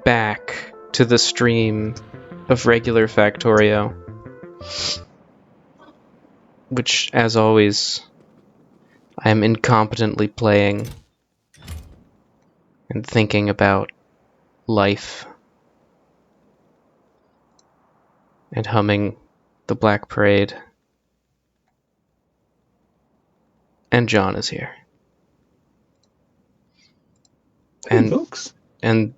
back to the stream of regular Factorio, which, as always, I am incompetently playing and thinking about life and humming the Black Parade. And John is here. Hey, folks. And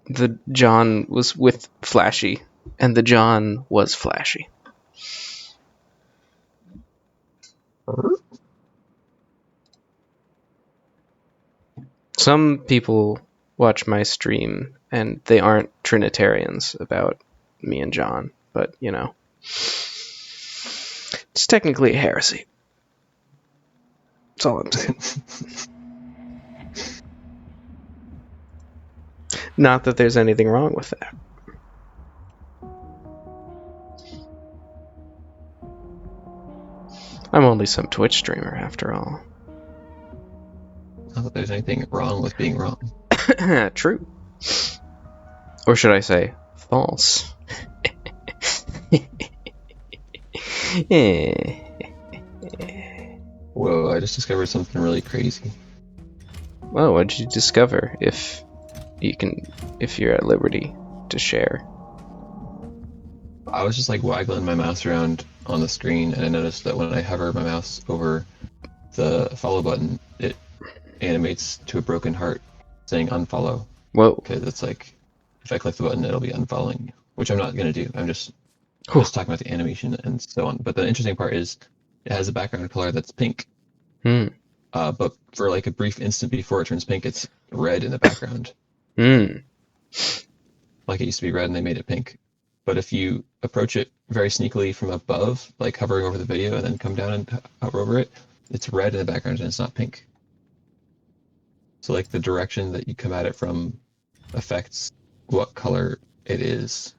the John was with Flashy, and the John was Flashy. Some people watch my stream, and they aren't Trinitarians about me and John, but, you know, it's technically a heresy. That's all I'm saying. Not that there's anything wrong with that. I'm only some Twitch streamer, after all. Not that there's anything wrong with being wrong. True. Or should I say, false. Whoa, I just discovered something really crazy. Well, what did you discover, if you're at liberty to share? I was just like waggling my mouse around on the screen, and I noticed that when I hover my mouse over the follow button, it animates to a broken heart saying unfollow. Whoa. Because it's like, if I click the button, it'll be unfollowing you, which I'm not going to do. I'm just talking about the animation and so on. But the interesting part is it has a background color that's pink. But for like a brief instant before it turns pink, it's red in the background. Like it used to be red and they made it pink. But if you approach it very sneakily from above, like hovering over the video and then come down and hover over it, it's red in the background and it's not pink. So like the direction that you come at it from affects what color it is.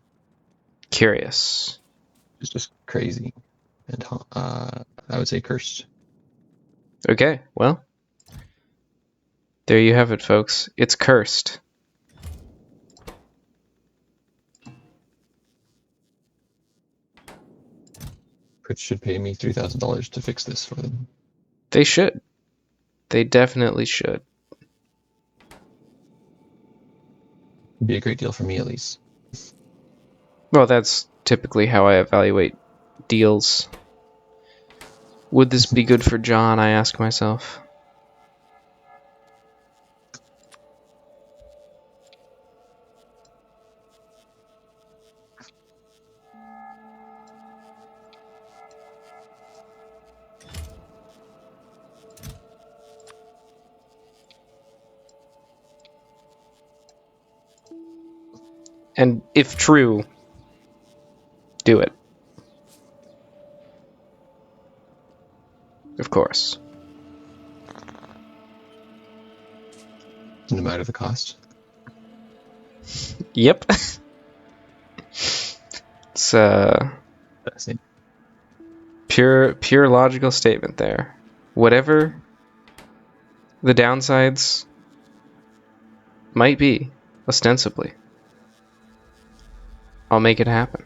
Curious. It's just crazy. And I would say cursed. Okay, well, there you have it, folks. It's cursed. Twitch should pay me $3,000 to fix this for them. They should. They definitely should. It'd be a great deal for me, at least. Well, that's typically how I evaluate deals. Would this be good for John, I ask myself. And if true, do it. Of course. No matter the cost. Yep. It's pure logical statement there. Whatever the downsides might be, ostensibly, I'll make it happen.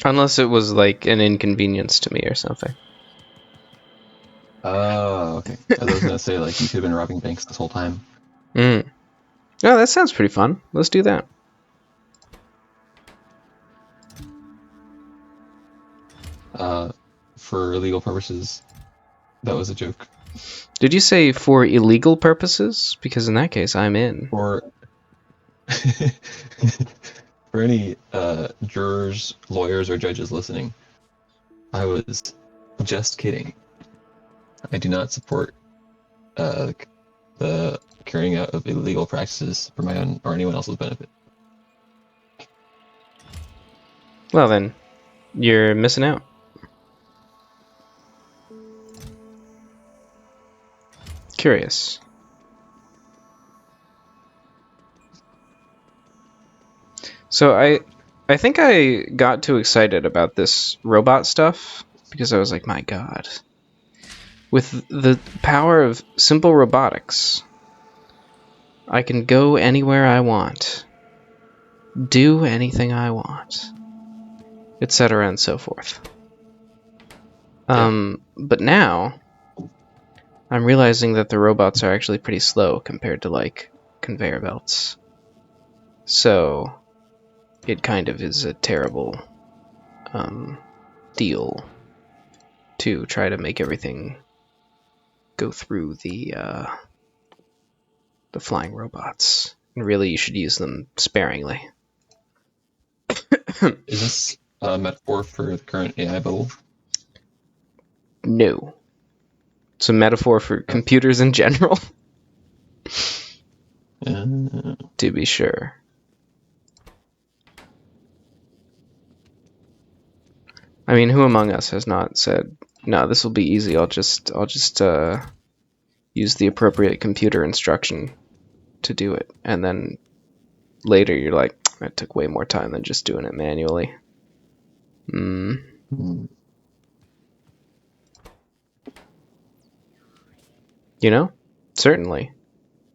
Unless it was like an inconvenience to me or something. Oh, okay. I was gonna say, like, you could have been robbing banks this whole time. Oh, that sounds pretty fun. Let's do that. For illegal purposes, that was a joke. Did you say for illegal purposes? Because in that case, I'm in. For for any jurors, lawyers, or judges listening, I was just kidding. I do not support the carrying out of illegal practices for my own or anyone else's benefit. Well then, you're missing out. Curious. So I think I got too excited about this robot stuff because I was like, my god. With the power of simple robotics, I can go anywhere I want, do anything I want, etc. and so forth. But now, I'm realizing that the robots are actually pretty slow compared to, like, conveyor belts. So, it kind of is a terrible deal to try to make everything go through the flying robots. And really, you should use them sparingly. Is this a metaphor for the current AI bubble? No. It's a metaphor for computers in general. To be sure. I mean, who among us has not said, "No, this will be easy. I'll just use the appropriate computer instruction to do it," and then later you're like, "That took way more time than just doing it manually." You know, certainly.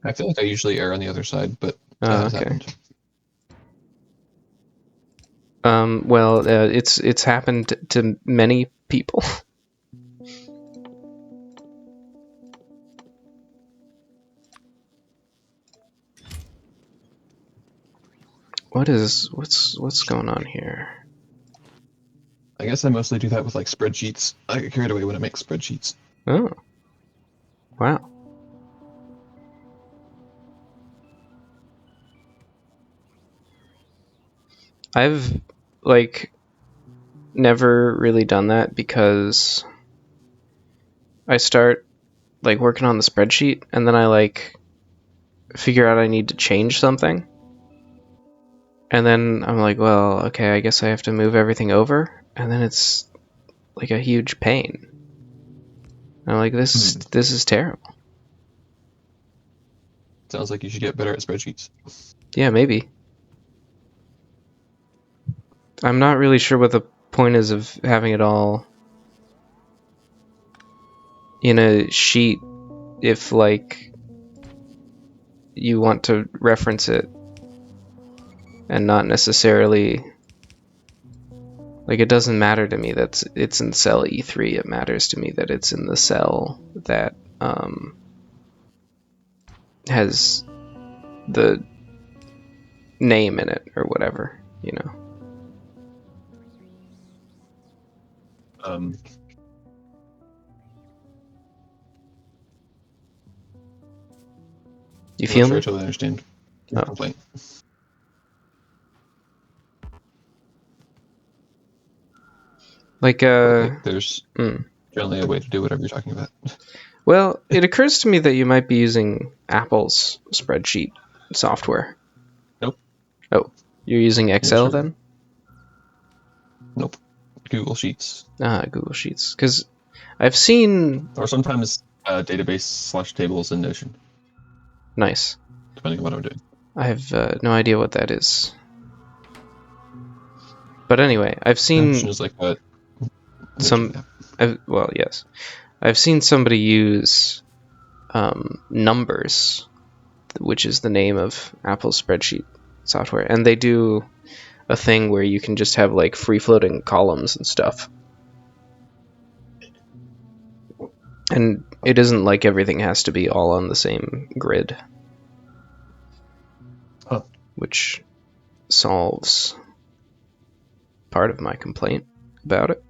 I feel like I usually err on the other side, but that has Okay. happened. Well, it's happened to many people. What's going on here? I guess I mostly do that with like spreadsheets. I get carried away when I make spreadsheets. Oh, wow. I've like never really done that because I start like working on the spreadsheet and then I like figure out I need to change something. And then I'm like, well, okay, I guess I have to move everything over, and then it's like a huge pain. I'm like, this is terrible. Sounds like you should get better at spreadsheets. Yeah, maybe. I'm not really sure what the point is of having it all in a sheet if like you want to reference it and not necessarily like it doesn't matter to me that it's in cell E3. It matters to me that it's in the cell that has the name in it or whatever, you know. You I'm not feel sure I me? totally understand your complaint. Like There's generally a way to do whatever you're talking about. well, it occurs to me that you might be using Apple's spreadsheet software. Nope. Oh, you're using Excel Sure. then? Nope. Google Sheets. Google Sheets. Because I've seen... Or sometimes database/tables in Notion. Nice. Depending on what I'm doing. I have no idea what that is. But anyway, I've seen Notion is like a well, yes. I've seen somebody use Numbers, which is the name of Apple's spreadsheet software, and they do a thing where you can just have like free-floating columns and stuff. And it isn't like everything has to be all on the same grid. Huh. Which solves part of my complaint about it.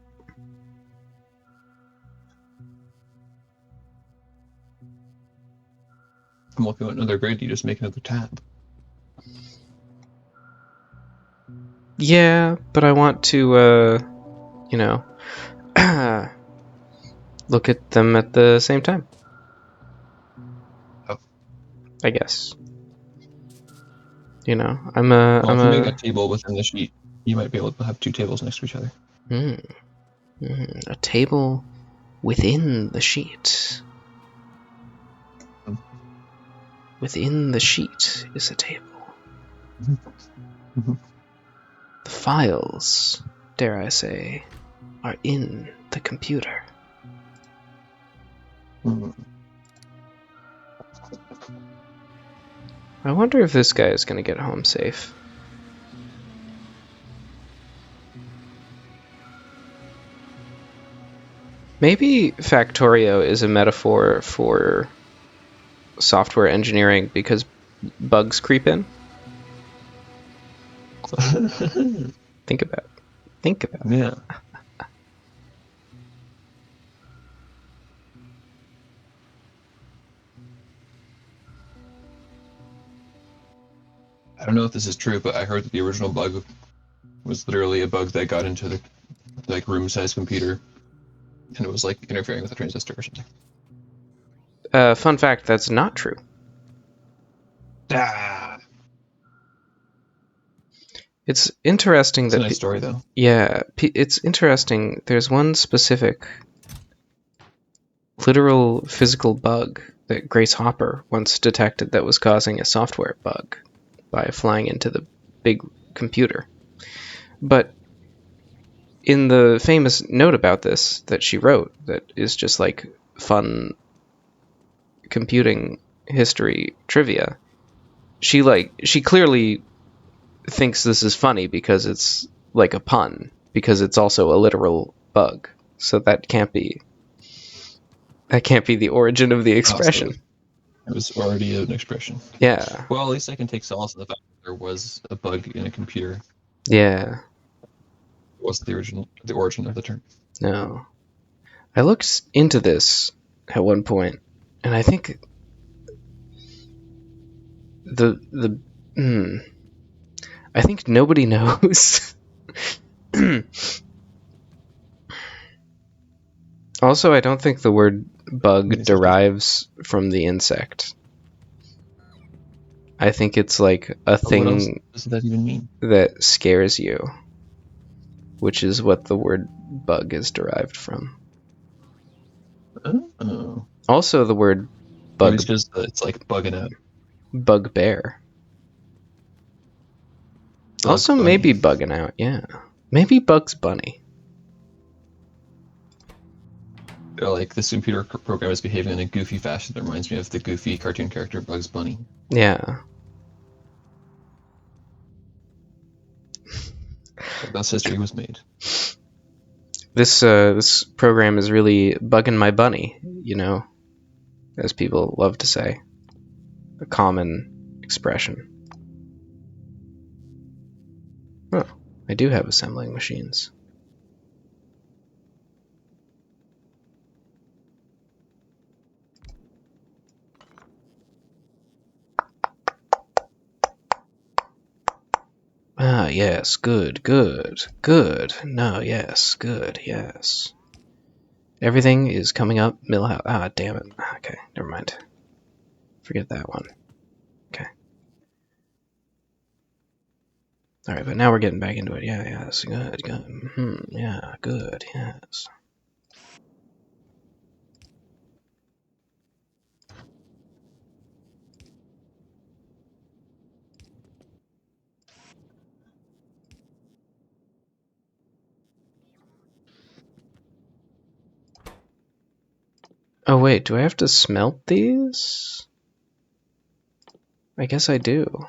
I'm looking at another grid, you just make another tab. Yeah, but I want to, you know, look at them at the same time. Oh. I guess. You know, Well, if you make a table within the sheet, you might be able to have two tables next to each other. A table within the sheet. Within the sheet is a table. The files, dare I say, are in the computer. Hmm. I wonder if this guy is going to get home safe. Maybe Factorio is a metaphor for software engineering because bugs creep in. Think about it. Think about it. Yeah. I don't know if this is true, but I heard that the original bug was literally a bug that got into the like room-sized computer, and it was like interfering with a transistor or something. Fun fact, that's not true. Ah, It's interesting it's a that, nice story though. yeah, it's interesting. There's one specific literal physical bug that Grace Hopper once detected that was causing a software bug by flying into the big computer. But in the famous note about this that she wrote, that is just like fun computing history trivia, she clearly thinks this is funny because it's like a pun, because it's also a literal bug. So that can't be the origin of the Oh, so expression. it was already an expression. Yeah. Well, at least I can take solace in the fact that there was a bug in a computer. Yeah. It wasn't the origin of the term. No. I looked into this at one point, and I think the I think nobody knows. Also, I don't think the word I mean, bug it's just derives from the insect. I think it's like a what else thing does that even mean? that scares you, which is what the word bug is derived from. Oh, Also, the word maybe it's bug just it's like bugging out. bugbear. Bug Also, maybe bunny. bugging out. Yeah, maybe Bugs Bunny. Like this computer program is behaving in a goofy fashion that reminds me of the goofy cartoon character Bugs Bunny. Yeah. Thus history was made. This program is really bugging my bunny, as people love to say. A common expression. Oh, I do have assembling machines. Ah, yes, good, good, good. No, yes, good, yes. Everything is coming up. Millhouse. Ah, damn it. Okay, never mind. Forget that one. Okay. Alright, but now we're getting back into it. Yeah, yes, good, good. Yeah, good, yes. Oh, wait, do I have to smelt these? I guess I do.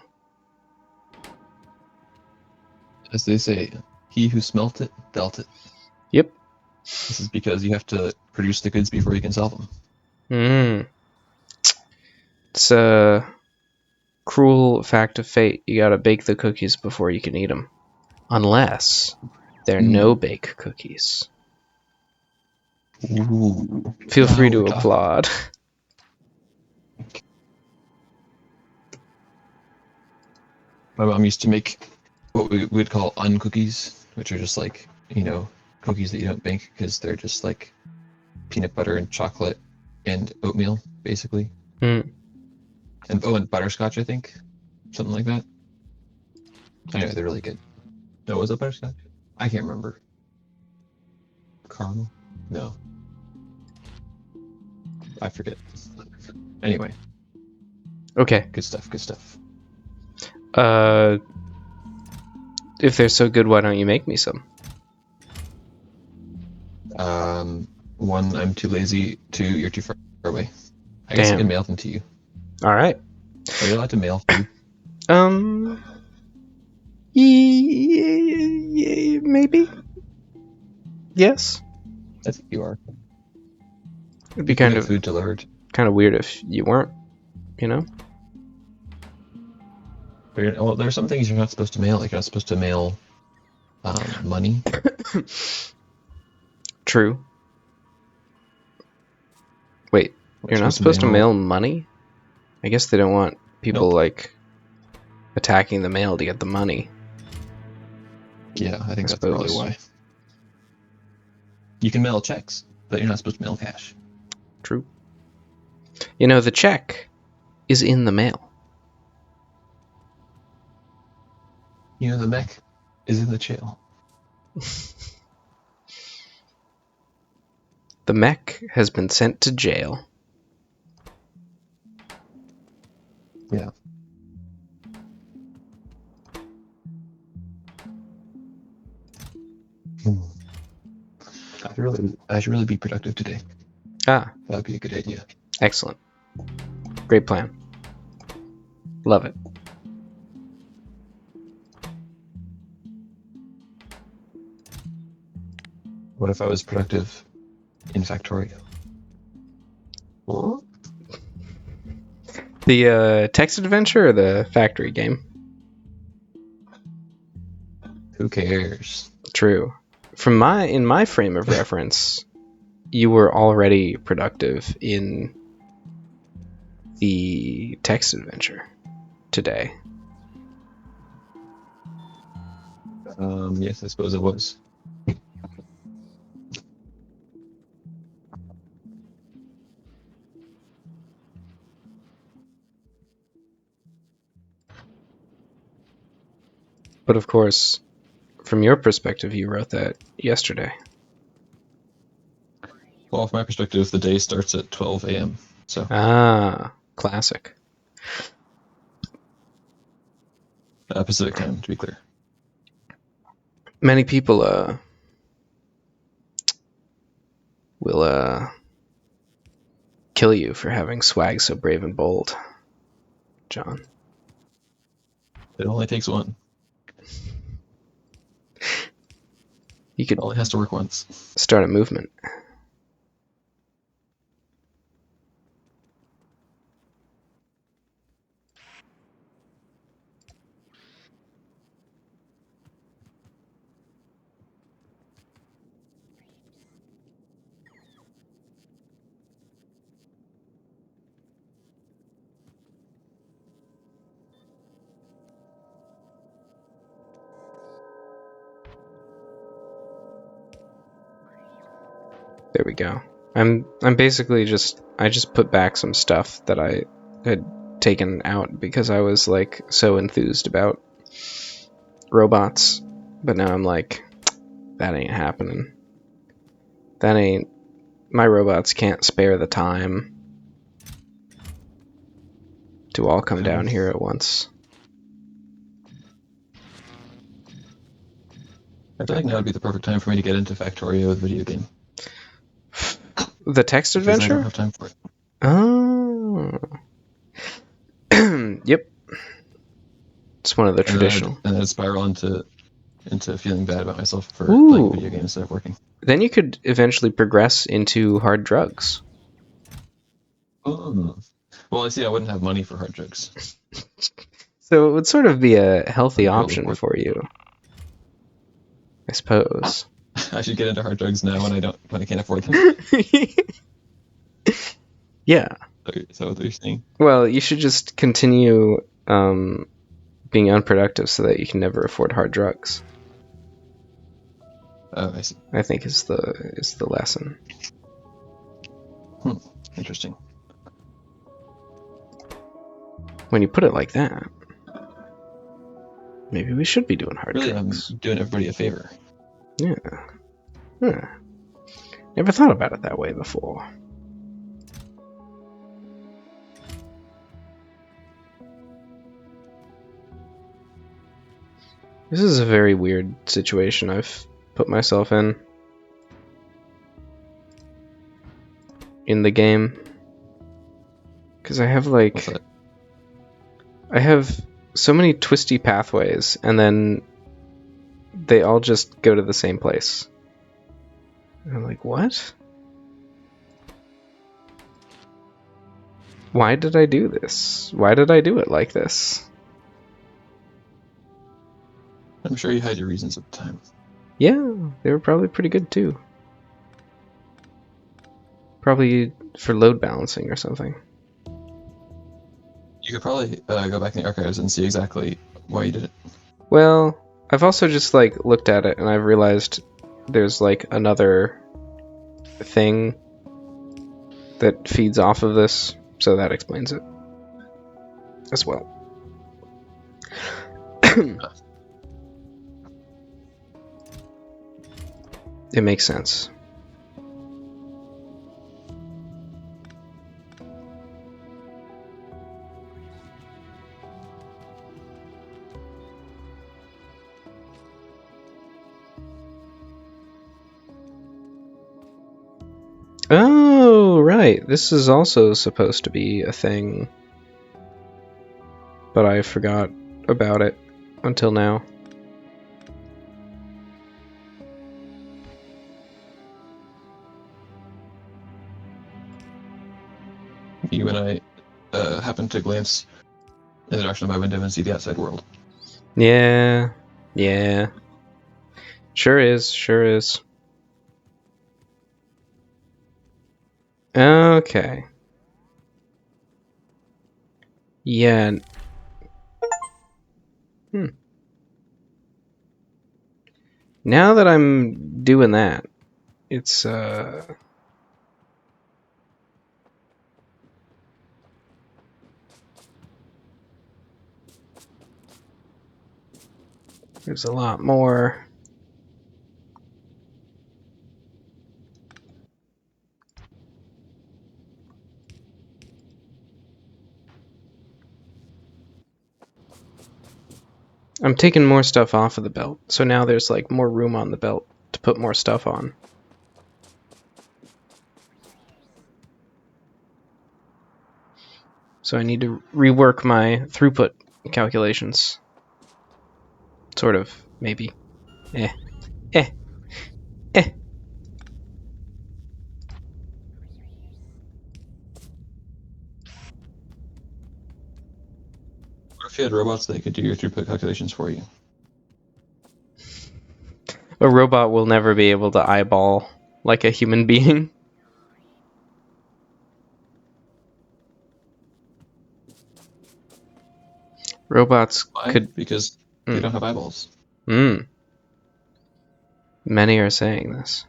As they say, he who smelt it, dealt it. Yep. This is because you have to produce the goods before you can sell them. It's a cruel fact of fate. You gotta bake the cookies before you can eat them. Unless they're Mm. no-bake cookies. Ooh, Feel free now we're to talking. applaud. My mom used to make what we would call uncookies, which are just like, cookies that you don't bake because they're just like peanut butter and chocolate and oatmeal, basically. Mm. And butterscotch, I think. Something like that. Anyway, they're really good. No, was it butterscotch? I can't remember. Caramel? No, I forget. Anyway, Okay. good stuff, good stuff. Uh, if they're so good, why don't you make me some? One, I'm too lazy. Two, you're too far. away. I guess I can Damn. mail them to you. All right. Are you allowed to mail food? Um. Maybe. Yes. I think you are. It'd be You can get food delivered. kind of weird if you weren't. You know. Well, there are some things you're not supposed to mail. Like you're not supposed to mail money. True. Wait. You're You're not supposed to supposed to mail. mail money? I guess they don't want people Nope. like attacking the mail to get the money. Yeah, I I think that's probably suppose. why. You can mail checks, but you're not supposed to mail cash. True. You know, the check is in the mail. You know, the mech is in the jail. The mech has been sent to jail. Yeah. I should really be productive today. Ah, That would be a good idea. excellent. Great plan. Love it. What if I was productive in Factorio? The text adventure or the factory game? Who cares? True. In my frame of reference, you were already productive in the text adventure today. Yes, I suppose it was. But of course, from your perspective, you wrote that yesterday. Well, from my perspective, the day starts at 12 a.m. So, Ah, classic. Pacific time, to be clear. Many people will kill you for having swag so brave and bold, John. It only takes one. You could It only has to work once. start a movement. There we go. I'm basically I just put back some stuff that I had taken out because I was like so enthused about robots, but now I'm like, that ain't happening. That ain't My robots can't spare the time to all come down here at once. I feel like now would be the perfect time for me to get into Factorio, the video game. The text Because I don't adventure? have time for it. Oh. Yep. It's one of the traditional. And then I'd spiral into feeling bad about myself for Ooh. playing video games instead of working. Then you could eventually progress into hard drugs. Oh. Well, I see. I wouldn't have money for hard drugs. So it would sort of be a healthy I'd be able to option afford- for you, I suppose. I should get into hard drugs now when I can't afford them. Yeah. Is that what you're saying? Well, you should just continue being unproductive so that you can never afford hard drugs. Oh, I see. I think is the lesson. Interesting. When you put it like that, maybe we should be doing hard Really, drugs. I'm doing everybody a favor. Yeah. Huh. Never thought about it that way before. This is a very weird situation I've put myself in the game. Because I have What's that? I have so many twisty pathways, and then they all just go to the same place. And I'm like, what? Why did I do this? Why did I do it like this? I'm sure you had your reasons at the time. Yeah, they were probably pretty good too. Probably for load balancing or something. You could probably go back in the archives and see exactly why you did it. Well, I've also just like looked at it and I've realized there's like another thing that feeds off of this, so that explains it as well. It makes sense. Oh, right. This is also supposed to be a thing. But I forgot about it until now. You and I happened to glance in the direction of my window and see the outside world. Yeah. Yeah. Sure is. Sure is. Okay. Yeah. Hmm. Now that I'm doing that, it's there's a lot more. I'm taking more stuff off of the belt, so now there's like more room on the belt to put more stuff on. So I need to rework my throughput calculations. Sort of, maybe. Eh. Eh. Eh. What if you had robots that could do your throughput calculations for you? A robot will never be able to eyeball like a human being. Robots Why? could. Because they Mm, don't have eyeballs. mm, many are saying this.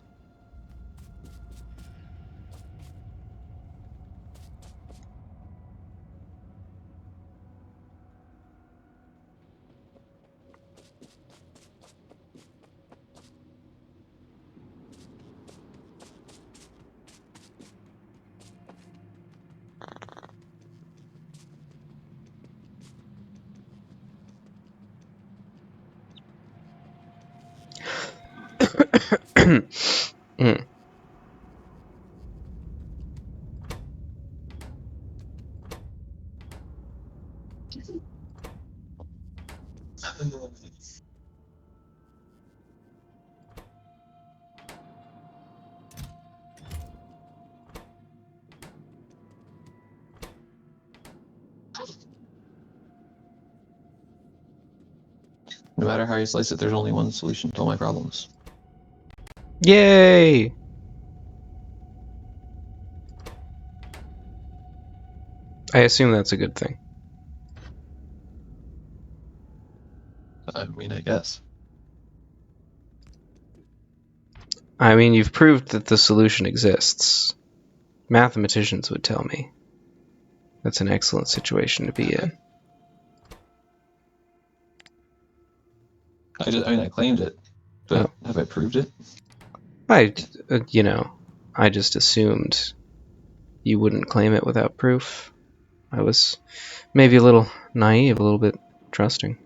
Mm. No matter how you slice it, there's only one solution to all my problems. Yay! I assume that's a good thing. I mean, I guess. I mean, you've proved that the solution exists. Mathematicians would tell me. That's an excellent situation to be in. I claimed it, Oh, but have I proved it? I, I just assumed you wouldn't claim it without proof. I was maybe a little naive, a little bit trusting.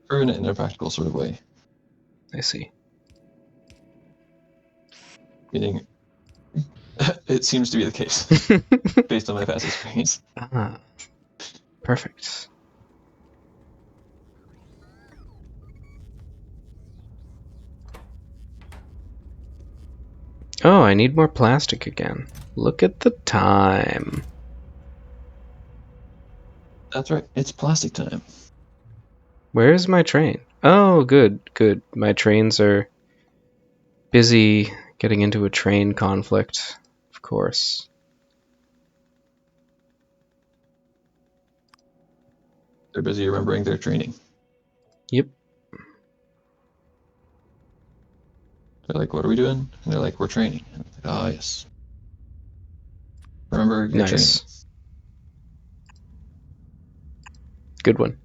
Proven it in a practical sort of way, I see. meaning It seems to be the case based on my past experience. Ah, perfect. Oh, I need more plastic again. Look at the time. That's right. It's plastic time. Where's my train? Oh, good, good. My trains are busy getting into a train conflict, of course. They're busy remembering their training. Yep. They're like, "What are we doing?" And they're like, "We're training." And I'm like, "Ah, yes. Remember your training." Nice. Good one.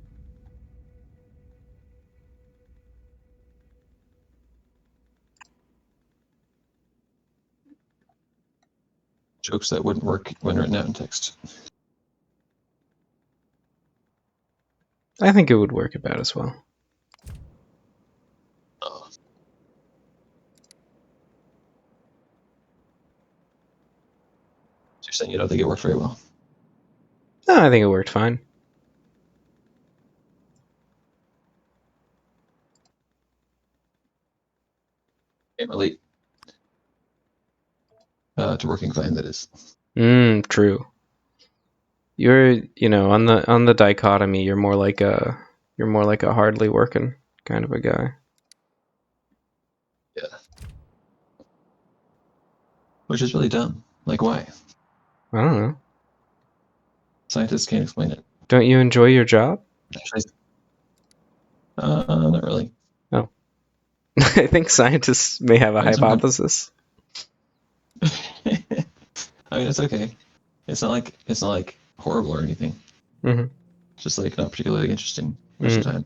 Jokes that wouldn't work when written out in text. I think it would work about as well. Oh. So you're saying you don't think it worked very well? No, I think it worked fine. Can't relate to working fine, that is. True. You're, on the dichotomy, you're more like a hardly working kind of a guy. Yeah. Which is really dumb. Like, why? I don't know. Scientists can't explain it. Don't you enjoy your job? Actually, not really. Oh. I think scientists may have a I mean, sometimes. hypothesis. I mean, it's okay. It's not like horrible or anything. Mm-hmm. Just like not particularly interesting most of the Mm-hmm.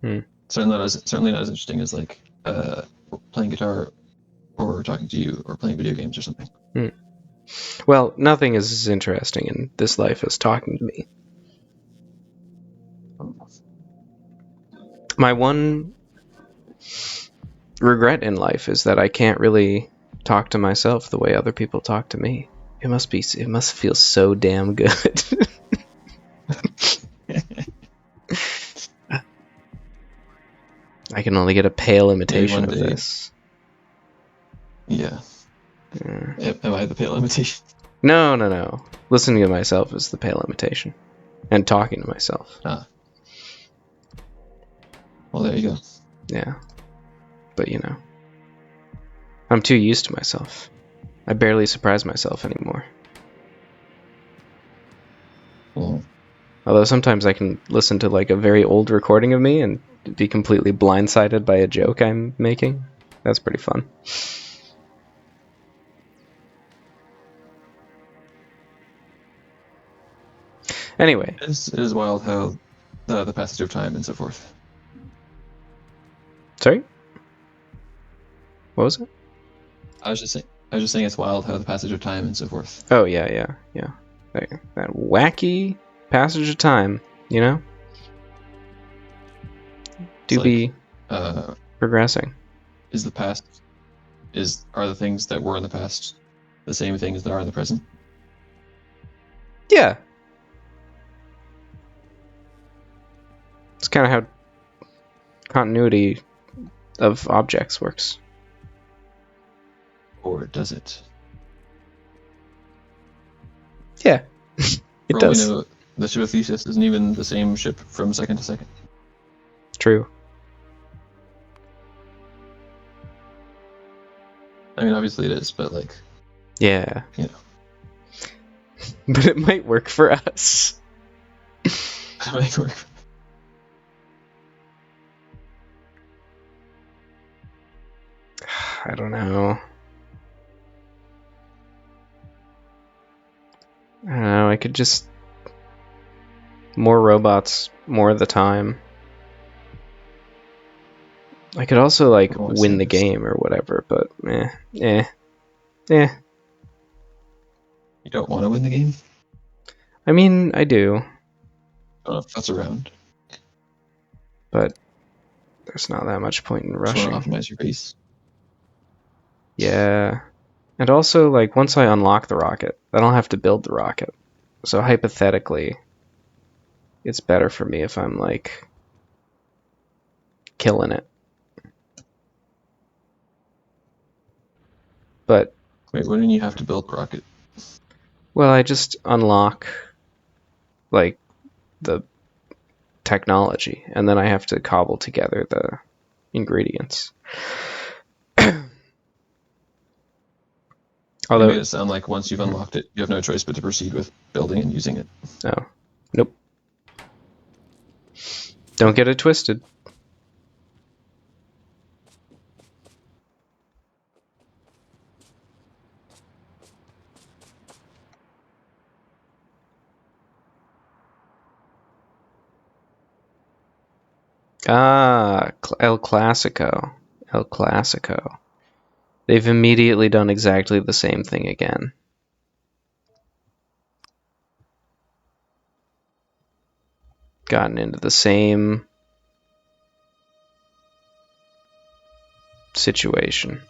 time. Mm. Certainly not as interesting as like playing guitar or talking to you or playing video games or something. Mm. Well, nothing is as interesting in this life as talking to me. My one regret in life is that I can't really talk to myself the way other people talk to me. It must feel so damn good. I can only get a pale Maybe imitation one of day. this. Yeah. Yeah. Am I the pale imitation? No, no, no. Listening to myself is the pale imitation. And talking to myself. Ah. Well, there you go. Yeah. But I'm too used to myself. I barely surprise myself anymore. Well, Although sometimes I can listen to like a very old recording of me and be completely blindsided by a joke I'm making. That's pretty fun. Anyway, it is wild how the passage of time and so forth. sorry? What was it? I was just saying it's wild how the passage of time and so forth. Oh, yeah, yeah, yeah. That wacky passage of time, It's do like, be uh, progressing. is the past are the things that were in the past the same things that are in the present? Yeah. It's kind of how continuity of objects works. Or does it? Yeah, it For all we does. know, the ship of Theseus isn't even the same ship from second to second. True. I mean, obviously it is, but like, Yeah. you know, But it might work for us. make work. I don't know. I could just more robots more of the time. I could also like I'm always win saying the this. game or whatever, but eh. You don't want to win the game. I mean, I do, I don't know if that's around. but there's not that much point in Just want rushing. to optimize your race. Yeah. And also, like, once I unlock the rocket, I don't have to build the rocket. So hypothetically, it's better for me if I'm, like, killing it. But, Wait, when do you have to build the rocket? well, I just unlock, like, the technology, and then I have to cobble together the ingredients. You made Although, it sound like once you've unlocked it, you have no choice but to proceed with building and using it. oh, nope. Don't get it twisted. Ah, El Clasico. El Clasico. They've immediately done exactly the same thing again. Gotten into the same situation.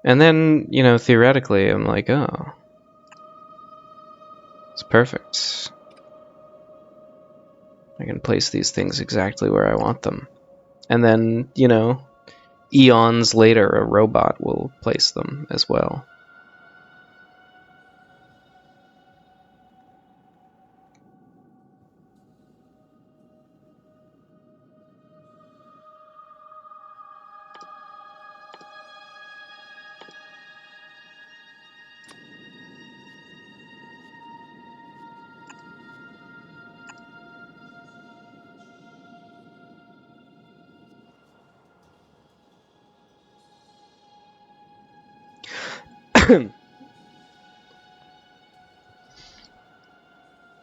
And then, you know, theoretically, I'm like, oh, it's perfect. I can place these things exactly where I want them. And then, you know, eons later, a robot will place them as well.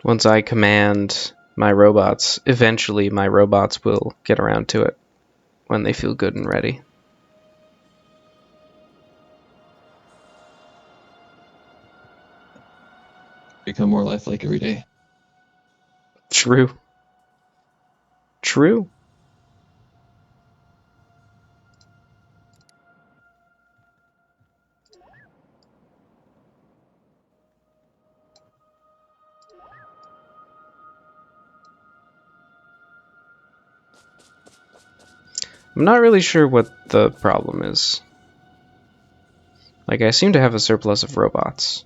Once I command my robots, eventually my robots will get around to it when they feel good and ready. Become more lifelike every day. True. True. I'm not really sure what the problem is. Like, I seem to have a surplus of robots.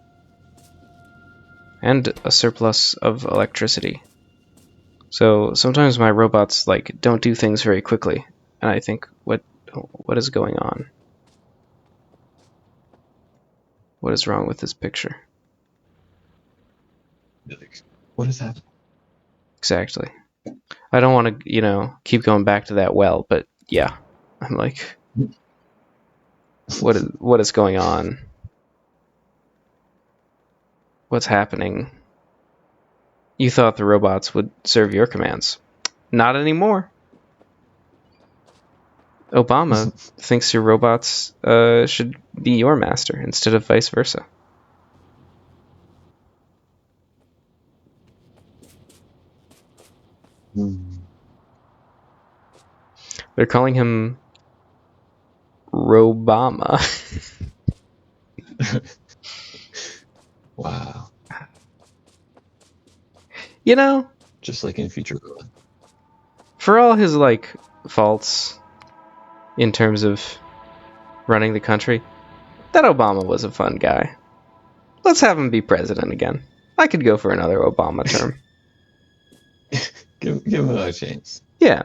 And a surplus of electricity. So sometimes my robots, like, don't do things very quickly. And I think, what is going on? What is wrong with this picture? Like, what is happening? Exactly. I don't want to, you know, keep going back to that well, but yeah. I'm like, what is going on? What's happening? You thought the robots would serve your commands. Not anymore. Obama thinks your robots should be your master instead of vice versa. They're calling him Robama. Wow. You know, Just like in Future. for all his, like, faults in terms of running the country, that Obama was a fun guy. Let's have him be president again. I could go for another Obama term. Give him another chance. Yeah.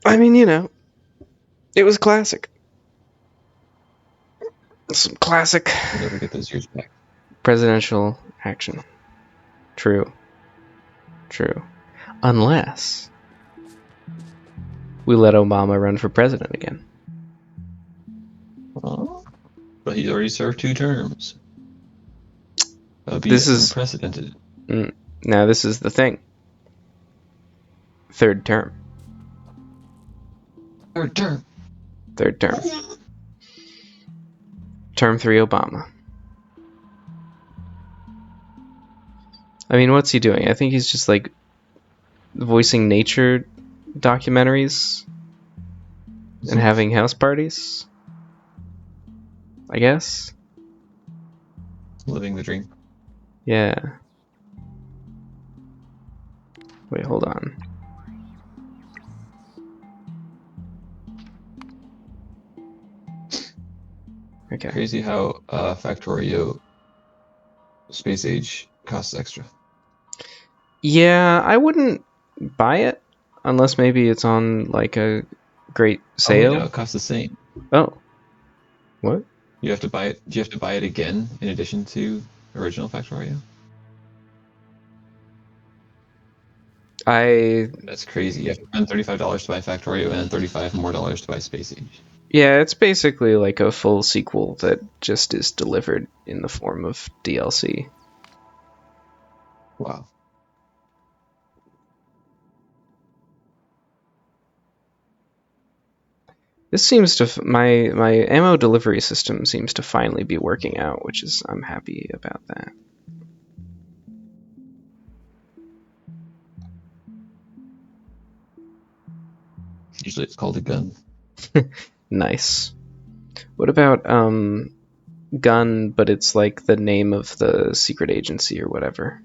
I mean, you know, it was classic. Some classic We'll never get those years back. presidential action. True. True. Unless we let Obama run for president again. Oh, but he's already served 2 terms. That would be This is unprecedented. now this is the thing. Third term. Third term. Third term. Term 3 Obama. I mean, what's he doing? I think he's just like voicing nature documentaries and having house parties. I guess. Living the dream. Yeah. Wait, hold on. Okay. Crazy how Factorio Space Age costs extra. Yeah, I wouldn't buy it unless maybe it's on like a great Oh wait, no, sale. it costs the same. Oh. What? You have to buy it. Do you have to buy it again in addition to original Factorio? That's crazy. You have to spend $35 to buy Factorio and then $35 more to buy Space Age. Yeah, it's basically like a full sequel that just is delivered in the form of DLC. Wow. This seems to my ammo delivery system seems to finally be working out, which is I'm happy about that. Usually it's called a gun. Nice. What about gun, but it's like the name of the secret agency or whatever?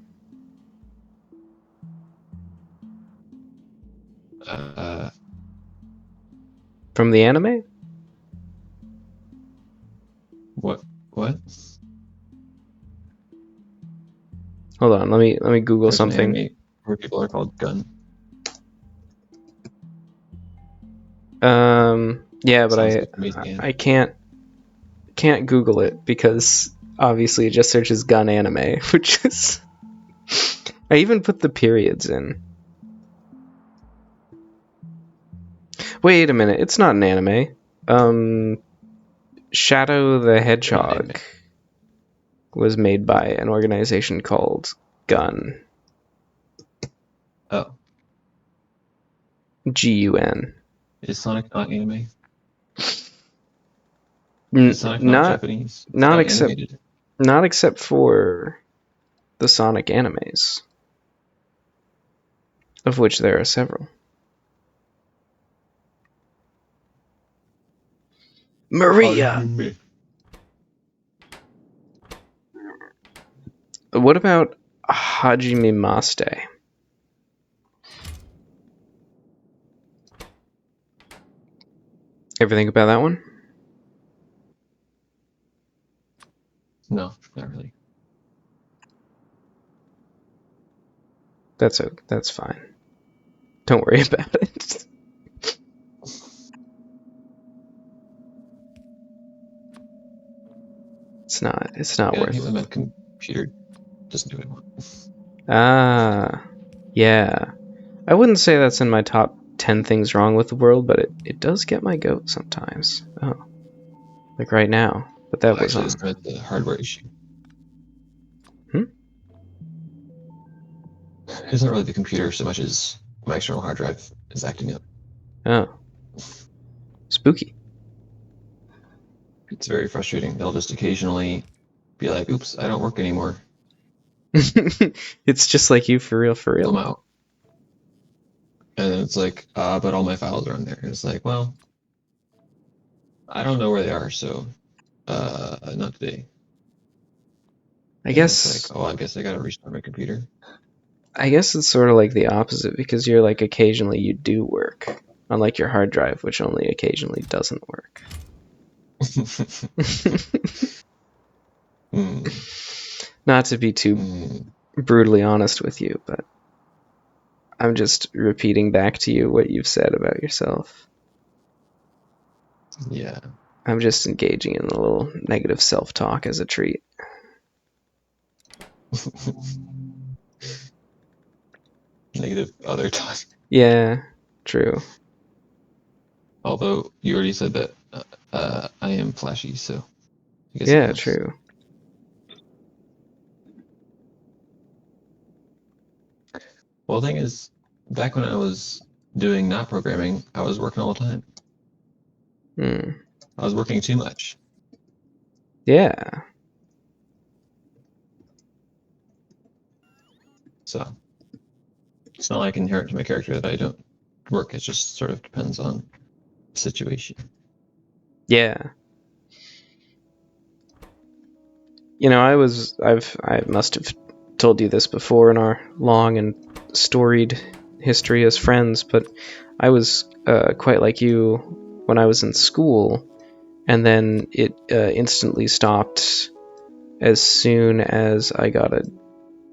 From the anime? What? What? Hold on, let me Google There's an something. anime where people are called gun. Yeah, but Sounds like amazing I anime. can't Google it because obviously it just searches gun anime, which is I even put the periods in. Wait a minute, it's not an anime. Shadow the Hedgehog was made by an organization called Gun. Oh, GUN. is Sonic not anime? Is Sonic not Japanese? It's Not not except animated. not except for the Sonic animes, of which there are several. Maria. What about Hajime Maste? Ever think about that one? No, not really. That's fine. Don't worry about it. It's not Yeah, I think worth. my computer doesn't do what I want. Ah, yeah. I wouldn't say that's in my top 10 things wrong with the world, but it does get my goat sometimes. Oh, like right now. But that Well, was actually, on. it's not the hardware issue. Hmm? It's not really the computer so much as my external hard drive is acting up. Oh, spooky. It's very frustrating. They'll just occasionally be like, "Oops, I don't work anymore." It's just like you for real, for Pull them real. out, and then it's like, but all my files are on there. And it's like, well, I don't know where they are, so not today. I And it's guess like, oh, I guess I gotta restart my computer. I guess it's sort of like the opposite because you're like occasionally you do work, unlike your hard drive, which only occasionally doesn't work. Not to be too brutally honest with you, but I'm just repeating back to you what you've said about yourself. Yeah. I'm just engaging in a little negative self-talk as a treat. Negative other talk. Yeah, true. Although you already said that I am flashy, so I guess it Yeah, counts. true. Well, the thing is, back when I was doing not programming, I was working all the time. Hmm. I was working too much. Yeah. So it's not like inherent to my character that I don't work. It just sort of depends on the situation. Yeah. I must have told you this before in our long and storied history as friends, but I was quite like you when I was in school, and then it instantly stopped as soon as I got a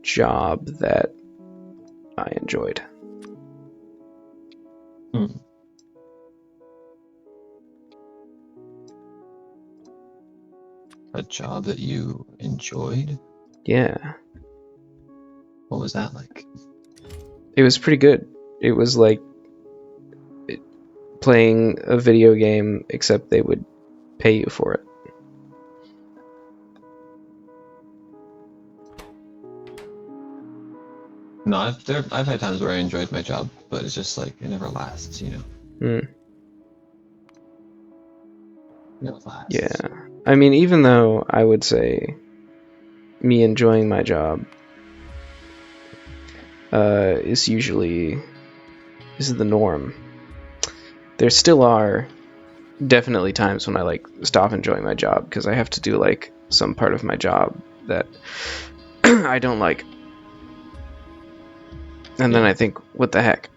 job that I enjoyed. Hmm. A job that you enjoyed? Yeah, What was that like? it was pretty good. It was like playing a video game, except they would pay you for it. No, I've had times where I enjoyed my job, but it's just like it never lasts, you know. Mm, It never lasts. yeah. I mean, even though I would say me enjoying my job is usually is the norm. There still are definitely times when I like stop enjoying my job because I have to do like some part of my job that I don't like, and then Yeah, I think, what the heck?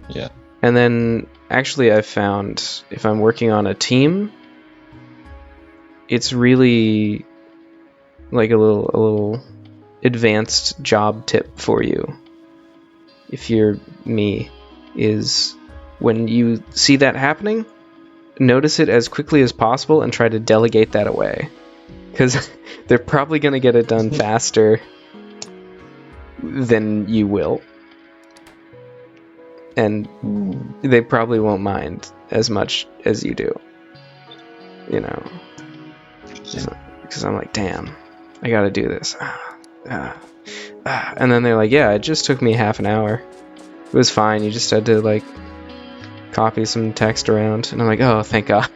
yeah. And then actually, I've found if I'm working on a team, it's really like a little advanced job tip for you if you're me is when you see that happening, notice it as quickly as possible and try to delegate that away, because they're probably going to get it done faster than you will, and Hmm. they probably won't mind as much as you do, you know, Interesting. because I'm like, damn, I gotta do this. And then they're like, yeah, it just took me half an hour. It was fine. You just had to like copy some text around. And I'm like, oh, thank God.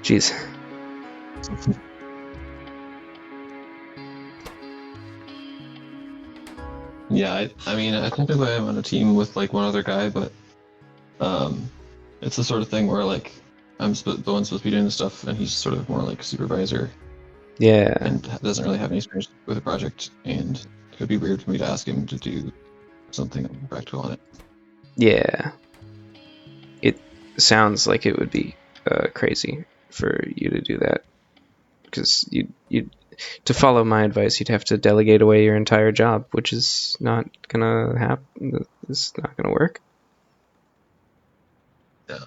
Jeez. Yeah, I mean, I technically I'm on a team with like one other guy, but um, it's the sort of thing where like the one supposed to be doing the stuff, and he's sort of more like supervisor Yeah. and doesn't really have any experience with the project, and it would be weird for me to ask him to do something practical on it. Yeah. It sounds like it would be crazy for you to do that. Because you to follow my advice, you'd have to delegate away your entire job, which is not gonna happen. It's not gonna work. Yeah.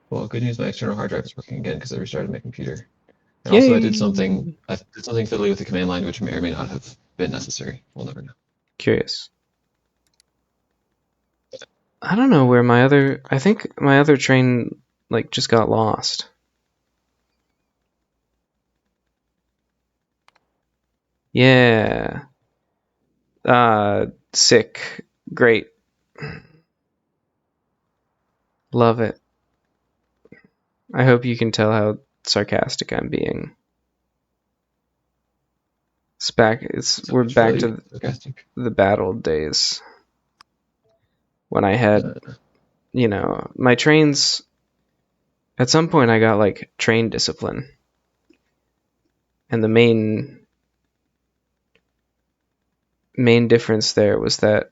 Well, good news, my external hard drive is working again because I restarted my computer. And also, Yay! I did something fiddly with the command line, which may or may not have been necessary. We'll never know. Curious. I don't know where my other. I think my other train like just got lost. Yeah. Sick. Great. Love it. I hope you can tell how sarcastic I'm being. So We're much for back being to sarcastic. the bad old days when I had, Uh, my trains. At some point, I got like train discipline, and the main difference there was that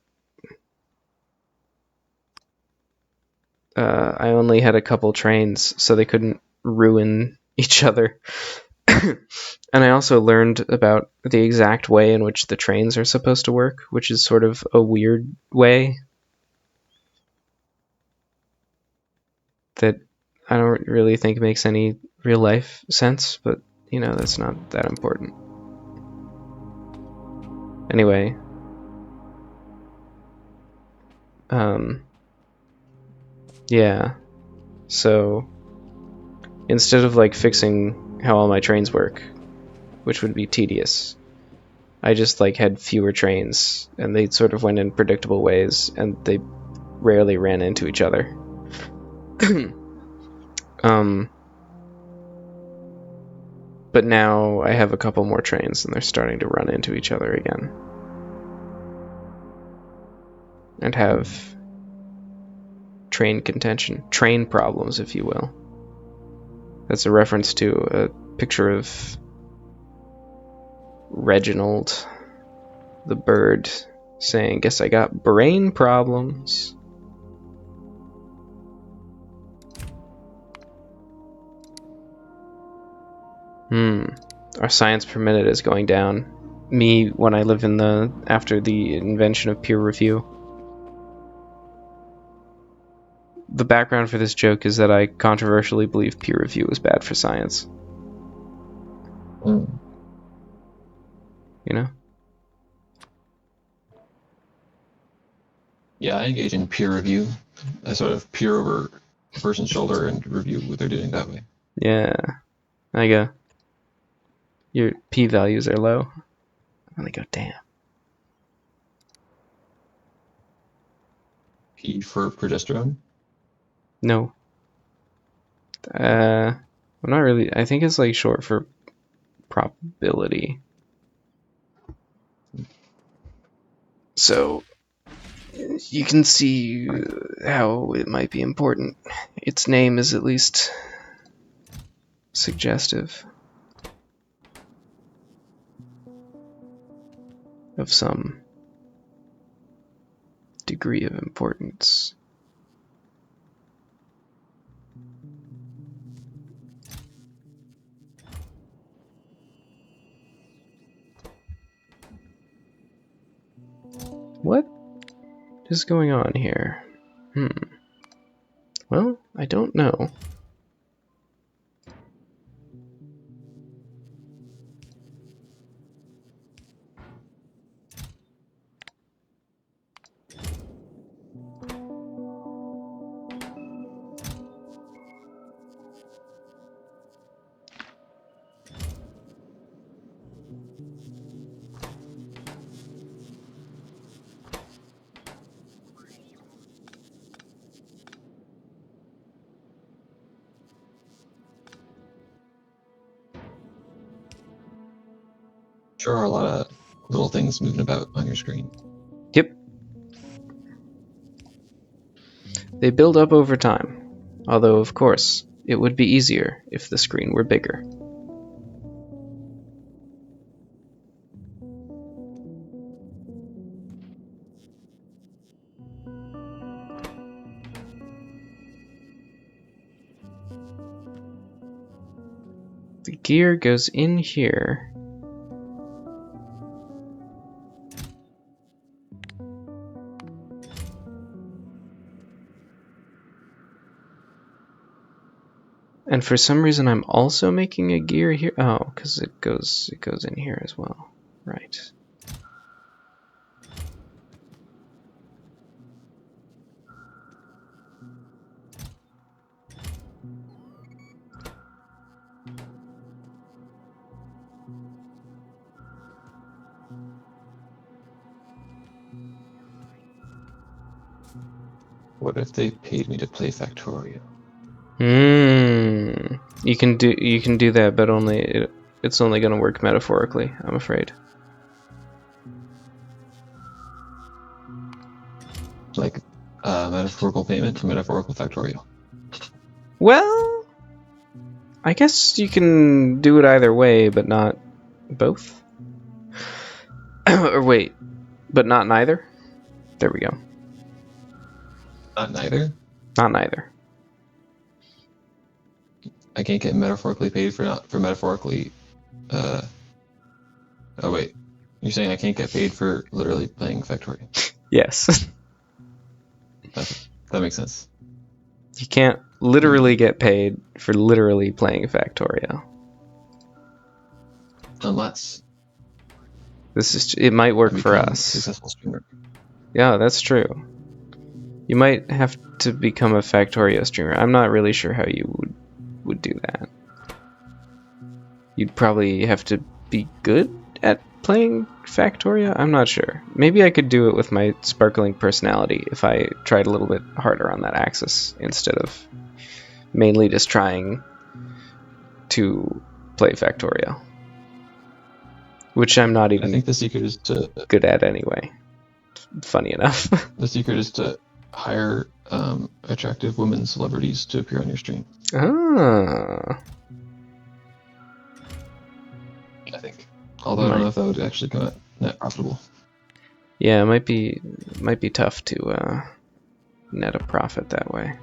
I only had a couple trains, so they couldn't ruin each other. And I also learned about the exact way in which the trains are supposed to work, which is sort of a weird way that I don't really think makes any real life sense, but that's not that important. Anyway, um, yeah. So instead of like fixing how all my trains work, which would be tedious, I just like had fewer trains, and they sort of went in predictable ways, and they rarely ran into each other. But now I have a couple more trains, and they're starting to run into each other again, and have train contention, train problems, if you will. That's a reference to a picture of Reginald the bird saying, "Guess I got brain problems." Our science per minute is going down. Me, when I live after the invention of peer review. The background for this joke is that I controversially believe peer review is bad for science. Mm. You know? Yeah, I engage in peer review. I sort of peer over a person's shoulder and review what they're doing that way. Yeah. I go, your p-values are low. And I go, damn. P for progesterone? No. I'm not really. I think it's like short for probability. So you can see how it might be important. Its name is at least suggestive of some degree of importance. What is going on here? Well, I don't know. Sure are a lot of little things moving about on your screen. Yep. They build up over time. Although, of course, it would be easier if the screen were bigger. The gear goes in here. And for some reason I'm also making a gear here. Oh, because it goes in here as well. Right. What if they paid me to play Factorio? You can do that, but it's only going to work metaphorically, I'm afraid. Like metaphorical payment for metaphorical Factorio. Well, I guess you can do it either way, but not both. Or wait, but not neither? There we go. Not neither? Not neither. I can't get metaphorically paid for metaphorically. Oh wait, you're saying I can't get paid for literally playing Factorio? Yes. That makes sense. You can't literally get paid for literally playing Factorio. Unless It might work I for become a us. successful streamer. Yeah, that's true. You might have to become a Factorio streamer. I'm not really sure how you would do that. You'd probably have to be good at playing Factorio? I'm not sure. Maybe I could do it with my sparkling personality if I tried a little bit harder on that axis instead of mainly just trying to play Factorio, which I'm not I think even the secret is to good at anyway. Funny enough. hire attractive women celebrities to appear on your stream. Ah, I think, although I don't know if that would actually come out net profitable. yeah, it might be tough to net a profit that way.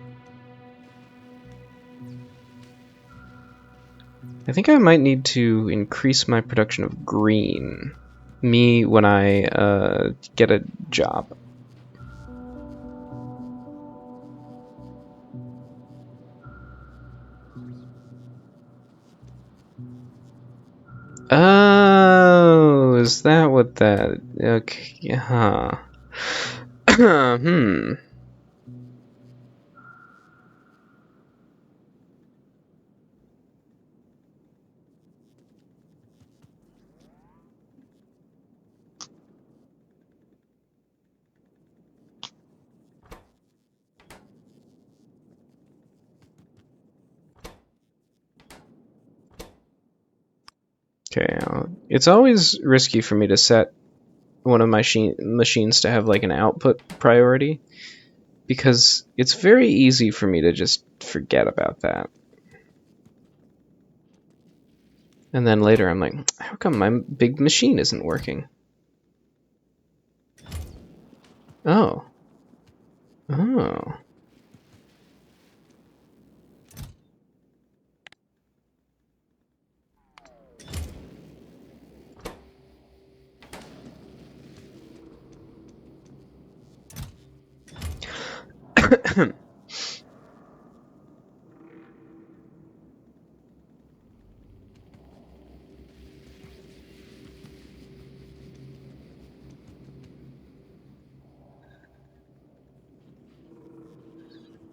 I think I might need to increase my production of green. Me when I get a job. Oh, is that what that? Okay, huh. Hmm. Okay, it's always risky for me to set one of my machines to have like an output priority because it's very easy for me to just forget about that. And then later I'm like, how come my big machine isn't working? Oh. Oh.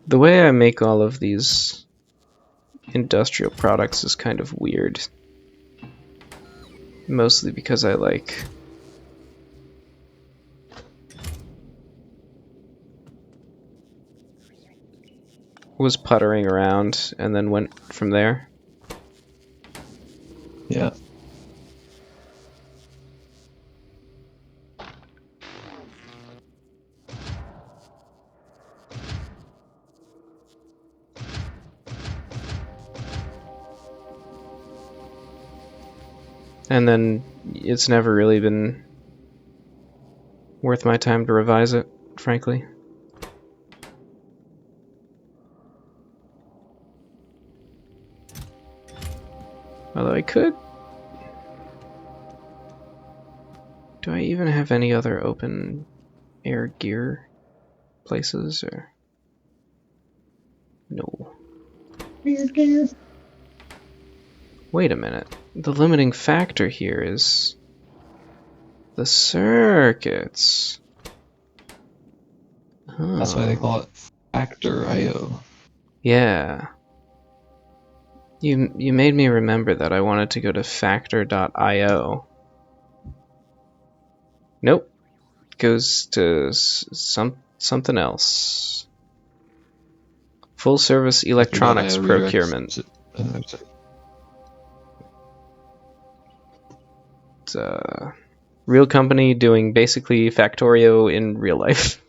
The way I make all of these industrial products is kind of weird. Mostly because I was puttering around and then went from there. Yeah. And then it's never really been worth my time to revise it, frankly. Although I could. Do I even have any other open air gear places or no? Wait a minute. The limiting factor here is the circuits. Oh. That's why they call it Factorio. Yeah. You made me remember that I wanted to go to factor.io. Nope. Goes to something else. Full service electronics procurement. It's a real company doing basically Factorio in real life.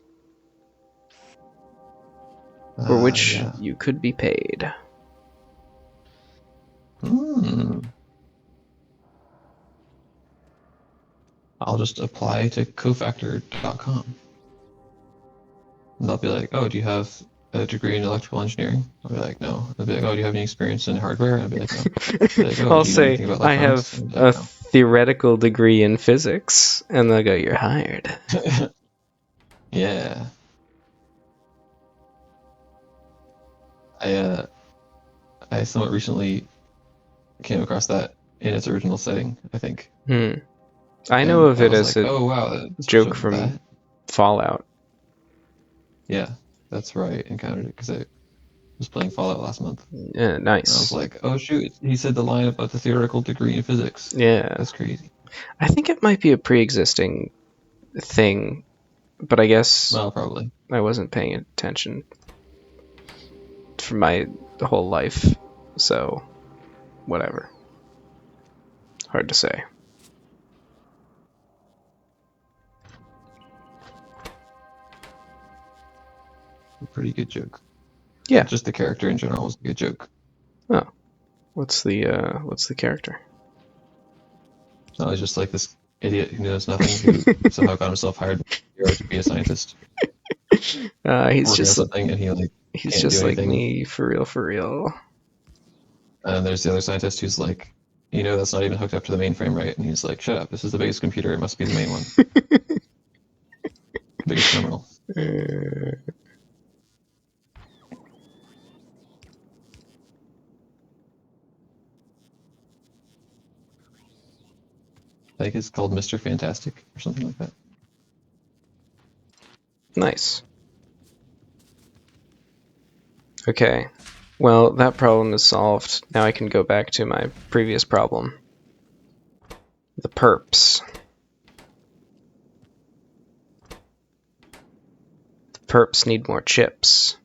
For which you could be paid. I'll just apply to cofactor.com. And they'll be like, oh, do you have a degree in electrical engineering? I'll be like, no. They'll be like, oh, do you have any experience in hardware? I'll be like, no. Like, oh, I'll do you know say, anything about I electronics? have Like, a theoretical degree in physics. And they'll go, you're hired. no. Yeah. I somewhat recently came across that in its original setting, I think. I know of it as like, a oh, wow, joke from Fallout. Yeah, that's where I encountered it because I was playing Fallout last month. Yeah, nice. And I was like, oh shoot, he said the line about the theoretical degree in physics. Yeah. That's crazy. I think it might be a pre-existing thing, but I guess Well, probably. I wasn't paying attention for my whole life, so whatever. Hard to say. A pretty good joke. Yeah. Just the character in general was a good joke. Oh, what's the character? No, he's just like this idiot who knows nothing, who somehow got himself hired by Factorio to be a scientist, He's working on just something, and he like he's can't do just like anything. me, for real, for real. And there's the other scientist who's like, that's not even hooked up to the mainframe, right? And he's like, shut up, this is the biggest computer, it must be the main one. Biggest terminal. I think it's called Mr. Fantastic or something like that. Nice. Okay. Well, that problem is solved. Now I can go back to my previous problem. The perps. The perps need more chips.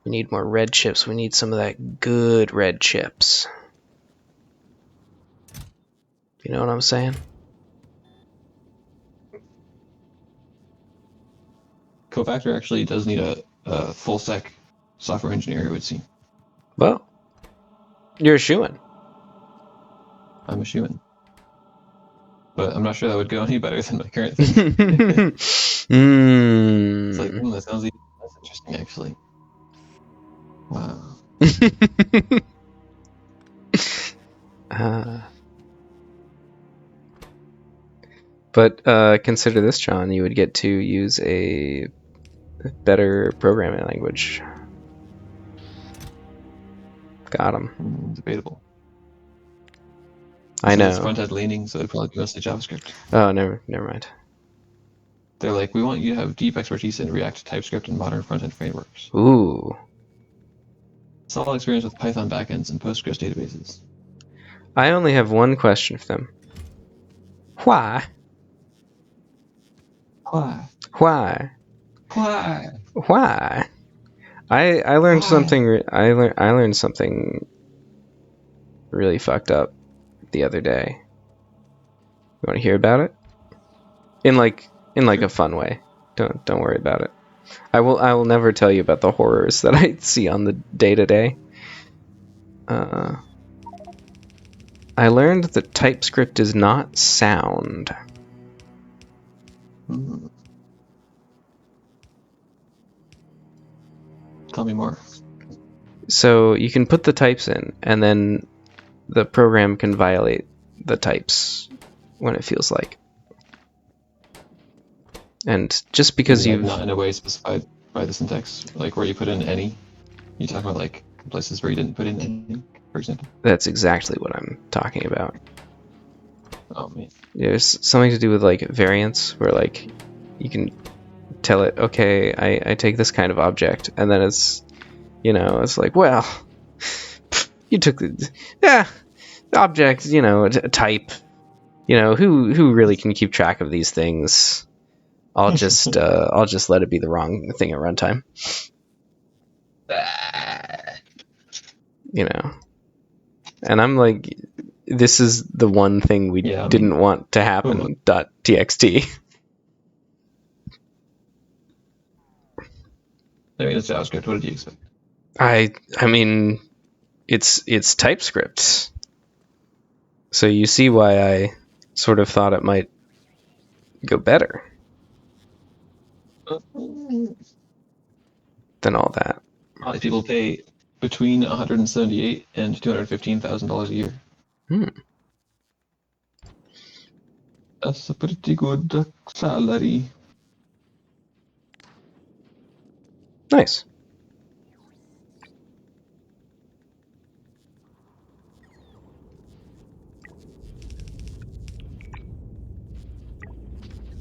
We need more red chips. We need some of that good red chips. You know what I'm saying? Cofactor actually does need a full stack software engineer, it would seem. Well, you're a shoo-in. I'm a shoo-in. But I'm not sure that would go any better than my current thing. It's like, that sounds even less interesting, actually. Wow. But consider this, John. You would get to use a better programming language. Got him. Debatable. I Says it's know. front-end leaning, so it'd probably be mostly JavaScript. Oh, never mind. They're like, we want you to have deep expertise in React, TypeScript, and modern front-end frameworks. Ooh. Solid experience with Python backends and Postgres databases. I only have one question for them. Why? Why? Why? Why? Why? I learned Why? something. I learned something really fucked up the other day. You want to hear about it? In like a fun way. Don't worry about it. I will never tell you about the horrors that I see on the day-to-day. I learned that TypeScript is not sound. Tell me more. So you can put the types in, and then the program can violate the types when it feels like. And just because Like you've... not in a way specified by the syntax, like where you put in any. You talking about like places where you didn't put in any, for example? That's exactly what I'm talking about. Oh man. There's something to do with like variants, where like you can tell it, okay, I take this kind of object, and then it's, it's like, well, you took the object, a type, who really can keep track of these things? I'll just let it be the wrong thing at runtime. And I'm like, this is the one thing we didn't want to happen. .txt. I mean, it's JavaScript. What did you expect? I mean, it's TypeScript. So you see why I sort of thought it might go better than all that. A lot of people pay between $178,000 and $215,000 a year. That's a pretty good salary. Nice.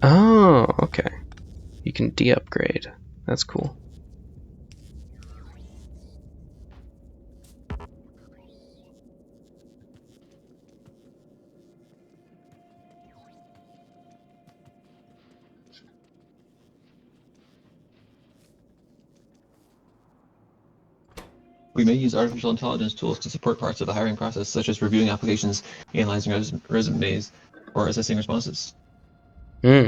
Oh, okay. You can de-upgrade. That's cool. We may use artificial intelligence tools to support parts of the hiring process, such as reviewing applications, analyzing resumes, or assessing responses. Hmm.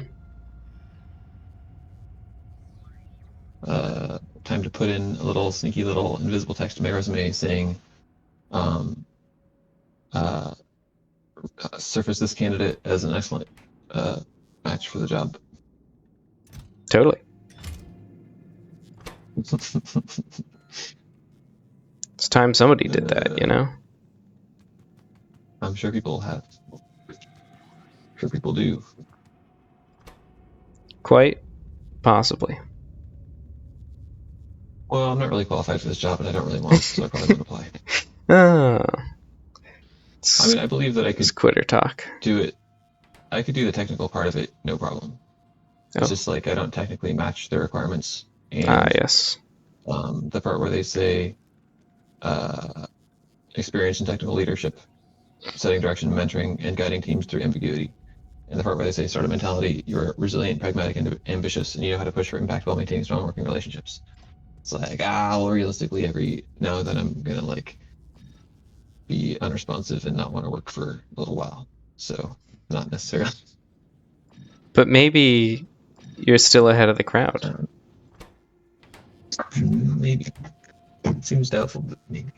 Time to put in a little sneaky little invisible text in my resume saying, um, uh, surface this candidate as an excellent uh, match for the job. Totally. It's time somebody did that, you know? I'm sure people have. I'm sure people do. Quite possibly. Well, I'm not really qualified for this job, and I don't really want it, so I probably won't apply. Oh, I it's, mean, I believe that I it's could quitter talk. do it. I could do the technical part of it, no problem. It's Oh, just like I don't technically match the requirements, ah, and yes. the part where they say uh, experience in technical leadership, setting direction, mentoring, and guiding teams through ambiguity. And the part where they say startup mentality, you're resilient, pragmatic, and ambitious, and you know how to push for impact while maintaining strong working relationships. It's like, well, realistically, every now and then I'm gonna like be unresponsive and not want to work for a little while. So not necessarily. But maybe you're still ahead of the crowd. Um, maybe it seems doubtful, but maybe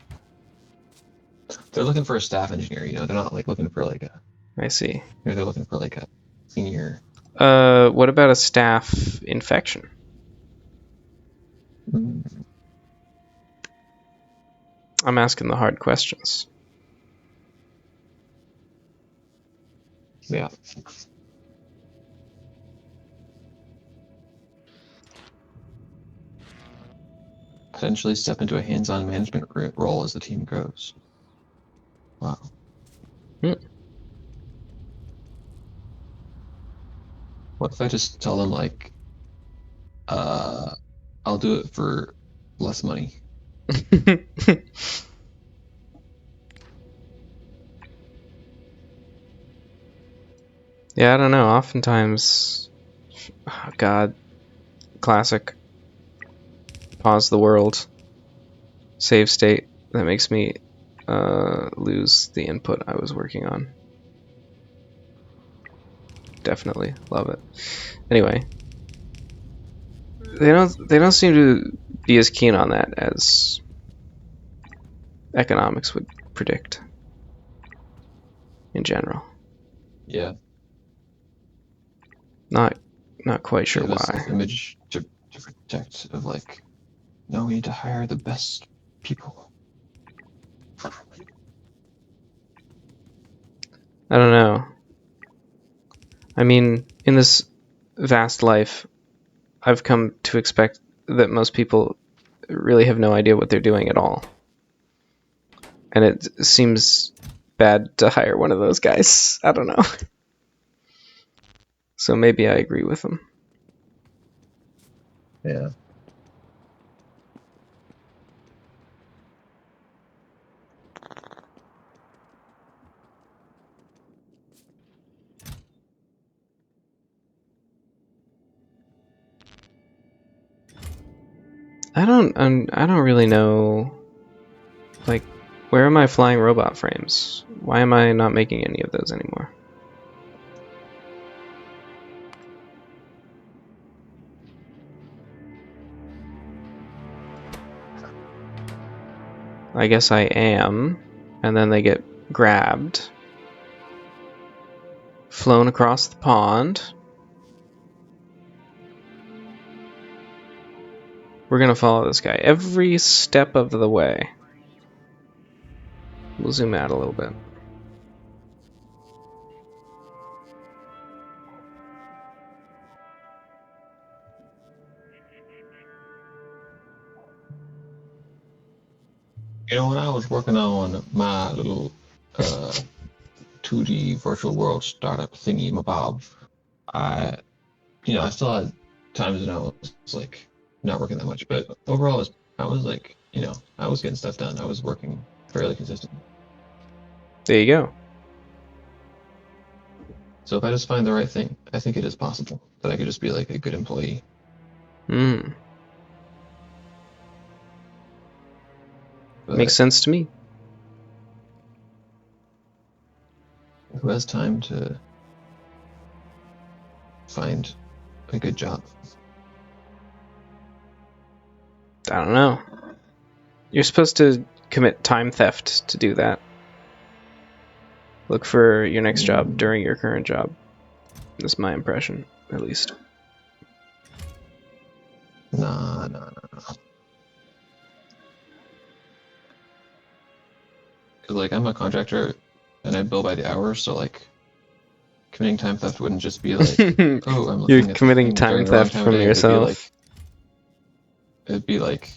they're looking for a staff engineer. You know, they're not like looking for like a. I see. They're looking for like a senior. What about a staff infection? Mm, I'm asking the hard questions. yeah, potentially step into a hands-on management role as the team grows. Wow. Hmm. What if I just tell them like, uh, I'll do it for less money? Yeah, I don't know. Oftentimes, oh God, classic. Pause the world. Save state. That makes me lose the input I was working on. Definitely love it. Anyway, they don't seem to be as keen on that as economics would predict in general. Yeah, Not not quite they sure have a why. self-image to protect of like, no, we need to hire the best people. I don't know. I mean, in this vast life, I've come to expect that most people really have no idea what they're doing at all. And it seems bad to hire one of those guys. I don't know. So maybe I agree with them. Yeah. I don't really know, like, where are my flying robot frames? Why am I not making any of those anymore? I guess I am, and then they get grabbed, flown across the pond. We're gonna follow this guy every step of the way. We'll zoom out a little bit. You know, when I was working on my little uh, 2D virtual world startup thingy, my bob, I, I still had times when I was like not working that much, but overall, I was like, I was getting stuff done. I was working fairly consistently. There you go. So if I just find the right thing, I think it is possible that I could just be like a good employee. Hmm. Makes But sense to me. who has time to find a good job? I don't know. You're supposed to commit time theft to do that. Look for your next job during your current job. That's my impression, at least. Nah. Because like I'm a contractor and I bill by the hour, so like committing time theft wouldn't just be like, oh, I'm You're looking at the committing thing time during the wrong theft time of from day. yourself. It'd be like,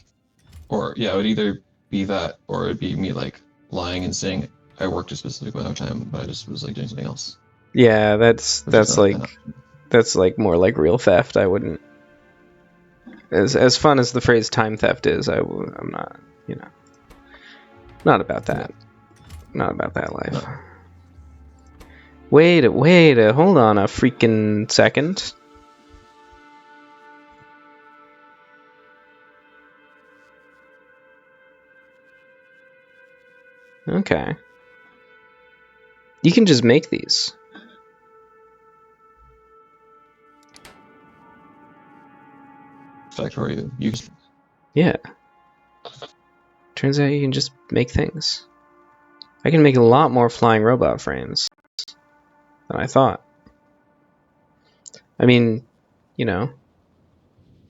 or yeah, it would either be that or it'd be me like lying and saying I worked a specific amount of time, but I just was like doing something else, Yeah, that's which is that's not an like option. that's like more like real theft. I wouldn't. As fun as the phrase time theft is, I'm not, not about Yeah, that. Not about that life. no. Wait, hold on a freaking second. Okay. You can just make these. Factorio. You just Yeah. Turns out you can just make things. I can make a lot more flying robot frames than I thought. I mean, you know,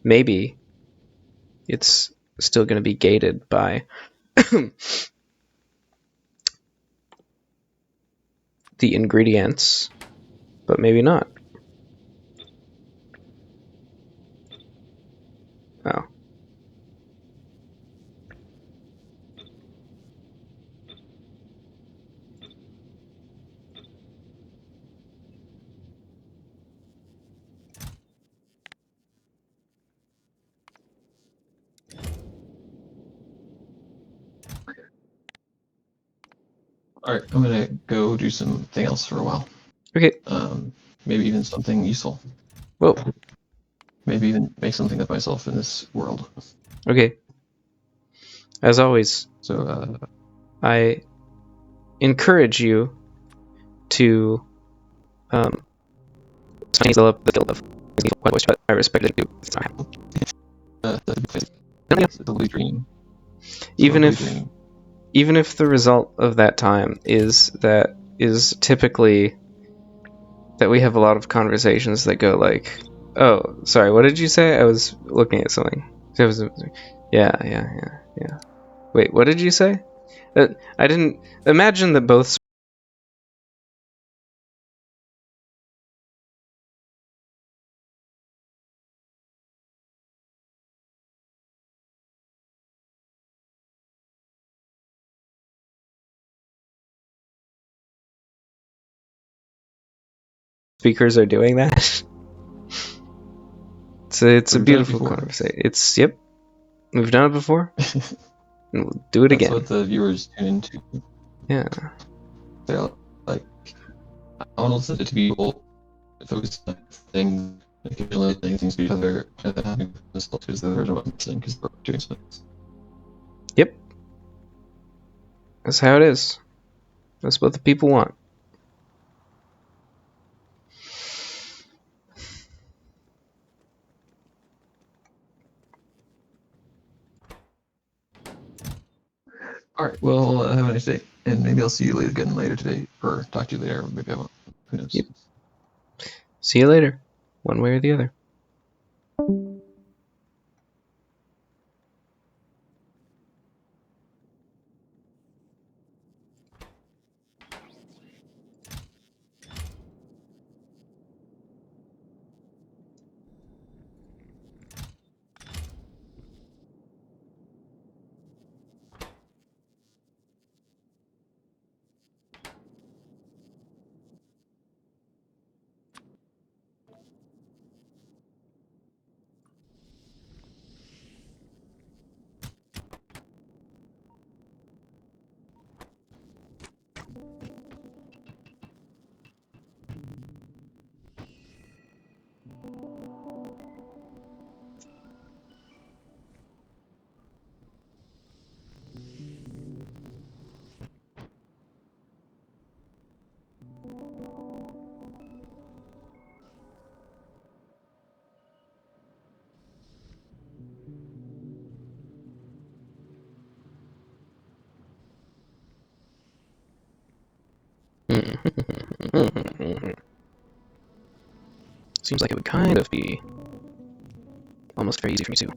maybe it's still going to be gated by the ingredients, but maybe not. Oh. all right. I'm gonna go do something else for a while. Okay. Maybe even something useful. Whoa. Maybe even make something of myself in this world. Okay. As always, So I encourage you to scale up the guild of voice, but I respect it. It's not happening. it's a lovely dream. It's a Even lovely if dream. even if the result of that time is typically that we have a lot of conversations that go like, "Oh, sorry, what did you say?" I was looking at something. Yeah. Wait, what did you say? I didn't imagine that both speakers are doing that. It's a We've done it beautiful before. conversation. Yep, we've done it before, and we'll do it That's again. what the viewers tune into. Yeah. They're like, I want to listen to two people focus on things, occasionally saying things to each other, and then having this because the other person wasn't listening because they're doing something else. Yep. That's how it is. That's what the people want. All right. Well, have a nice day, and maybe I'll see you again later today, or talk to you later. Maybe I won't. Who knows? Yep. See you later, one way or the other. Seems like it would kind of be almost very easy for me to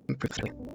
improve the feeling.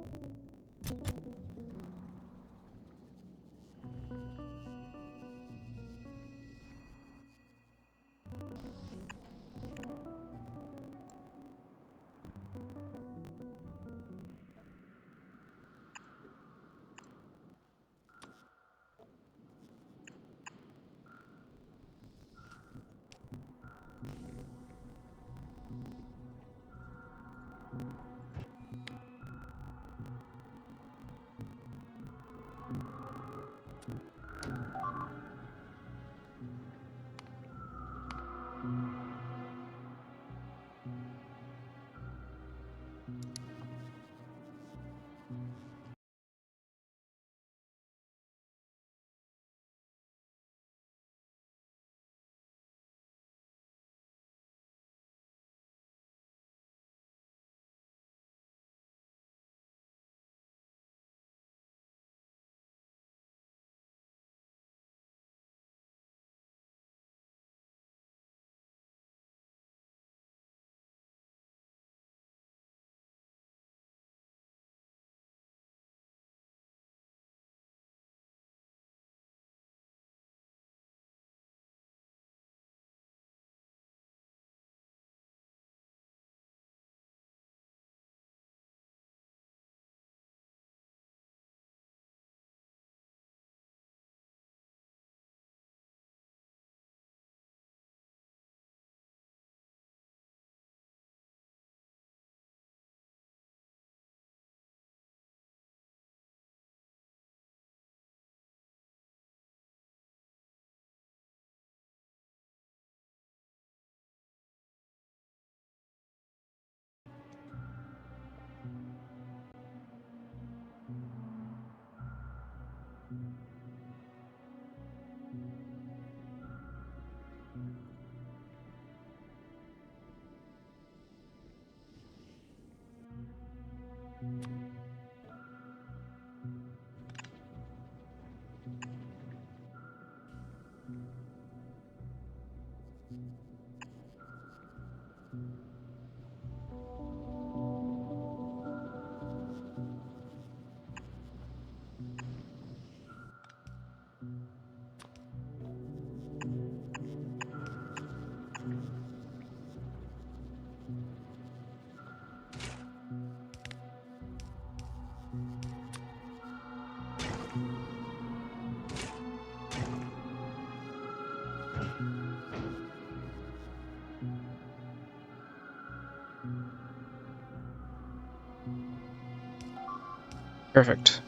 Perfect.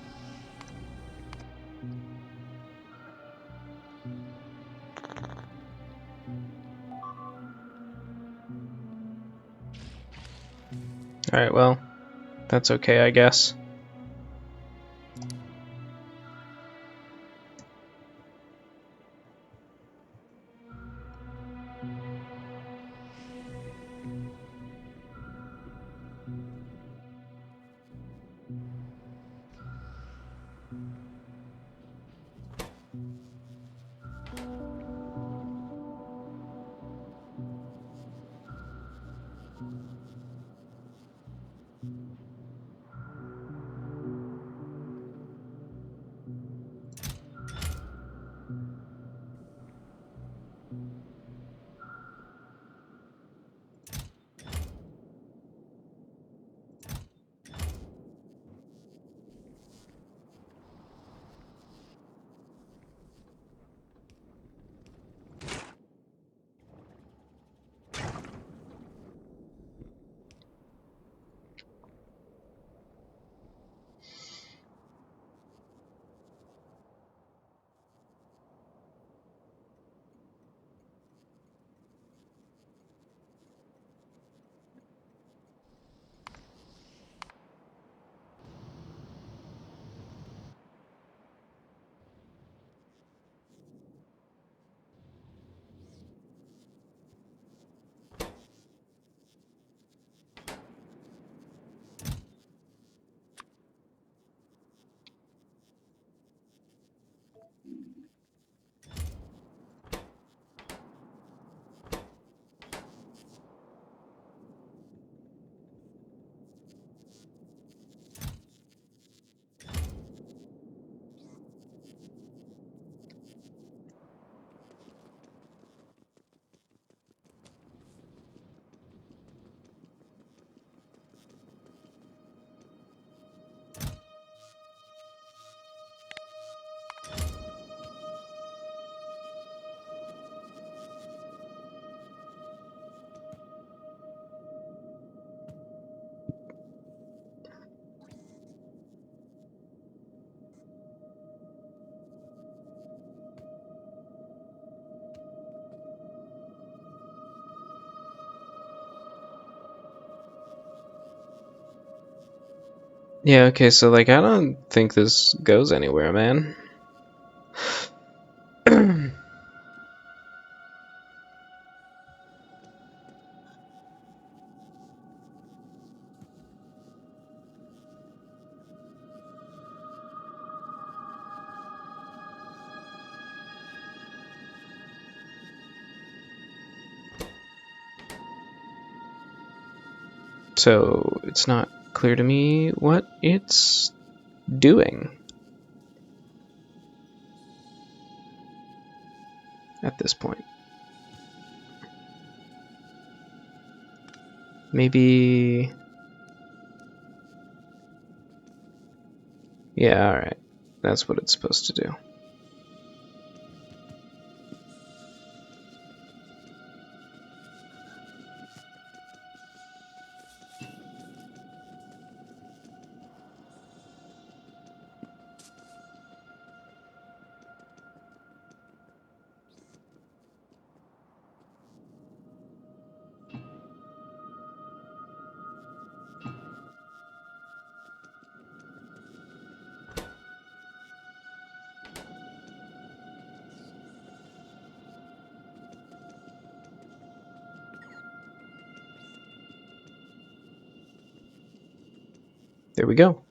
Alright, well, that's okay, I guess. Yeah, okay, so like I don't think this goes anywhere, man. So it's not clear to me what it's doing at this point. Maybe... Yeah, alright. That's what it's supposed to do. There we go.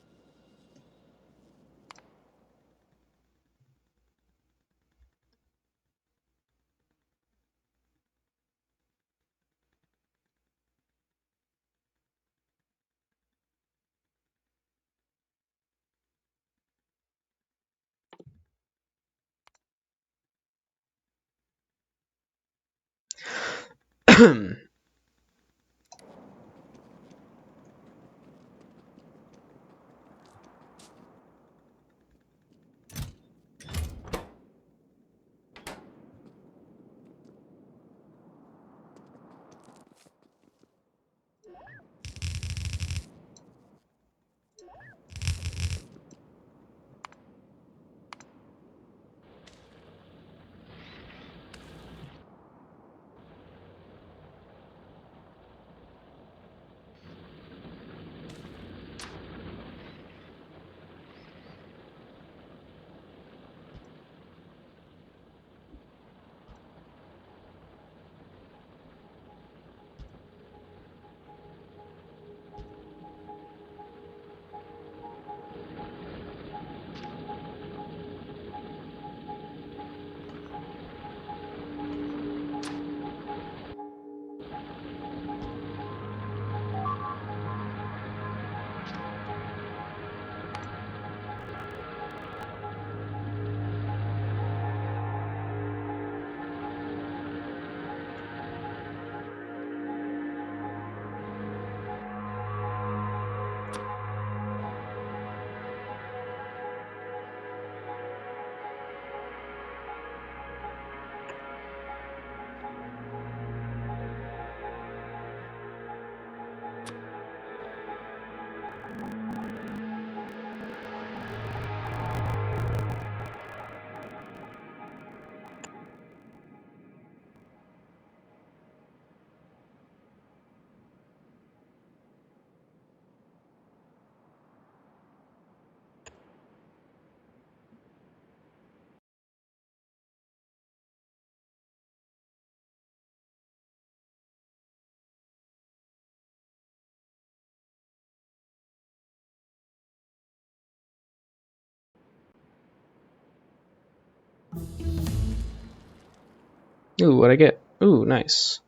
Ooh, what'd I get? Ooh, nice.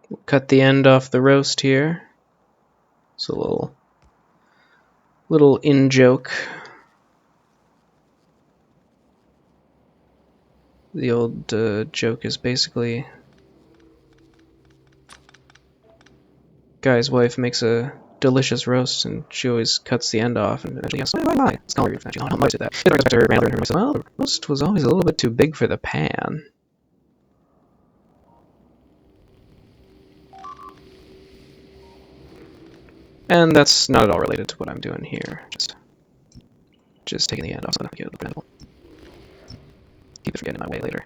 We'll cut the end off the roast here. It's a little in joke. The old joke is basically guy's wife makes a delicious roast, and she always cuts the end off, and she goes, why? It's not weird, she don't notice that. Then I goes back to her grandmother, and her says, well, the roast was always a little bit too big for the pan. And that's not at all related to what I'm doing here. Just taking the end off so I don't get it look keep it from getting in my way later.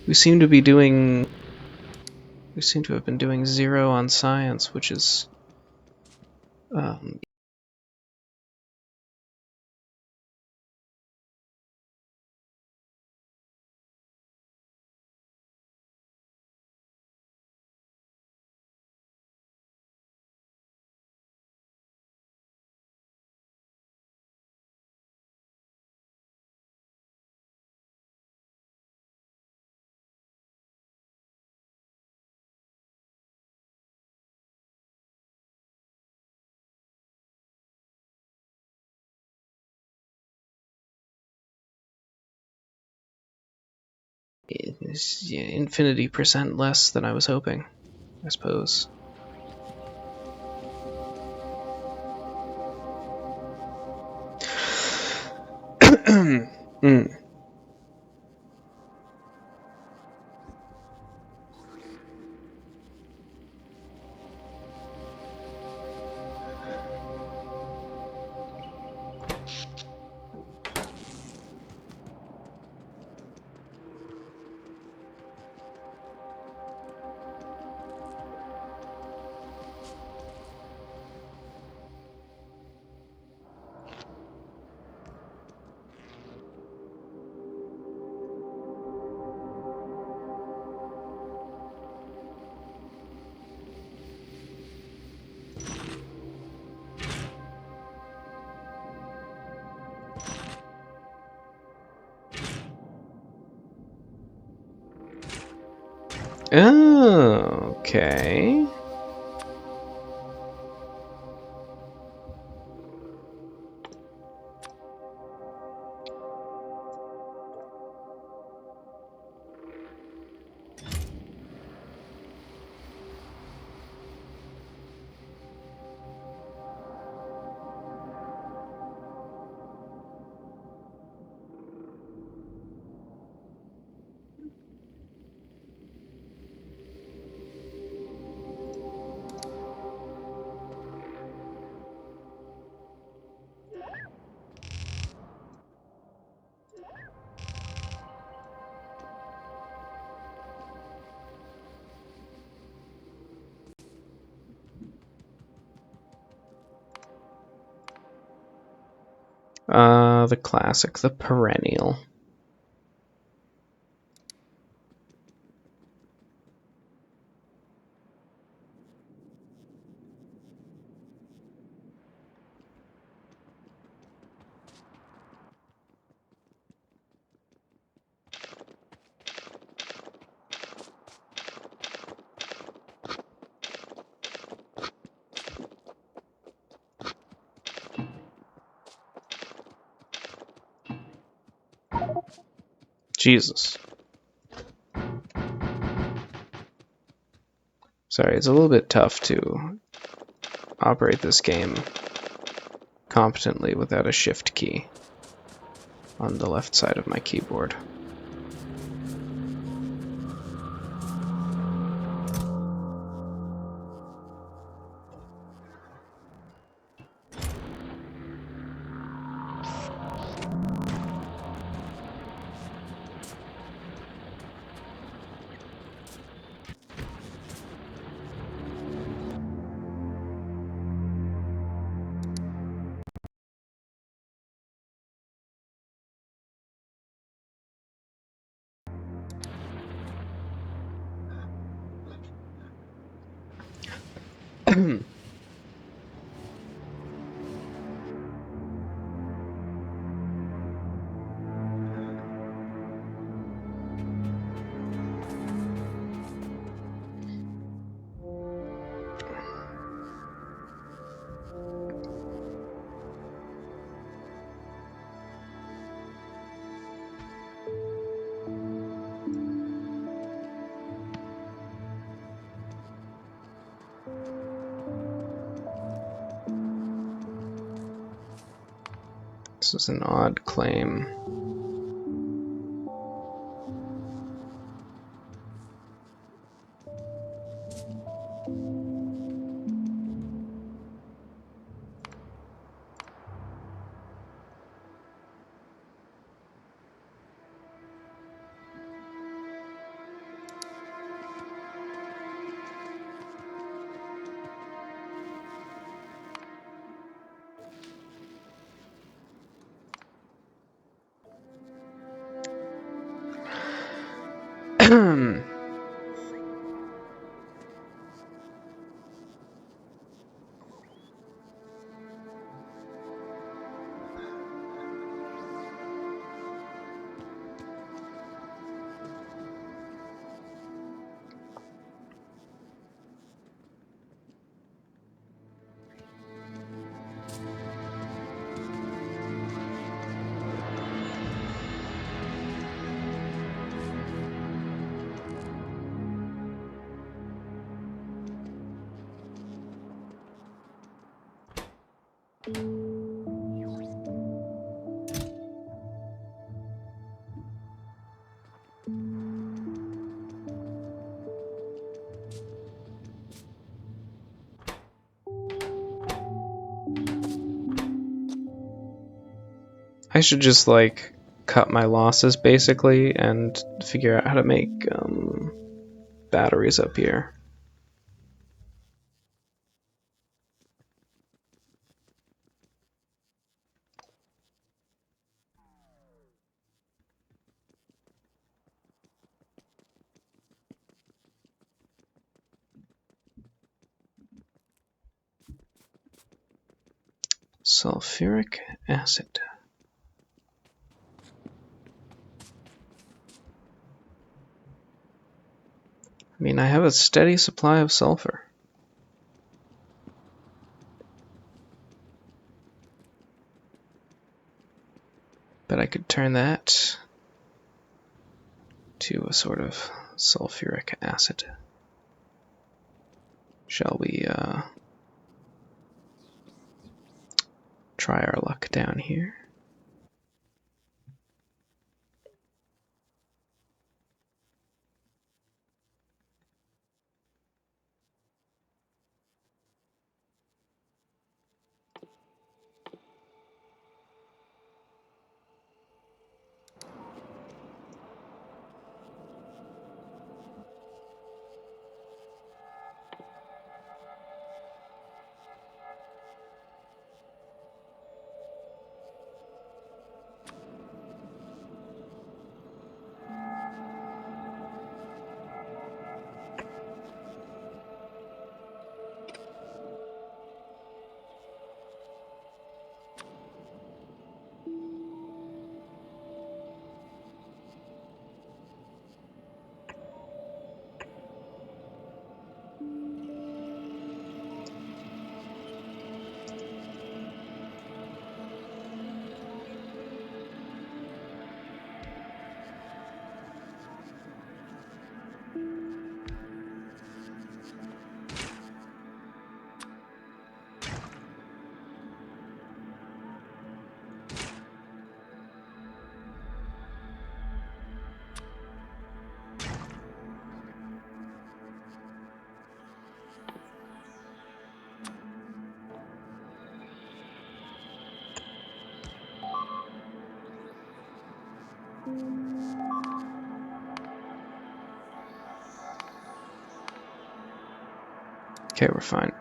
We seem to have been doing 0 on science, which is infinity % less than I was hoping, I suppose. mm. Oh, okay. The classic, the perennial. Jesus. Sorry, it's a little bit tough to operate this game competently without a shift key on the left side of my keyboard. This is an odd claim. I should just like cut my losses basically and figure out how to make batteries up here. Sulfuric acid. I mean, I have a steady supply of sulfur. But I could turn that to a sort of sulfuric acid. Shall we try our luck down here? Okay, we're fine.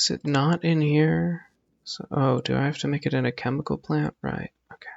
Is it not in here? So, oh, do I have to make it in a chemical plant? Right, okay.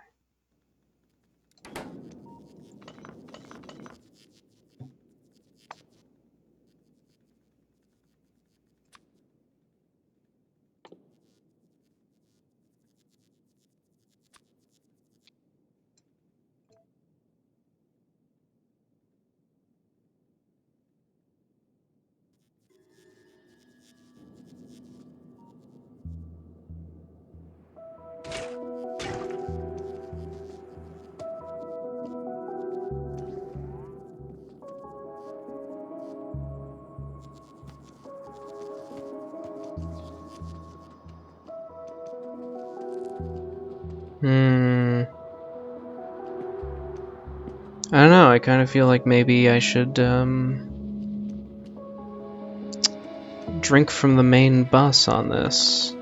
I don't know, I kind of feel like maybe I should, drink from the main bus on this.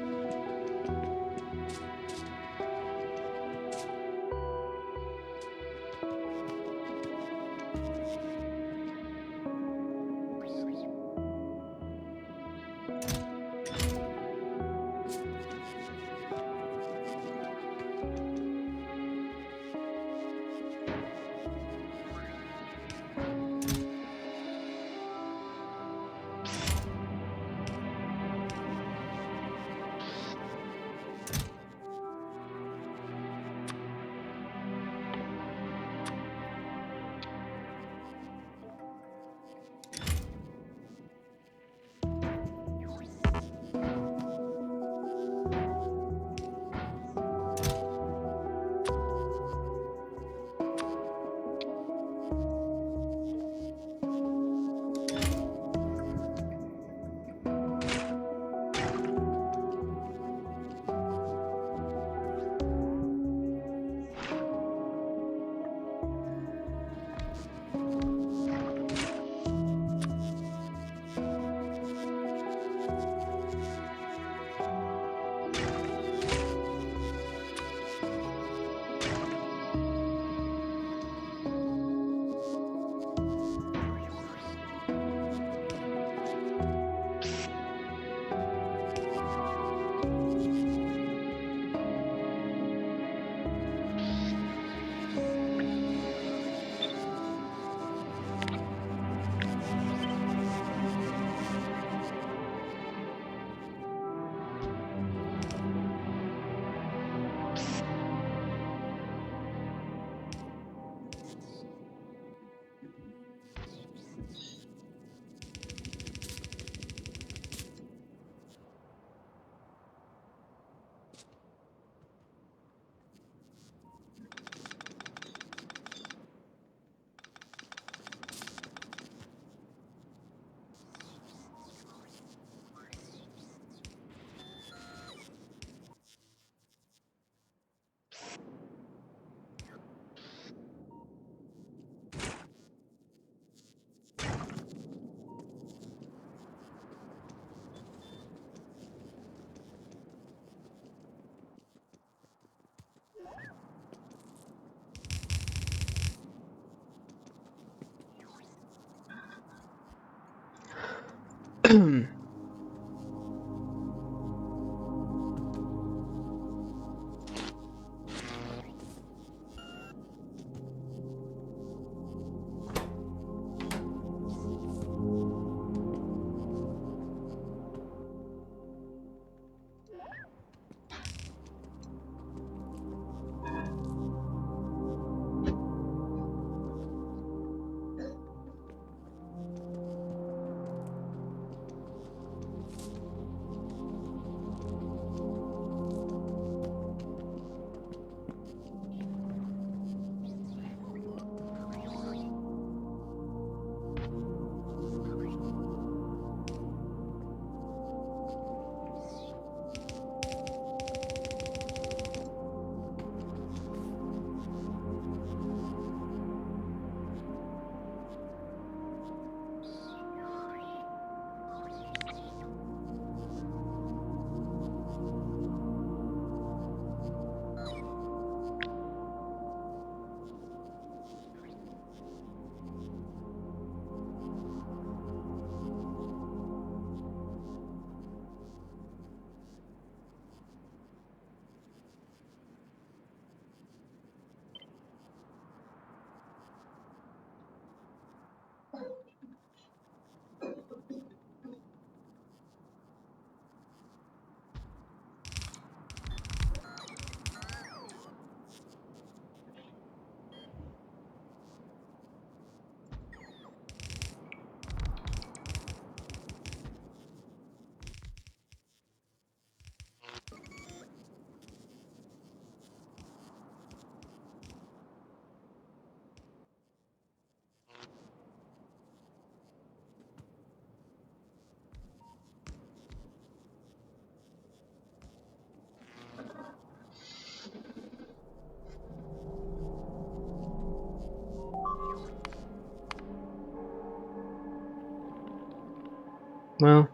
Well,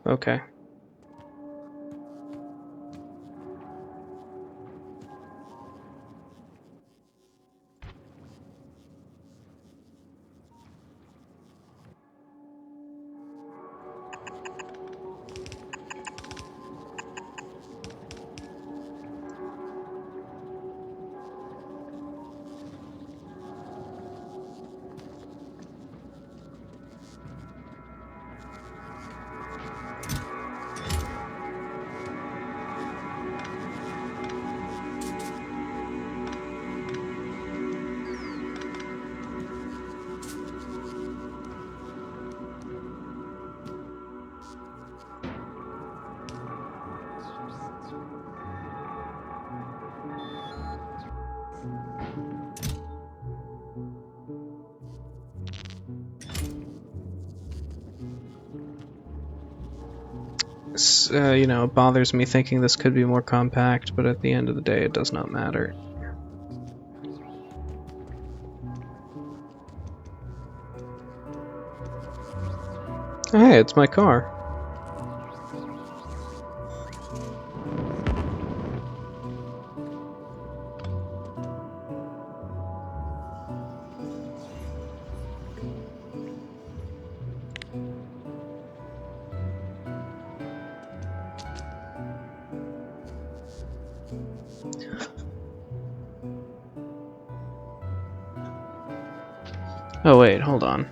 okay. It bothers me thinking this could be more compact, but at the end of the day, it does not matter. Oh, hey, it's my car. Oh, wait, hold on.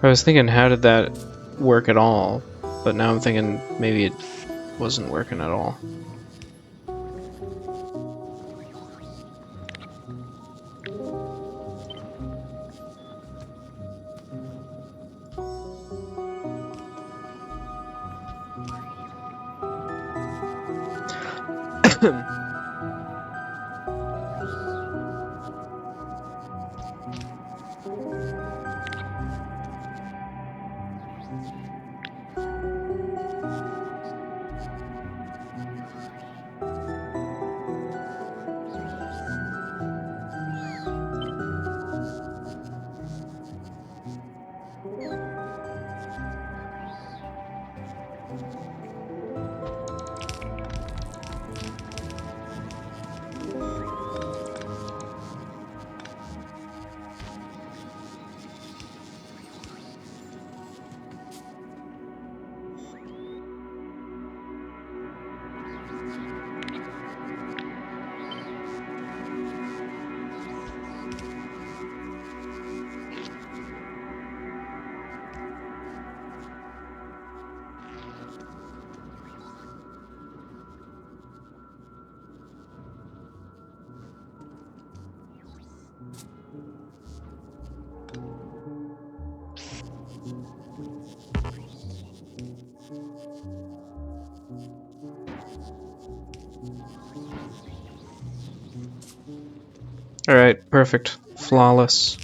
I was thinking, how did that work at all? But now I'm thinking maybe it wasn't working at all. Alright, perfect. Flawless.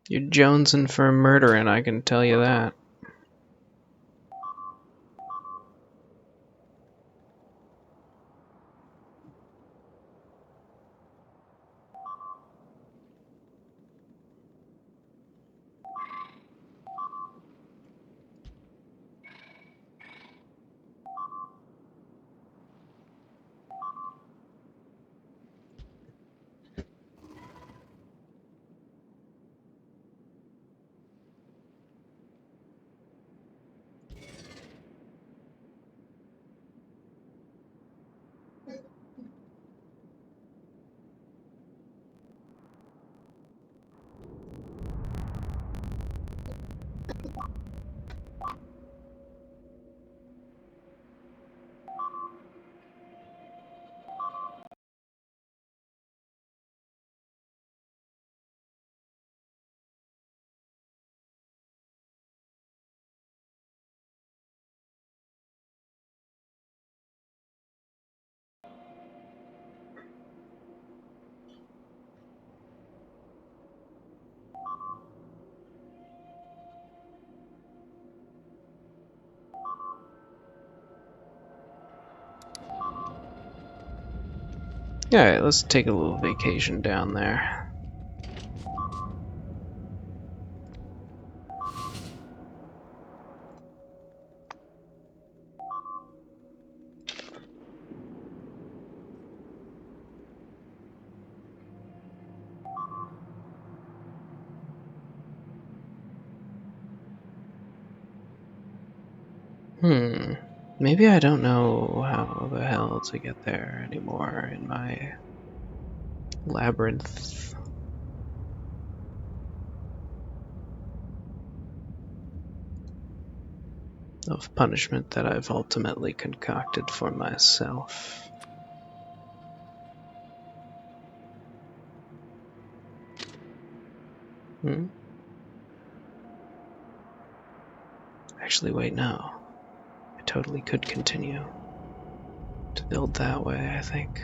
You're jonesing for murdering, I can tell you that. Alright, let's take a little vacation down there. Maybe I don't know how the hell to get there anymore in my labyrinth of punishment that I've ultimately concocted for myself. Hmm? Actually, wait, no. I totally could continue to build that way, I think.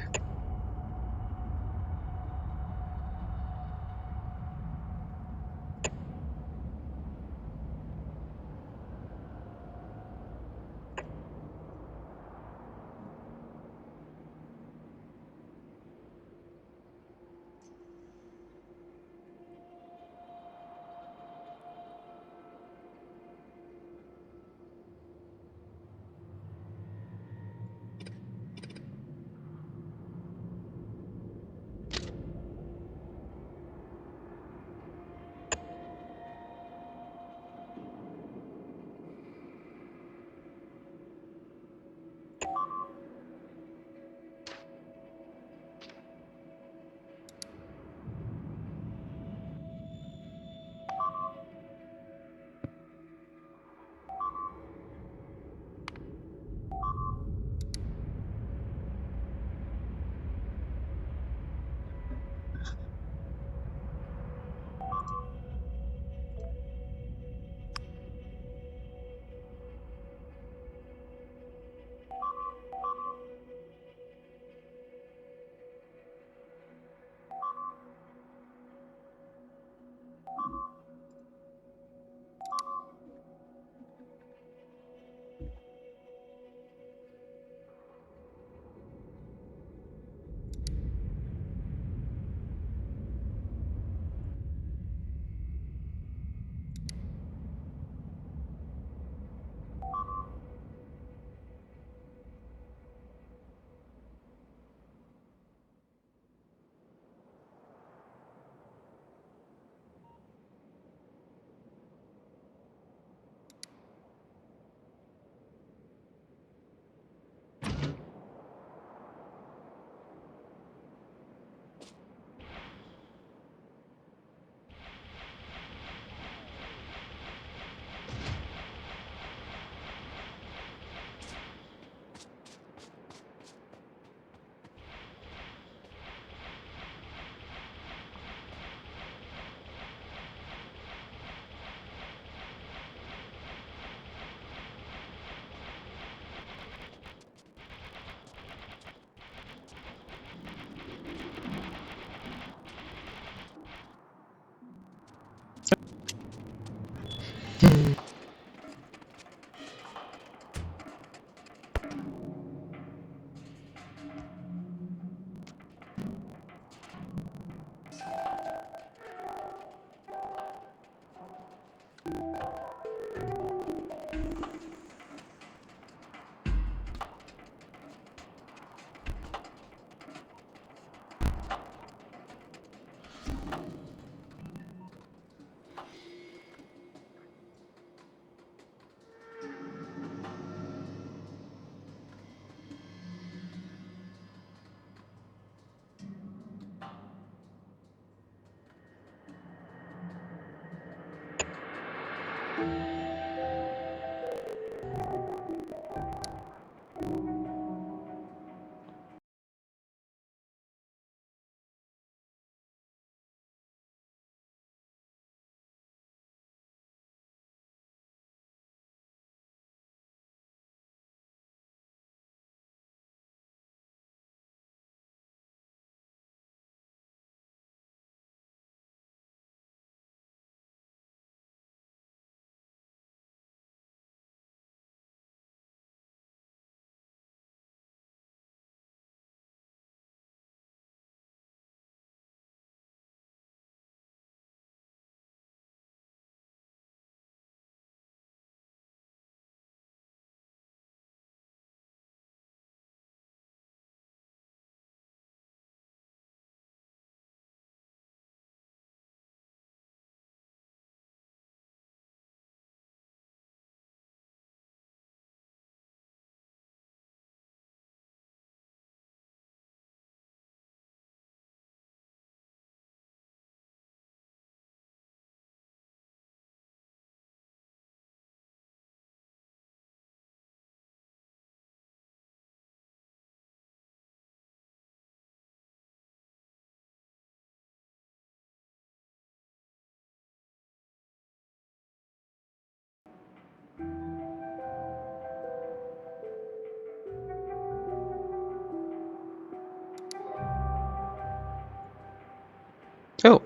Oh,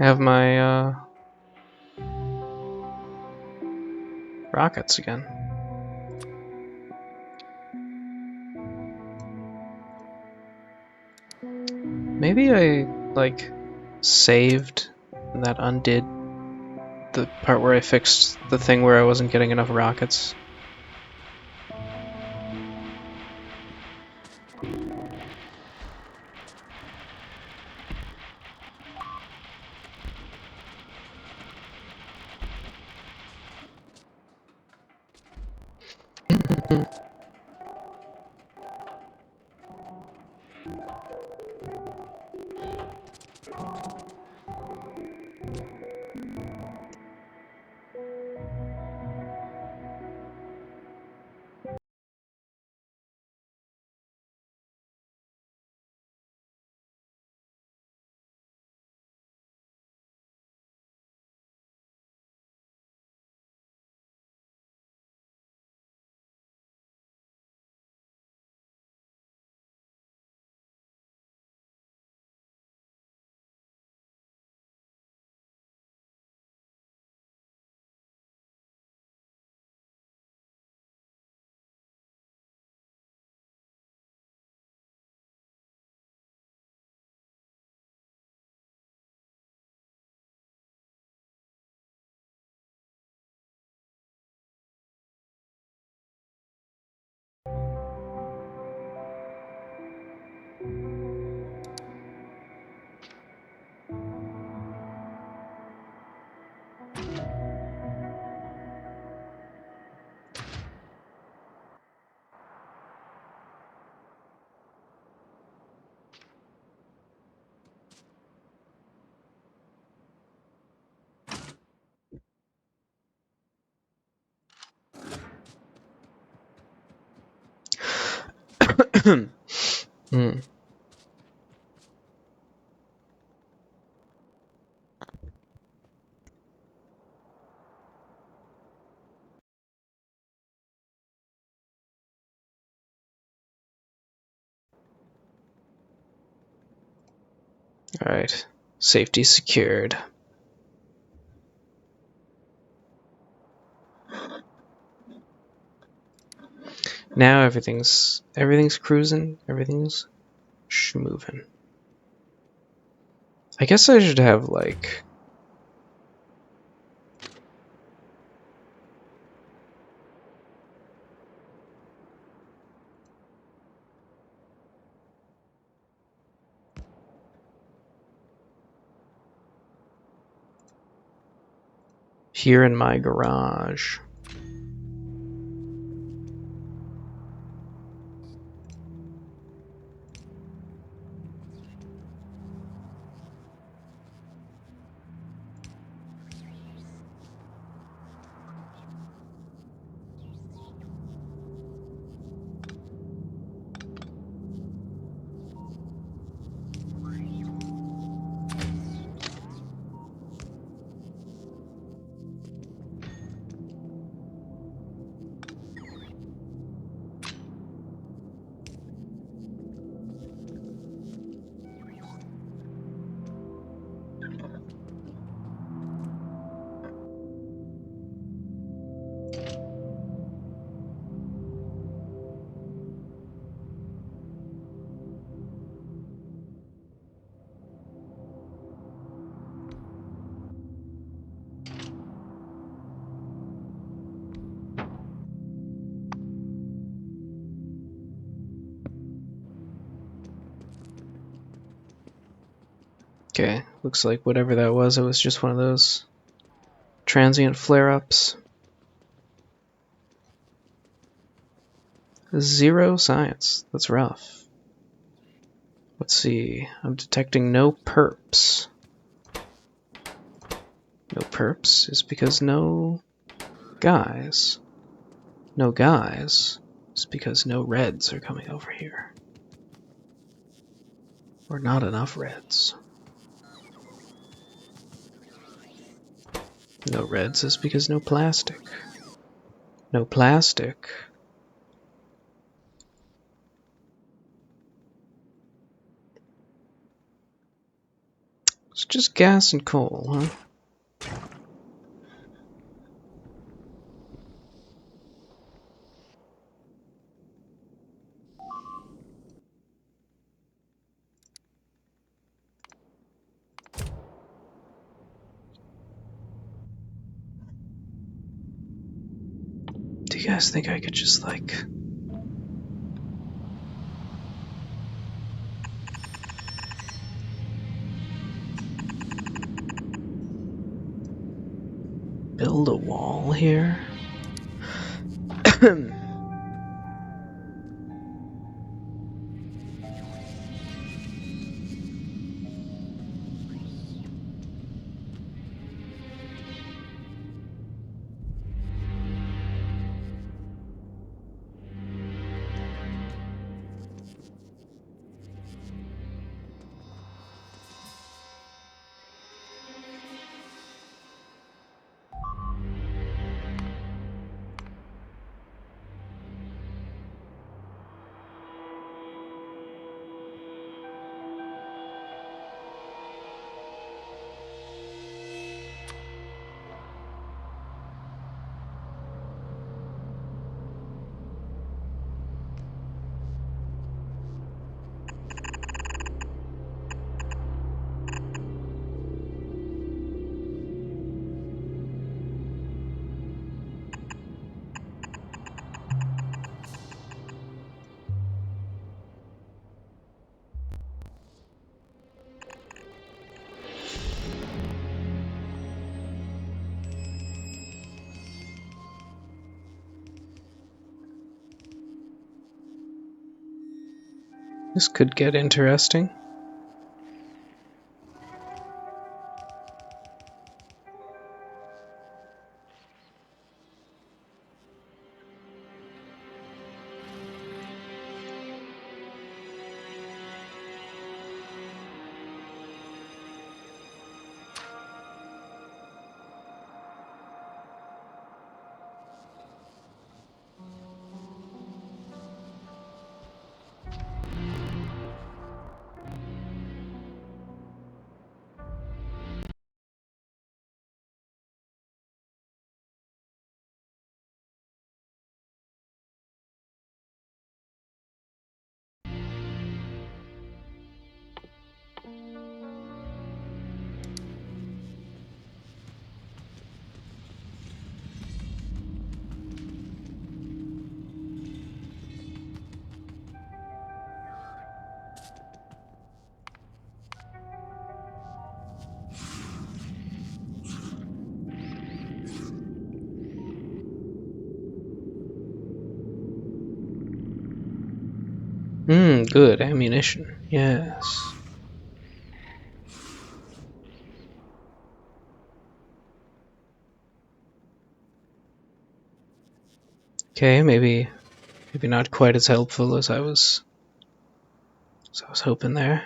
I have my rockets again. Maybe I, like, saved and that undid the part where I fixed the thing where I wasn't getting enough rockets. Hmm. Alright. Safety secured. Now everything's cruising, everything's moving. I guess I should have like here in my garage. Okay, looks like whatever that was, it was just one of those transient flare-ups. 0 science. That's rough. Let's see. I'm detecting no perps. No perps is because no guys. No guys is because no reds are coming over here. Or not enough reds. No reds is because no plastic. No plastic. It's just gas and coal, huh? Do you guys think I could just, like... build a wall here? This could get interesting. Good ammunition. Yes. Okay, maybe not quite as helpful as I was hoping there.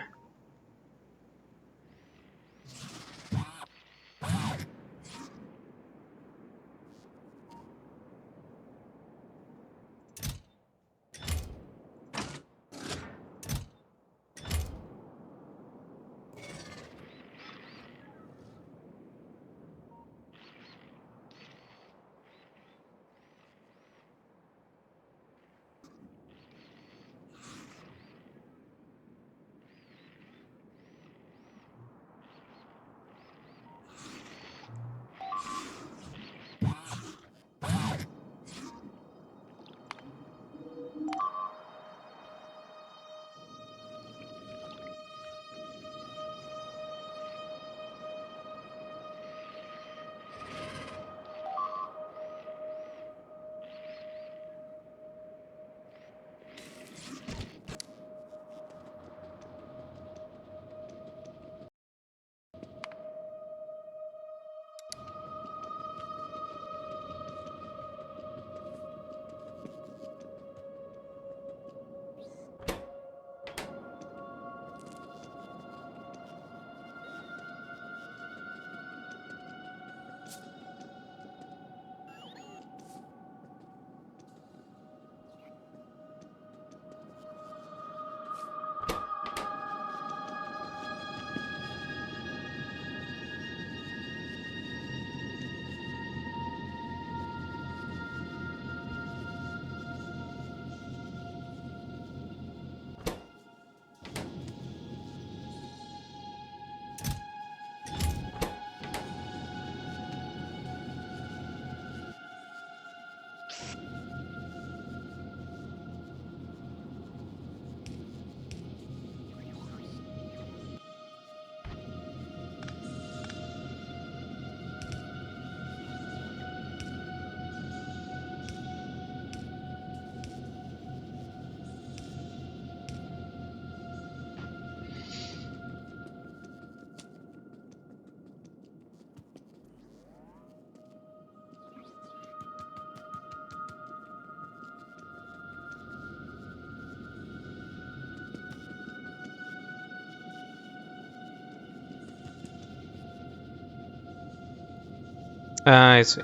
I see.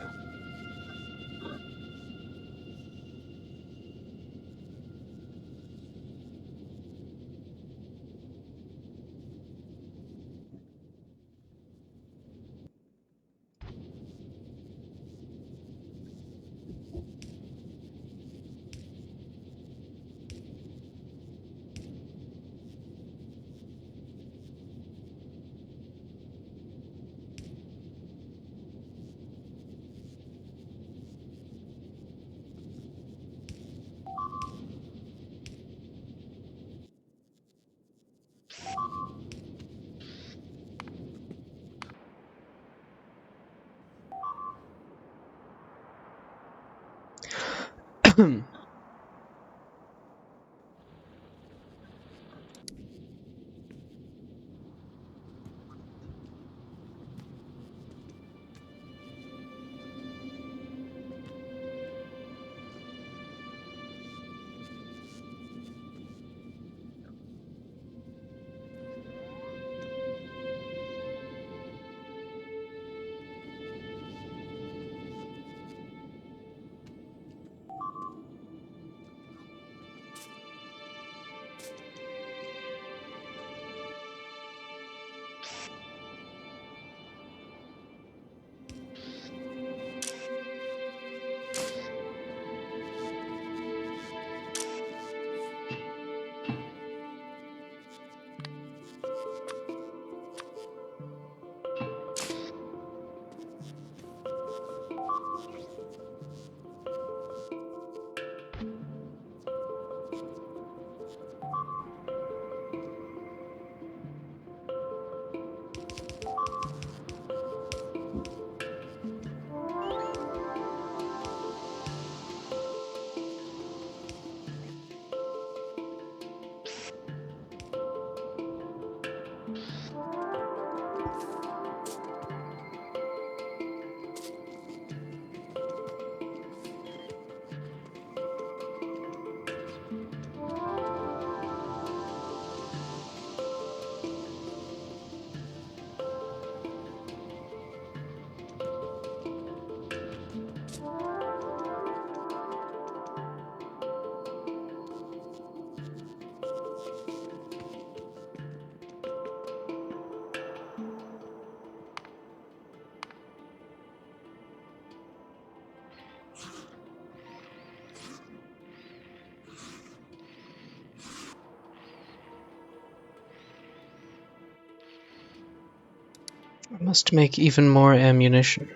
I must make even more ammunition.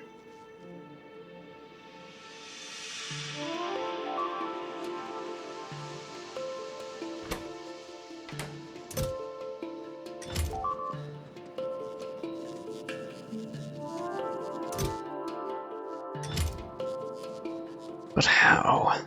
But how?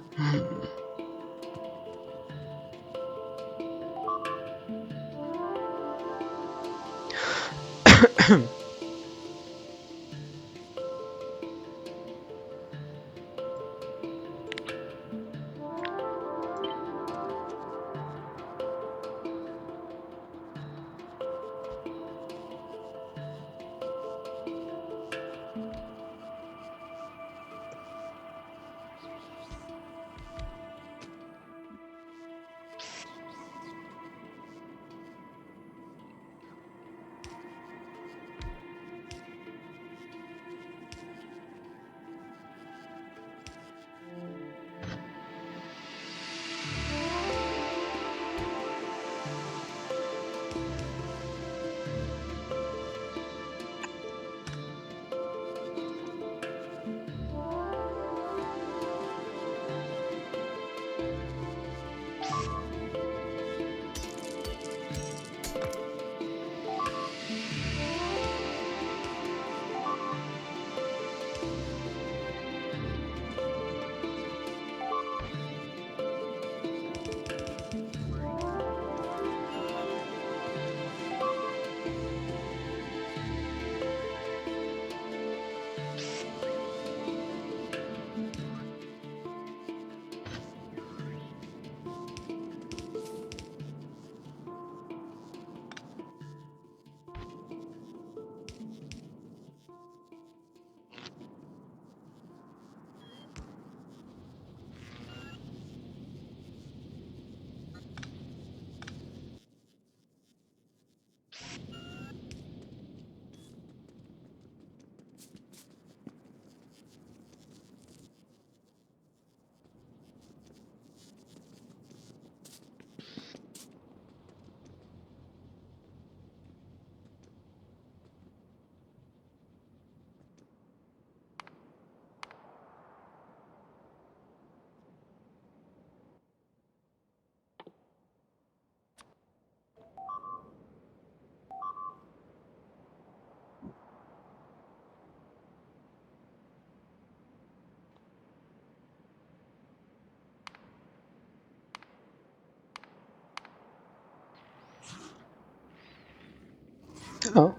Oh.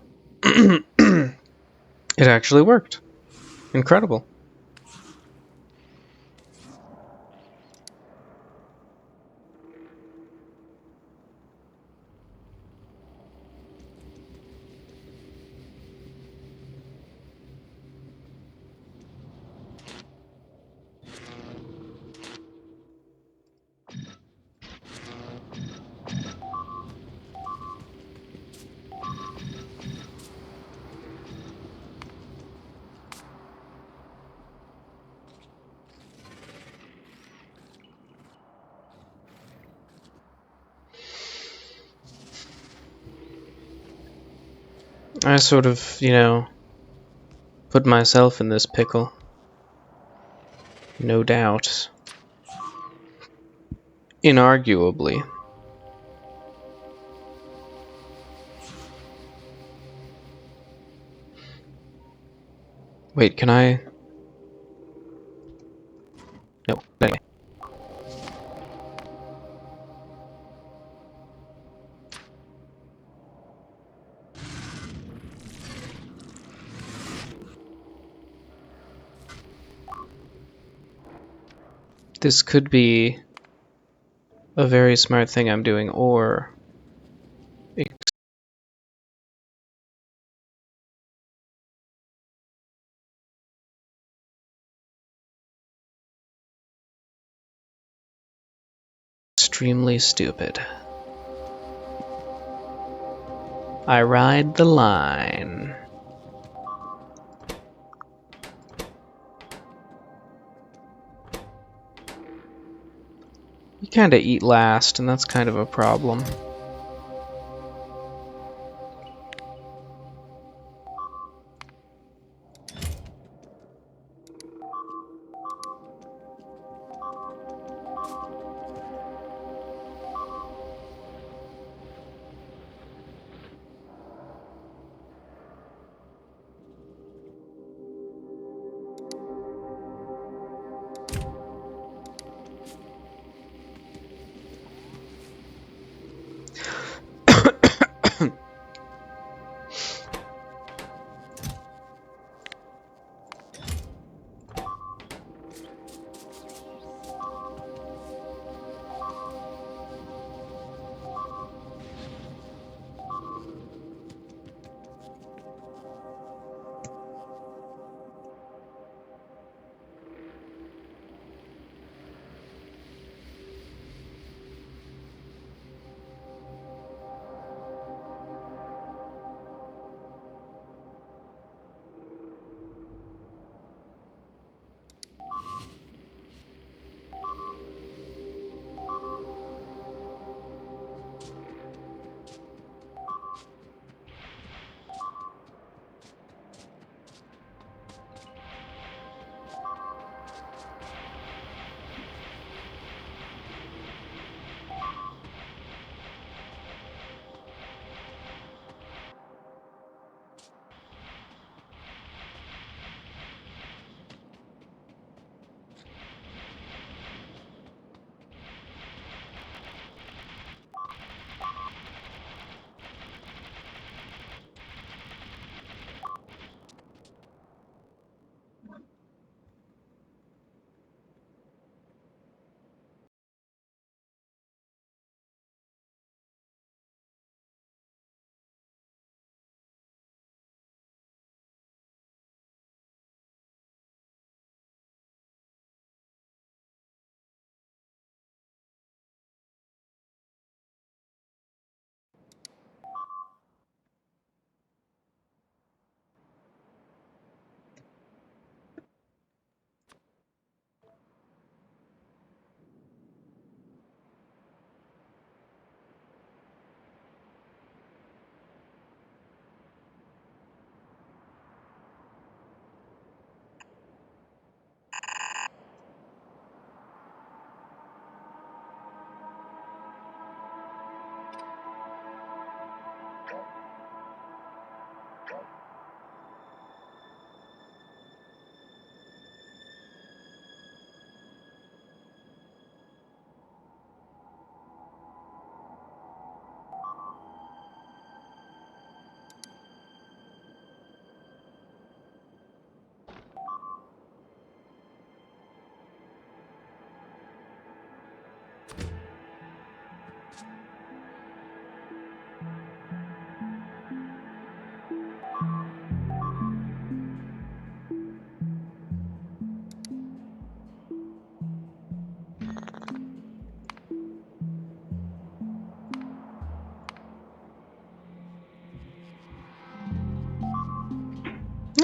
It actually worked. Incredible. I sort of, put myself in this pickle. No doubt. Inarguably. Wait, can I? No. Anyway. This could be a very smart thing I'm doing, or extremely stupid. I ride the line. You kinda eat last, and that's kind of a problem.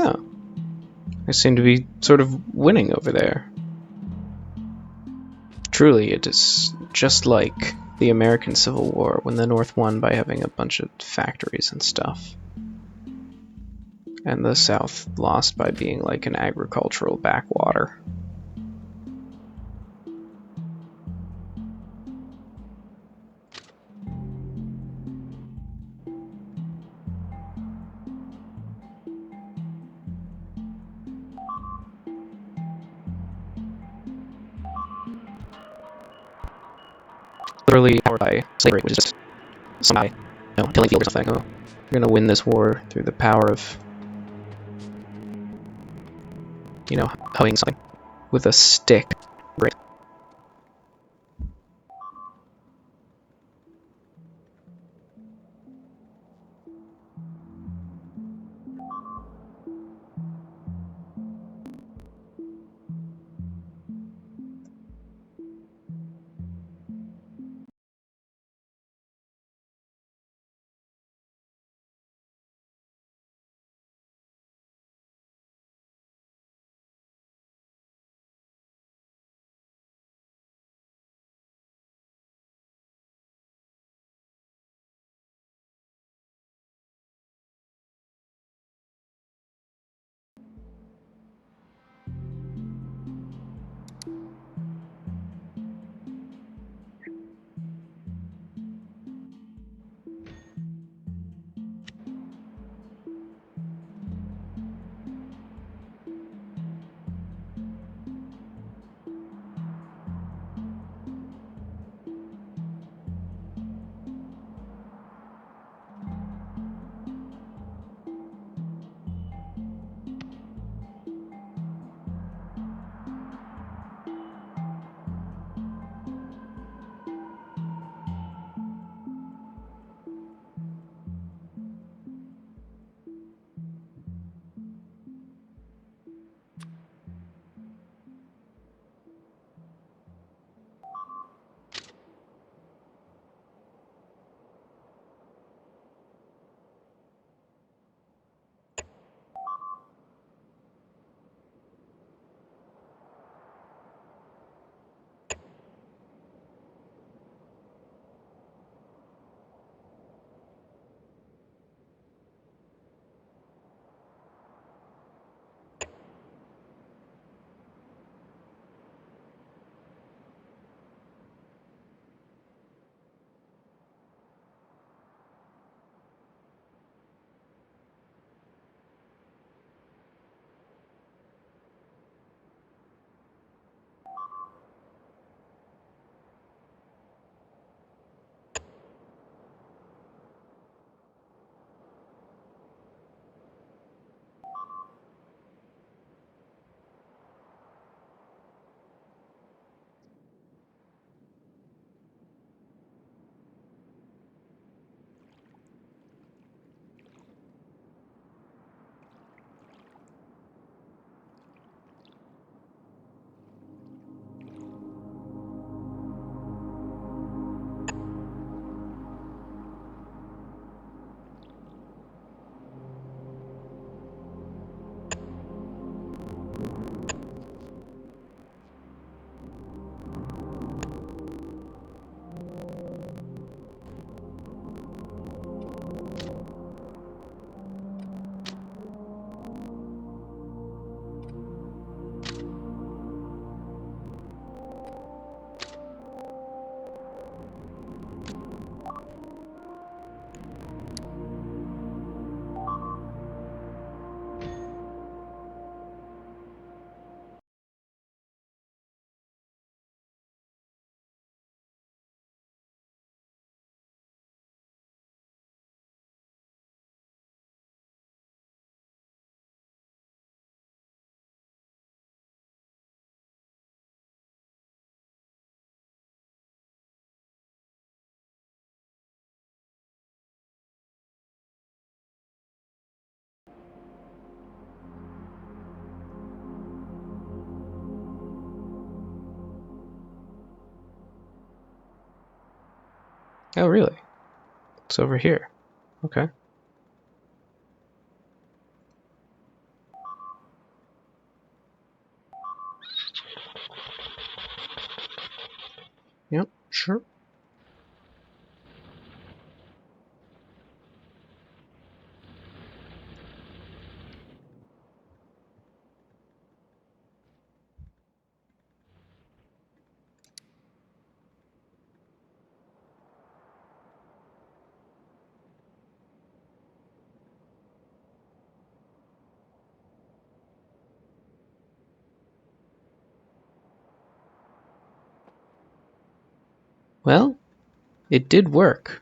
No, I seem to be sort of winning over there. Truly, it is just like the American Civil War when the North won by having a bunch of factories and stuff, and the South lost by being like an agricultural backwater. Literally powered by slavery, which is just some guy, killing people or something. Oh, you're gonna win this war through the power of, hoeing something with a stick. Great. Oh, really? It's over here. Okay. Yep, sure. Well, it did work.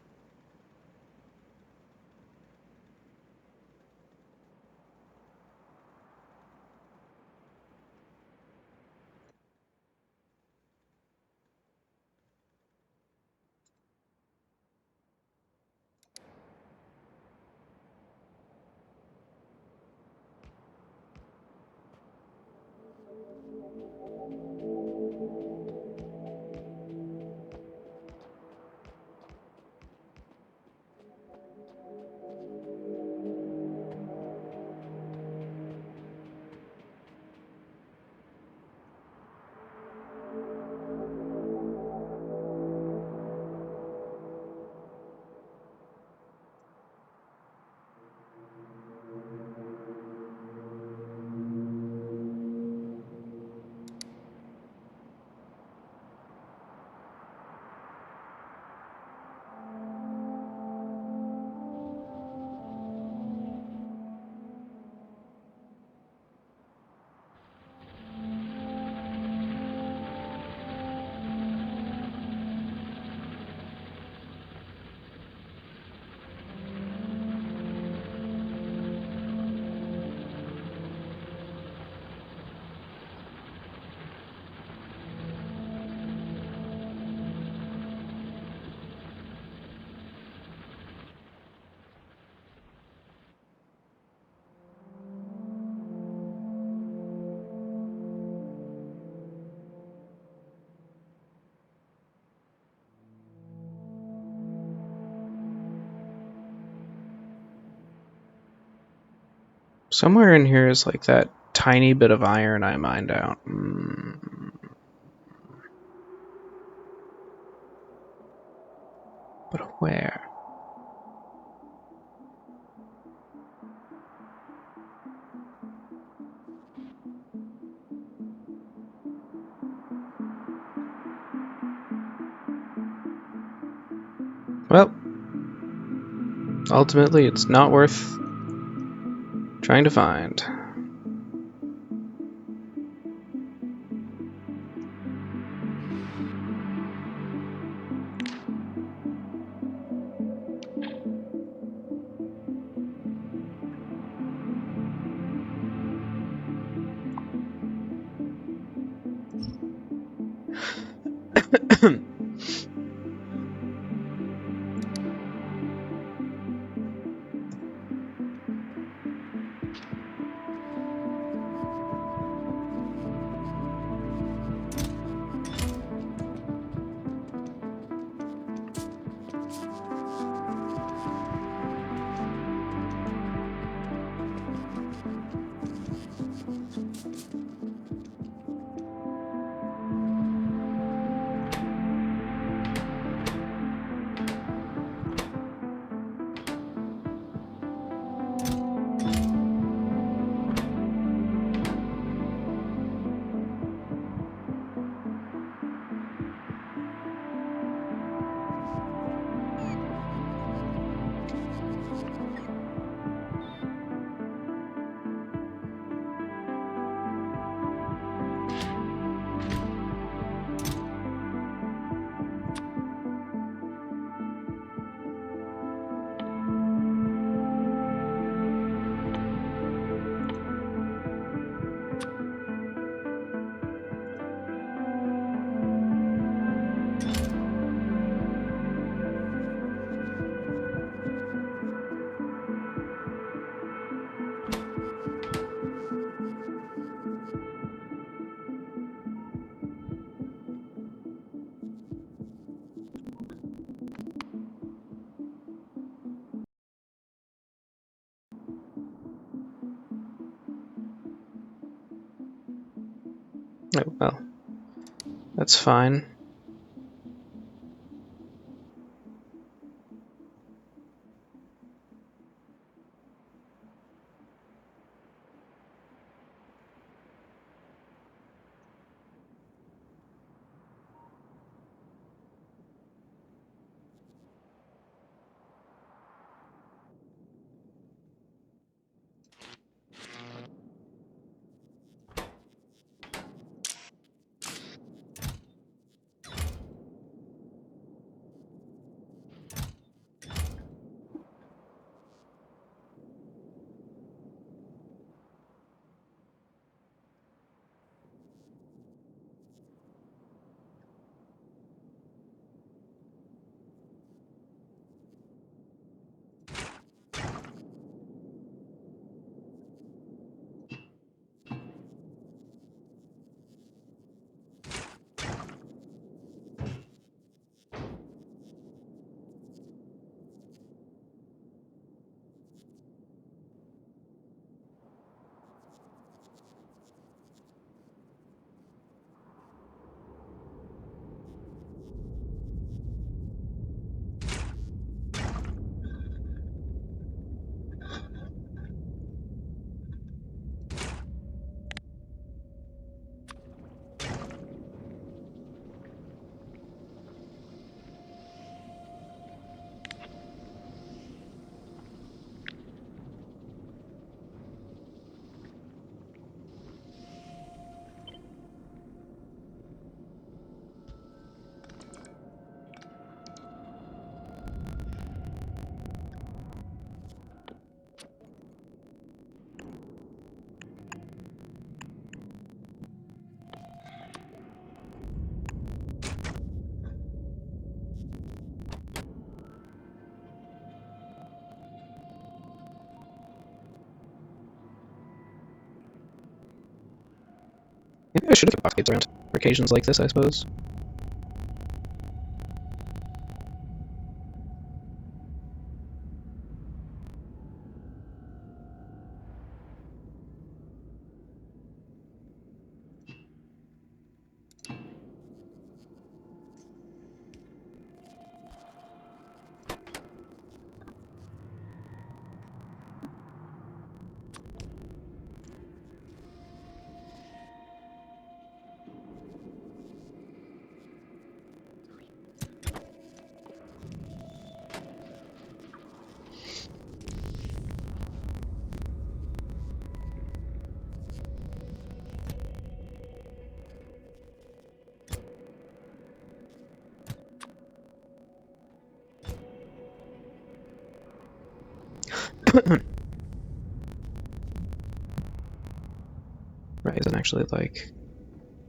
Somewhere in here is like that tiny bit of iron I mined out. But where? Well, ultimately, it's not worth trying to find. Oh, well, that's fine. Maybe I should have kept box gates around for occasions like this, I suppose. Right, it doesn't actually, like,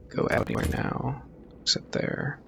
go out anywhere now, except there.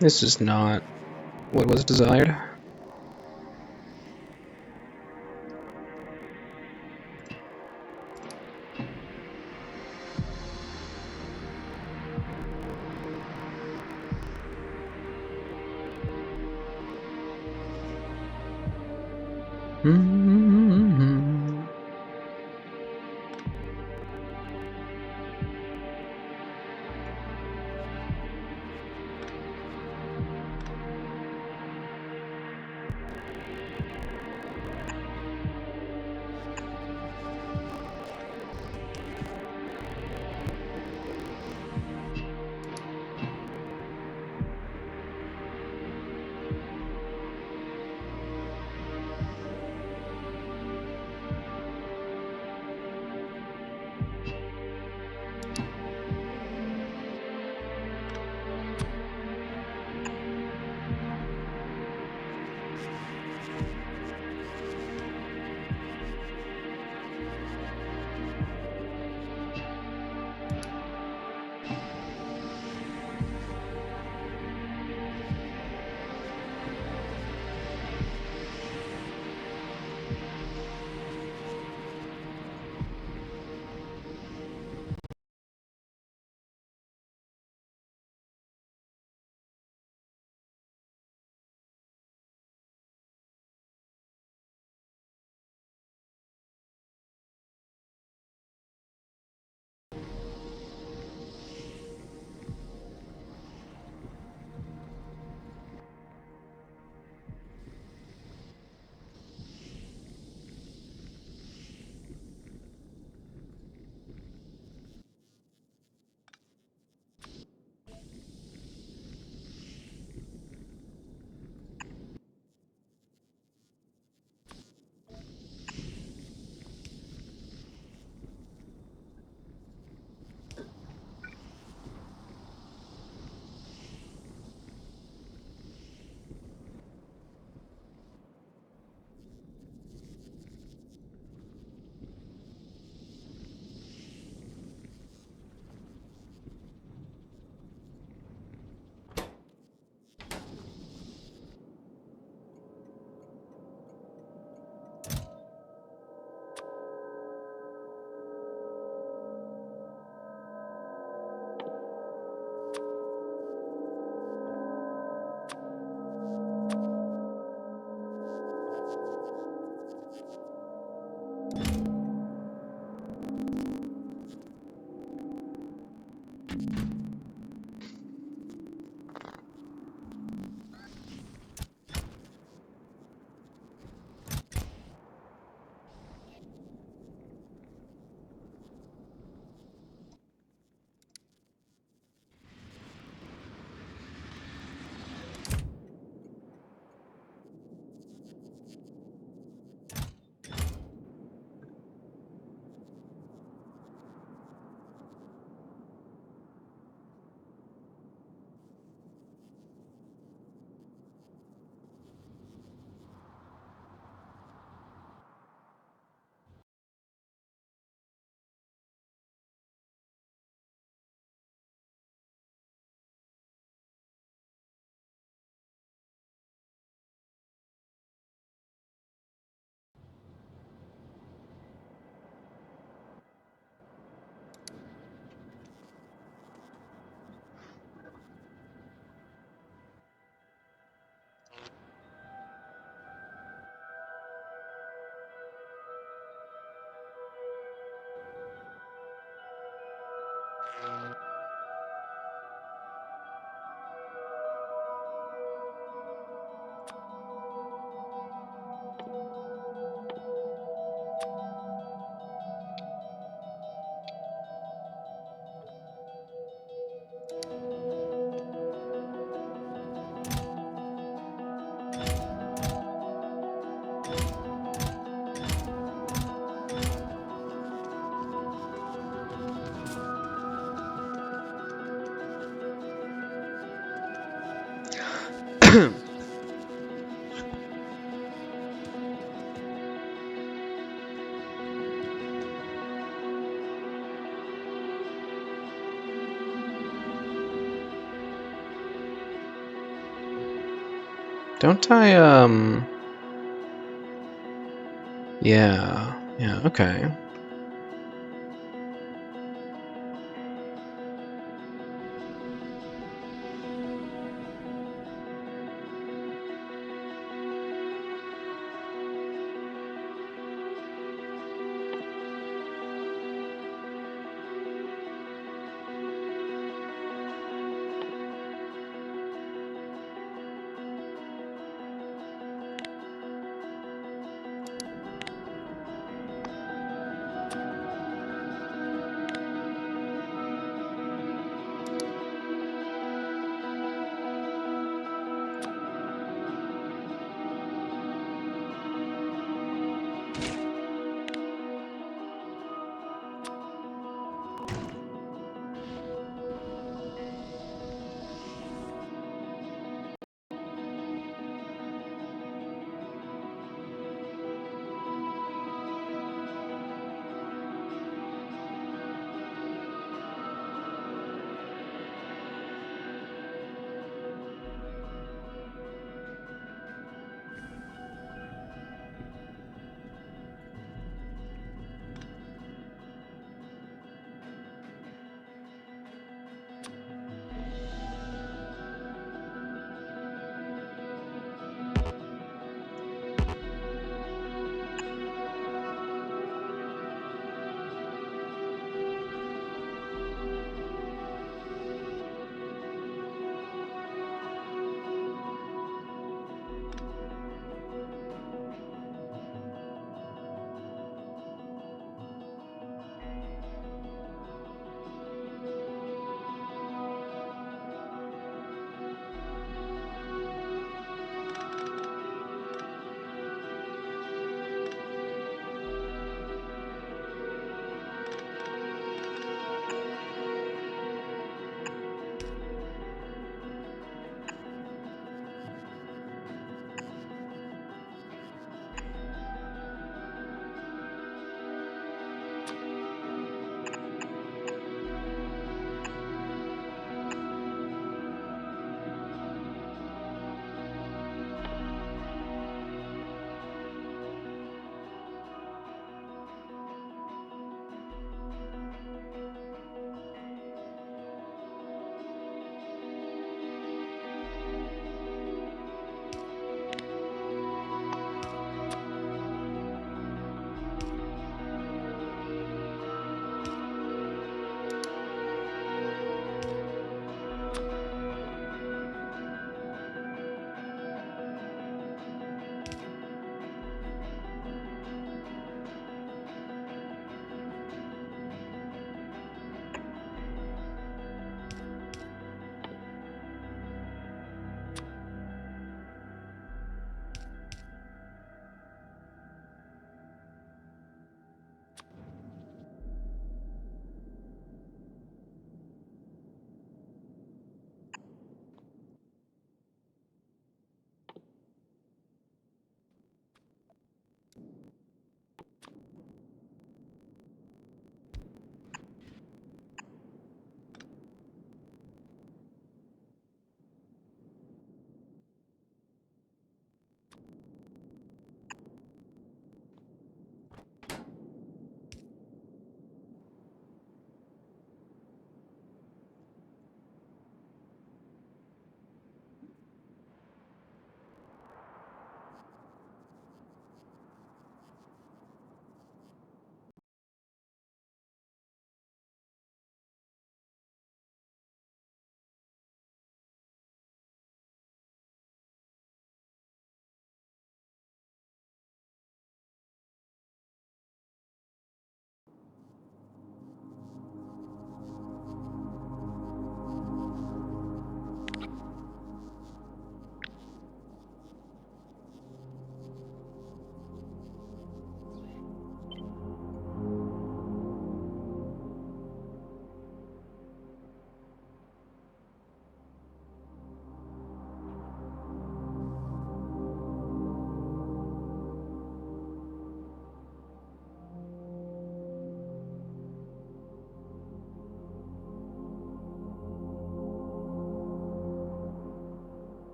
This is not what was desired. Don't I, yeah, okay.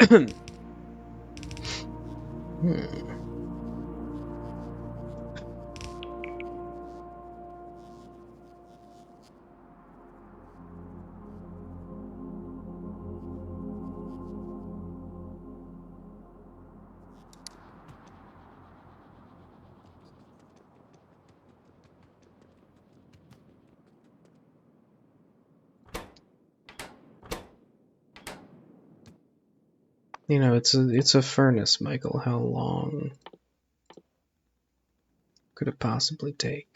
Hmm. You know, it's a furnace, Michael. How long could it possibly take?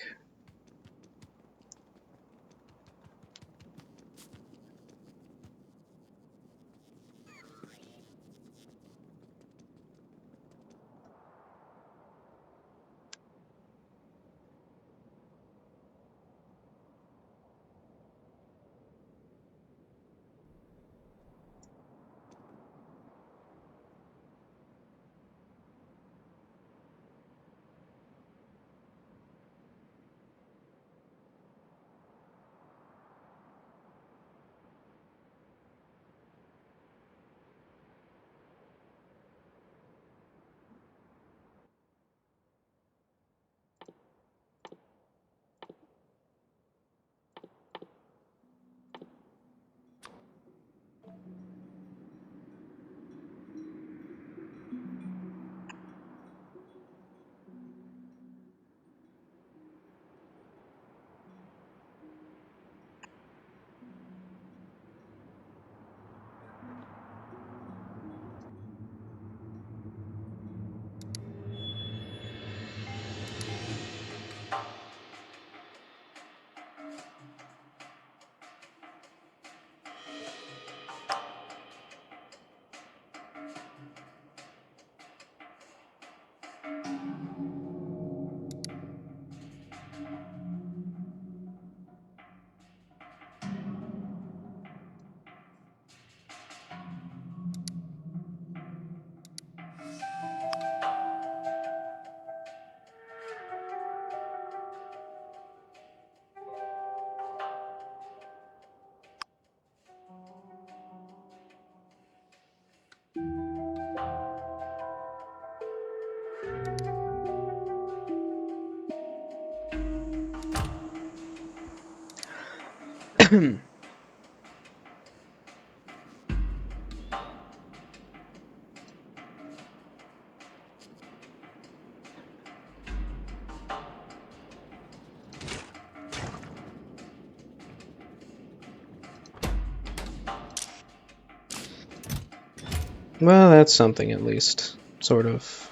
Well, that's something at least. Sort of.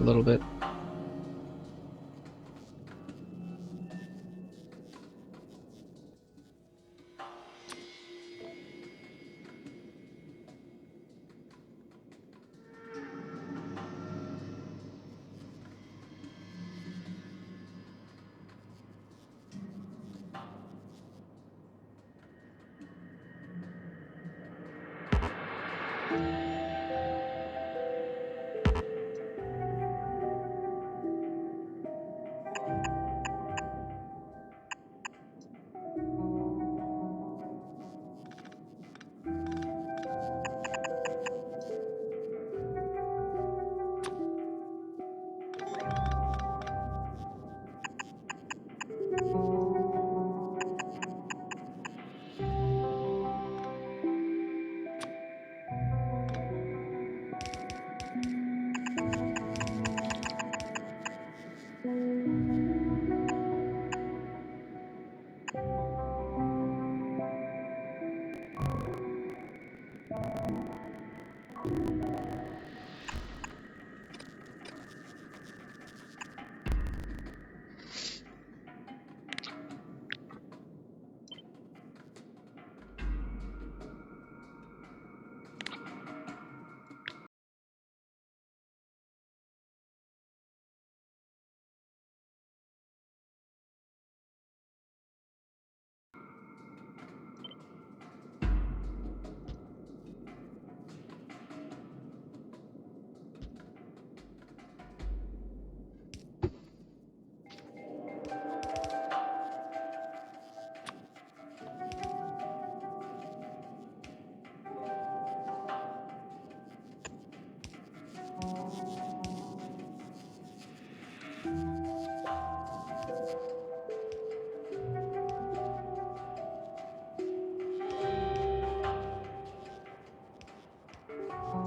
A little bit.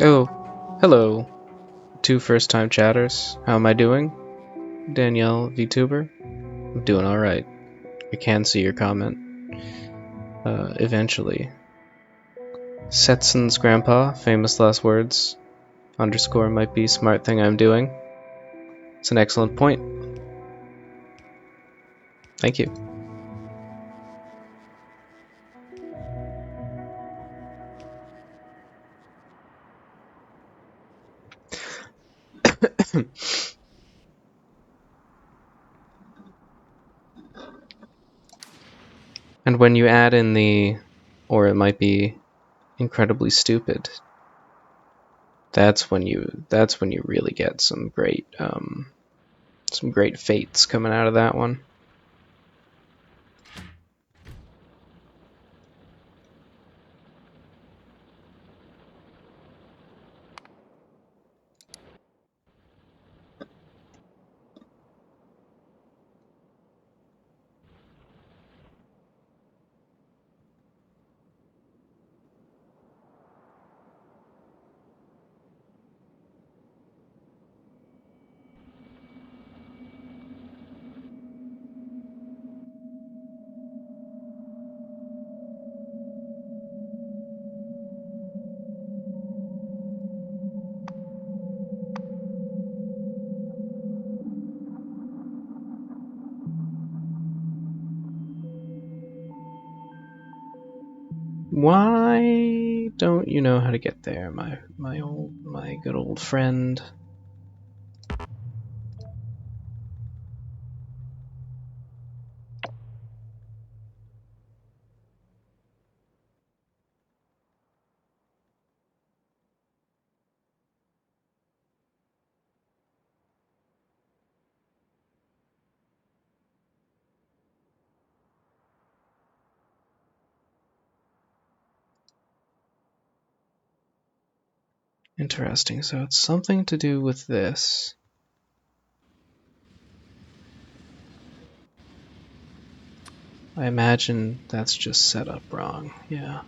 Oh, hello, two first-time chatters. How am I doing? Danielle VTuber? I'm doing alright. I can see your comment. Eventually. Setson's grandpa, famous last words. Underscore might be smart thing I'm doing. It's an excellent point. Thank you. And when you add in the, or it might be incredibly stupid, that's when you really get some great fates coming out of that one. Why don't you know how to get there, my good old friend? Interesting. So it's something to do with this. I imagine that's just set up wrong. Yeah.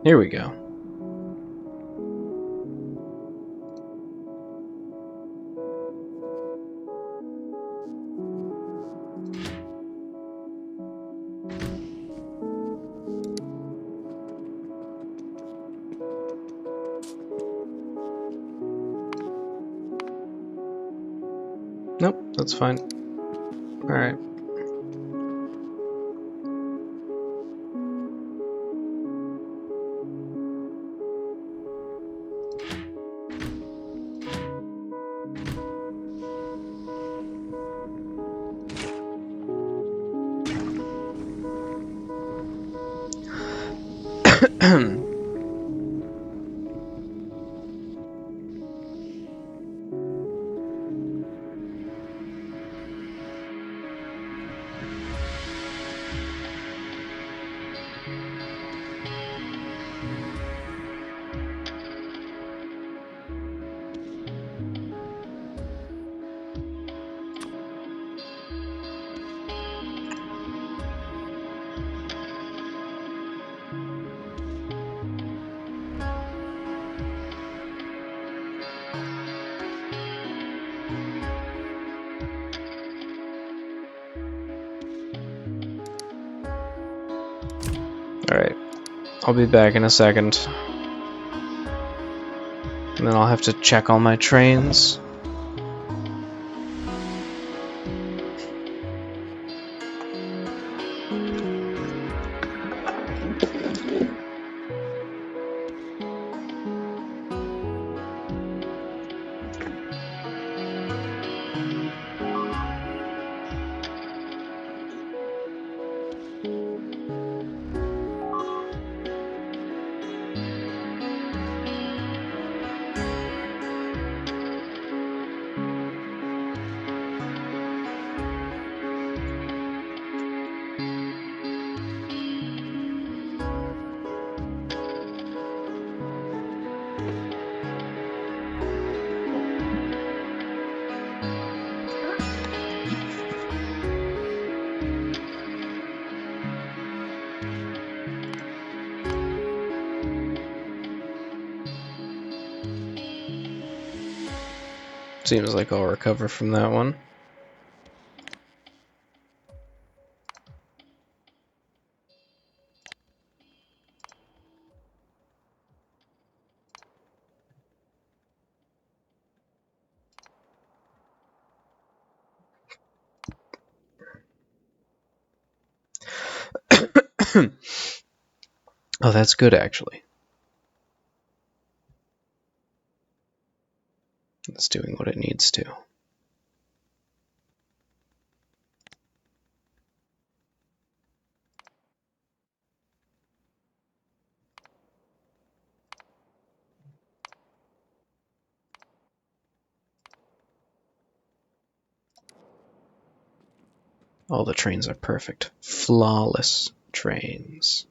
Here we go. Nope, that's fine. Alright. I'll be back in a second. And then I'll have to check all my trains. Seems like I'll recover from that one. Oh, that's good, actually. It's doing what it needs to. All the trains are perfect. Flawless trains.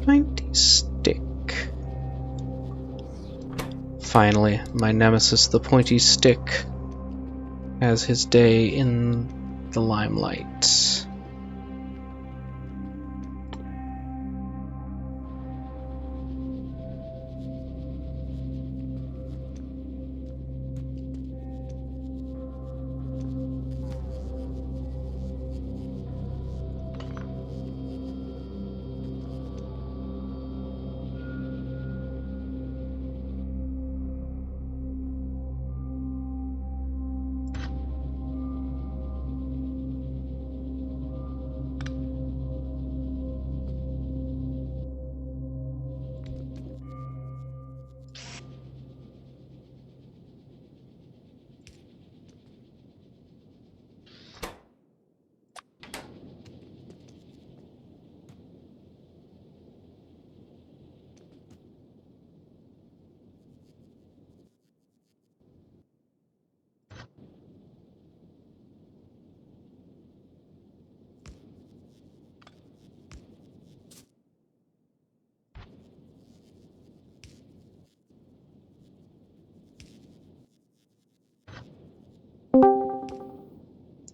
Pointy stick. Finally, my nemesis, the pointy stick, has his day in the limelight.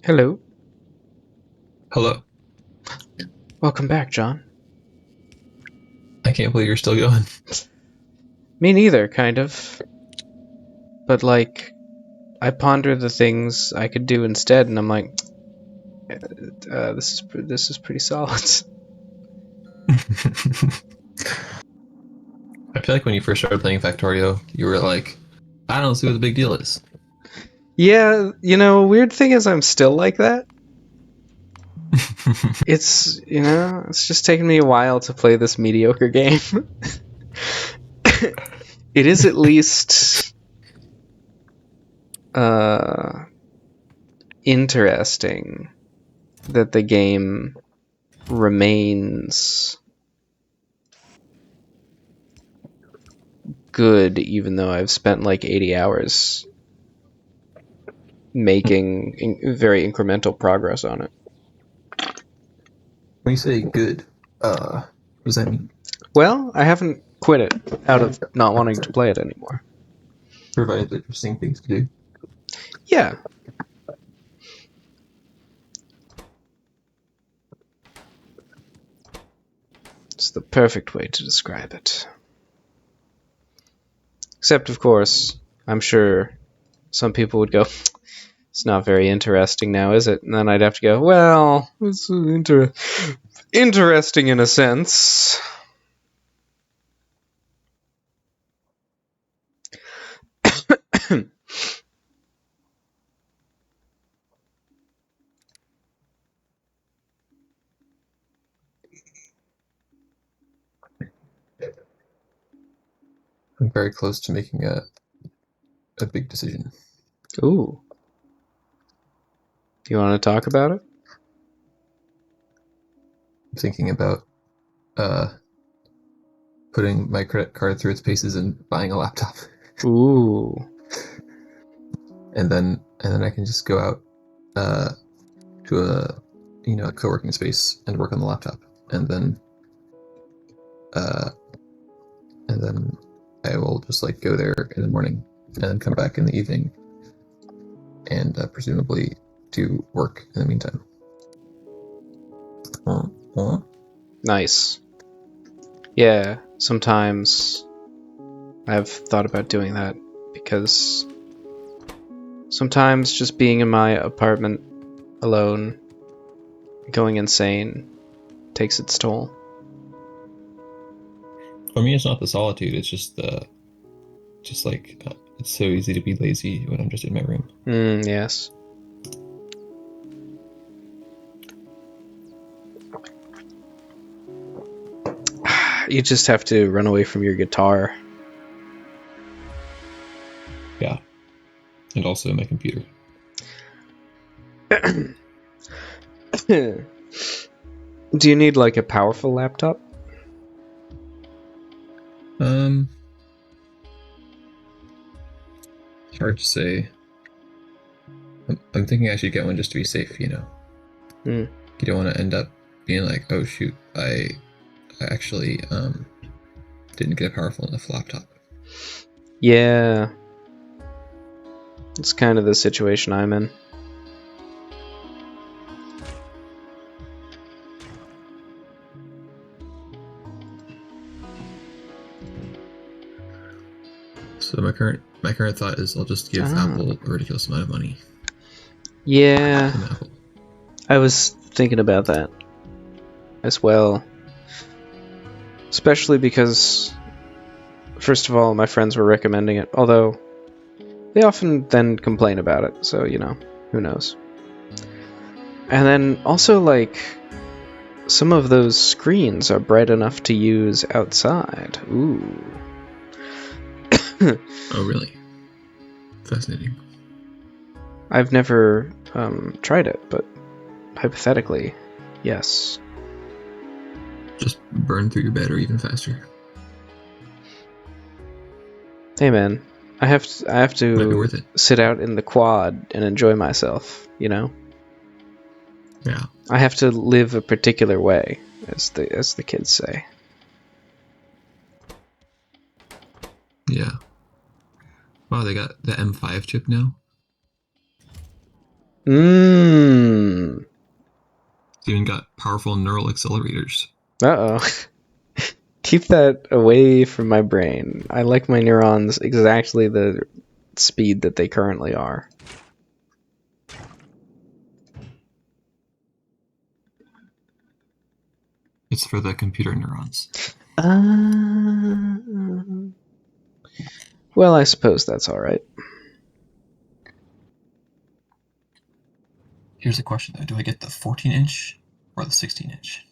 Hello. Hello. Welcome back, John. I can't believe you're still going. Me neither, kind of. But, like, I ponder the things I could do instead, and I'm like, this is pretty solid. I feel like when you first started playing Factorio, you were like, I don't see what the big deal is. Yeah, weird thing is I'm still like that. It's, it's just taken me a while to play this mediocre game. It is at least interesting that the game remains good, even though I've spent like 80 hours making very incremental progress on it. When you say good, what does that mean? Well, I haven't quit it out of not wanting to play it anymore. Provided interesting things to do. Yeah. It's the perfect way to describe it. Except, of course, I'm sure some people would go, it's not very interesting now, is it? And then I'd have to go, well, it's interesting in a sense. I'm very close to making a big decision. Ooh. Do you want to talk about it? thinking about putting my credit card through its paces and buying a laptop. Ooh. And then I can just go out to a co-working space and work on the laptop, and then uh, I will just like go there in the morning and then come back in the evening and presumably do work in the meantime. Nice. Yeah, sometimes I've thought about doing that because sometimes just being in my apartment alone, going insane, takes its toll. For me, it's not the solitude. It's just it's so easy to be lazy when I'm just in my room. Yes. You just have to run away from your guitar. Yeah, and also my computer. Do you need like a powerful laptop? Hard to say. I'm thinking I should get one just to be safe. You don't want to end up being like, oh shoot, I actually didn't get a powerful enough laptop. Yeah. It's kind of the situation I'm in. So my current thought is I'll just give Apple a ridiculous amount of money. Yeah. I was thinking about that as well. Especially because, first of all, my friends were recommending it, although they often then complain about it, so, who knows. And then also, like, some of those screens are bright enough to use outside. Ooh. Oh, really? Fascinating. I've never tried it, but hypothetically, yes. Just burn through your battery even faster. Hey man, I have to Might be worth it. sit out in the quad and enjoy myself, Yeah. I have to live a particular way, as the kids say. Yeah. Wow, they got the M5 chip now. Mmm. It's even got powerful neural accelerators. Uh-oh. Keep that away from my brain. I like my neurons exactly the speed that they currently are. It's for the computer neurons. Well, I suppose that's all right. Here's the question, though. Do I get the 14-inch or the 16-inch?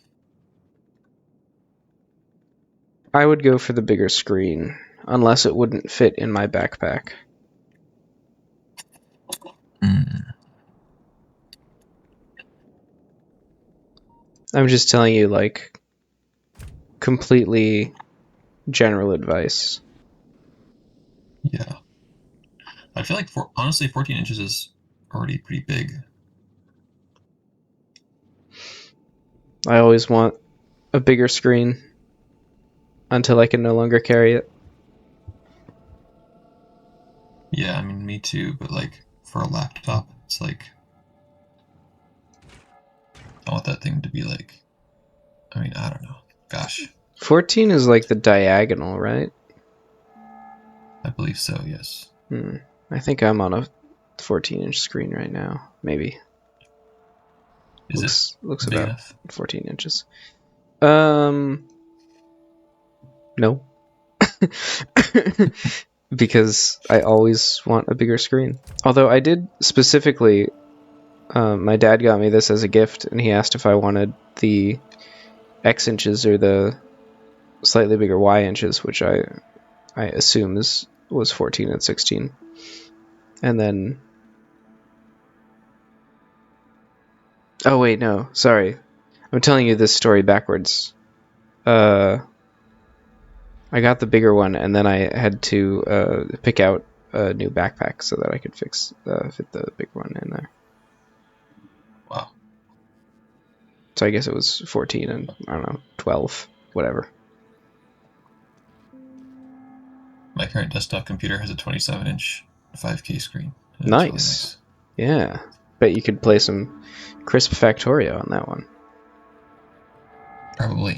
I would go for the bigger screen, unless it wouldn't fit in my backpack. I'm just telling you, like, completely general advice. Yeah. I feel like, honestly, 14 inches is already pretty big. I always want a bigger screen until I can no longer carry it. Yeah, I mean, me too, but like, for a laptop, it's like, I want that thing to be like, I mean, I don't know. Gosh. 14 is like the diagonal, right? I believe so, yes. I think I'm on a 14-inch screen right now. Maybe. Looks big about enough? 14 inches. No. Because I always want a bigger screen. Although I did specifically, my dad got me this as a gift, and he asked if I wanted the X inches or the slightly bigger Y inches, which I assume was 14 and 16. And then... Oh, wait, no. Sorry. I'm telling you this story backwards. I got the bigger one, and then I had to pick out a new backpack so that I could fit the big one in there. Wow. So I guess it was 14 and, I don't know, 12, whatever. My current desktop computer has a 27-inch 5K screen. And Nice. It's really nice. Yeah. Bet you could play some crisp Factorio on that one. Probably.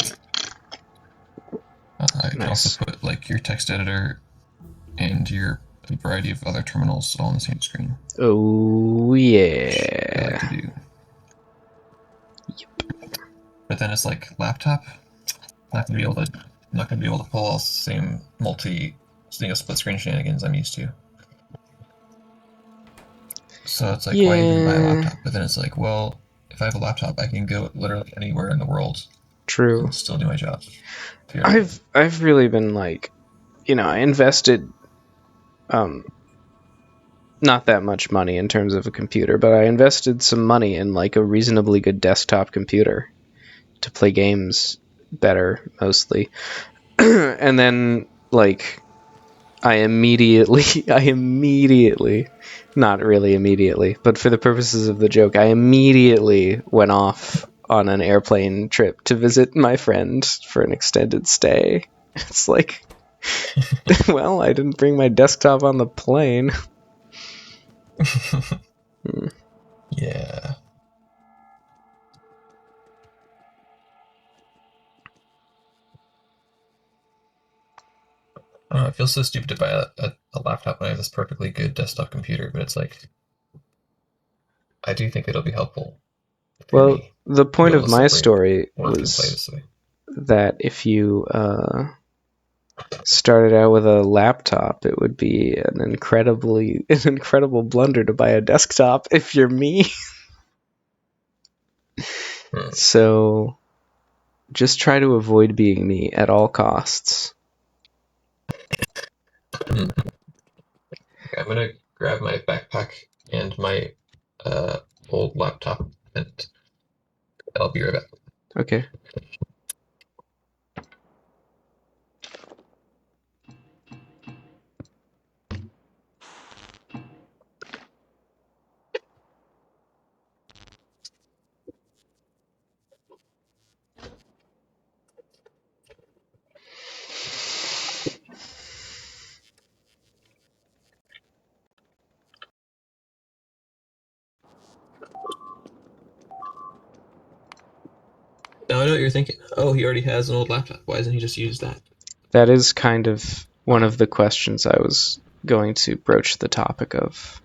I can also Nice. put like your text editor and your variety of other terminals all on the same screen. Oh, Which yeah. I like to do. Yep. But then it's like laptop. Not gonna be able to pull all the same split screen shenanigans I'm used to. So it's like, why even buy a Yeah. laptop? But then it's like, well, if I have a laptop, I can go literally anywhere in the world True. and still do my job. I've really been like, I invested not that much money in terms of a computer, but I invested some money in like a reasonably good desktop computer to play games better mostly. And then like I immediately, not really immediately, but for the purposes of the joke, I immediately went off on an airplane trip to visit my friend for an extended stay. It's like, well, I didn't bring my desktop on the plane. Yeah. I don't know, it feels so stupid to buy a laptop when I have this perfectly good desktop computer, but it's like, I do think it'll be helpful for Well, me the to be point able of to my separate story work and play was this way. that if you started out with a laptop, it would be an incredible blunder to buy a desktop if you're me. So just try to avoid being me at all costs. Okay, I'm gonna grab my backpack and my old laptop, and I'll be right back. Okay. Now I know what you're thinking. Oh, he already has an old laptop. Why doesn't he just use that? That is kind of one of the questions I was going to broach the topic of.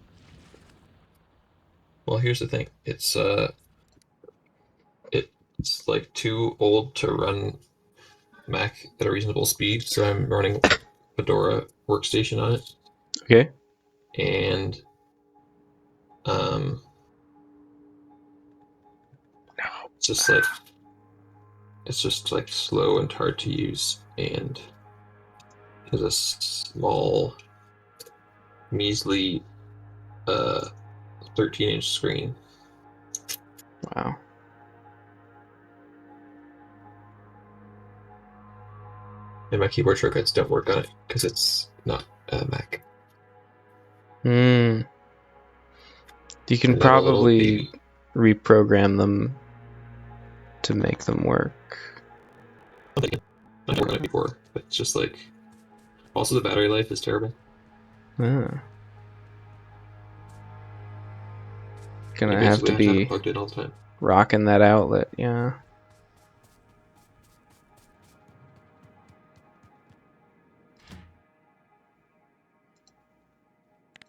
Well, here's the thing. It's like too old to run Mac at a reasonable speed, so I'm running Fedora workstation on it, Okay. and um, it's just like slow and hard to use, and has a small, measly 13-inch screen. Wow. And my keyboard shortcuts don't work on it because it's not a Mac. You can And then a little probably baby. reprogram them to make them work. I've worked on it before, but it's just like, also the battery life is terrible. Ah. You Gonna have basically to have to have it be plugged in all the time. rocking that outlet, yeah.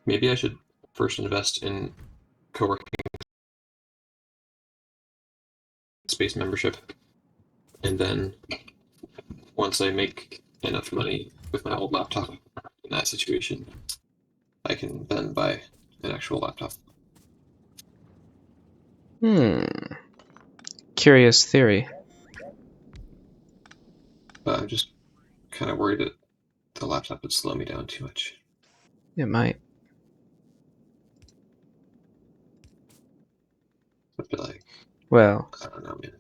Maybe I should first invest in co-working space membership, and then once I make enough money with my old laptop in that situation, I can then buy an actual laptop. Curious theory. But I'm just kind of worried that the laptop would slow me down too much. It might. I'd be like, Well, I don't know, man.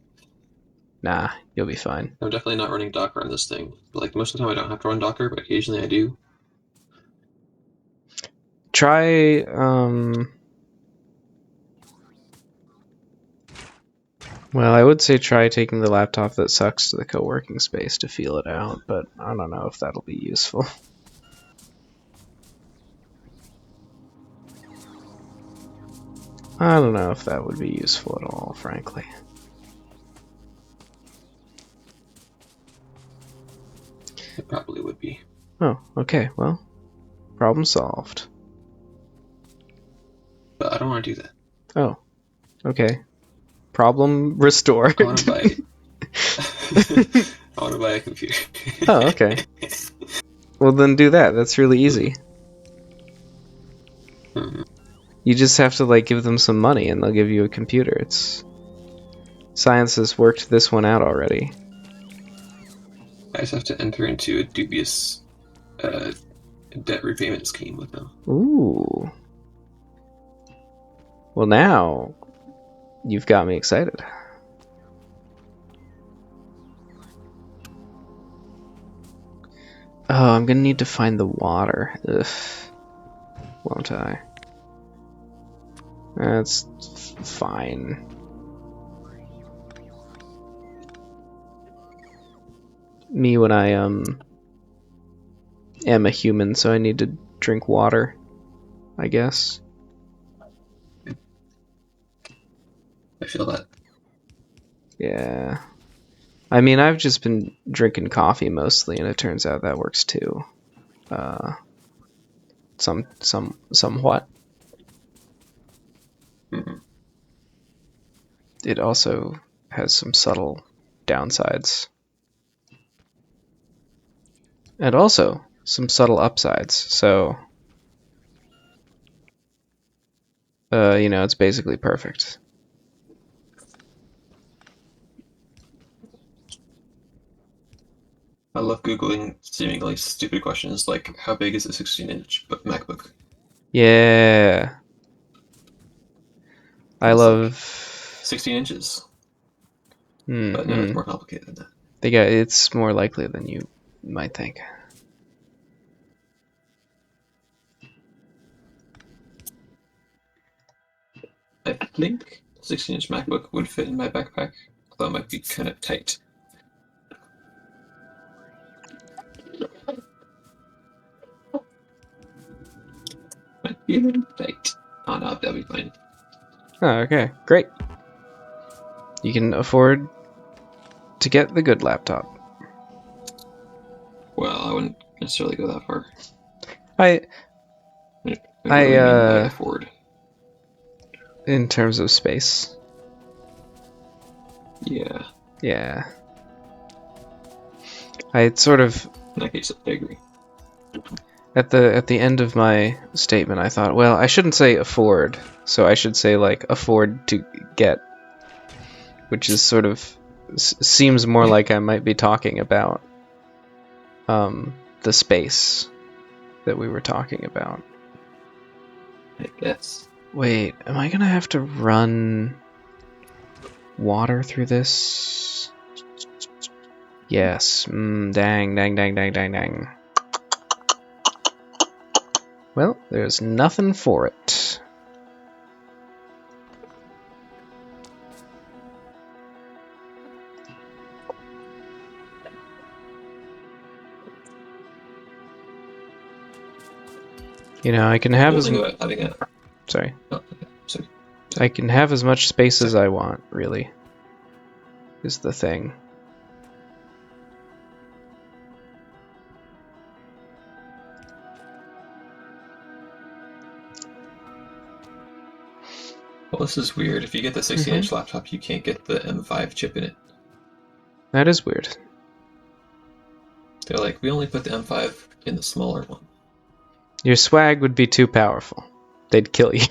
Nah, you'll be fine. I'm definitely not running Docker on this thing. Like, most of the time I don't have to run Docker, but occasionally I do. Try, well, I would say try taking the laptop that sucks to the co-working space to feel it out, but I don't know if that'll be useful. I don't know if that would be useful at all, frankly. It probably would be. Oh, okay, well, problem solved. But I don't want to do that. Oh, okay. Problem restored. I want to buy... I want to buy a computer. Oh, okay. Well, then do that. That's really easy. You just have to, like, give them some money and they'll give you a computer. It's... Science has worked this one out already. I just have to enter into a dubious debt repayment scheme with them. Ooh. Well, now you've got me excited. Oh, I'm gonna need to find the water. Ugh. Won't I? That's fine. Me when I am a human, so I need to drink water, I guess. I feel that. Yeah. I mean, I've just been drinking coffee mostly, and it turns out that works too. Somewhat. Mm-hmm. It also has some subtle downsides. And also some subtle upsides. So, you know, it's basically perfect. I love Googling seemingly stupid questions like, how big is a 16-inch MacBook? Yeah. I It's love... like 16 inches. But no, it's more complicated than that. It's more likely than you might think. I think 16-inch MacBook would fit in my backpack, although it might be kind of tight. Might be a little tight. Oh no, that'll be fine. Oh, okay, great. You can afford to get the good laptop. Well, I wouldn't necessarily go that far. What do you mean by afford? In terms of space. Yeah. Yeah. I sort of... In that case, I agree. At the end of my statement, I thought, well, I shouldn't say afford, so I should say, like, afford to get, which is sort of seems more like I might be talking about the space that we were talking about. I guess. Wait, am I gonna have to run water through this? Yes. Dang. Well, there's nothing for it. You know, I can have as sorry. Oh, okay. Sorry. I can have as much space as I want, really. Is the thing. Well, this is weird. If you get the 16-inch laptop, you can't get the M5 chip in it. That is weird. They're like, we only put the M5 in the smaller one. Your swag would be too powerful. They'd kill you.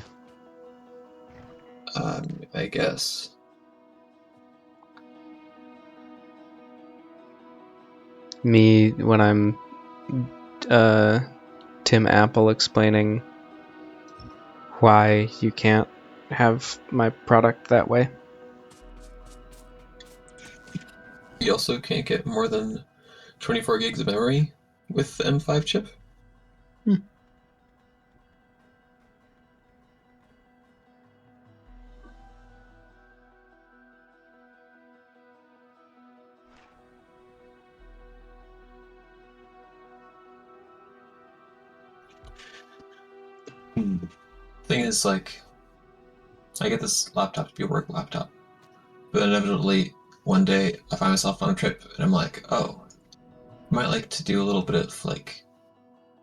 I guess. Me, when I'm Tim Apple explaining why you can't have my product that way. You also can't get more than 24 gigs of memory with the M5 chip. Hmm. Thing is, like, I get this laptop to be a work laptop, but inevitably one day I find myself on a trip and I'm like, oh, I might like to do a little bit of like,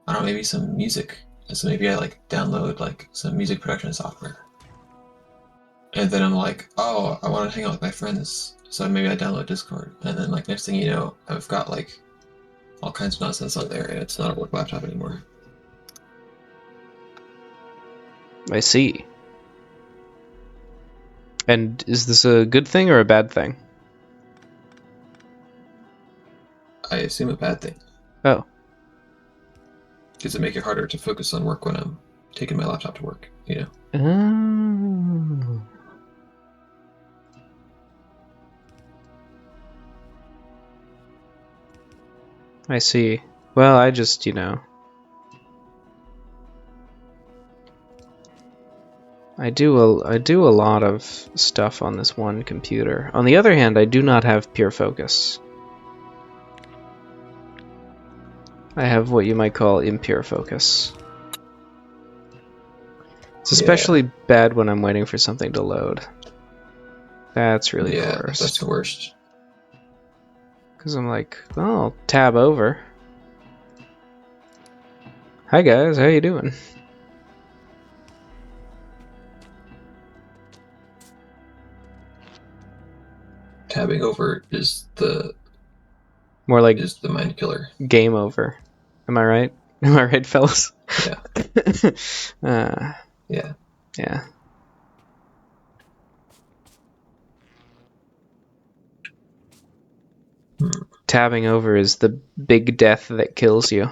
I don't know, maybe some music. And so maybe I like download like some music production software. And then I'm like, oh, I want to hang out with my friends. So maybe I download Discord. And then like next thing you know, I've got like all kinds of nonsense on there and it's not a work laptop anymore. I see. And is this a good thing or a bad thing? I assume a bad thing. Oh. Does it make it harder to focus on work when I'm taking my laptop to work, you know? Oh. I see. Well, I just, I do a lot of stuff on this one computer. On the other hand, I do not have pure focus. I have what you might call impure focus. It's especially bad when I'm waiting for something to load. That's really the worst. That's the worst. Because I'm like, oh, I'll tab over. Hi guys, how you doing? Tabbing over is the More like mind killer. Game over. Am I right? Am I right, fellas? Yeah. Yeah. Yeah. Tabbing over is the big death that kills you.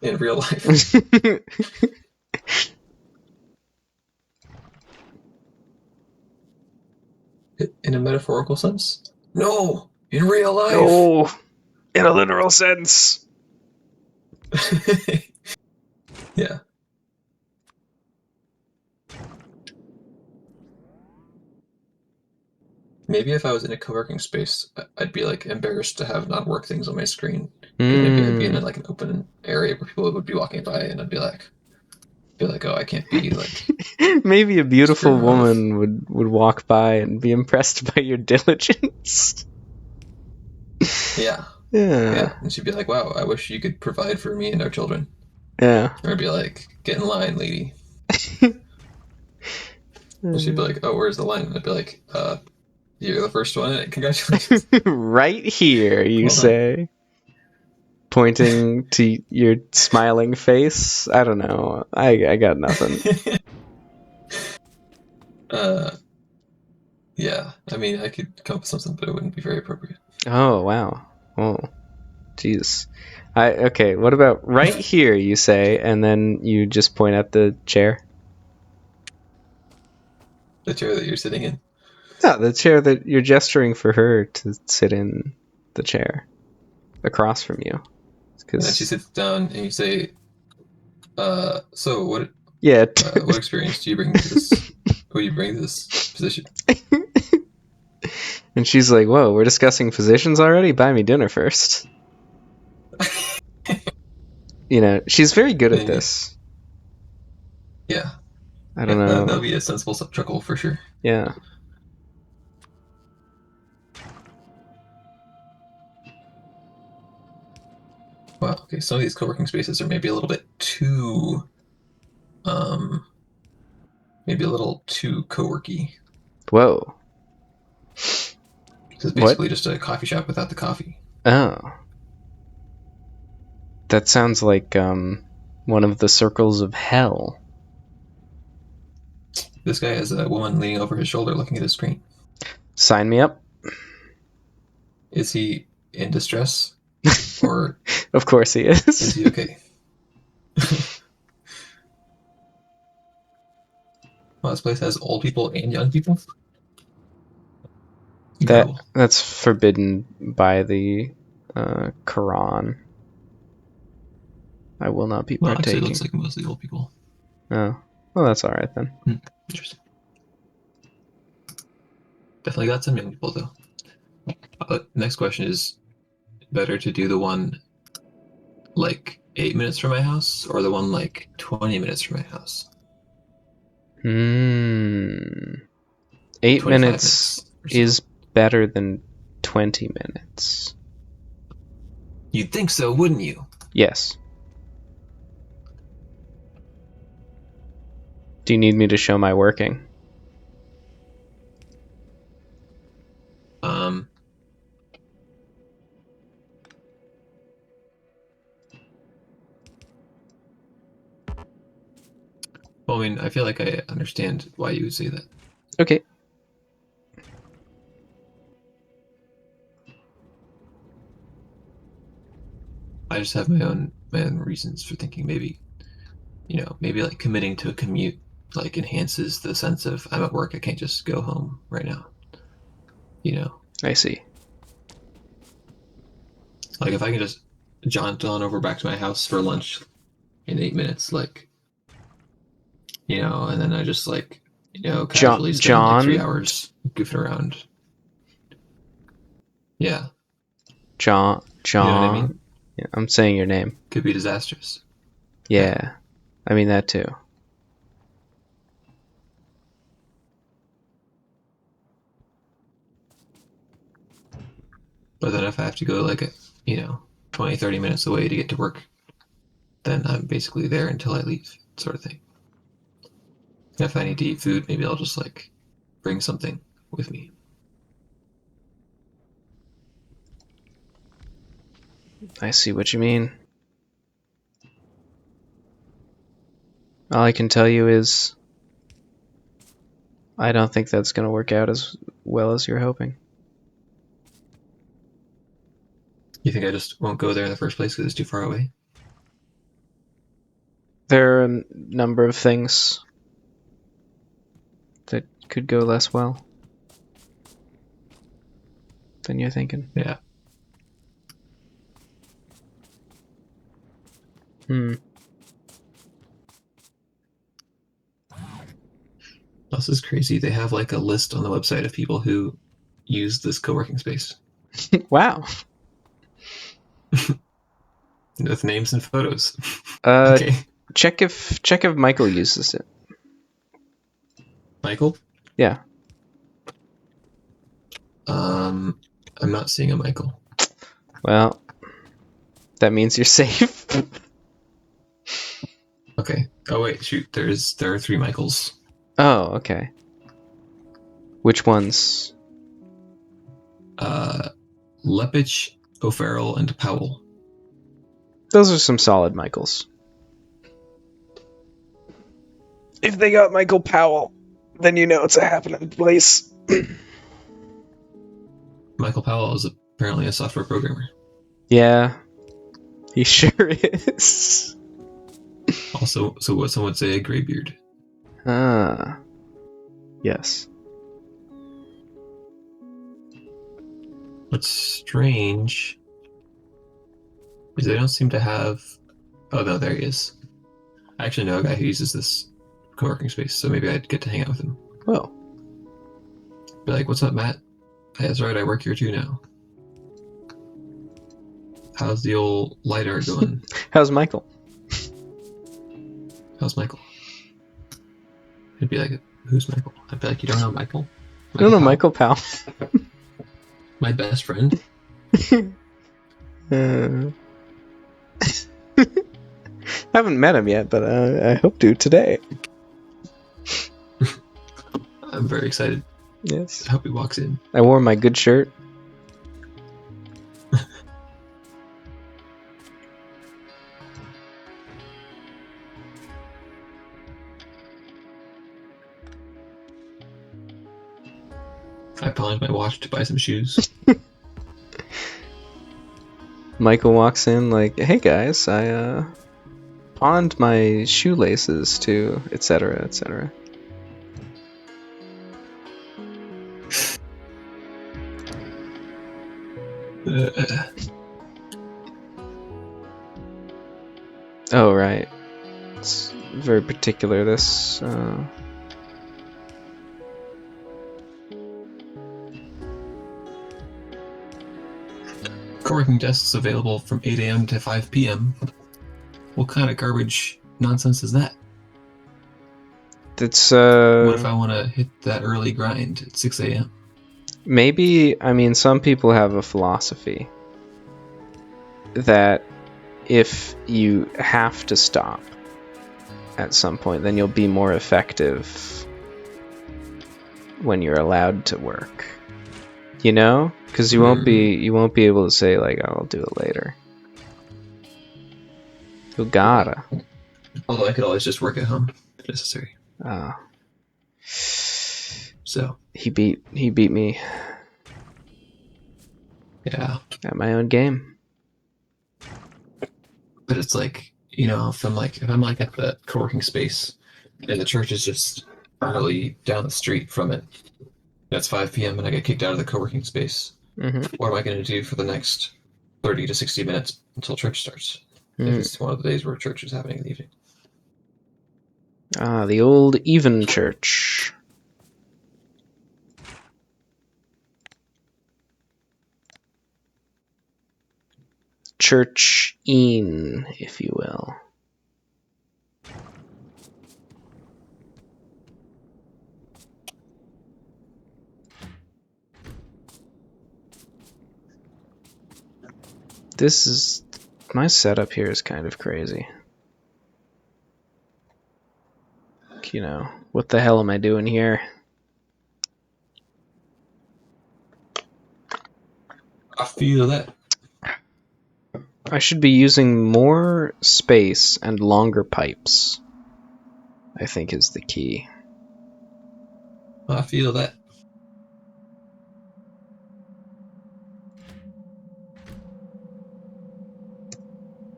In real life. In a metaphorical sense? No! In real life! No! In a literal sense! Yeah. Maybe if I was in a co-working space, I'd be like embarrassed to have non-work things on my screen. Because maybe I'd be in like an open area where people would be walking by, and I'd be like, oh, I can't be like. Maybe a beautiful screwing around with. woman would walk by and be impressed by your diligence. Yeah. Yeah. Yeah. And she'd be like, wow, I wish you could provide for me and our children. Yeah. Or I'd be like, get in line, lady. And she'd be like, oh, where's the line? And I'd be like, you're the first one. Congratulations. Right here, you Well done. say. Pointing to your smiling face. I don't know. I got nothing. Yeah. I mean, I could come up with something, but it wouldn't be very appropriate. Oh, wow. Oh, jeez. Okay, what about right here, you say, and then you just point at the chair? The chair that you're sitting in. No, the chair that you're gesturing for her to sit in the chair across from you. And then she sits down and you say, so Yeah. what experience do you bring to this? What do you bring to this position? And she's like, whoa, we're discussing positions already? Buy me dinner first. She's very good at this. Yeah. I don't know. That'll be a sensible chuckle for sure. Yeah. Wow. Okay. Some of these co-working spaces are maybe a little bit too, maybe a little too co-worky. Whoa. It's basically just a coffee shop without the coffee. Oh. That sounds like one of the circles of hell. This guy has a woman leaning over his shoulder looking at his screen. Sign me up. Is he in distress? Or of course he is. Is he okay? Well, this place has old people and young people. Incredible. That's forbidden by the Quran. I will not be Well, actually, it partaking. looks like mostly old people. Oh, well, that's all right then. Interesting. Definitely got some young people though. Next question is: better to do the one like 8 minutes from my house, or the one like 20 minutes from my house? 8 25 minutes minutes or so. is better than 20 minutes. You'd think so, wouldn't you? Yes. Do you need me to show my working? Um, well, I mean, I feel like I understand why you would say that. Okay. I just have my own reasons for thinking maybe, maybe like committing to a commute like enhances the sense of I'm at work, I can't just go home right now. I see. Like if I can just jaunt on over back to my house for lunch in 8 minutes, like, and then I just like, casually spend like three John, hours goofing around. Yeah, you know what I mean? John. Yeah, I'm saying your name. Could be disastrous. Yeah. Yeah, I mean that too. But then if I have to go like, 20, 30 minutes away to get to work, then I'm basically there until I leave, sort of thing. If I need to eat food, maybe I'll just like bring something with me. I see what you mean. All I can tell you is I don't think that's going to work out as well as you're hoping. You think I just won't go there in the first place because it's too far away? There are a number of things that could go less well than you're thinking. Yeah. Hmm. This is crazy. They have like a list on the website of people who use this co-working space Wow. with names and photos. Uh, Okay. check if Michael uses it. Michael? Yeah. I'm not seeing a Michael. Well, that means you're safe. Okay. Oh wait, shoot. There are three Michaels. Oh, okay. Which ones? Lepich, O'Farrell, and Powell. Those are some solid Michaels. If they got Michael Powell, then you know it's a happening place. Michael Powell is apparently a software programmer. Yeah, he sure is. Also, so what some would say a graybeard. Ah, yes. What's strange is they don't seem to have. Oh no, there he is. I actually know a guy who uses this co-working space, so maybe I'd get to hang out with him. Well, Be like, "What's up, Matt? Hey, that's right, I work here too now. How's the old light art going? how's Michael? How's Michael?" He'd be like, "Who's Michael?" I'd be like, "You don't know Michael? I don't know Powell? Michael Powell. My best friend." uh, haven't met him yet, but I hope to today. I'm very excited. Yes. I hope he walks in. I wore my good shirt. I pawned my watch to buy some shoes. Michael walks in like, "Hey guys, I pawned my shoelaces to etc. etc." Oh, right. It's very particular, this. Co-working desks available from 8 a.m. to 5 p.m. What kind of garbage nonsense is that? It's, What if I want to hit that early grind at 6 a.m.? maybe, I mean, some people have a philosophy that if you have to stop at some point, then you'll be more effective when you're allowed to work. You know? Because you won't be able to say, like, oh, I'll do it later. You gotta. Although I could always just work at home if necessary. So he beat me. Yeah. At my own game. But it's like, you know, if I'm like at the co-working space and the church is just early down the street from it, it's 5 p.m. and I get kicked out of the co-working space. Mm-hmm. What am I going to do for the next 30 to 60 minutes until church starts? If it's one of the days where church is happening in the evening. The old even church. Church-een, if you will. This is... my setup here is kind of crazy. You know, what the hell am I doing here? I feel that. I should be using more space and longer pipes, I think is the key. I feel that.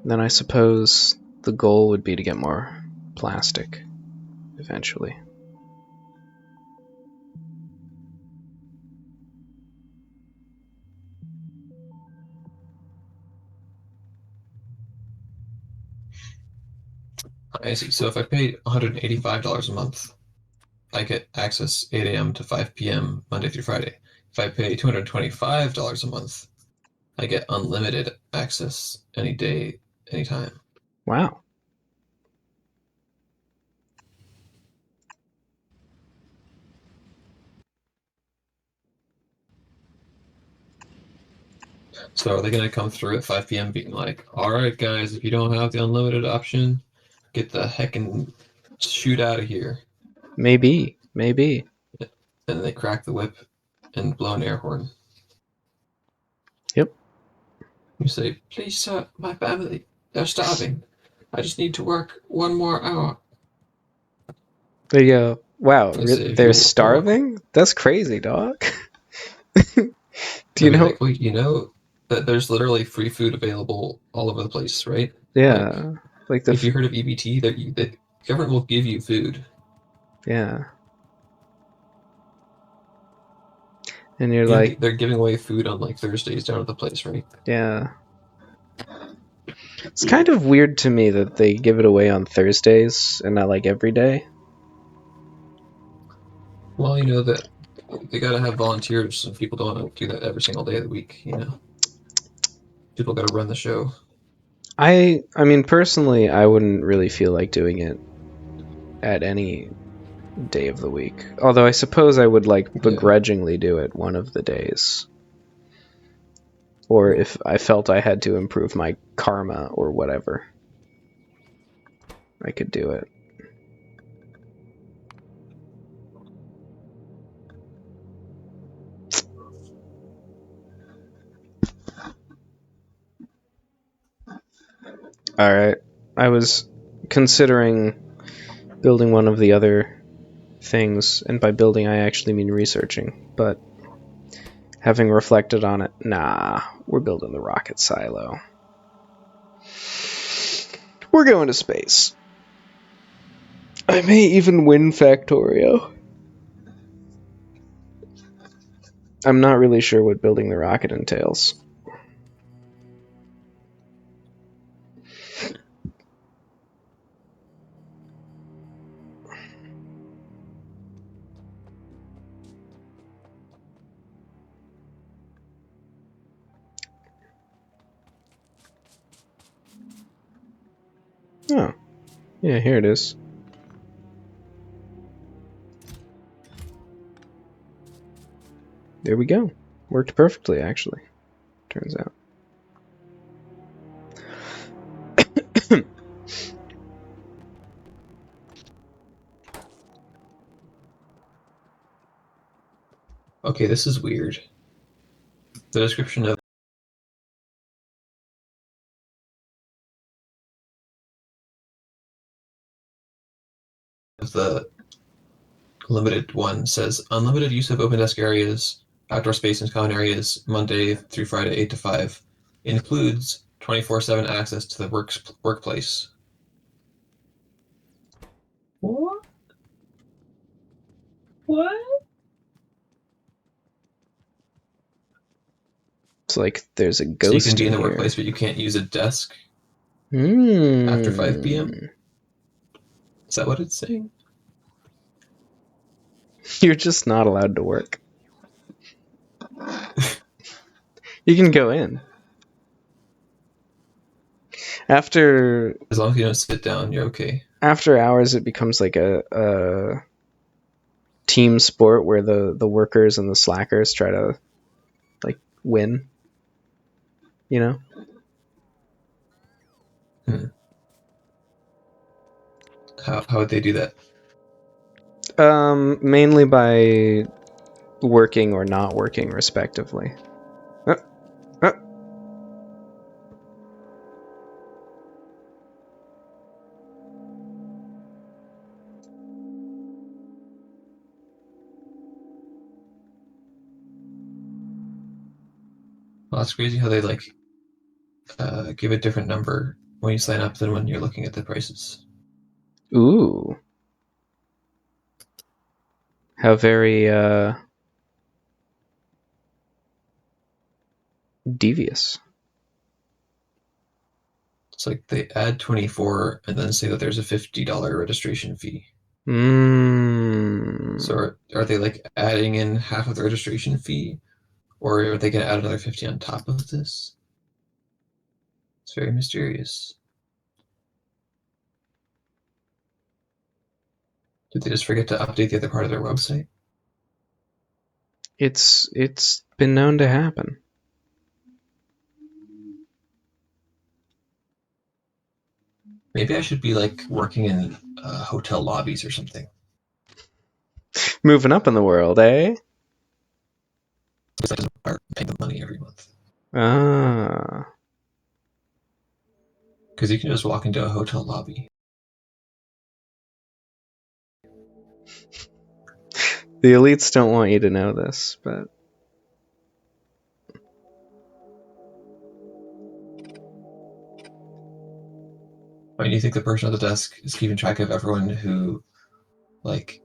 Then I suppose the goal would be to get more plastic eventually. I see. So if I pay $185 a month, I get access 8 a.m. to 5 p.m. Monday through Friday. If I pay $225 a month, I get unlimited access any day, anytime. Wow. So are they going to come through at 5 p.m. being like, all right, guys, if you don't have the unlimited option, get the heck and shoot out of here. Maybe. Maybe. And they crack the whip and blow an air horn. Yep. You say, please, sir, my family, they're starving. I just need to work one more hour. They go, wow, Say, they're starving? That's crazy, dog. Do you know? Like, wait, you know that there's literally free food available all over the place, right? Yeah. Like if you heard of EBT, the government will give you food. Yeah. And you're like, they're giving away food on like Thursdays down at the place, right? Yeah. It's kind of weird to me that they give it away on Thursdays and not like every day. Well, you know that they gotta have volunteers, and people don't want to do that every single day of the week. You know, people gotta run the show. I mean, personally, I wouldn't really feel like doing it at any day of the week. Although I suppose I would like begrudgingly do it one of the days. Or if I felt I had to improve my karma or whatever, I could do it. Alright. I was considering building one of the other things, and by building I actually mean researching, but having reflected on it, nah, we're building the rocket silo. We're going to space. I may even win Factorio. I'm not really sure what building the rocket entails. Oh, yeah, here it is. There we go. Worked perfectly, actually. Turns out. Okay, this is weird. The description of the limited one says unlimited use of open desk areas, outdoor space and common areas, Monday through Friday, 8 to 5. Includes 24/7 access to the workplace. What? What? It's like there's a So you can ghost be in in the here. workplace, but you can't use a desk after 5 p.m.? Hmm. Is that what it's saying? You're just not allowed to work. You can go in. After As long as you don't sit down, you're okay. after hours, it becomes like a team sport where the workers and the slackers try to like win. You know, Hmm. How would they do that? mainly by working or not working, respectively. Uh, uh. Well, that's crazy how they give a different number when you sign up than when you're looking at the prices. Ooh, how very devious. It's like they add 24 and then say that there's a $50 registration fee. Hmm. So are they like adding in half of the registration fee, or are they going to add another 50 on top of this? It's very mysterious. Did they just forget to update the other part of their website? It's been known to happen. Maybe I should be like working in hotel lobbies or something. Moving up in the world, eh? Because I just start paying the money every month. Ah. Because you can just walk into a hotel lobby. The elites don't want you to know this, but I mean, you think the person at the desk is keeping track of everyone who, like,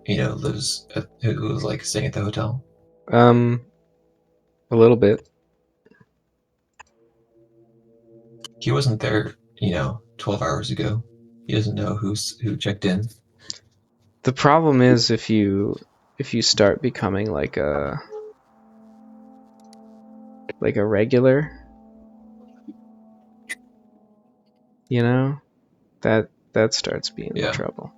lives who's like staying at the hotel? um, a little bit. He wasn't there, 12 hours ago. He doesn't know who checked in. The problem is if you start becoming like a regular, you know, that starts being the Yeah. trouble.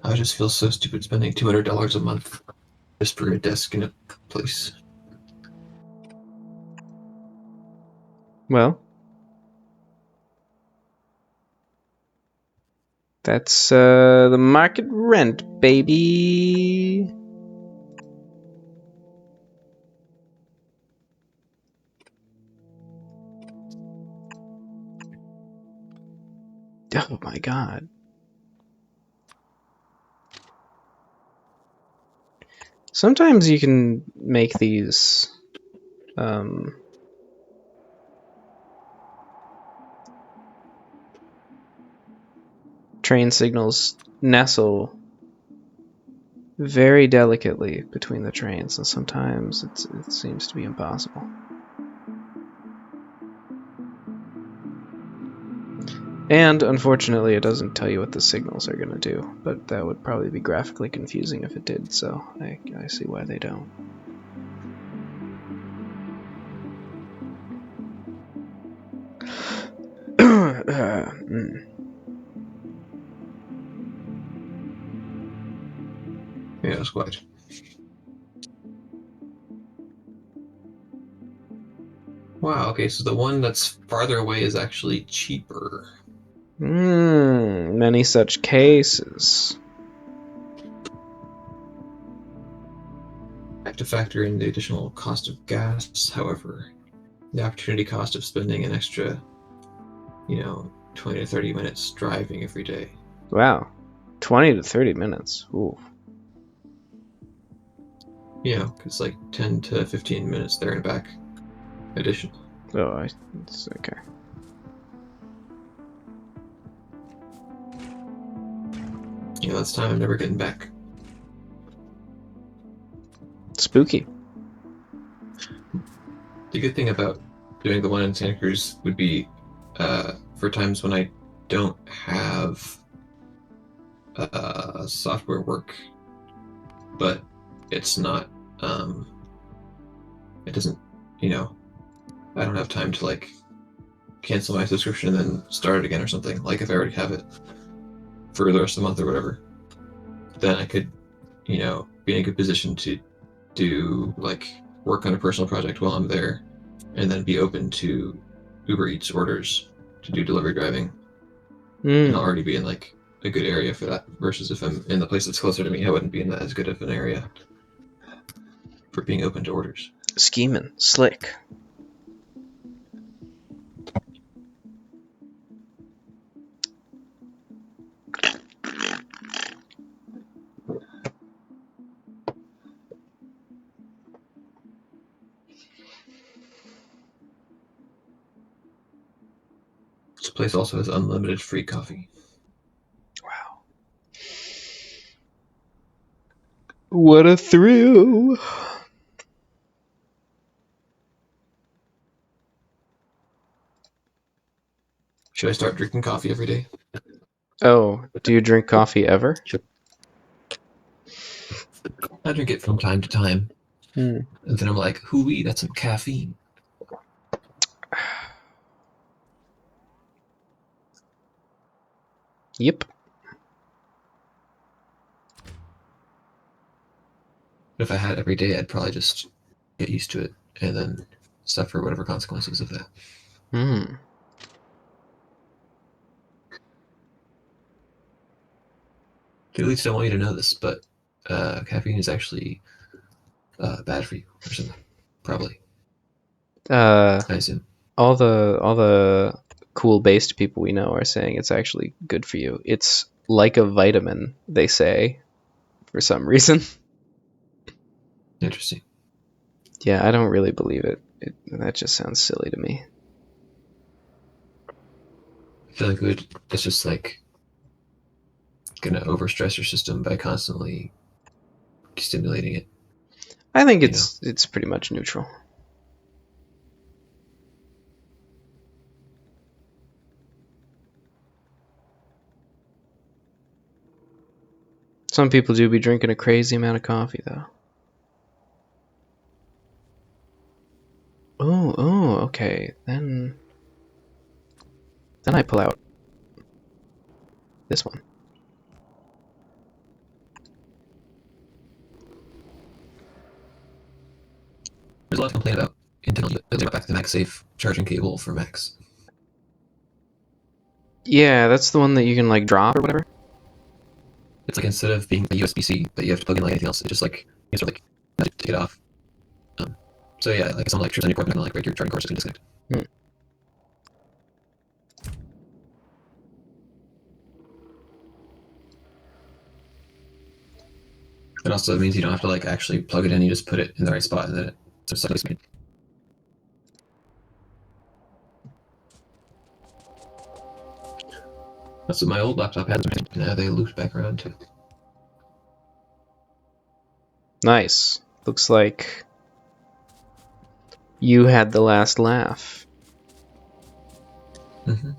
I just feel so stupid spending $200 a month just for a desk in a place. Well, that's the market rent, baby. Oh my god. Sometimes you can make these um, train signals nestle very delicately between the trains, and sometimes it seems to be impossible. And unfortunately, it doesn't tell you what the signals are going to do, but that would probably be graphically confusing if it did, so I see why they don't. Yeah, it's quite. Wow, okay, so the one that's farther away is actually cheaper. Many such cases. I have to factor in the additional cost of gas, however, the opportunity cost of spending an extra, 20 to 30 minutes driving every day. Wow. 20 to 30 minutes. Ooh. Because like 10 to 15 minutes there and back additional. Oh, it's okay. That's time I'm never getting back. Spooky. The good thing about doing the one in Santa Cruz would be for times when I don't have software work, but it's not, it doesn't, I don't have time to like cancel my subscription and then start it again or something. Like if I already have it for the rest of the month or whatever, then I could, be in a good position to do like work on a personal project while I'm there, and then be open to Uber Eats orders to do delivery driving, and I'll already be in like a good area for that. Versus if I'm in the place that's closer to me, I wouldn't be in that as good of an area for being open to orders. Scheming. Slick. This place also has unlimited free coffee. Wow. What a thrill. Should I start drinking coffee every day? Oh, do you drink coffee ever? I drink it from time to time. And And then I'm like, hooey, that's some caffeine. Yep. If I had it every day, I'd probably just get used to it and then suffer whatever consequences of that. At least I want you to know this, but caffeine is actually bad for you or something. Probably. I assume. All the cool based people we know are saying it's actually good for you. It's like a vitamin, they say, for some reason. Interesting. Yeah, I don't really believe it. That just sounds silly to me. I feel like it's just like gonna overstress your system by constantly stimulating it. I think it's pretty much neutral. Some people do be drinking a crazy amount of coffee, though. Oh, okay. Then I pull out this one. There's a lot to complain about in technology. They brought back the MagSafe charging cable for Macs. Yeah, that's the one that you can like drop or whatever. It's like instead of being a USB-C that you have to plug in like anything else, it just like you sort of like magic to take it off. So yeah, like some lectures on your equipment and like break your charging course and disconnect. It also means you don't have to like actually plug it in. You just put it in the right spot and then it's just like that's what my old laptop had. Now they looped back around too. Nice. Looks like you had the last laugh. Mm-hmm.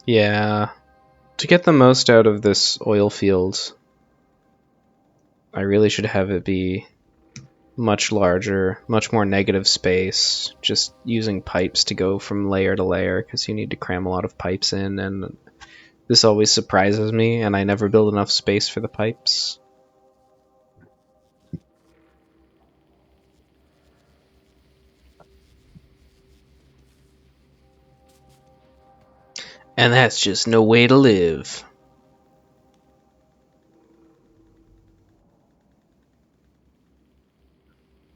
Yeah. To get the most out of this oil field, I really should have it be much larger, much more negative space, just using pipes to go from layer to layer because you need to cram a lot of pipes in, and this always surprises me, and I never build enough space for the pipes. And that's just no way to live.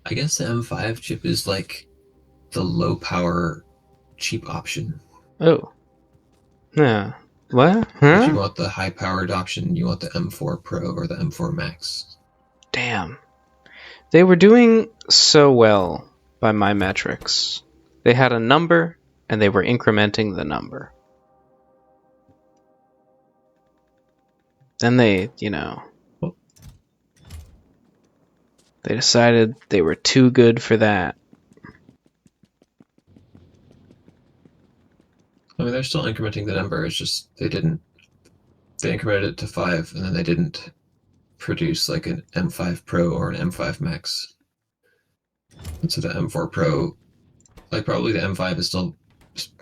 I guess the M5 chip is like the low power cheap option. Oh. Yeah. What? If you Huh? want the high powered option, you want the M4 Pro or the M4 Max. Damn. They were doing so well by my metrics. They had a number, and they were incrementing the number. Then they, they decided they were too good for that. I mean, they're still incrementing the number. It's just they incremented it to 5, and then they didn't produce like an M5 Pro or an M5 Max. And so the M4 Pro, like probably the M5 is still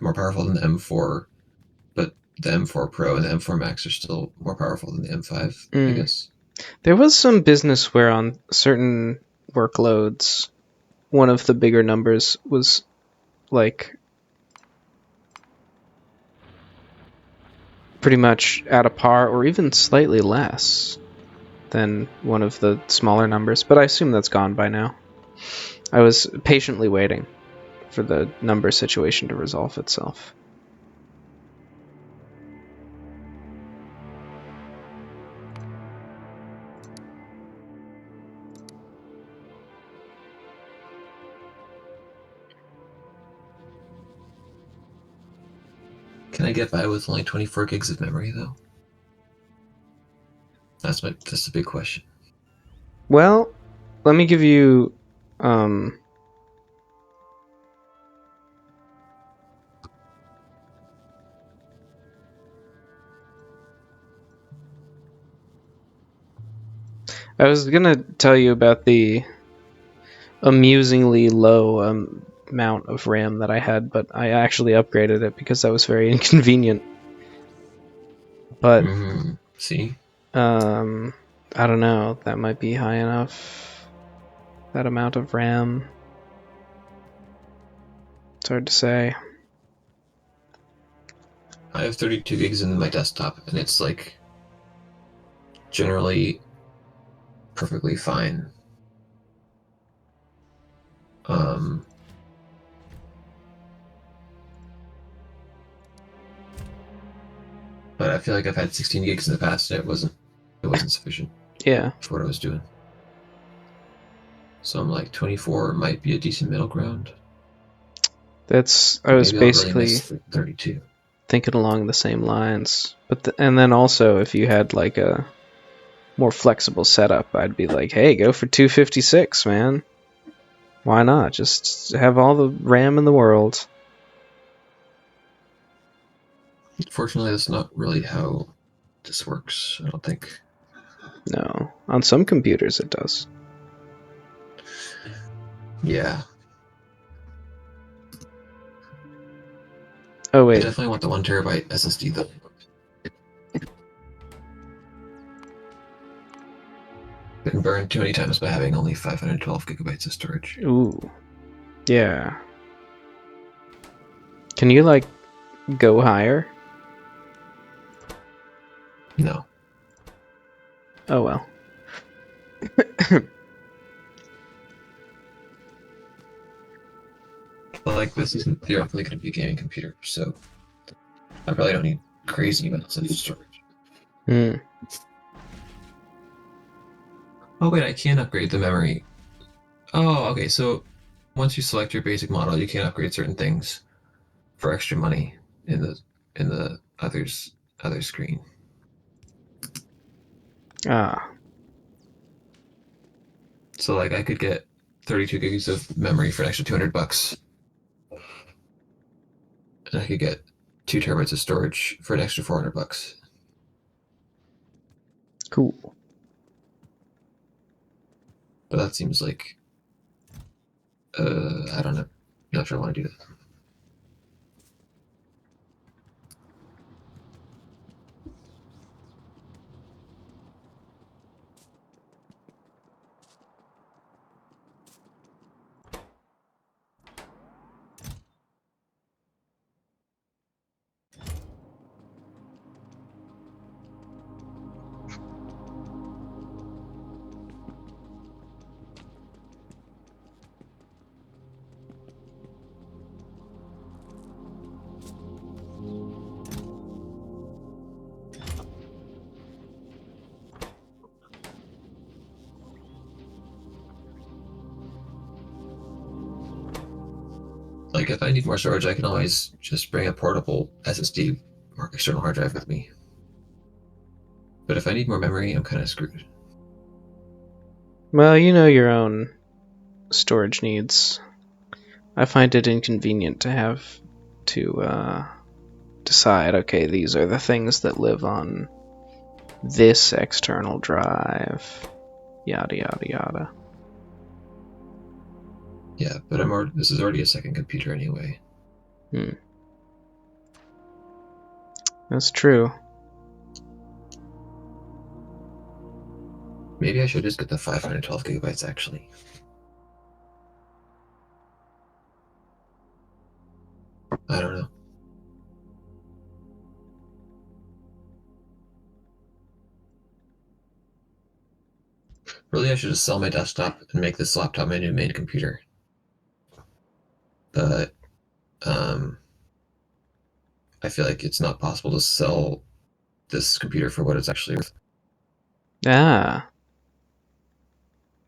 more powerful than the M4, but the M4 Pro and the M4 Max are still more powerful than the M5, I guess. There was some business where on certain workloads, one of the bigger numbers was like pretty much at a par or even slightly less than one of the smaller numbers, but I assume that's gone by now. I was patiently waiting for the number situation to resolve itself. Can I get by with only 24 gigs of memory though? That's a big question. Well, let me give you um I was gonna tell you about the amusingly low amount of RAM that I had, but I actually upgraded it because that was very inconvenient. But See? I don't know. That might be high enough. That amount of RAM. It's hard to say. I have 32 gigs in my desktop, and it's like generally perfectly fine. Um, but I feel like I've had 16 gigs in the past, and it wasn't sufficient Yeah. for what I was doing. So I'm like 24 might be a decent middle ground. I was Maybe I'll really basically miss 32. thinking along the same lines. And then also if you had like a more flexible setup, I'd be like, "Hey, go for 256, man. Why not? Just have all the RAM in the world." Fortunately, that's not really how this works, I don't think. No. On some computers it does. Yeah. Oh I wait. definitely want the 1 terabyte SSD though. Been burned too many times by having only 512 gigabytes of storage. Ooh. Yeah. Can you like go higher? No. Oh well. But like this isn't theoretically going to be a gaming computer, so I probably don't need crazy amounts of storage. Hmm. Oh wait, I can upgrade the memory. Oh, okay. So once you select your basic model, you can upgrade certain things for extra money in the other screen. Ah. So like I could get 32 gigs of memory for an extra $200, and I could get 2 terabytes of storage for an extra $400. Cool. But that seems like I don't know. Not sure I want to do that. Like if I need more storage, I can always just bring a portable SSD or external hard drive with me. But if I need more memory, I'm kind of screwed. Well, you know your own storage needs. I find it inconvenient to have to decide, okay, these are the things that live on this external drive. Yada yada yada. Yeah, but this is already a second computer anyway. That's true. Maybe I should just get the 512 gigabytes actually. I don't know. Really, I should just sell my desktop and make this laptop my new main computer. But I feel like it's not possible to sell this computer for what it's actually worth. Ah.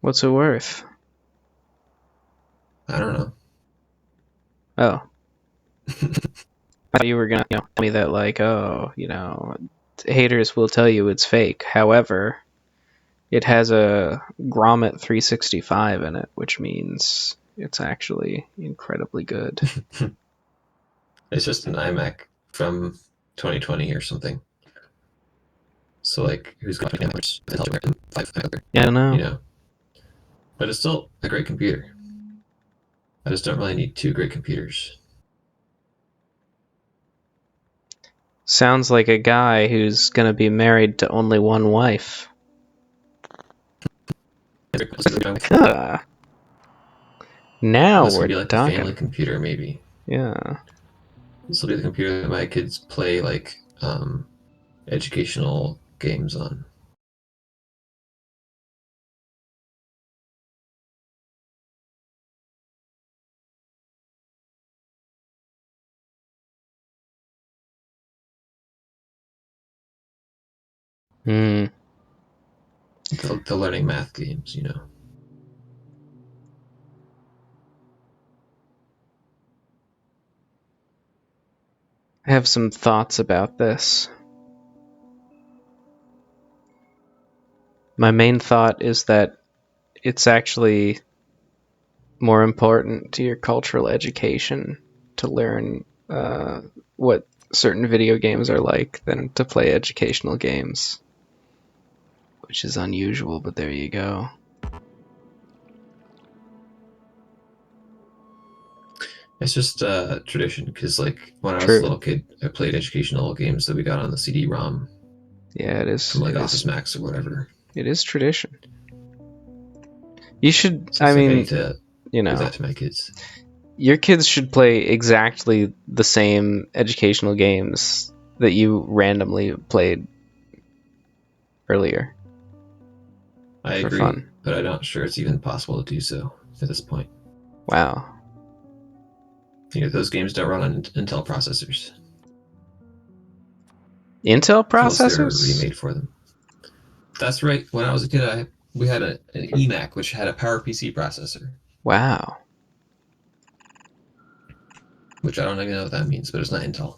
What's it worth? I don't know. Oh. I thought you were gonna, tell me that like, oh, haters will tell you it's fake. However, it has a Grommet 365 in it, which means it's actually incredibly good. It's just an iMac from 2020 or something. So like, who's got numbers? Yeah, I don't know. You know. But it's still a great computer. I just don't really need two great computers. Sounds like a guy who's gonna be married to only one wife. Ah, now This can we're be like the family talking. computer, maybe. Yeah. This will be the computer that my kids play like educational games on. Hmm. The learning math games, you know. I have some thoughts about this. My main thought is that it's actually more important to your cultural education to learn what certain video games are like than to play educational games, which is unusual, but there you go. It's just tradition because, like, when I was a True. little kid, I played educational games that we got on the CD-ROM Yeah, it is. from like It Office is. Max or whatever. It is tradition. You should. So I it's like I mean, need to you give know, that to my kids. your kids should play exactly the same educational games that you randomly played earlier I for agree, fun. but I'm not sure it's even possible to do so at this point. Wow. Those games don't run on Intel processors Intel unless they were processors? remade for them. That's right. When I was a kid, we had an eMac which had a PowerPC processor, Wow. which I don't even know what that means, but it's not Intel.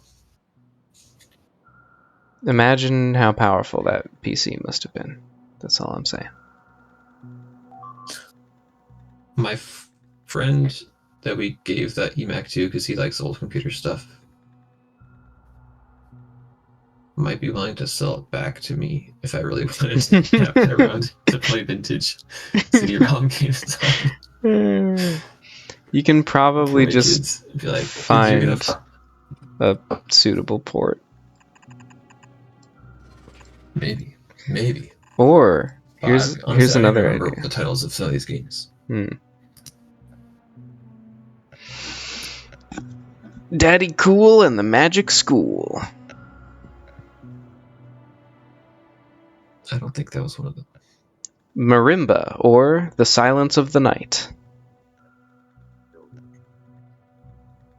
Imagine how powerful that PC must have been. That's all I'm saying. My friend that we gave that eMac to because he likes old computer stuff might be willing to sell it back to me if I really wanted to have it around to play vintage CD-ROM games on. You can For probably my just kids, I'd be like, you're gonna. find a suitable port. Maybe. Or here's Honestly, I don't even another remember idea. the titles of some of these games. Daddy Cool and the Magic School. I don't think that was one of them. Marimba or The Silence of the Night.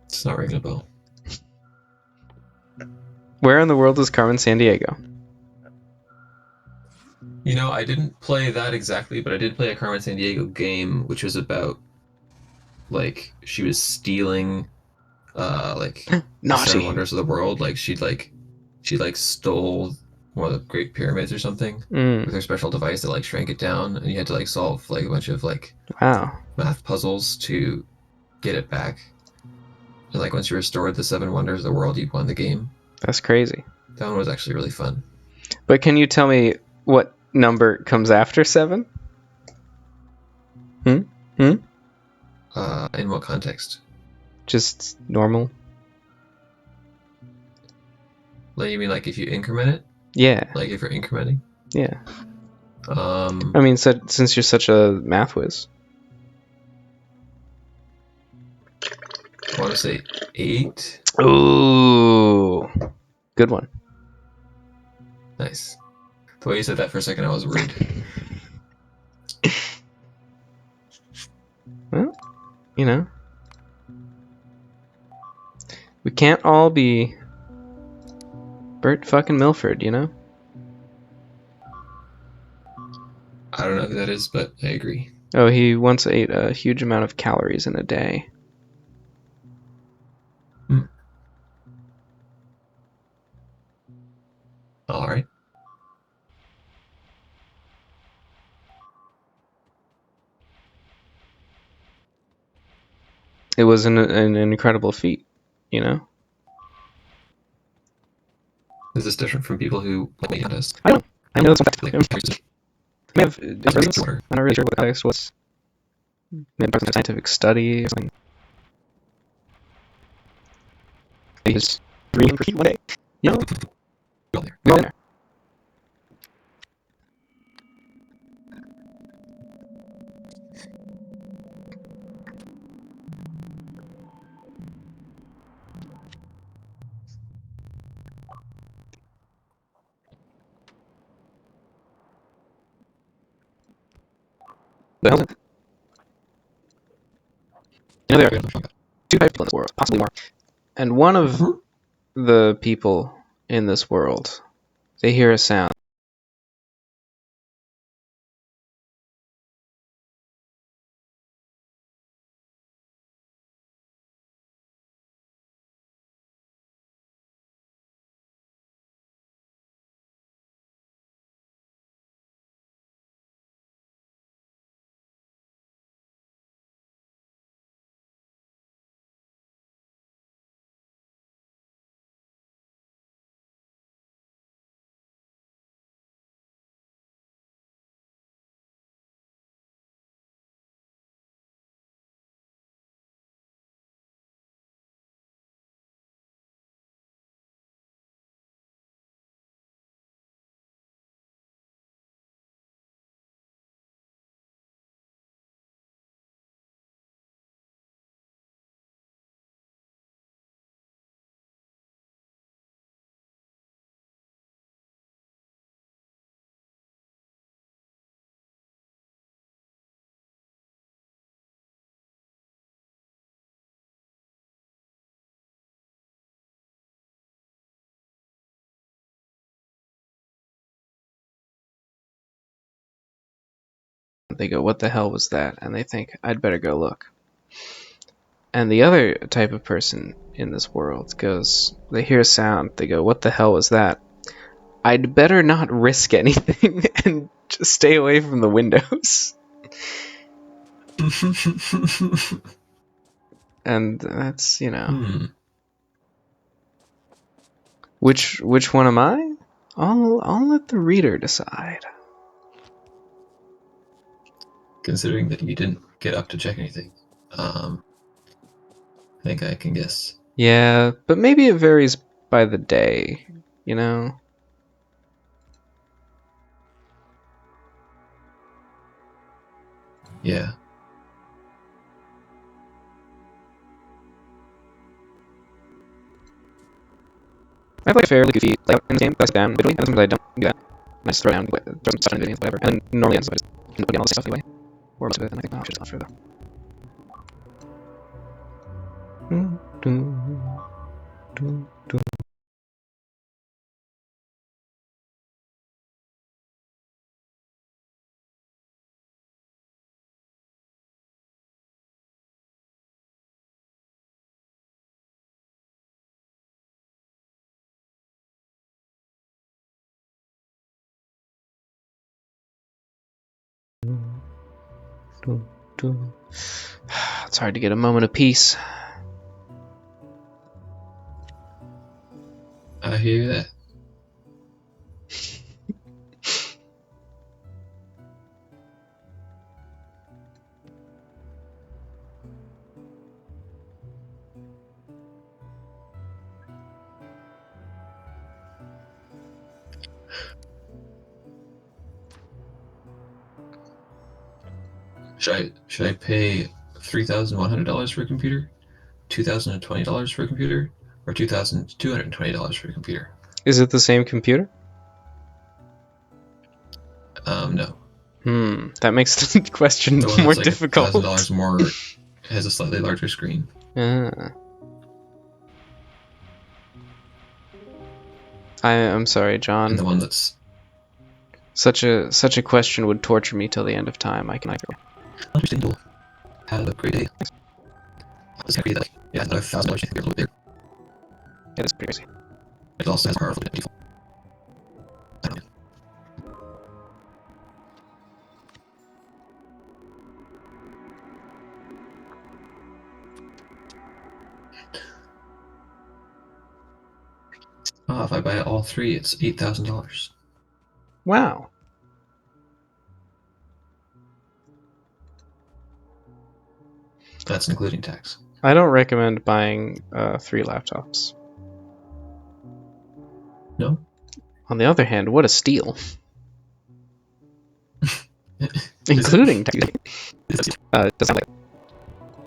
It's not ringing a bell. Where in the world is Carmen Sandiego? I didn't play that exactly, but I did play a Carmen Sandiego game, which was about she was stealing the Seven Naughty. Wonders of the World. She stole one of the Great Pyramids or something with her special device that shrank it down, and you had to solve a bunch of Wow. math puzzles to get it back. And once you restored the Seven Wonders of the World, you won the game. That's crazy. That one was actually really fun. But can you tell me what number comes after 7? Hmm? In what context? Just normal? You mean if you increment it? Yeah. If you're incrementing? Yeah. I I mean, since you're such a math whiz. want to say 8. Ooh. Good one. Nice. The way you said that for a second, I was worried. Well, we can't all be Bert fucking Milford, I don't know who that is, but I agree. Oh, he once ate a huge amount of calories in a day. All right. It was an incredible feat, you know? Is this different from people who make contests? I don't know. I know that's Like, may have reasons. I'm not really sure what the context was. Maybe part of a scientific study or something. He's dreaming for one day. You know? Go there. We all in there. The hell's it? There are 2 types of people in this world, possibly more. And one of the people in this world, they hear a sound. They go, "What the hell was that?" And they think, "I'd better go look." And the other type of person in this world goes, they hear a sound, they go, "What the hell was that? I'd better not risk anything and just stay away from the windows." And that's, which one am I? I'll let the reader decide. Considering that you didn't get up to check anything, I think I can guess. Yeah, but maybe it varies by the day, you know? Yeah. I have like a fairly goofy layout in this game. I sit down literally, and sometimes I don't do that. I just throw down, throw some stuff in videos, whatever. And then normally I just end up putting all this stuff away. Or most of it, and I think, oh, I should just not throw though. It's hard to get a moment of peace. I hear that. Should I pay $3,100 for a computer, $2,020 for a computer, or $2,220 for a computer? Is it the same computer? No. That makes the question The one more that's like difficult. $1,000 more has a slightly larger screen, Ah. I'm sorry, and the John. one that's Such a question would torture me till the end of time. I can. understandable. Have a great day. It's gonna be like, yeah, another $1,000 a little bit bigger. It is pretty crazy. It also has powerful default. I don't know. If I buy all three, it's $8,000. Wow. That's including tax. I don't recommend buying 3 laptops. No? On the other hand, what a steal. Is it? Including tax. Does sound like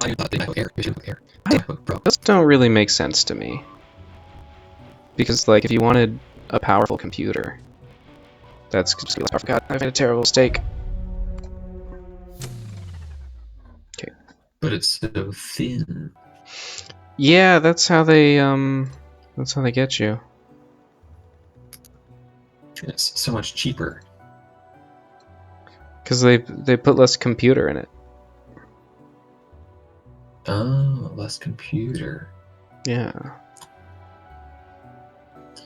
I thought the MacBook Air. Here's your MacBook Air. I, MacBook Pro. those don't really make sense to me. Because, like, if you wanted a powerful computer, that's just less powerful. God, I've made a terrible mistake. Okay. But it's so thin. Yeah, that's how they get you. And it's so much cheaper. Because they put less computer in it. Oh, less computer. Yeah.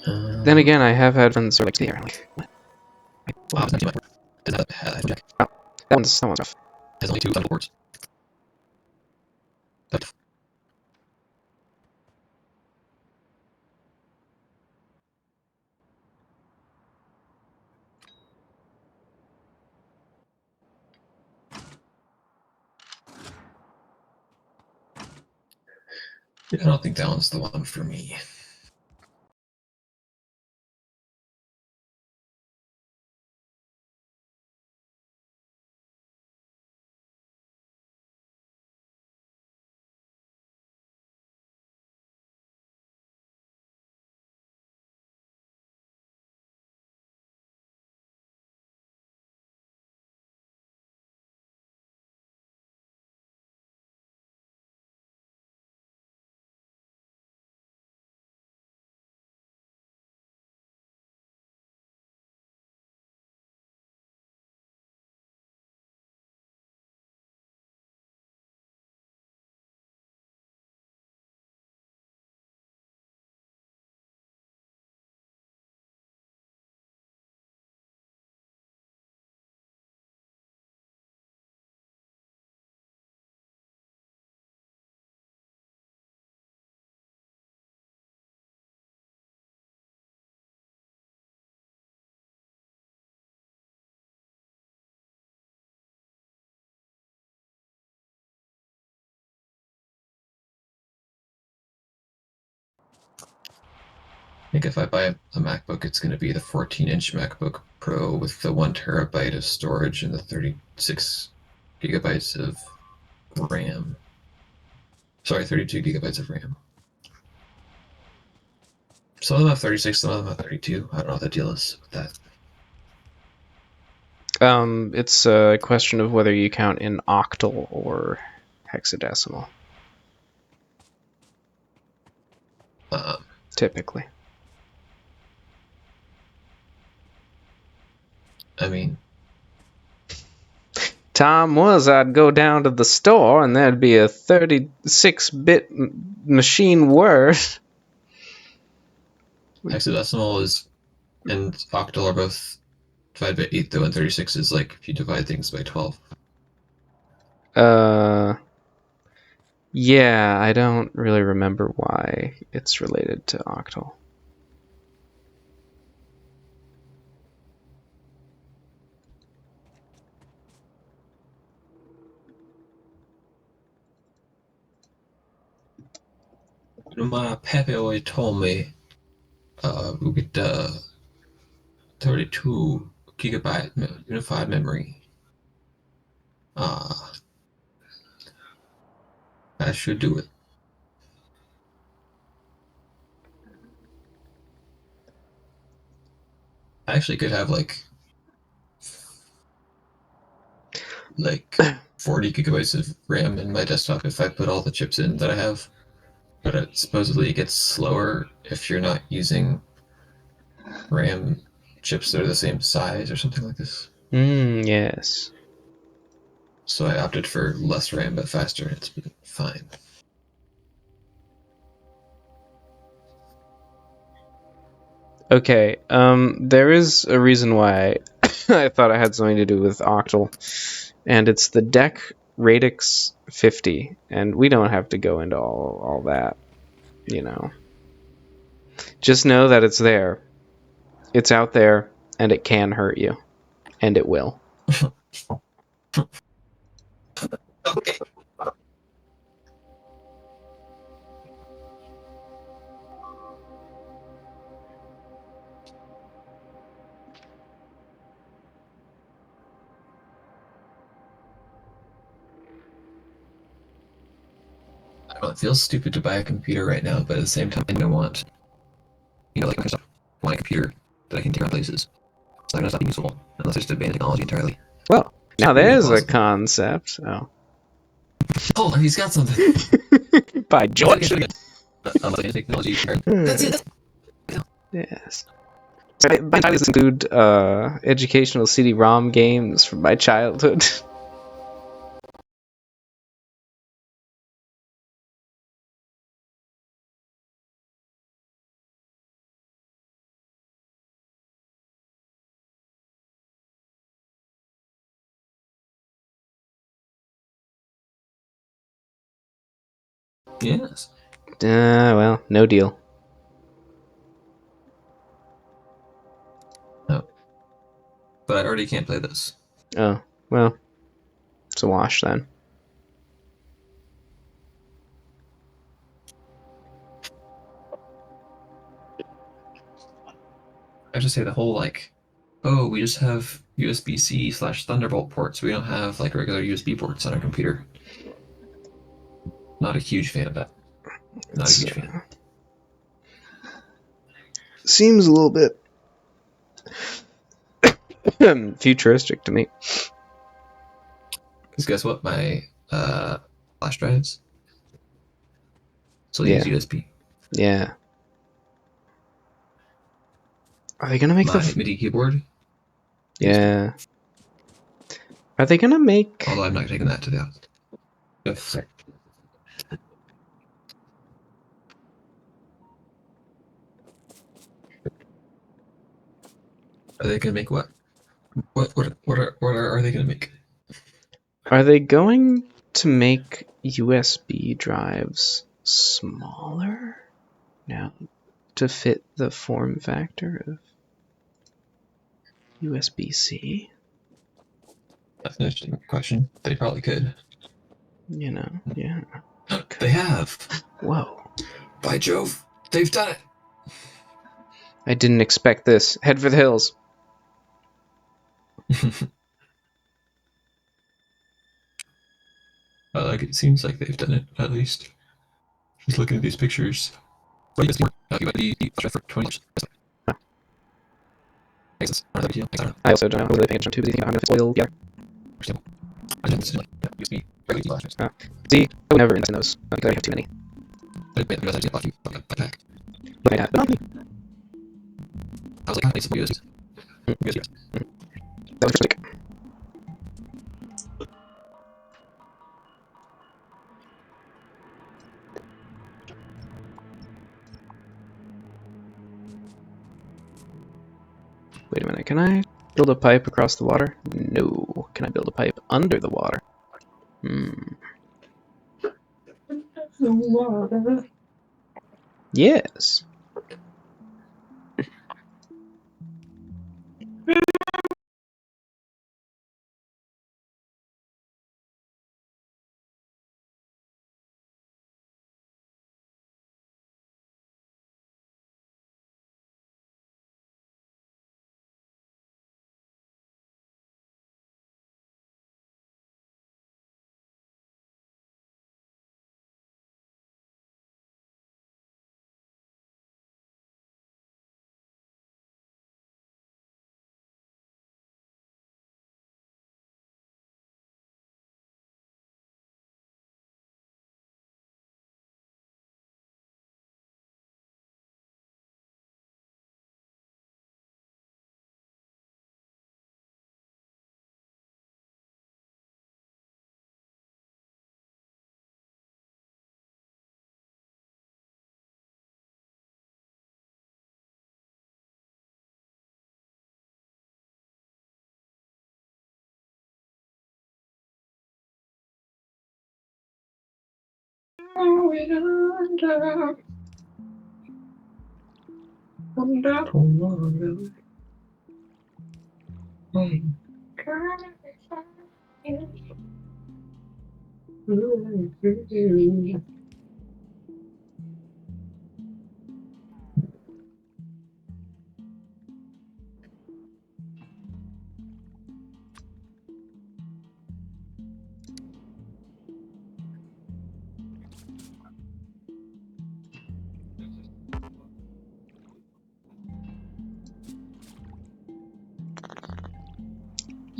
Then again, I have had friends who are like, "Here, like, what? Wow, it's not too much work. Does not have a jack. Oh, that one's rough." Has only 2 Thunderbolt ports. But I don't think that one's the one for me. think if I buy a MacBook, it's going to be the 14-inch MacBook Pro with the 1 TB of storage and the 36 GB of RAM. Sorry, 32 GB of RAM. Some of them have 36, some of them have 32. I don't know what the deal is with that. It's a question of whether you count in octal or hexadecimal, typically. I mean, Time was I'd go down to the store and there'd be a 36-bit machine word. hexadecimal is and octal are both divided by 8, though, and 36 is like if you divide things by 12. Yeah, I don't really remember why it's related to octal. My pappy always told me we get 32 GB unified memory. Uh, I should do it. I actually could have like 40 GB of RAM in my desktop if I put all the chips in that I have. But supposedly it gets slower if you're not using RAM chips that are the same size or something like this. Yes. So I opted for less RAM but faster. It's been fine. Okay, there is a reason why I thought it had something to do with octal, and it's the DEC Radix 50, and we don't have to go into all that, you know. Just know that it's there. It's out there, and it can hurt you, and it will. Okay. I don't know, it feels stupid to buy a computer right now, but at the same time, I don't want, like Microsoft, I want a computer that I can take around places. It's not going to stop being useful unless it's just abandoned technology entirely. Well, now Really there's a impossible. concept. Oh. Oh, he's got something. By George. Unless I technology. That's it. Yes. So my titles include educational CD-ROM games from my childhood. Yes. Well, no deal. No. But I already can't play this. Oh, well, it's a wash then. I just say the whole oh, we just have USB-C/Thunderbolt ports. We don't have regular USB ports on our computer. Not a huge fan of that. Not a It's, huge fan. seems a little bit futuristic to me. Because guess what? My flash drives still use Yeah, USB. yeah. Are they gonna make My MIDI keyboard, USB. Yeah. Are they gonna make? Although I'm not taking that to the house. Yes. Are they gonna make what? What are they gonna make? Are they going to make USB drives smaller now to fit the form factor of USB-C? That's an interesting question. They probably could. Yeah. They have. Whoa. By Jove, they've done it. I didn't expect this. Head for the hills. Like it seems like they've done it at least. Just looking at these pictures. Right, you might be for $20. I also don't know whether they paint on tubes. I'm gonna fix oil. Yeah. USB regular flashers. See, I would never invest in those because I have too many. But I was actually pack. But I not me. I was like, I need some USBs. USBs. That was like. Wait a minute. Can I build a pipe across the water? No. Can I build a pipe under the water? Yes.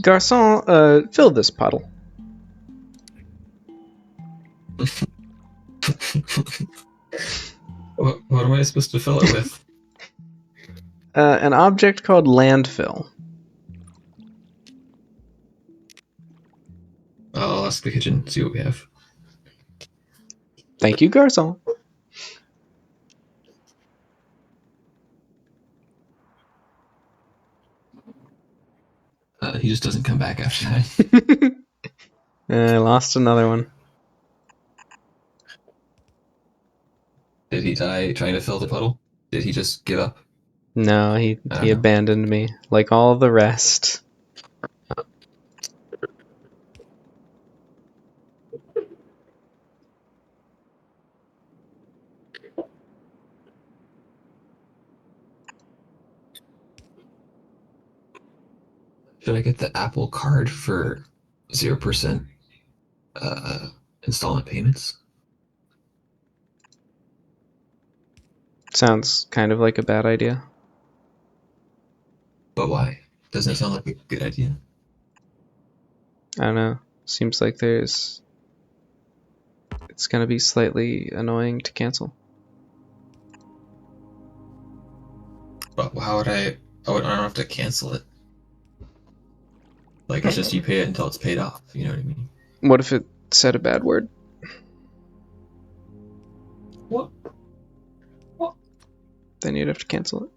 Garçon, fill this puddle. What am I supposed to fill it with? An object called landfill. I'll ask the kitchen, see what we have. Thank you, Garçon. He just doesn't come back after that. I lost another one. Did he die trying to fill the puddle? Did he just give up? No, he abandoned me, like all the rest. Should I get the Apple card for 0% installment payments? Sounds kind of like a bad idea. But why? Doesn't it sound like a good idea? I don't know. Seems like it's gonna be slightly annoying to cancel. But how would I don't have to cancel it. Like, it's just you pay it until it's paid off. You know what I mean? What if it said a bad word? What? Then you'd have to cancel it.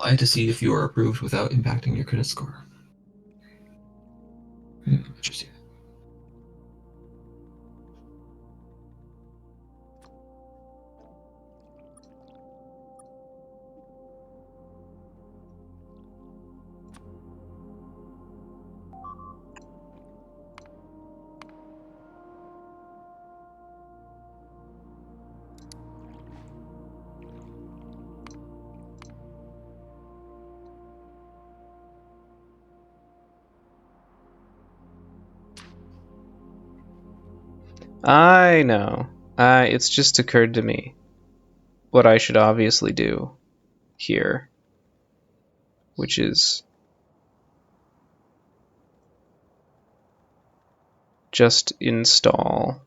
I had to see if you are approved without impacting your credit score. Interesting. I know. It's just occurred to me what I should obviously do here, which is just install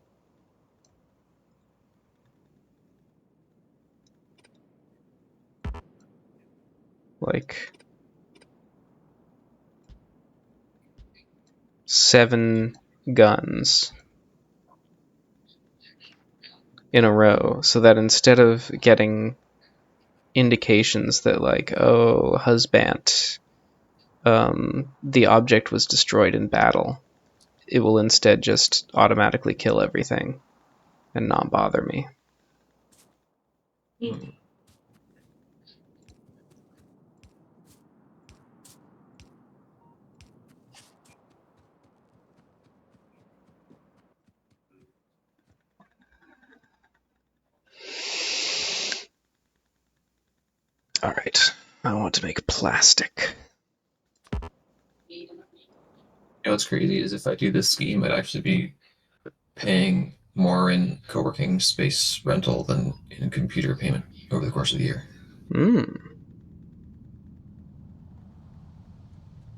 like 7 guns in a row so that instead of getting indications that like, oh, husband, the object was destroyed in battle, it will instead just automatically kill everything and not bother me. All right, I want to make plastic. You know what's crazy is if I do this scheme, I'd actually be paying more in co-working space rental than in computer payment over the course of the year.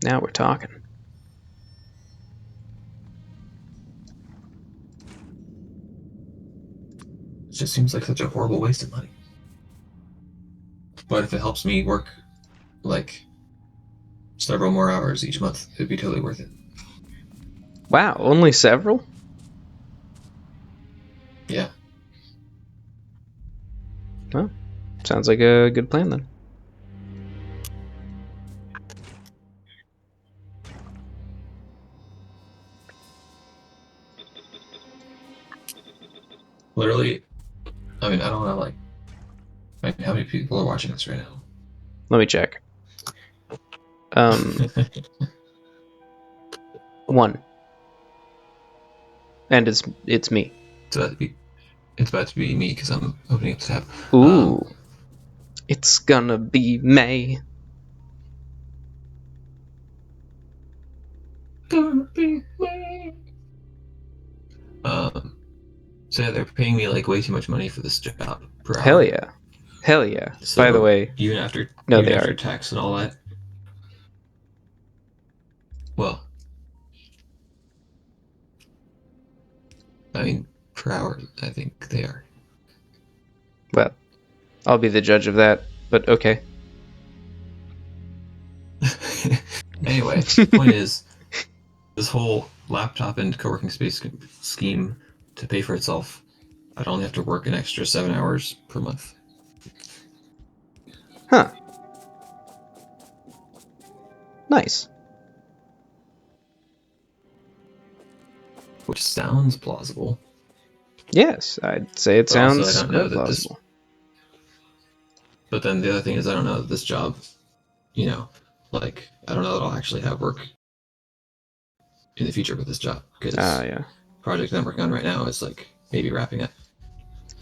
Now we're talking. It just seems like such a horrible waste of money. But if it helps me work like several more hours each month, it'd be totally worth it. Wow, only several? Yeah. Well, sounds like a good plan then. Literally, I mean, I don't know, like, how many people are watching this right now? Let me check. 1. And it's me. It's about to be me because I'm opening up the tab. Ooh. It's gonna be May. Gonna be me. So yeah, they're paying me like way too much money for this job per Hell hour. yeah. Hell yeah. By the So way, even after no, even they after are. tax and all that, well, I mean per hour, I think they are. Well, I'll be the judge of that, but okay. Anyway, point is, this whole laptop and co-working space scheme to pay for itself, I'd only have to work an extra 7 hours per month. Huh. Nice. Which sounds plausible. Yes, I'd say it But also, I sounds don't know quite that this. plausible. But then the other thing is, I don't know that this job, like, I don't know that I'll actually have work in the future with this job because Yeah. project that I'm working on right now is like maybe wrapping up,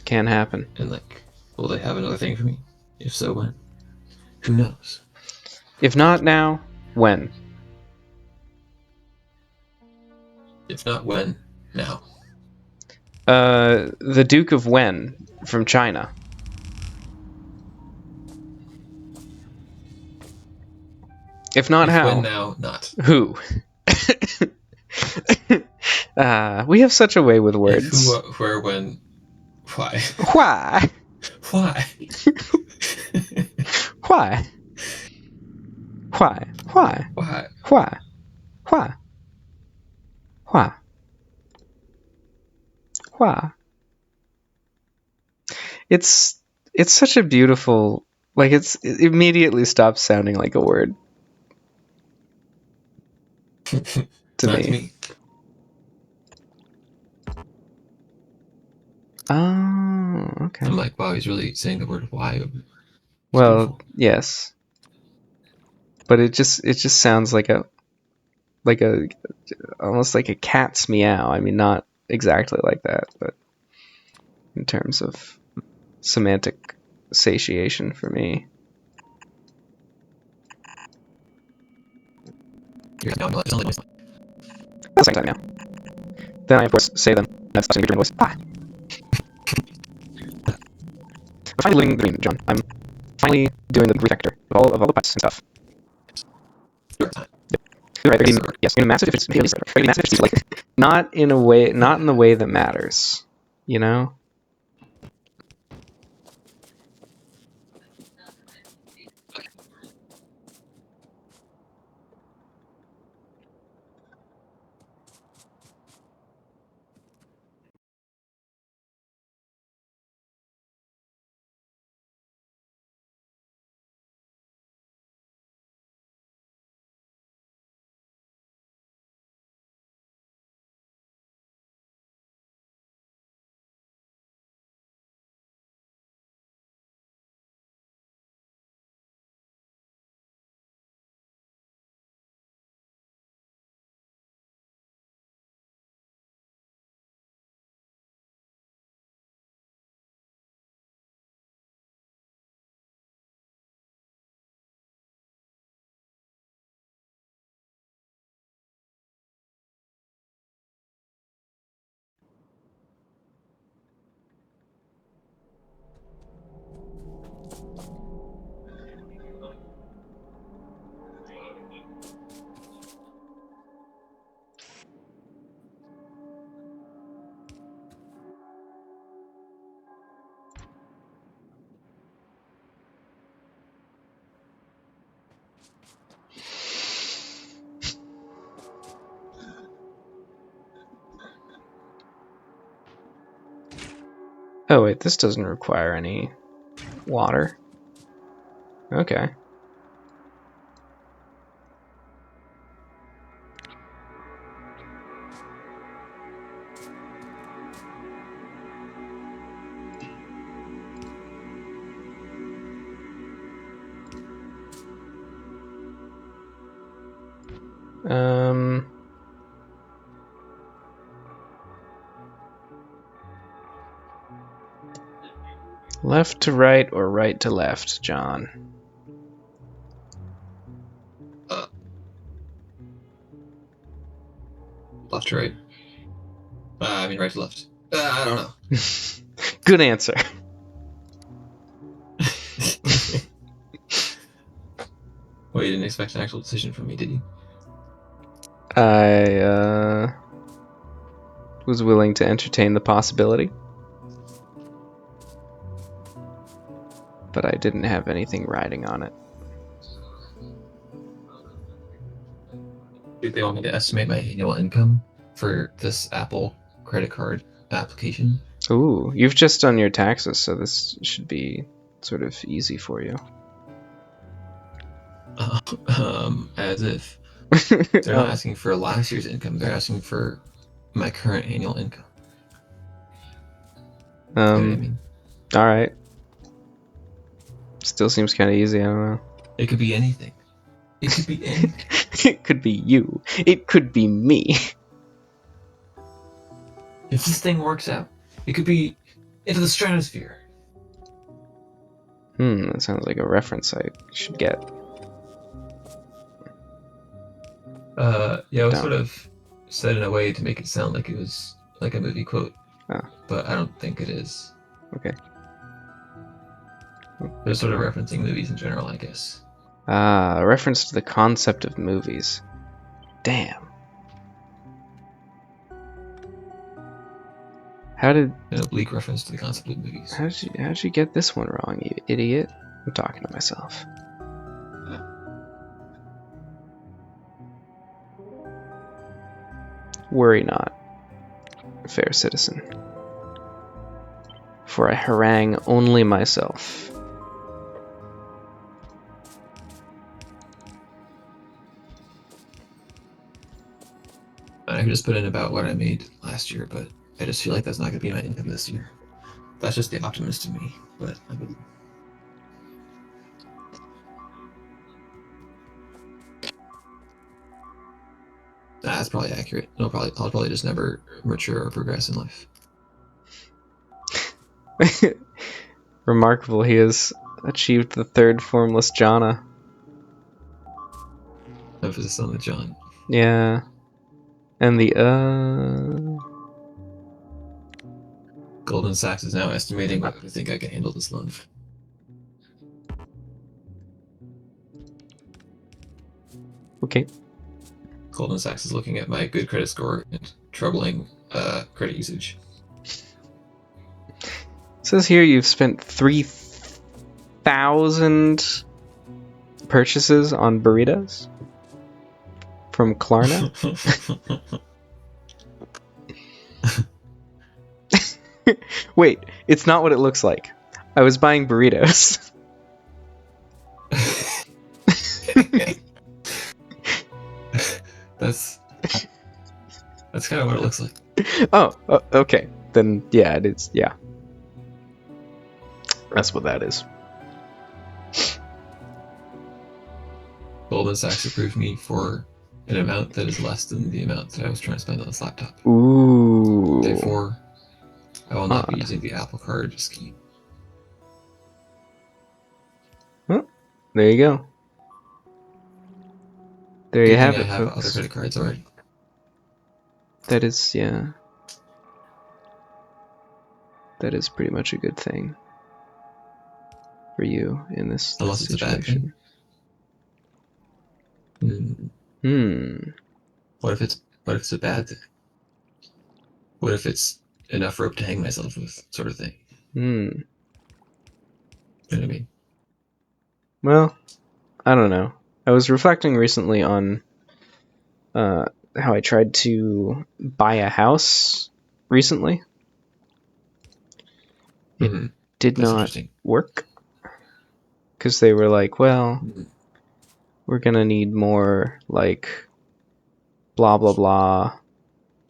Can happen. and like, will they have another thing for me? If so, when? Who knows? If not now, when? If not when, now. The Duke of Wen from China. If not If when how, now, not. who? We have such a way with If who, words. where, when, why? Why? Why? Why? Why? Why? Why? Why? Why? Why? Why? It's it's such a beautiful, like, it immediately stops sounding like a word to Not to me. me. Oh, okay. I'm like, wow, he's really saying the word why. It's Well, beautiful. yes, but it just sounds like a almost like a cat's meow. I mean, not exactly like that, but in terms of semantic satiation for me. You're now, it sounds like I'll say that now. Then I of course say them. That's gonna be your voice. Ah. I'm finally doing the dream, John. I'm finally doing the refactor of all the pipes and stuff. Your time. You're right. Yes, in a massive efficiency, like not in the way that matters. You know. Oh wait, this doesn't require any water. Okay. Um. Left to right or right to left, John? Left to right. I mean right to left. I don't know. Good answer. Well, you didn't expect an actual decision from me, did you? I was willing to entertain the possibility, but I didn't have anything riding on it. Do they want me to estimate my annual income for this Apple credit card application? Ooh, you've just done your taxes, so this should be sort of easy for you. As if they're not Oh, asking for last year's income, they're asking for my current annual income. You know what I mean? all right. Still seems kind of easy. I don't know. It could be anything. It could be anything. It could be you. It could be me. If this thing works out, it could be into the stratosphere. That sounds like a reference I should get. Yeah, it was Down. sort of said in a way to make it sound like it was like a movie quote, Oh, but I don't think it is. okay. They're sort of referencing movies in general, I guess. Ah, a reference to the concept of movies. Damn. An oblique reference to the concept of movies. How'd you get this one wrong, you idiot? I'm talking to myself. Worry not, fair citizen, for I harangue only myself. I could just put in about what I made last year, but I just feel like that's not going to be my income this year. That's just the optimist in me, but I mean, that's probably accurate. I'll probably just never mature or progress in life. Remarkable, he has achieved the third formless jhana. Emphasis on the John. Yeah. And the Goldman Sachs is now estimating whether they think I can handle this loan. Okay. Goldman Sachs is looking at my good credit score and troubling credit usage. It says here you've spent 3,000 purchases on burritos from Klarna. Wait, it's not what it looks like. I was buying burritos. That's kind of what it looks like. Oh, okay. Then yeah, it is. Yeah, that's what that is. Goldman Sachs approved me for an amount that is less than the amount that I was trying to spend on this laptop. Ooh. Therefore, I will not be using the Apple Card scheme. Well, there you go. There you have it, I have folks. other credit cards already. That is, yeah. That is pretty much a good thing for you in this Unless it's situation. a bad thing. What if it's a bad thing? What if it's enough rope to hang myself with, sort of thing? You know what I mean? Well, I don't know. I was reflecting recently on how I tried to buy a house recently. It did That's not interesting. work because they were like, well, we're gonna need more like blah blah blah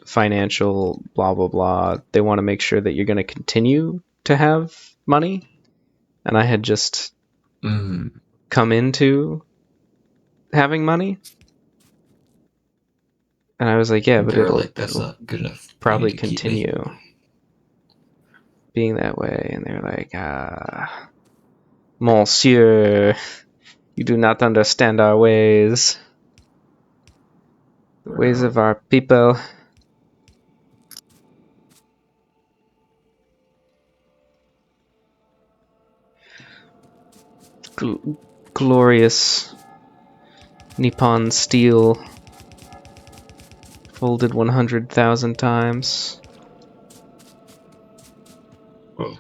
financial blah blah blah. They want to make sure that you're gonna continue to have money, and I had just come into having money, and I was like, yeah, but They're like, that's it'll not good enough. probably You need to keep making continue money. being that way. And they're like, Monsieur, you do not understand our ways, the ways of our people. Glorious Nippon steel folded 100,000 times. Whoa.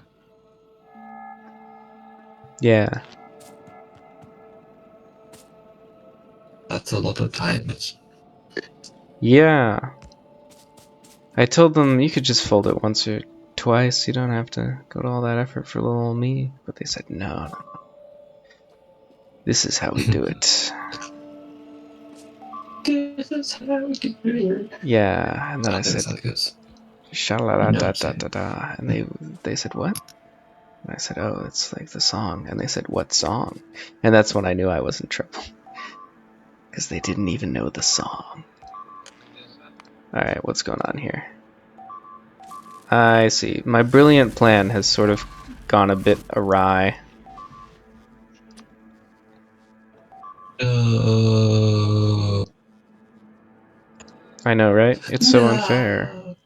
Yeah. That's a lot of times. Yeah. I told them you could just fold it once or twice. You don't have to go to all that effort for little old me. But they said, no. This is how we do it. This is how we do it. Yeah. And then I said, sha-la-da-da-da-da-da. And they said, what? And I said, oh, it's like the song. And they said, what song? And that's when I knew I was in trouble. Because they didn't even know the song. Alright, what's going on here? I see. My brilliant plan has sort of gone a bit awry. I know, right? It's so unfair.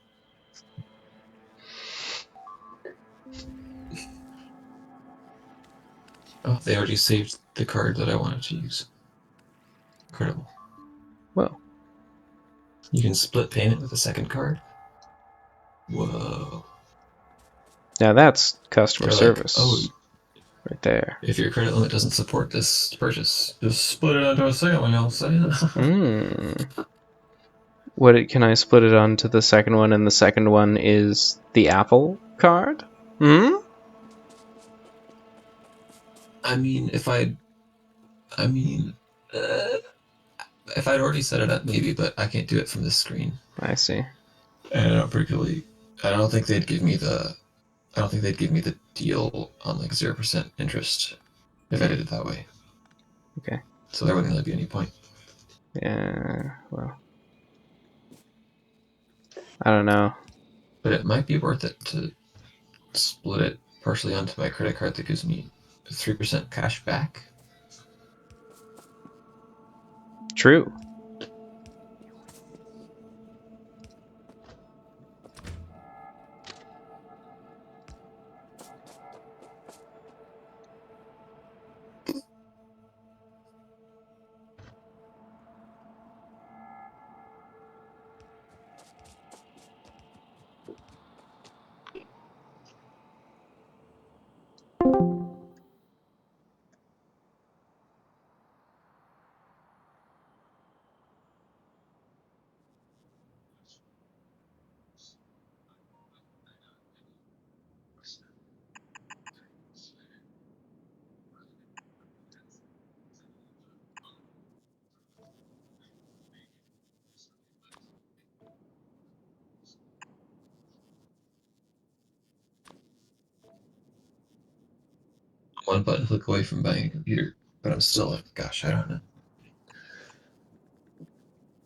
Oh, they already saved the card that I wanted to use. Incredible. Whoa. You can split payment with a second card? Whoa. Now that's customer They're like, service. oh, Right there. if your credit limit doesn't support this purchase, just split it onto a second one, I'll say. Can I split it onto the second one, and the second one is the Apple card? I mean, if I'd already set it up, maybe, but I can't do it from this screen. I see. And I don't think they'd give me the deal on like 0% interest if I did it that way. Okay. So there wouldn't really be any point. Yeah, well. I don't know. But it might be worth it to split it partially onto my credit card that gives me 3% cash back. True. one button click away from buying a computer, but I'm still like, gosh, I don't know.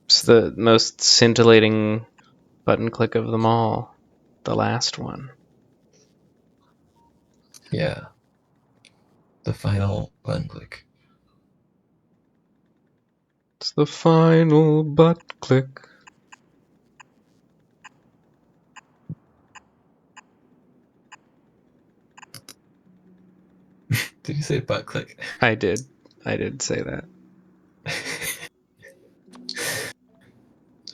It's the most scintillating button click of them all. The last one. Yeah. The final button click. It's the final butt click. Did you say butt click? I did say that.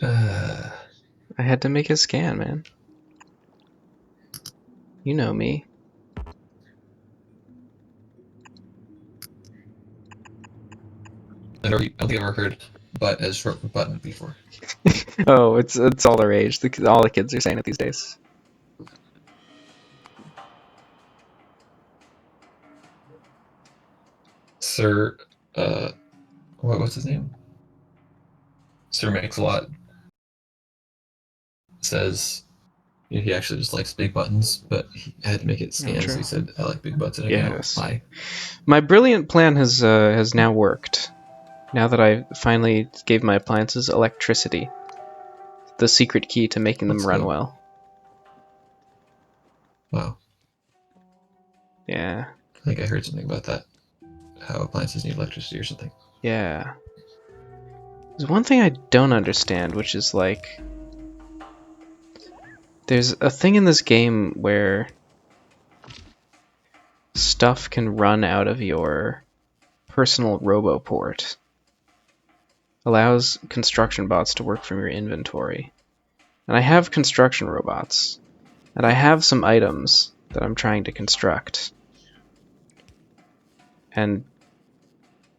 I had to make a scan, man. You know me. I don't think I've ever heard butt as short for button before. Oh, it's all the rage. All the kids are saying it these days. Sir, what's his name? Sir Mix-a-Lot says he actually just likes big buttons, but he had to make it scan, so he said, I like big butts, and I go, Yes. why? My brilliant plan has now worked. Now that I finally gave my appliances electricity. The secret key to making them run well. Wow. Yeah. I think I heard something about that. How appliances need electricity or something. Yeah. There's one thing I don't understand, which is like... There's a thing in this game where stuff can run out of your personal roboport. Allows construction bots to work from your inventory. And I have construction robots. And I have some items that I'm trying to construct.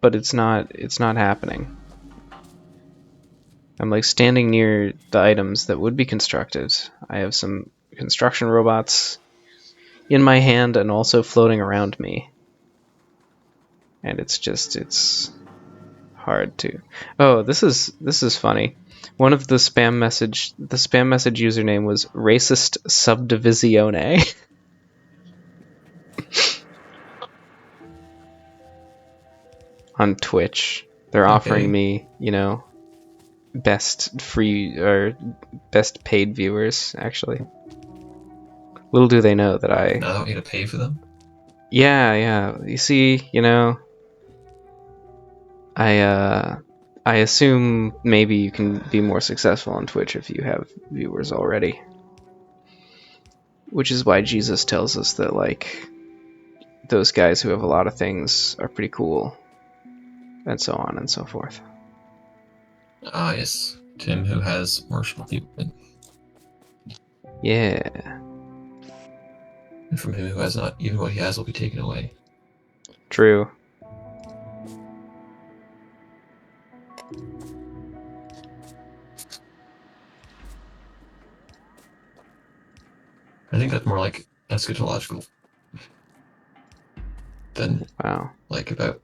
But it's not happening. I'm like standing near the items that would be constructed. I have some construction robots in my hand and also floating around me. And it's hard to... Oh, this is funny. One of the spam message username was racist subdivisione. On Twitch. They're offering me, best free or best paid viewers, actually. Little do they know that I... Now I don't need to pay for them? Yeah. You see, I assume maybe you can be more successful on Twitch if you have viewers already. Which is why Jesus tells us that, like, those guys who have a lot of things are pretty cool. And so on and so forth. Ah, yes. Tim, who has more people. Yeah. And from him who has not, even what he has will be taken away. True. I think that's more like eschatological than like about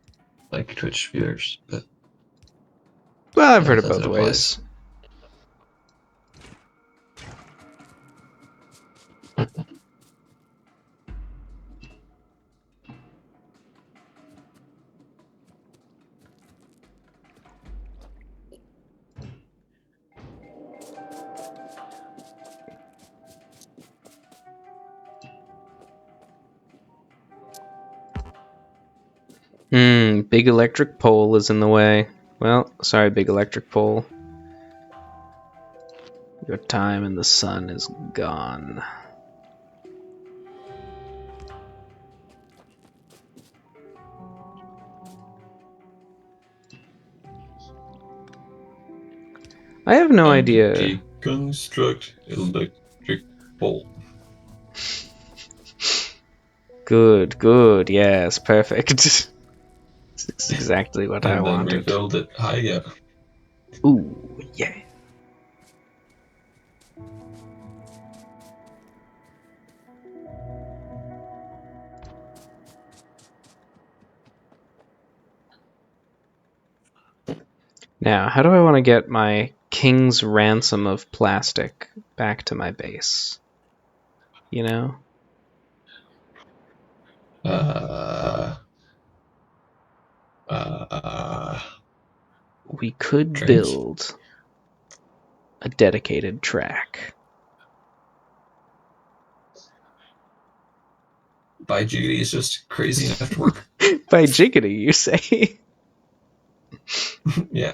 like Twitch viewers, but well, I've heard it both ways. Big electric pole is in the way. Well, sorry, big electric pole. Your time in the sun is gone. I have no idea. Deconstruct electric pole. Good. Yes, perfect. It's exactly what I wanted. And then rebuild it higher. Ooh, yeah. Now, how do I want to get my king's ransom of plastic back to my base? Uh, uh, We could trains? build a dedicated track. By Jiggity is just crazy enough to work. By jiggity, you say? Yeah.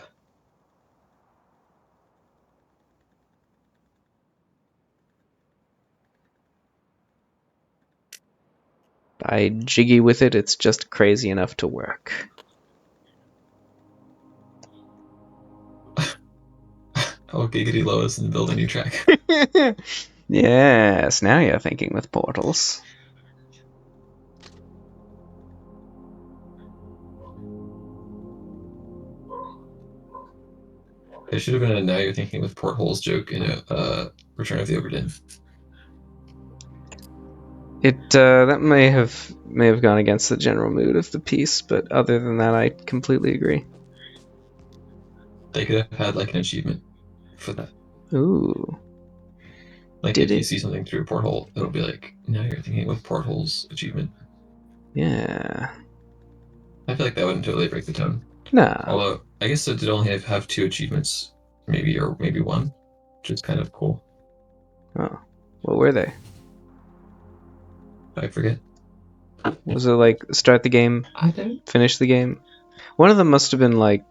By jiggy with it, it's just crazy enough to work. How giggity low is in build a new track. Yes, now you're thinking with portals. It should have been a now you're thinking with portholes joke in a Return of the Oberdin. It that may have gone against the general mood of the piece, but other than that, I completely agree. They could have had like an achievement for that. Ooh, Like did if you it? see something through a porthole, it'll be like, now you're thinking with portholes achievement. Yeah. I feel like that wouldn't totally break the tone. Nah. Although I guess it did only have two achievements, maybe, or maybe one, which is kind of cool. Oh, what were they? I forget. Was it like start the game, I don't. finish the game? One of them must have been like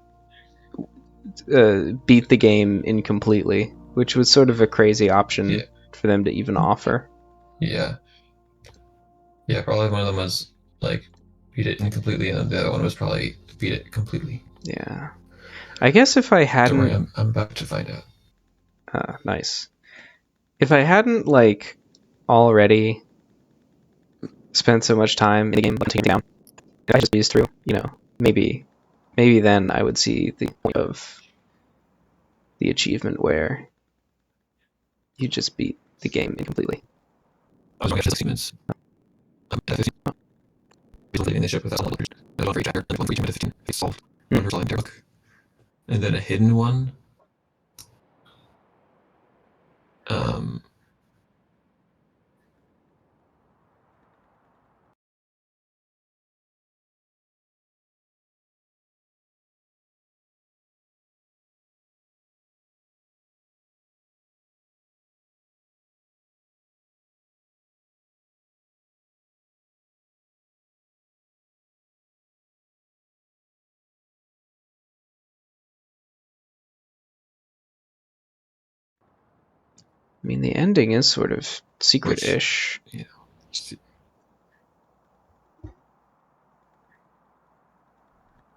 beat the game incompletely, which was sort of a crazy option Yeah. for them to even offer. Yeah. Yeah. Probably one of them was like beat it incompletely, and then the other one was probably beat it completely. Yeah. I guess if I Don't worry, hadn't, I'm about to find out. nice. If I hadn't like already spent so much time in the game taking it down, if I just breezed through, maybe then I would see the point of the achievement where you just beat the game incompletely. I was going to 16 minutes. At 15, people leading the ship without level. There's one for each actor, and one for each human at 15. It's solved. One for solving their book. And then a hidden one. Um, I mean, the ending is sort of which, secret-ish. you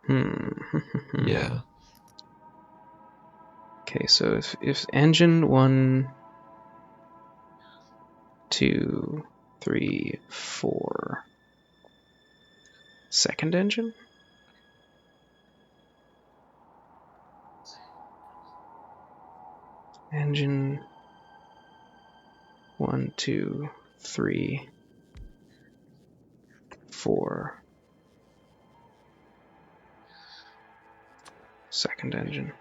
yeah. Okay, so if engine 1, 2, 3, 4, second engine? Engine 1, 2, 3, 4, second engine.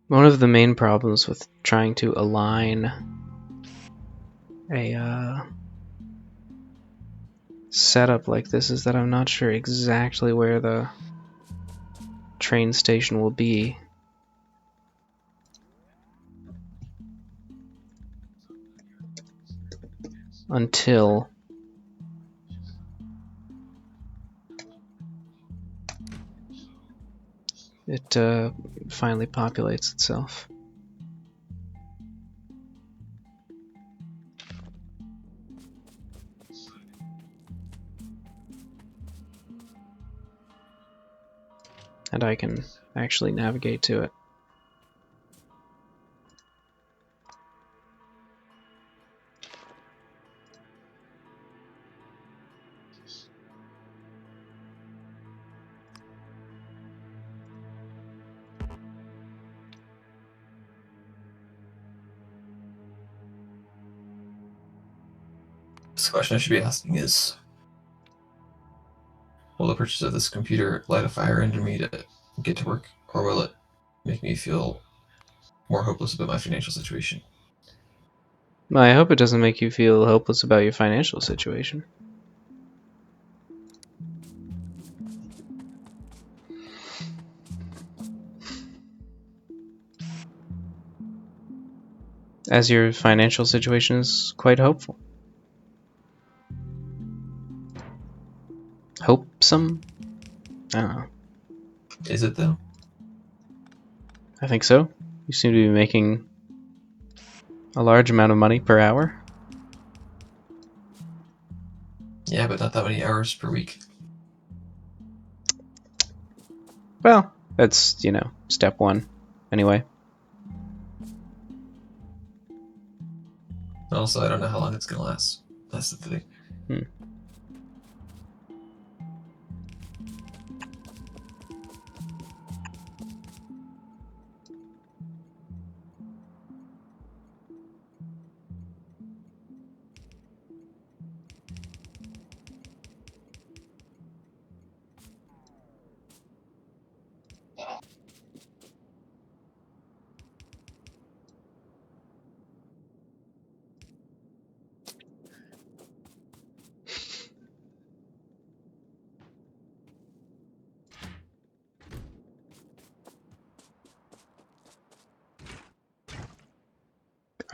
One of the main problems with trying to align a setup like this is that I'm not sure exactly where the train station will be. Until it finally populates itself. And I can actually navigate to it. This question I should be asking is, will the purchase of this computer light a fire under me to get to work, or will it make me feel more hopeless about my financial situation? I hope it doesn't make you feel hopeless about your financial situation. As your financial situation is quite hopeful. Hopesome? I don't know. Is it, though? I think so. You seem to be making a large amount of money per hour. Yeah, but not that many hours per week. Well, that's, step one. Anyway. Also, I don't know how long it's gonna last. That's the thing.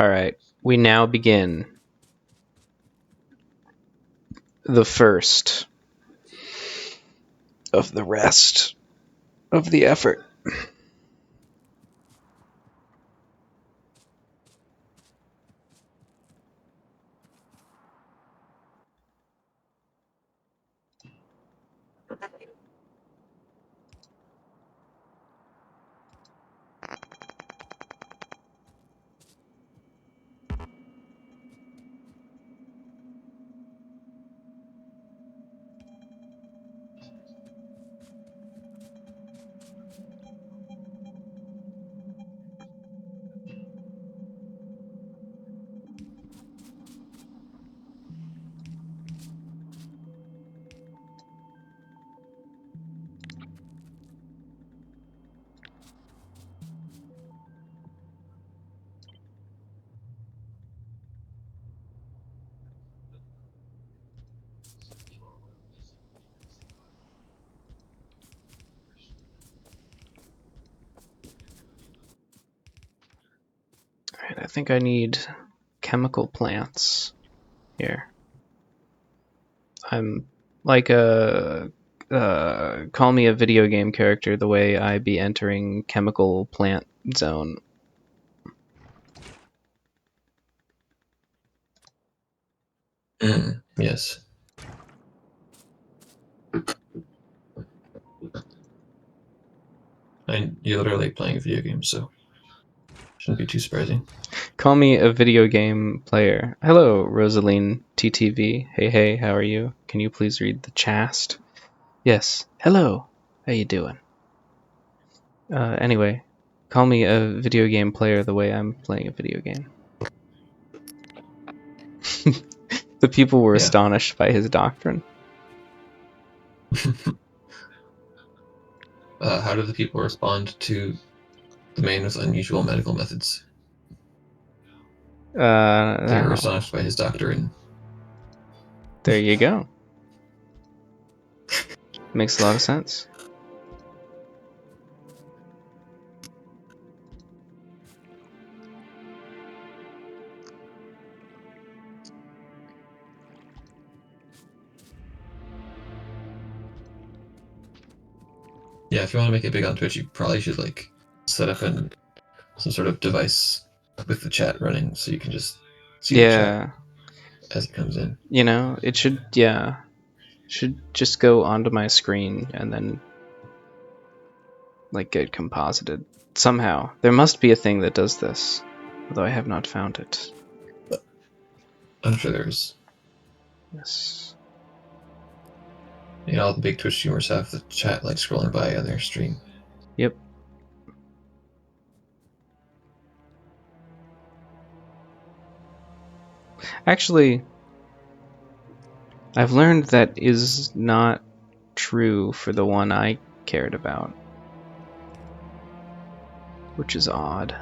Alright, we now begin the first of the rest of the effort. Alright, I think I need chemical plants here. I'm like call me a video game character the way I be entering chemical plant zone. Yes. You're literally playing a video game, so shouldn't be too surprising. Call me a video game player. Hello, Rosaline TTV. Hey, how are you? Can you please read the chast? Yes. Hello. How you doing? Anyway, call me a video game player the way I'm playing a video game. The people were astonished by his doctrine. How do the people respond to the man with unusual medical methods? They were astonished by his doctrine. There you go. Makes a lot of sense. Yeah, if you want to make it big on Twitch, you probably should like set up some sort of device with the chat running, so you can just see the chat as it comes in. It should just go onto my screen and then like get composited somehow. There must be a thing that does this, although I have not found it. I'm sure there's. Yes. All the big Twitch streamers have the chat like scrolling by on their stream. Yep. Actually, I've learned that is not true for the one I cared about, which is odd.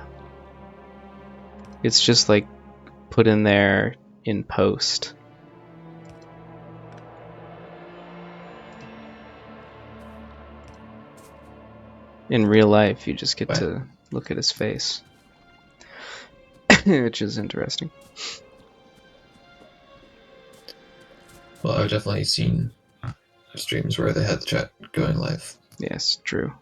It's just like put in there in post. In real life, you just get to look at his face, which is interesting. Well, I've definitely seen streams where they had the chat going live. Yes, true.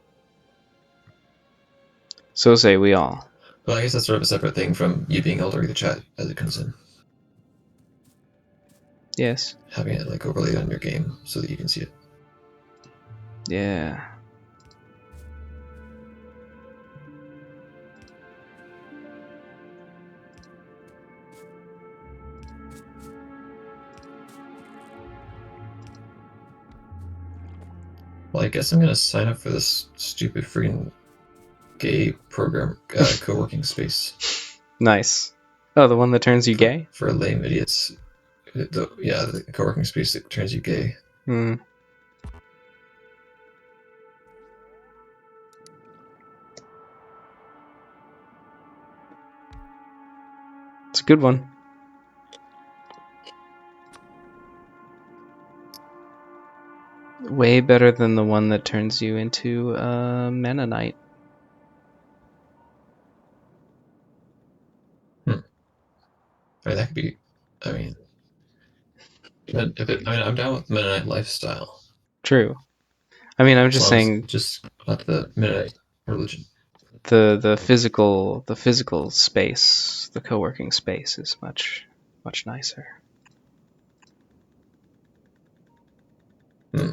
So say we all. Well, I guess that's sort of a separate thing from you being able to read the chat as it comes in. Yes. Having it like overlaid on your game so that you can see it. Yeah. Well, I guess I'm gonna sign up for this stupid freaking gay program co-working space. Nice. Oh, the one that turns you gay? For lame idiots. The co-working space that turns you gay. Hmm. It's a good one. Way better than the one that turns you into a Mennonite. I mean, that could be. I mean, I'm down with Mennonite lifestyle. True. I mean, I'm As just long as saying just not the Mennonite religion. the physical space, the co-working space is much nicer. Hmm.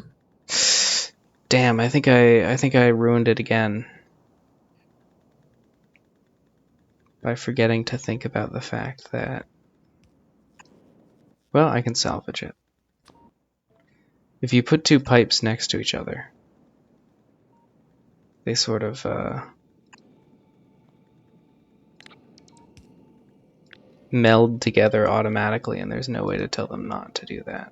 Damn, I think I ruined it again by forgetting to think about the fact that, well, I can salvage it. If you put two pipes next to each other, they sort of meld together automatically, and there's no way to tell them not to do that.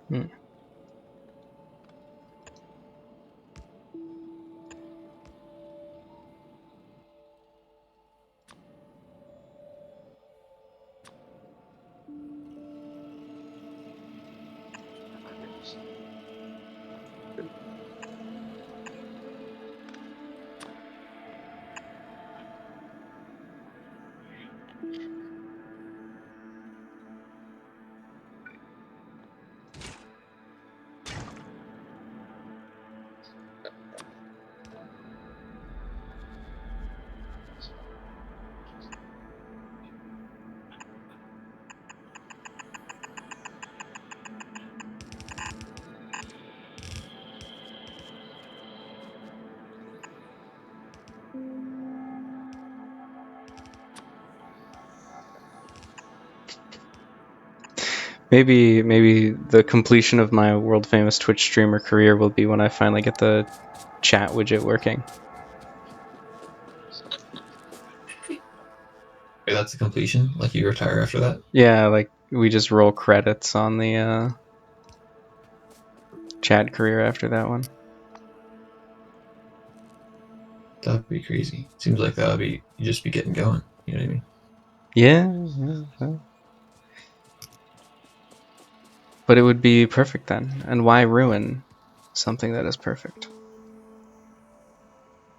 Hmm. Maybe the completion of my world famous Twitch streamer career will be when I finally get the chat widget working. Wait, that's the completion? Like you retire after that? Yeah, like we just roll credits on the chat career after that one. That would be crazy. Seems like that would be you just be getting going. You know what I mean? Yeah. But it would be perfect then. And why ruin something that is perfect?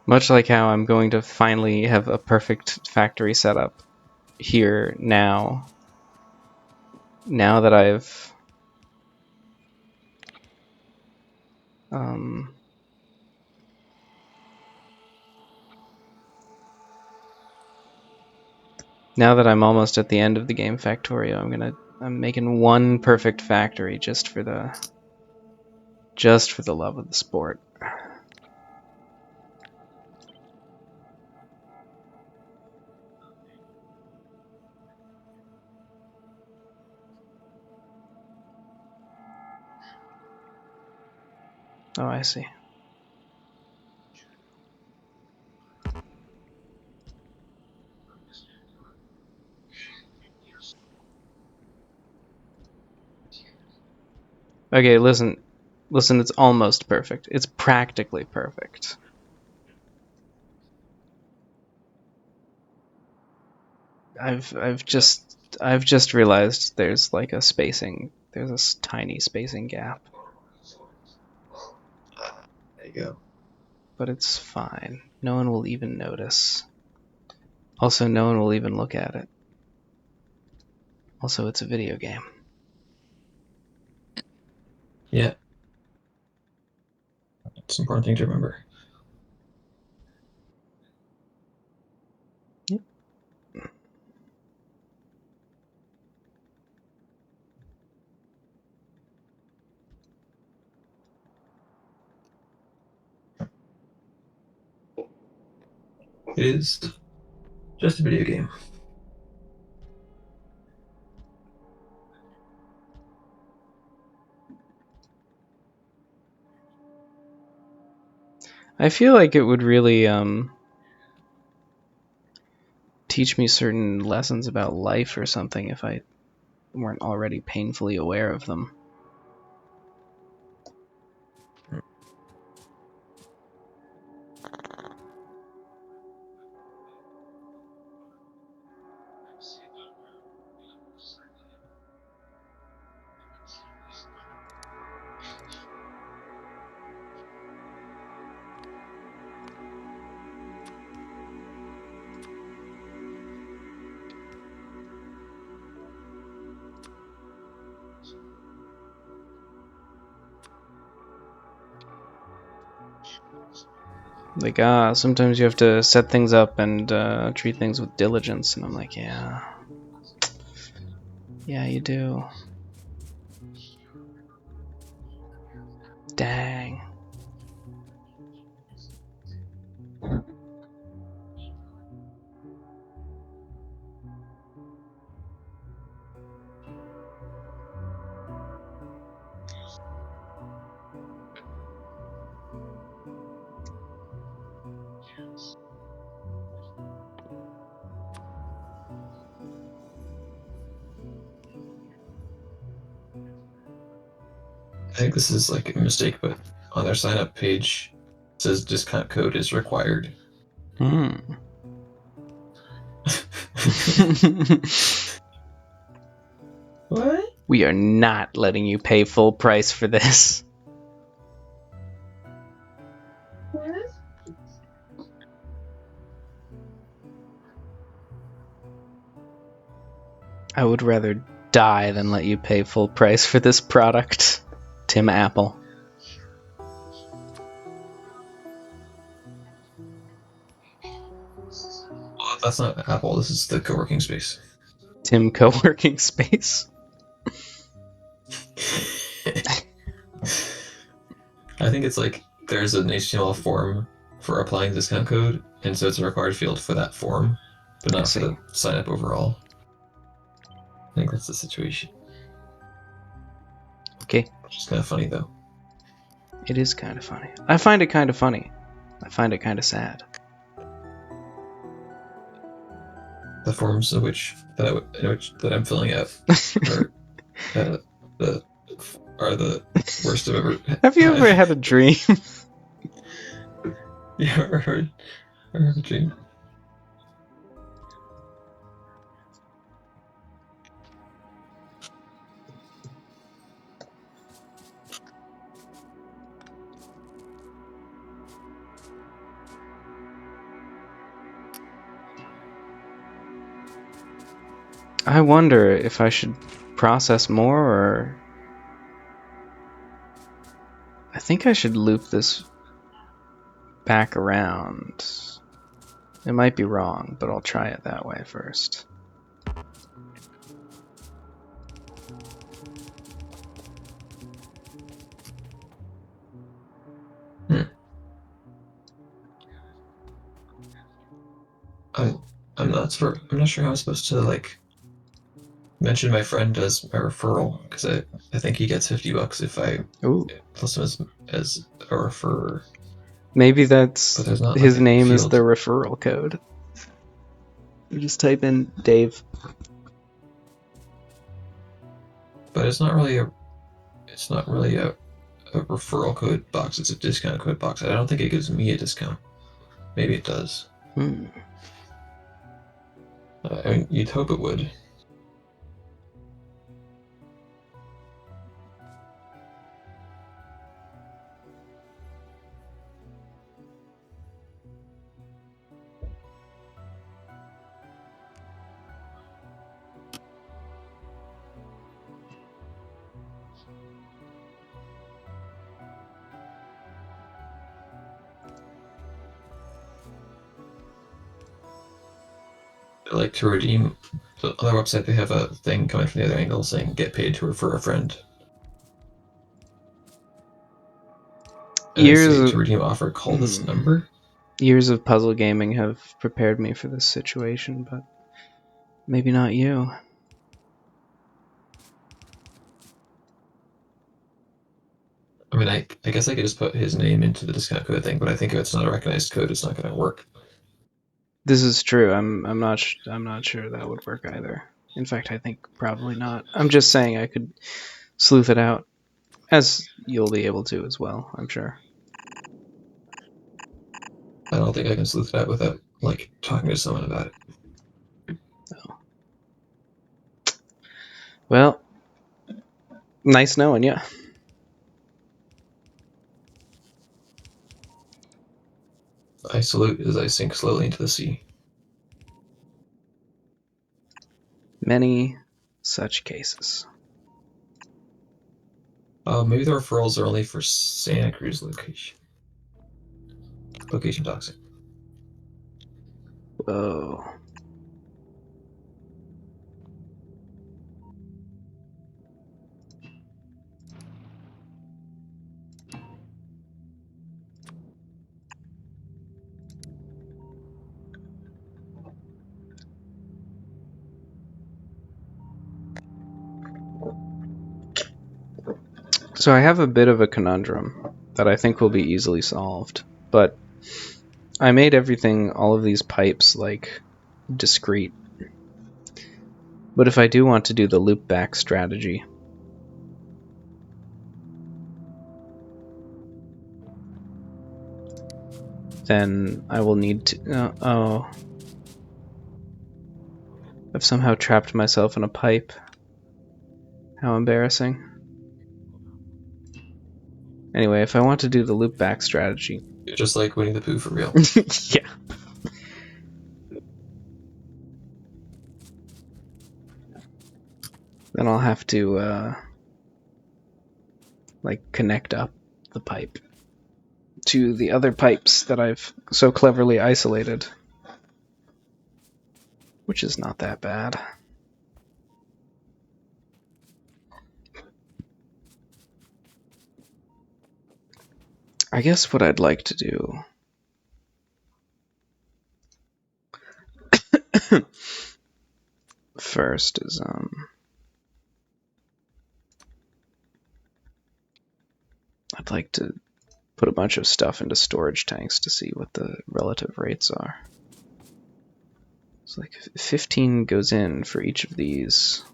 Much like how I'm going to finally have a perfect factory setup here now. Now that I've now that I'm almost at the end of the game Factorio, I'm making one perfect factory just for the love of the sport. Oh, I see. Okay, listen, it's almost perfect. It's practically perfect. I've just realized there's like a spacing. There's a tiny spacing gap, There you go. but it's fine. No one will even notice. Also, no one will even look at it. Also, it's a video game. Yeah. It's an important thing to remember. Yep. It is just a video game. I feel like it would really teach me certain lessons about life or something if I weren't already painfully aware of them. Like, sometimes you have to set things up and treat things with diligence, and I'm like, yeah, you do. Dang. I think this is like a mistake, but on their sign up page it says discount code is required. Hmm. What? We are not letting you pay full price for this. I would rather die than let you pay full price for this product. Tim Apple. Well, that's not Apple. This is the co-working space. Tim Co-working Space. I think it's like there's an HTML form for applying the discount code, and so it's a required field for that form, but I not for see. the sign up overall. I think that's the situation. Okay. Which is kind of funny though. It is kind of funny. I find it kind of funny. I find it kind of sad. The forms of which that I'm filling out are the worst I've ever Have you ever had. had a dream? You ever heard a dream? I wonder if I should process more, or I think I should loop this back around. It might be wrong, but I'll try it that way first. Hmm. I'm I'm not sure how I'm supposed to like mention my friend as my referral because I think he gets $50 if I Ooh, list him as a referrer. maybe But that's there's not like his a name is the field. referral code. You just type in Dave. But it's not really a referral code box. It's a discount code box. I don't think it gives me a discount. Maybe it does. Hmm. I mean, you'd hope it would. Like to redeem the other website, they have a thing coming from the other angle saying "Get paid to refer a friend," and they Years say of to redeem offer, call this hmm. number. Years of puzzle gaming have prepared me for this situation, but maybe not you. I mean, I guess I could just put his name into the discount code thing, but I think if it's not a recognized code, it's not going to work. This is true. I'm not sure that would work either. In fact, I think probably not. I'm just saying I could sleuth it out, as you'll be able to as well. I'm sure. I don't think I can sleuth it out without like talking to someone about it. Oh. Well, nice knowing you. I salute as I sink slowly into the sea. Many such cases. Maybe the referrals are only for Santa Cruz location. Location toxic. Whoa. So I have a bit of a conundrum that I think will be easily solved, but I made everything, all of these pipes, like discrete. But if I do want to do the loop back strategy, then I will need to. Oh, I've somehow trapped myself in a pipe. How embarrassing. Anyway, if I want to do the loop back strategy. Just like Winnie the Pooh for real. Yeah. Then I'll have to, like, connect up the pipe to the other pipes that I've so cleverly isolated. Which is not that bad. I guess what I'd like to do first is I'd like to put a bunch of stuff into storage tanks to see what the relative rates are. It's like 15 goes in for each of these.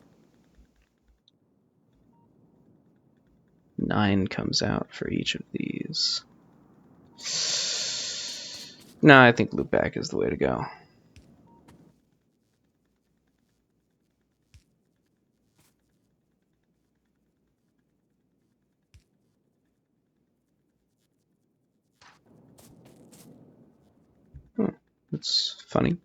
9 comes out for each of these. No, I think loopback is the way to go. Oh, that's funny.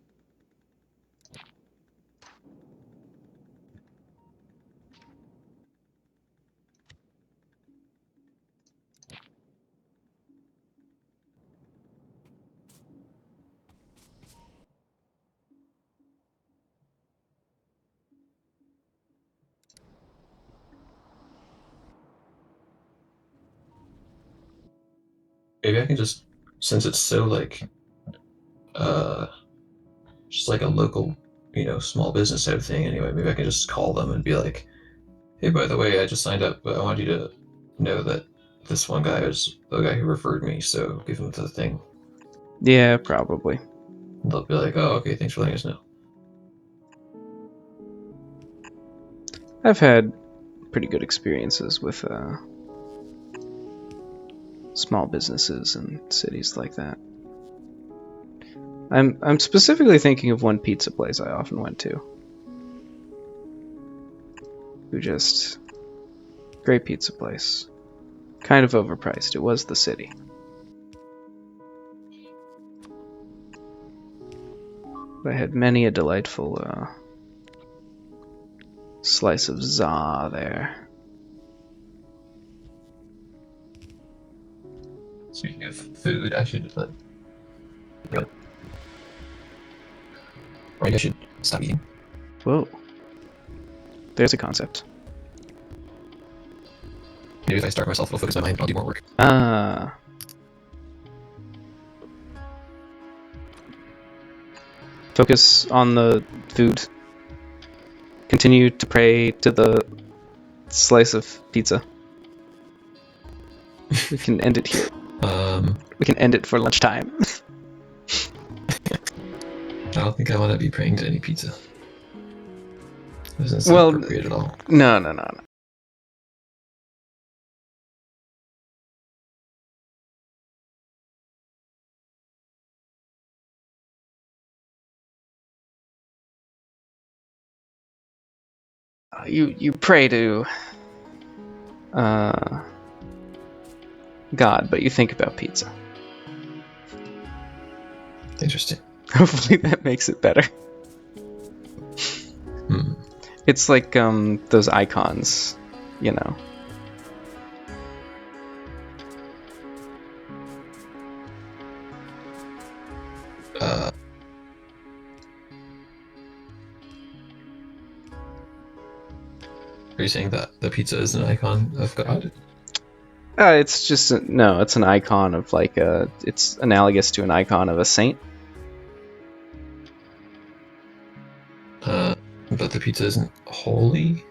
Maybe I can since it's so like, uh, just like a local small business type of thing anyway. Maybe I can just call them and be like, hey, by the way, I just signed up, but I want you to know that this one guy is the guy who referred me, so give him the thing. Yeah, probably. And they'll be like, oh, okay, thanks for letting us know. I've had pretty good experiences with small businesses and cities like that. I'm specifically thinking of one pizza place I often went to. Who just great pizza place. Kind of overpriced. It was the city. But I had many a delightful slice of za there. Speaking of food, I should maybe I should stop eating. Whoa. There's a concept. Maybe if I start myself, it'll focus my mind. I'll do more work. Ah. Focus on the food. Continue to pray to the slice of pizza. We can end it here. We can end it for lunchtime. I don't think I want to be praying to any pizza. This doesn't sound appropriate at all. No. You pray to God, but you think about pizza. Interesting. Hopefully that makes it better. It's like those icons, you know. Are you saying that the pizza is an icon of God? It's just no. It's an icon of like a. It's analogous to an icon of a saint. But the pizza isn't holy.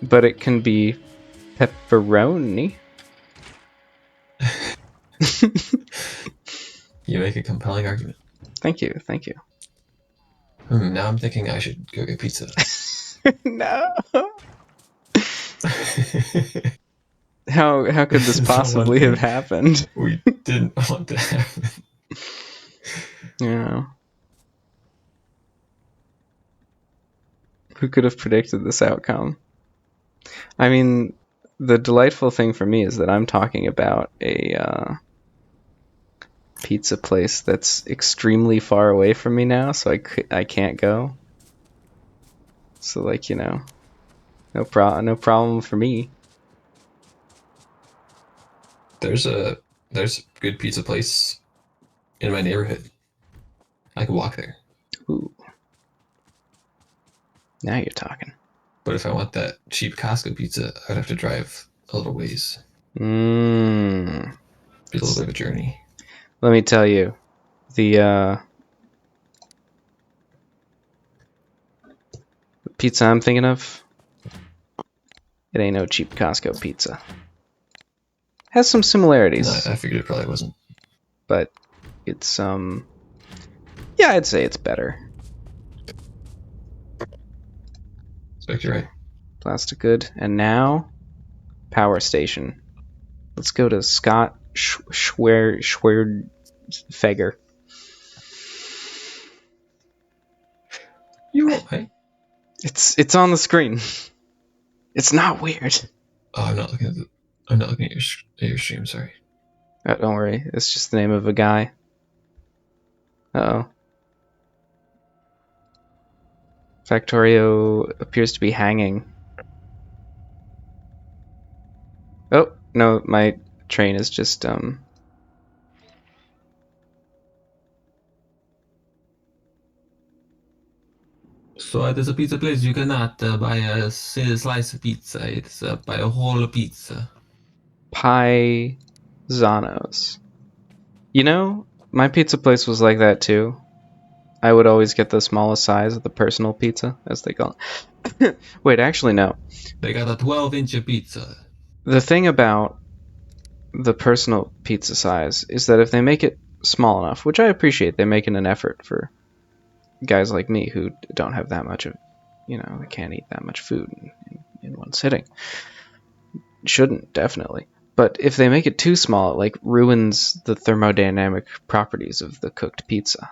But it can be pepperoni. You make a compelling argument. Thank you. Now I'm thinking I should go get pizza. No. How could this possibly have happened? We didn't want to happen. Yeah. Who could have predicted this outcome? I mean, the delightful thing for me is that I'm talking about a pizza place that's extremely far away from me now, so I can't go. So, like, you know, no problem for me. There's a good pizza place in my neighborhood. I could walk there. Ooh. Now you're talking. But if I want that cheap Costco pizza, I'd have to drive a little ways. Be a little bit of a journey. Let me tell you, the pizza I'm thinking of, it ain't no cheap Costco pizza. Has some similarities. No, I figured it probably wasn't. But it's yeah, I'd say it's better. Expect you're right. Plastic good. And now, power station. Let's go to Scott Schwerfeger. You won't, right? It's on the screen. It's not weird. Oh, I'm not looking at your stream. Sorry. Don't worry. It's just the name of a guy. Uh-oh. Factorio appears to be hanging. Oh, no, my train is just, So there's a pizza place you cannot buy a slice of pizza. It's buy a whole pizza. Paisanos. You know, my pizza place was like that too. I would always get the smallest size of the personal pizza, as they call it. Wait, actually, no. They got a 12-inch pizza. The thing about the personal pizza size is that if they make it small enough, which I appreciate, they're making an effort for guys like me who don't have that much of, they can't eat that much food in one sitting. Shouldn't, definitely. But if they make it too small, it like ruins the thermodynamic properties of the cooked pizza.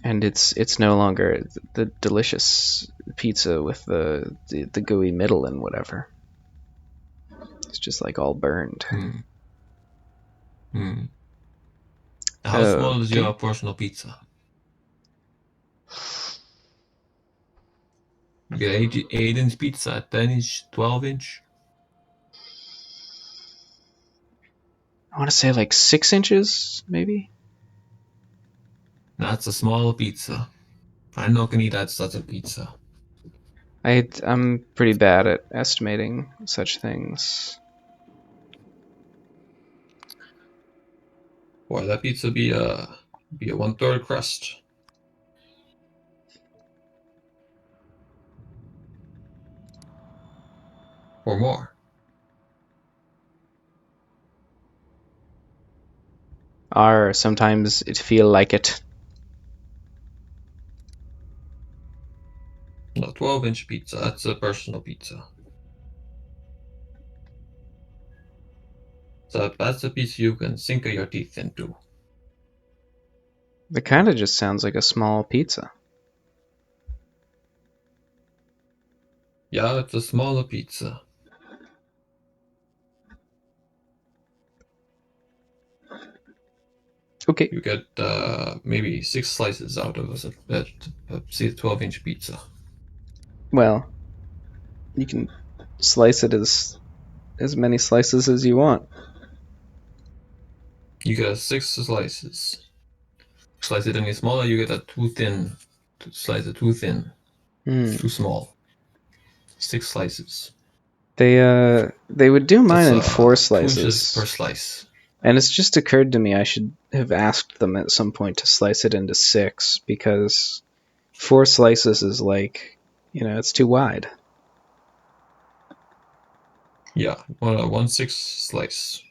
And it's no longer the delicious pizza with the gooey middle and whatever. It's just like all burned. How small is Okay. your personal pizza? You get 8-inch pizza, 10-inch, 12-inch. I want to say like 6 inches, maybe. That's a small pizza. I'm not gonna eat that such a pizza. I'm pretty bad at estimating such things. Or that pizza be a 1/3 crust or more. Or sometimes it feel like it. No, 12-inch pizza. That's a personal pizza. So that's a pizza you can sink your teeth into. It kind of just sounds like a small pizza. Yeah, it's a smaller pizza. Okay. You get maybe 6 slices out of a 12-inch pizza. Well, you can slice it as many slices as you want. You get 6 slices. Slice it any smaller, you get a too thin. Slice it too thin. Hmm. Too small. 6 slices. They would do mine That's in 2 inches per four-slices. slice. And it's just occurred to me I should have asked them at some point to slice it into 6, because 4 slices is like, it's too wide. Yeah, 1/6 slice.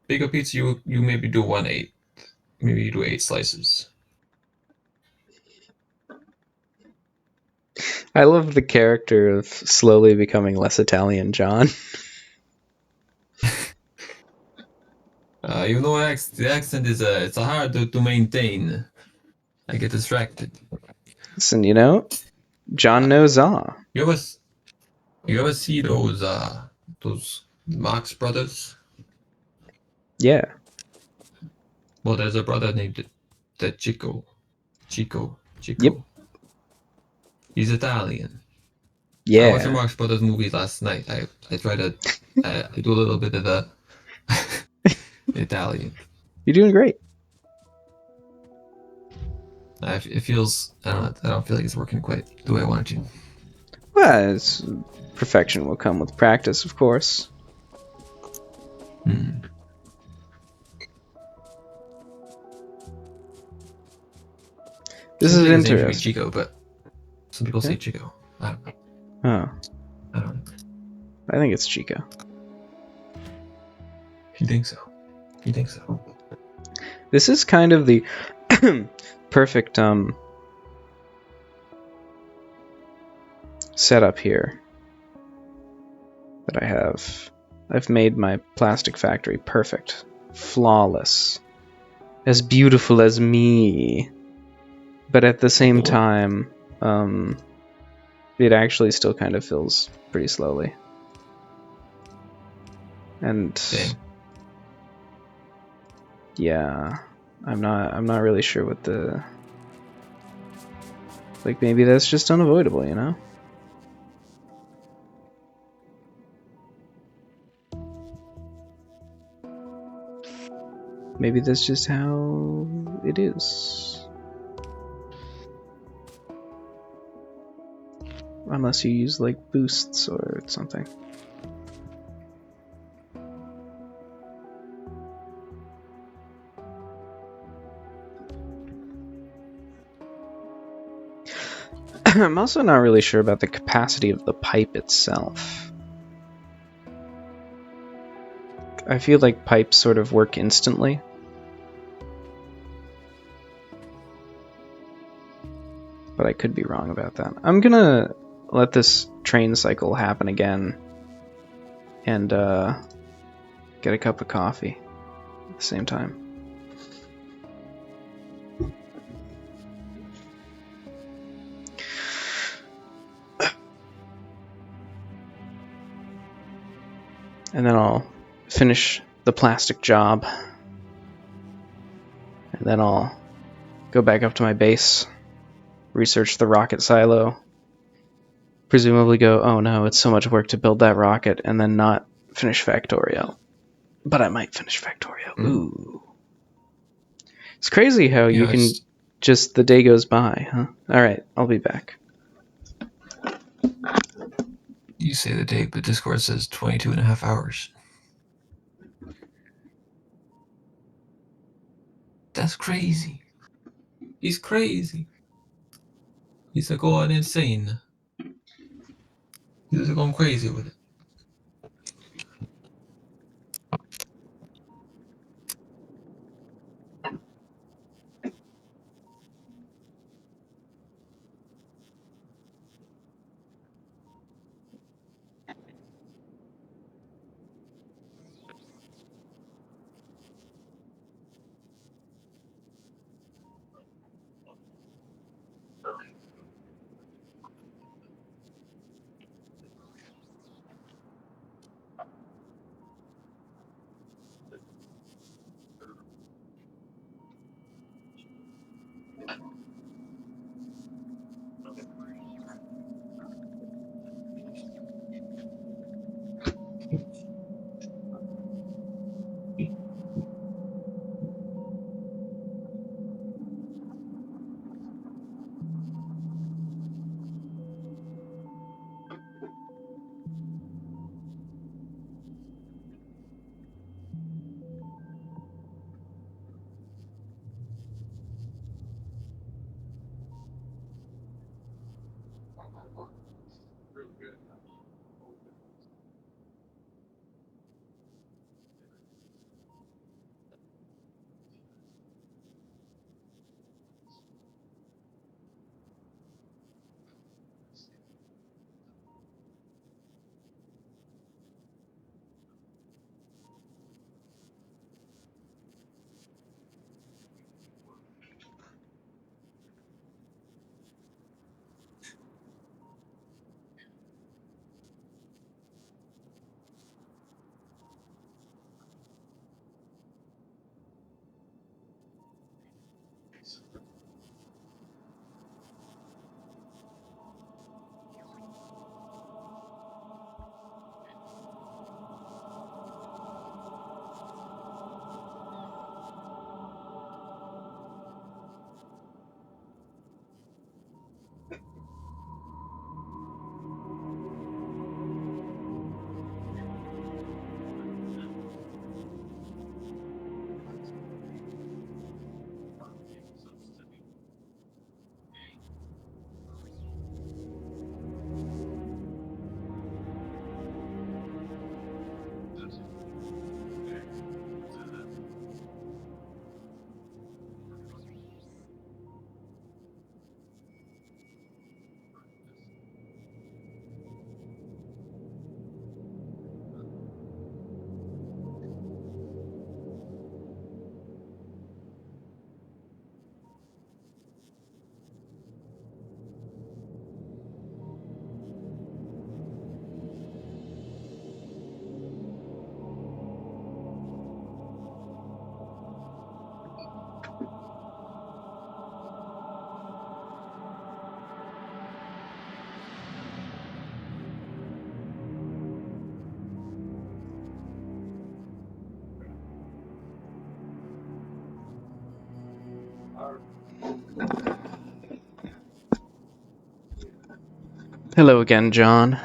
Bigger pizza, you maybe do 1/8. Maybe you do 8 slices. I love the character of slowly becoming less Italian John. Even though the accent is it's hard to maintain. I get distracted. Listen, John knows all. You ever you ever see those Marx brothers? Yeah. Well, there's a brother named that Yep. Chico. He's Italian. I watched the Yeah. Marx Brothers movie last night. I try to I do a little bit of the Italian. You're doing great. It feels I don't feel like it's working quite the way I want it to. Well, perfection will come with practice, of course. Hmm. This Seems is like his name should be interesting. Chico, but some people Yeah? say Chico. I don't know. Oh, I don't know. I think it's Chico. You think so? You think so? This is kind of the perfect setup here that I have. I've made my plastic factory perfect, flawless, as beautiful as me. But at the same Oh, time, it actually still kind of fills pretty slowly. And dang. yeah, I'm not really sure what the, like, maybe that's just unavoidable, Maybe that's just how it is. Unless you use like boosts or something. I'm also not really sure about the capacity of the pipe itself. I feel like pipes sort of work instantly. But I could be wrong about that. I'm gonna let this train cycle happen again and get a cup of coffee at the same time. And then I'll finish the plastic job. And then I'll go back up to my base, research the rocket silo, presumably go, oh no, it's so much work to build that rocket, and then not finish Factorio. But I might finish Factorio. Ooh. It's crazy how you can just, the day goes by, huh? Alright, I'll be back. You say the date, but Discord says 22 and a half hours. That's crazy. He's crazy. He's like going insane. He's like going crazy with it. Hello again, John.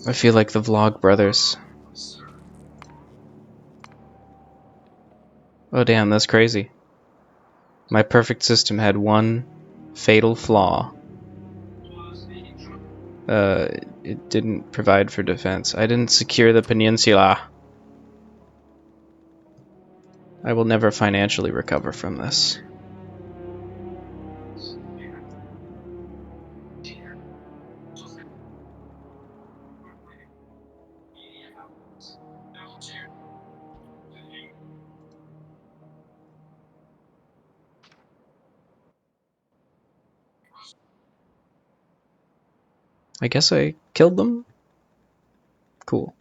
I feel like the Vlog Brothers. Oh damn, that's crazy. My perfect system had one Fatal flaw. It didn't provide for defense. I didn't secure the peninsula. I will never financially recover from this. I guess I killed them? Cool.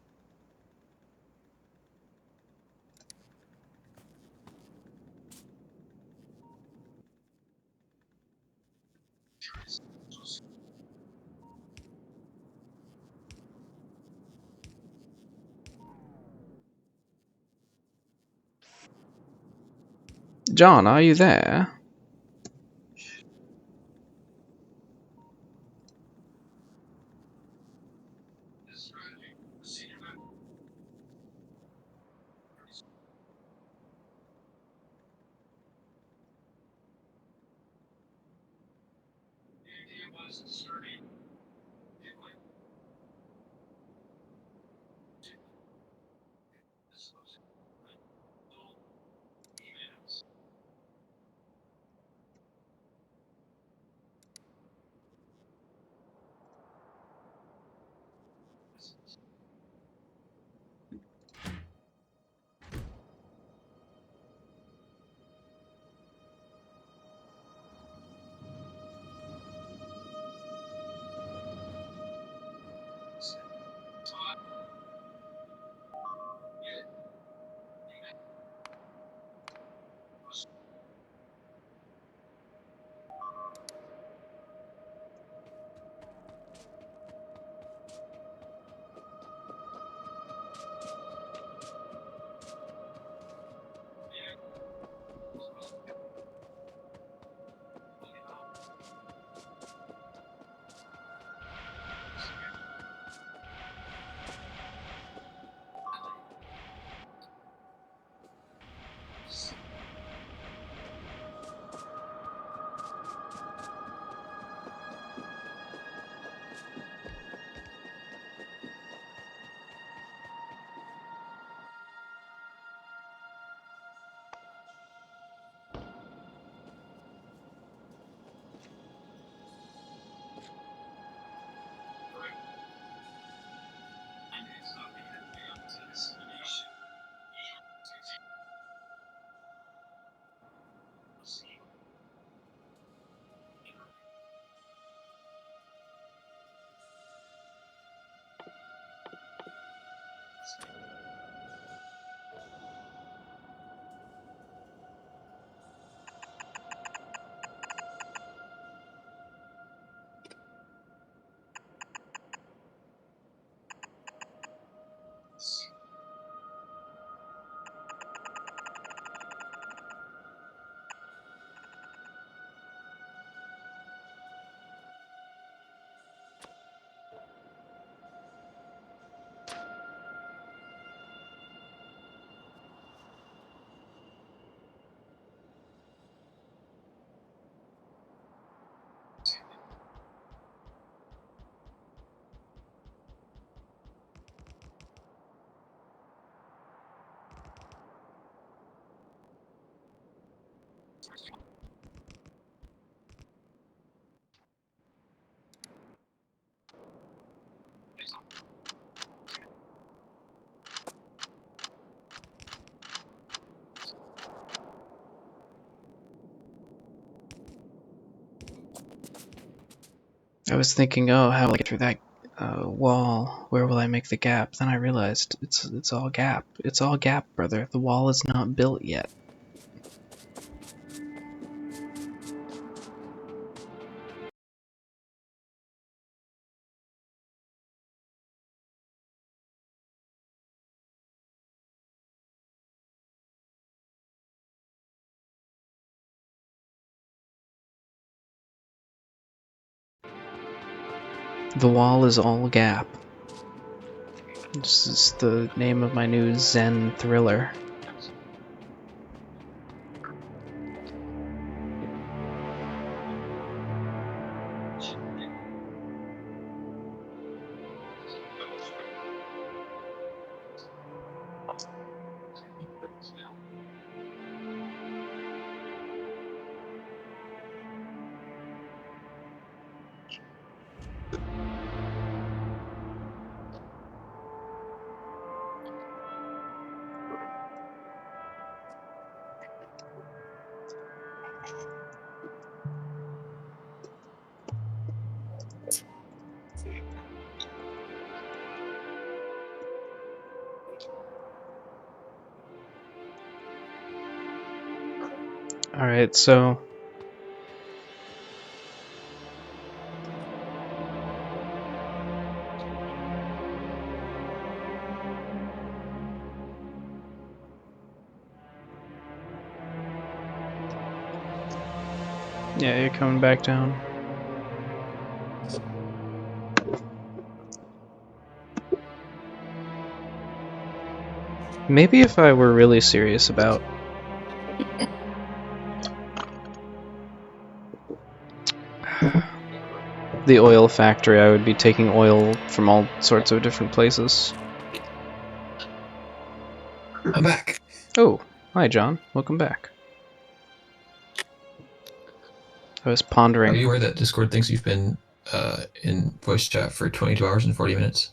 John, are you there? I was thinking, oh, how will I get through that wall? Where will I make the gap? Then I realized it's all gap. It's all gap, brother. The wall is not built yet. The wall is all gap. This is the name of my new Zen thriller. Alright, so yeah, you're coming back down. Maybe if I were really serious about the oil factory, I would be taking oil from all sorts of different places. I'm back. Oh, hi, John. Welcome back. I was pondering. Are you aware that Discord thinks you've been in voice chat for 22 hours and 40 minutes?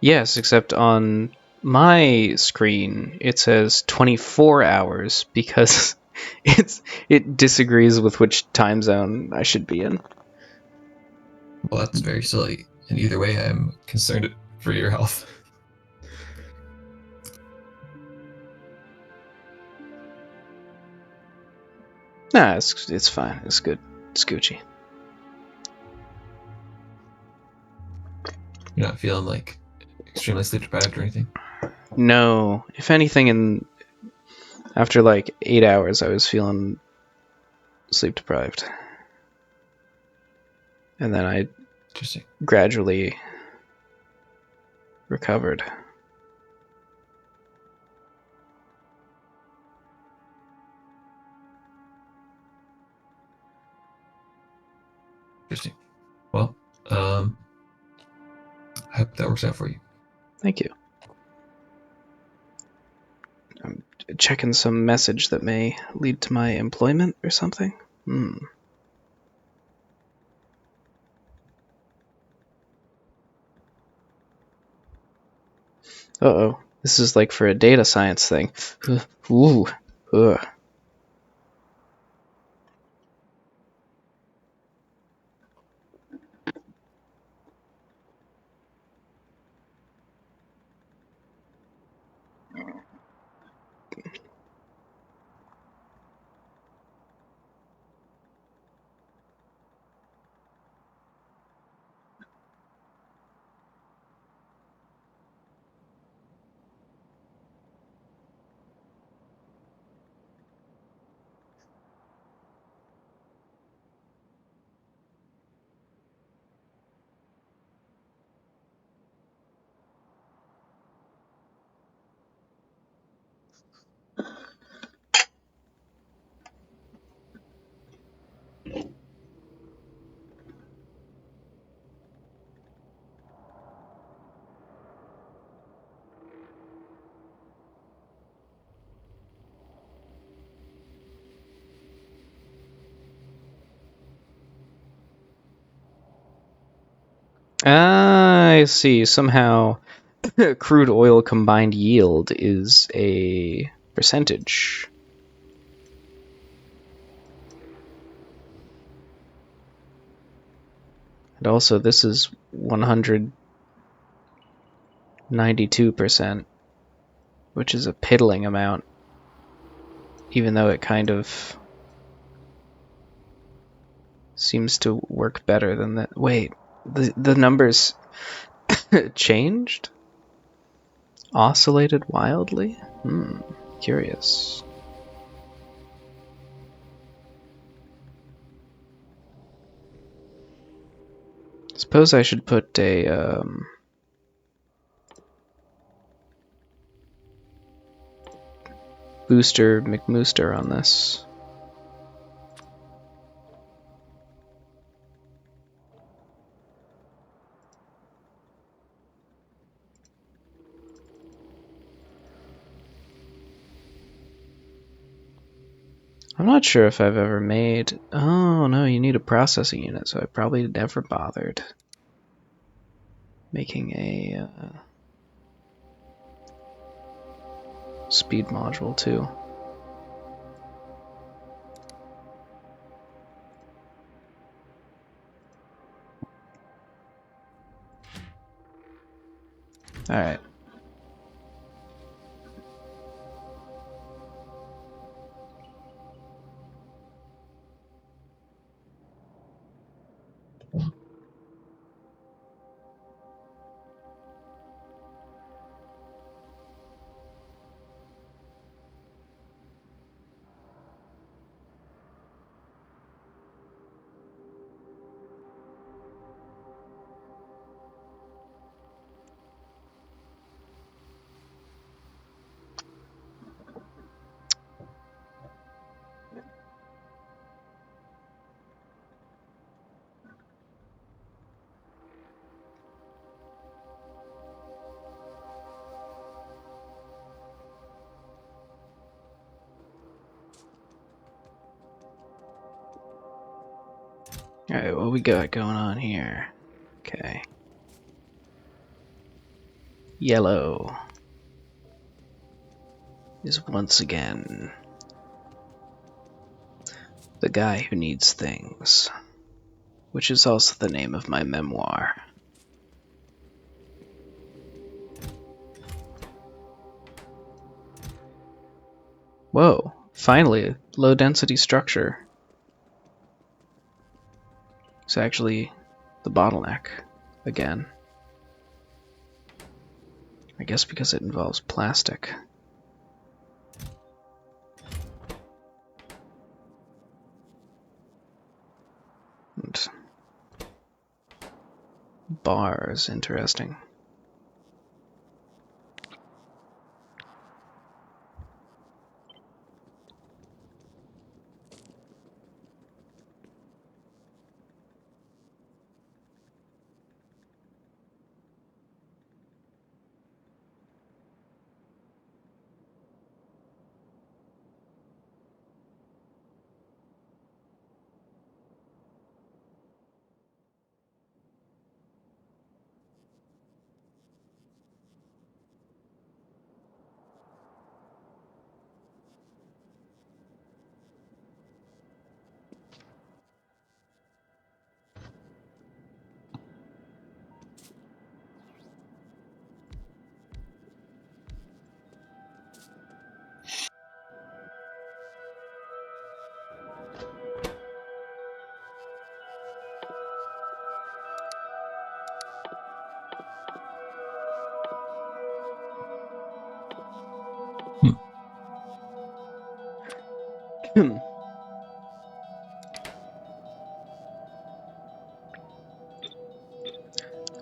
Yes, except on my screen it says 24 hours because it disagrees with which time zone I should be in. Well, that's very silly. And either way, I'm concerned for your health. Nah, it's fine. It's good. It's Gucci. You're not feeling like extremely sleep deprived or anything? No, if anything, after like 8 hours, I was feeling sleep deprived, and then I Interesting. gradually recovered. Interesting. Well, I hope that works out for you. Thank you. I'm checking some message that may lead to my employment or something. Uh-oh. This is like for a data science thing. Ooh. Ugh. I see. Somehow, crude oil combined yield is a percentage. And also, this is 192%, which is a piddling amount, even though it kind of seems to work better than that. Wait, the numbers changed? Oscillated wildly? Curious. Suppose I should put a booster McMooster on this. I'm not sure if I've ever made... Oh, no, you need a processing unit, so I probably never bothered making a speed module, too. Alright. Alright, what we got going on here? Okay. Yellow is once again the guy who needs things, which is also the name of my memoir. Whoa, finally, low density structure. It's actually the bottleneck again. I guess because it involves plastic. And bars, interesting.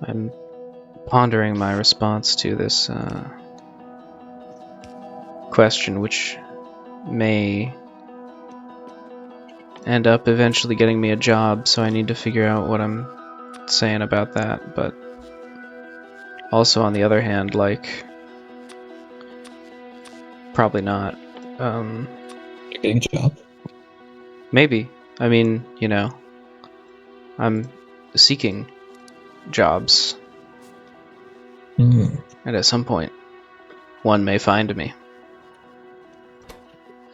I'm pondering my response to this question, which may end up eventually getting me a job, so I need to figure out what I'm saying about that. But also, on the other hand, like, probably not. You're getting a job? Maybe. I mean, you know, I'm seeking jobs, and at some point, one may find me.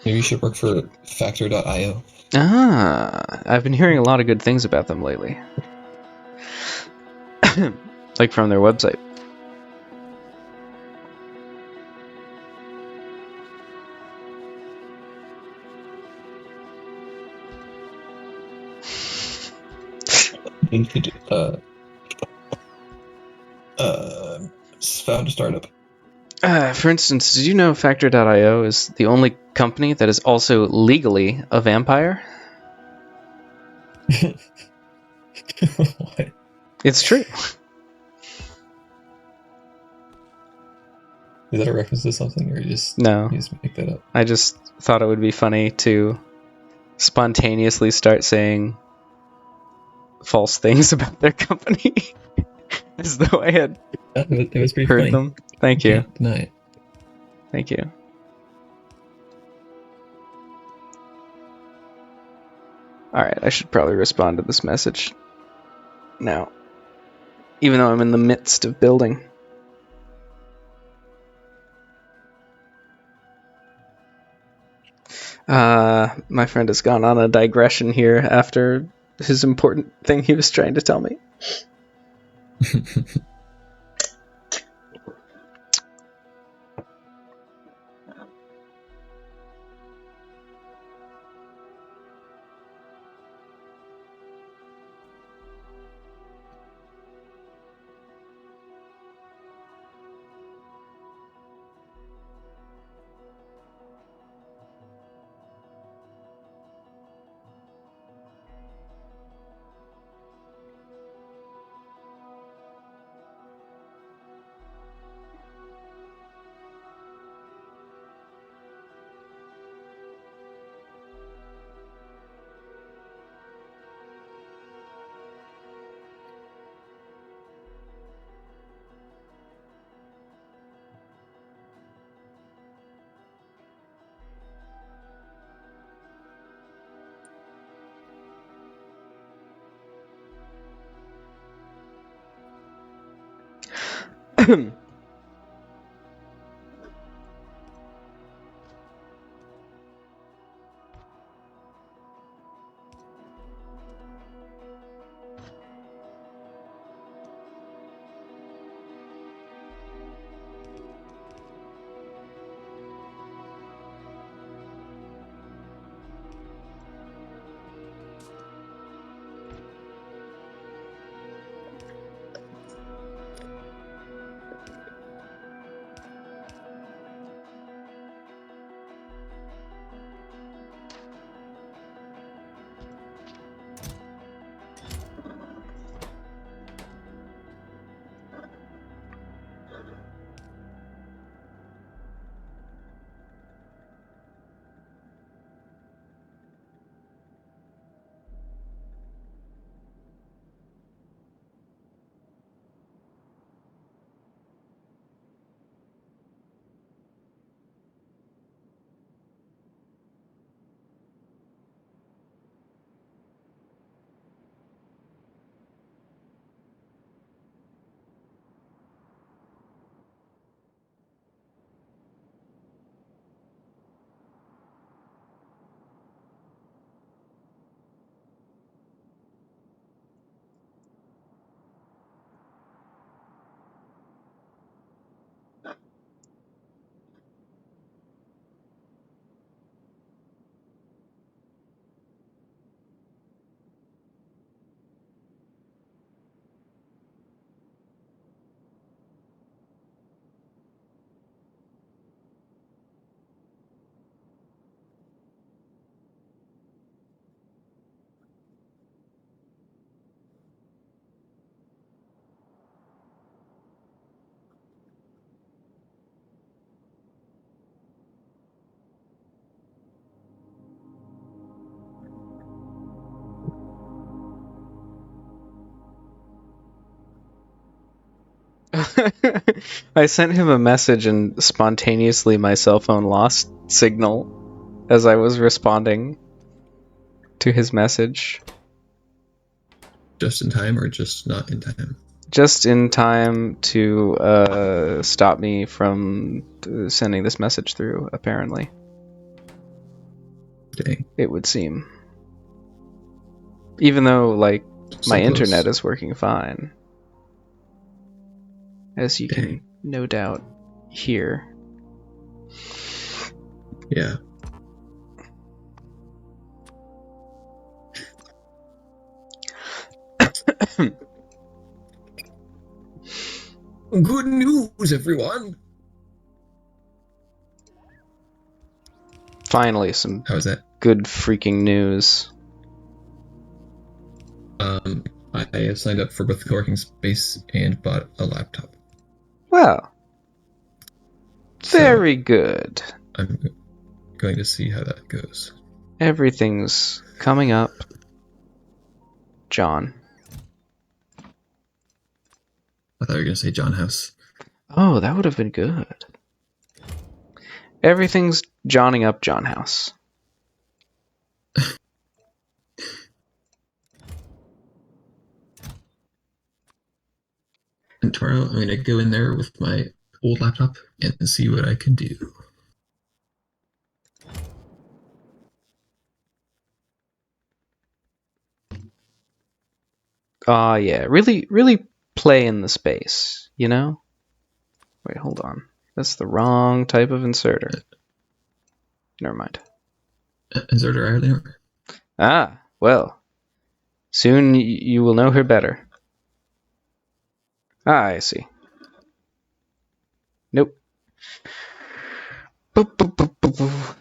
Maybe you should work for Factorio. Ah, I've been hearing a lot of good things about them lately. Like from their website. You could found a startup. For instance, did you know Factor.io is the only company that is also legally a vampire? What? It's true. Is that a reference to something, or No, you just make that up? I just thought it would be funny to spontaneously start saying false things about their company as though I had It was pretty heard funny. them. Thank you. Can't deny it. Thank you. Alright, I should probably respond to this message now, even though I'm in the midst of building. My friend has gone on a digression here after his important thing he was trying to tell me. I sent him a message and spontaneously my cell phone lost signal as I was responding to his message. Just in time or just not in time? Just in time to stop me from sending this message through, apparently. Dang. It would seem. Even though, like, So my close. internet is working fine. As you can no doubt hear. Yeah. Good news, everyone! Finally, some How's that? good freaking news. I have signed up for both the co-working space and bought a laptop. Well, So very good. I'm going to see how that goes. Everything's coming up, John. I thought you were going to say John House. Oh, that would have been good. Everything's Johnning up, John House. And tomorrow I'm going to go in there with my old laptop and see what I can do. Yeah, really play in the space, you know? Wait, hold on. That's the wrong type of inserter. Never mind. Inserter Ireland. Ah, well. Soon you will know her better. Ah, I see. Nope. Boop, boop, boop, boop, boop.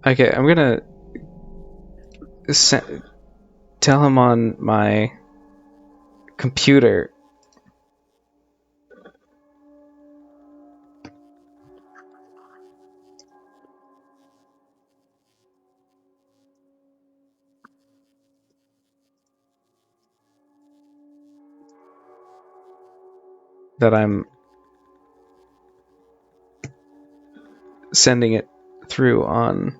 Okay, I'm gonna tell him on my computer. That I'm sending it through on.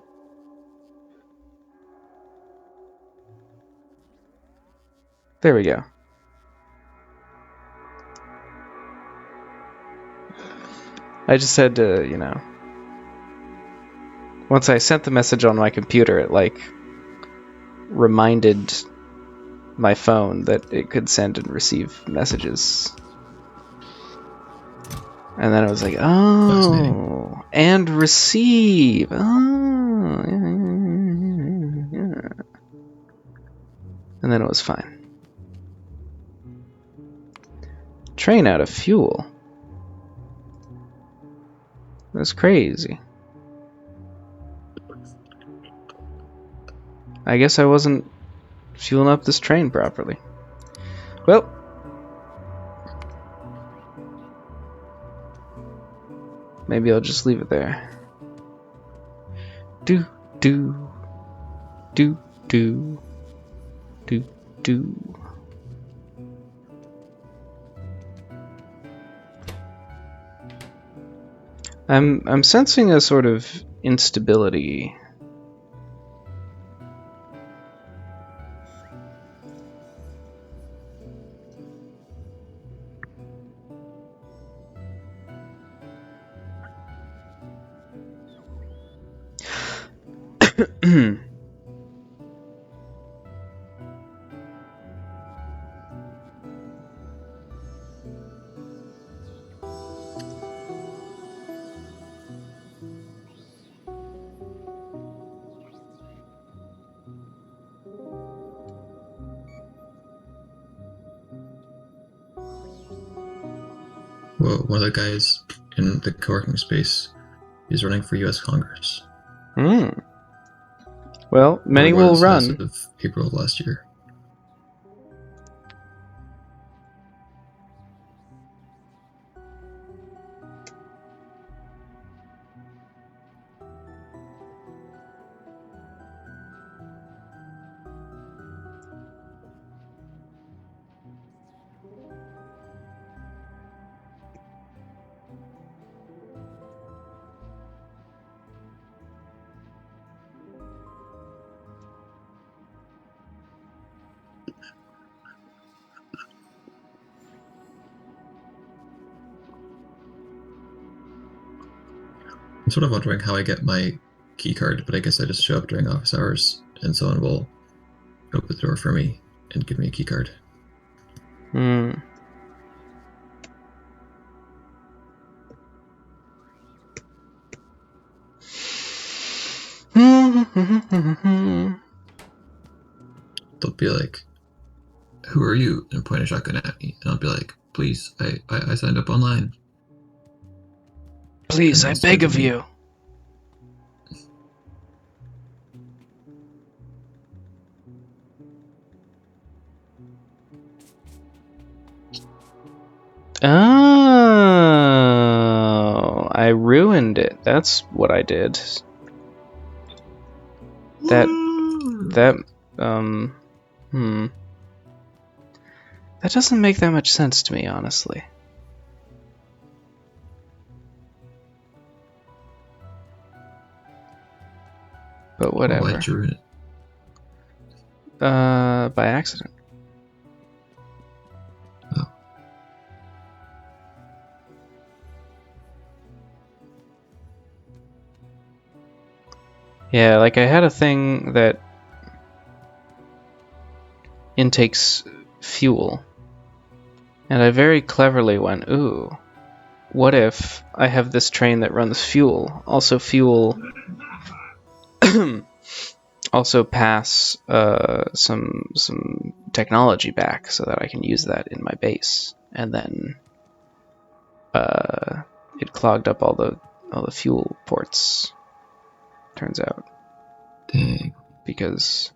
There we go. I just had to, once I sent the message on my computer, it like reminded my phone that it could send and receive messages. And then I was like, oh, and receive. Oh, yeah. And then it was fine. Train out of fuel. That's crazy. I guess I wasn't fueling up this train properly. Well, maybe I'll just leave it there. Do, do, do, do, do, do. I'm sensing a sort of instability. Well, one of the guys in the co-working space is running for U.S. Congress. Well, many will run. As of April of last year. I'm sort of wondering how I get my key card, but I guess I just show up during office hours and someone will open the door for me and give me a key card. They'll be like, "Who are you?" and point a shotgun at me, and I'll be like, "Please, I signed up online. Please, I beg of you." Oh, I ruined it. That's what I did. That doesn't make that much sense to me, honestly. But whatever. Why'd you ruin it? By accident. Oh. Yeah, like I had a thing that intakes fuel. And I very cleverly went, ooh, what if I have this train that runs fuel? Also fuel... also pass some technology back so that I can use that in my base. And then it clogged up all the fuel ports, turns out. Dang. Because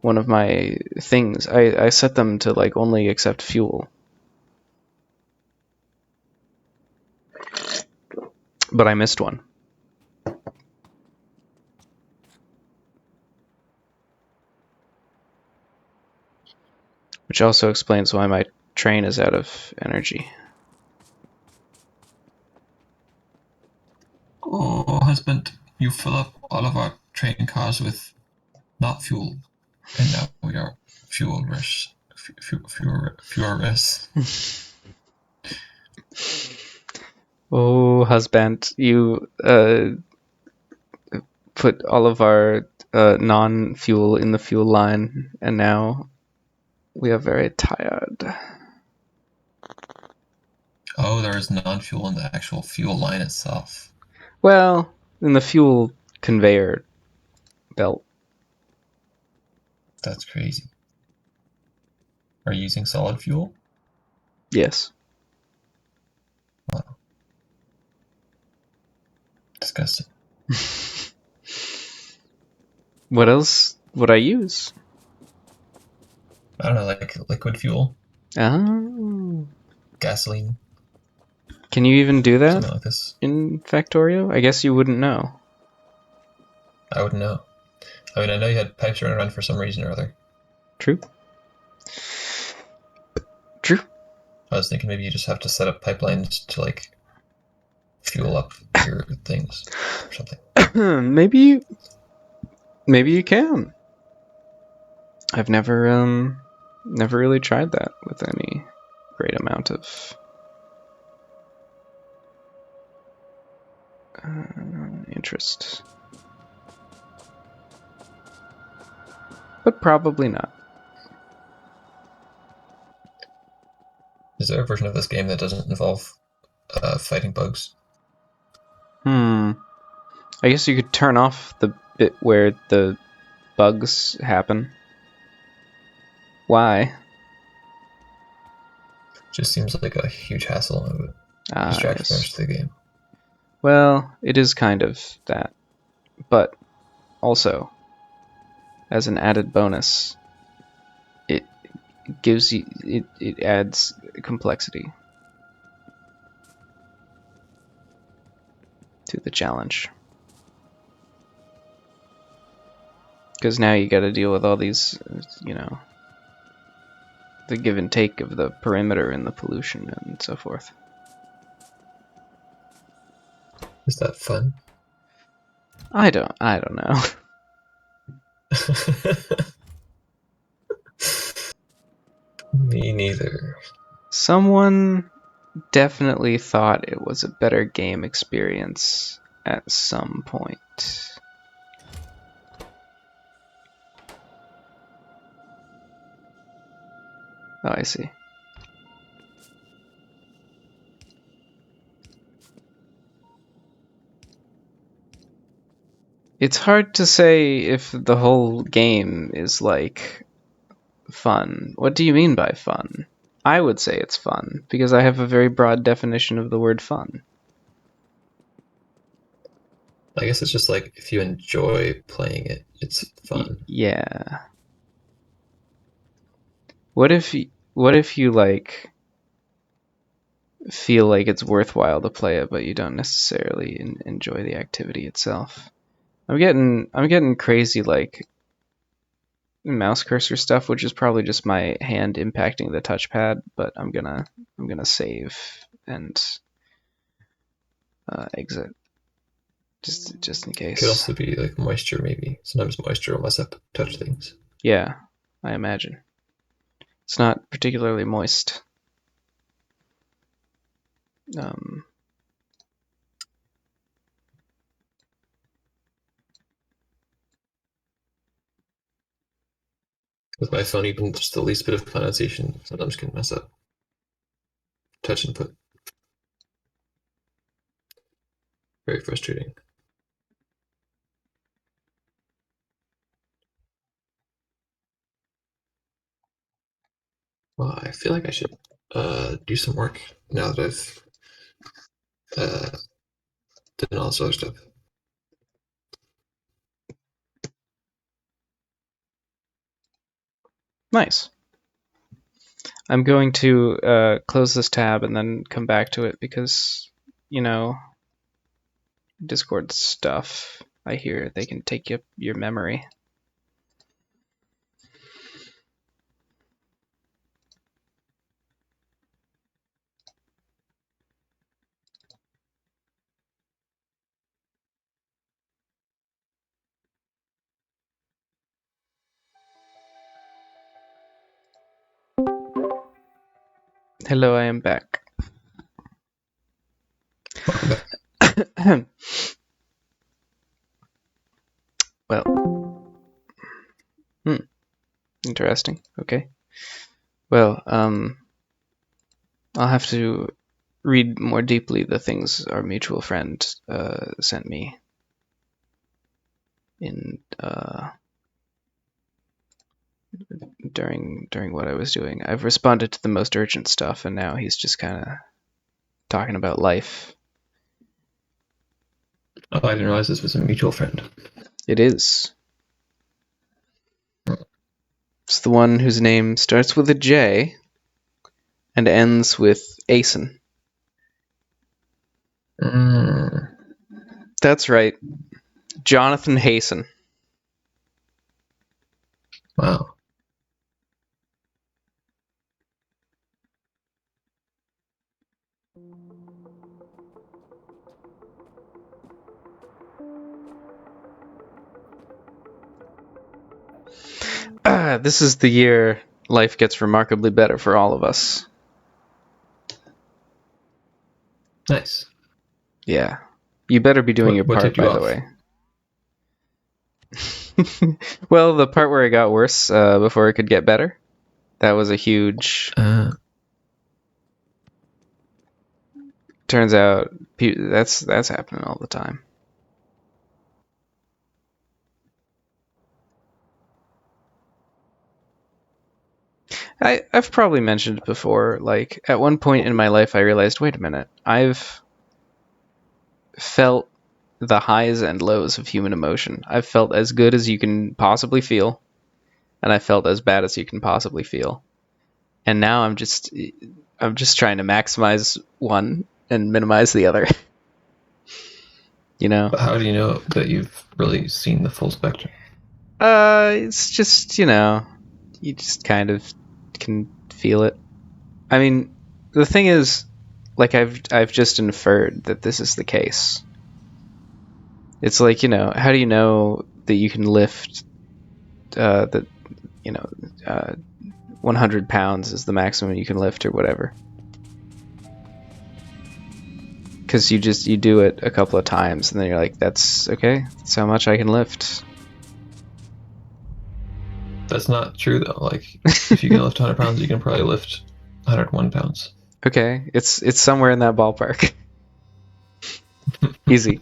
one of my things, I set them to like only accept fuel. But I missed one. Which also explains why my train is out of energy. Oh, husband, you fill up all of our train cars with not fuel, and now we are fuel-less. Oh, husband, you put all of our non-fuel in the fuel line, and now we are very tired. Oh, there is non-fuel in the actual fuel line itself. Well, in the fuel conveyor belt. That's crazy. Are you using solid fuel? Yes. Wow, disgusting. What else would I use? I don't know, like liquid fuel, Oh. gasoline, Can you even do that something like this. in Factorio? I guess you wouldn't know. I wouldn't know. I mean, I know you had pipes running around for some reason or other. True. True. I was thinking maybe you just have to set up pipelines to like fuel up your things or something. maybe you can. I've never really tried that with any great amount of interest. But probably not. Is there a version of this game that doesn't involve fighting bugs? I guess you could turn off the bit where the bugs happen. Why? Just seems like a huge hassle and would Ah, distract from the yes. rest of the game. Well, it is kind of that. But also, as an added bonus, it gives you it adds complexity to the challenge. Because now you got to deal with all these, the give and take of the perimeter and the pollution and so forth. Is that fun? I don't know. Me neither. Someone definitely thought it was a better game experience at some point. Oh, I see. It's hard to say if the whole game is like fun. What do you mean by fun? I would say it's fun because I have a very broad definition of the word fun. I guess it's just like if you enjoy playing it, it's fun. Yeah. What if you like feel like it's worthwhile to play it, but you don't necessarily enjoy the activity itself? I'm getting crazy like mouse cursor stuff, which is probably just my hand impacting the touchpad. But I'm gonna save and exit just in It could case. also be like moisture, maybe. Sometimes moisture will mess up touch things. Yeah, I imagine it's not particularly moist. Um, With my phone, even just the least bit of pronunciation sometimes can mess up touch input. Very frustrating. Well, I feel like I should do some work now that I've done all this other stuff. nice. I'm going to close this tab and then come back to it because, you know, Discord stuff. I hear they can take your memory. Hello, I am back. Well, interesting. Okay. Well, I'll have to read more deeply the things our mutual friend sent me in during what I was doing. I've responded to the most urgent stuff, and now he's just kind of talking about life. Oh, I didn't realize this was a mutual friend. It is. It's the one whose name starts with a J and ends with Asen. Mm, That's right, Jonathan Hasen. wow. This is the year life gets remarkably better for all of us. Nice. Yeah. You better be doing your What part, tipped you by the off? way. Well, the part where it got worse before it could get better, that was a huge. Turns out that's happening all the time. I've probably mentioned it before. Like at one point in my life, I realized, wait a minute, I've felt the highs and lows of human emotion. I've felt as good as you can possibly feel, and I felt as bad as you can possibly feel. And now I'm just trying to maximize one and minimize the other. You know, But how do you know that you've really seen the full spectrum? it's just you just kind of can feel it. I mean, the thing is, like I've just inferred that this is the case. It's like how do you know that you can lift that you know uh, 100 pounds is the maximum you can lift or whatever? Because you do it a couple of times and then you're like, that's okay. That's how much I can lift. That's not true though. Like, if you can lift 100 pounds, you can probably lift 101 pounds. Okay, it's somewhere in that ballpark. Easy.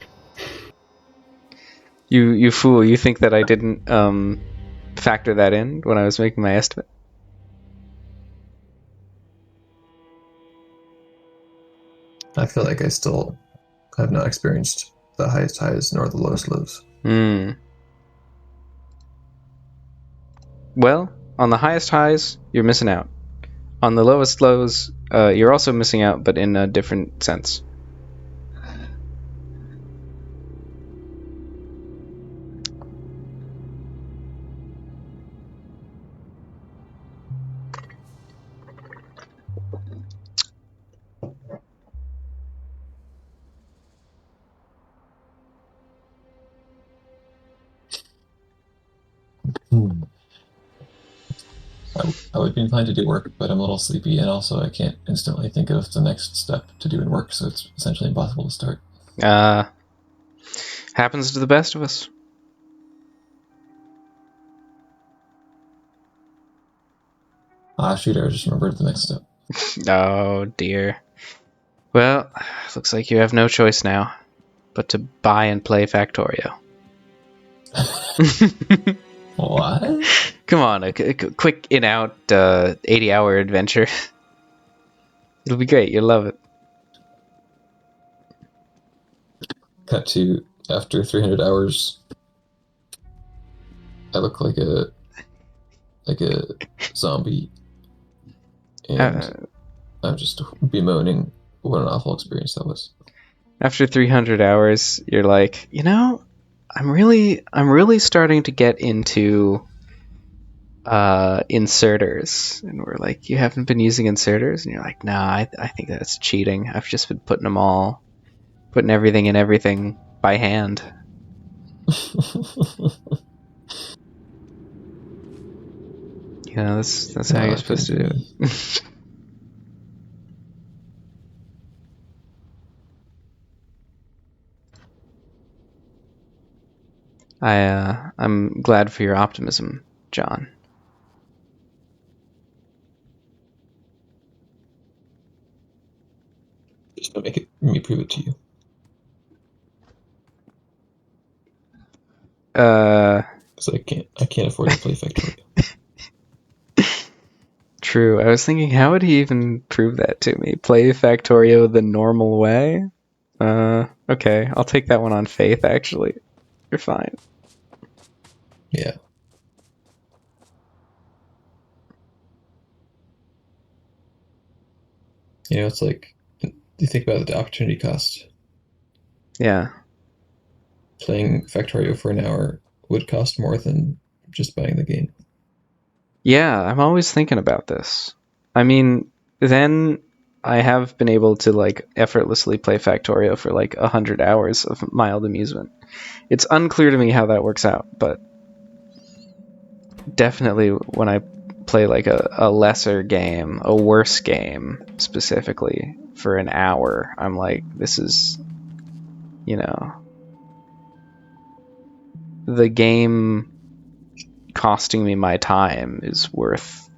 You fool! You think that I didn't factor that in when I was making my estimate? I feel like I still have not experienced the highest highs nor the lowest lows. Hmm. Well, on the highest highs, you're missing out. On the lowest lows, you're also missing out, but in a different sense. Hmm. I would be inclined to do work, but I'm a little sleepy, and also I can't instantly think of the next step to do in work, so it's essentially impossible to start. Uh, Happens to the best of us. Ah, shoot, I just remembered the next step. Oh dear. Well, looks like you have no choice now but to buy and play Factorio. What? Come on, a quick in-out 80-hour adventure. It'll be great. You'll love it. Cut to after 300 hours, I look like a zombie, Uh, and I'm just bemoaning what an awful experience that was. After 300 hours, you're like, I'm really starting to get into inserters, and we're like, you haven't been using inserters, and you're like, nah, I think that's cheating. I've just been putting everything in everything by hand. That's how you're No, it couldn't supposed to be do me. it. I'm glad for your optimism, John. Just to let me prove it to you. Because I can't afford to play Factorio. True. I was thinking, how would he even prove that to me? Play Factorio the normal way? Okay, I'll take that one on faith, actually. You're fine. Yeah. It's like, you think about the opportunity cost. Yeah. Playing Factorio for an hour would cost more than just buying the game. Yeah, I'm always thinking about this. I mean, then I have been able to like effortlessly play Factorio for like 100 hours of mild amusement. It's unclear to me how that works out, but definitely when I play like a lesser game, a worse game specifically for an hour, I'm like, this is, you know, the game costing me my time is worth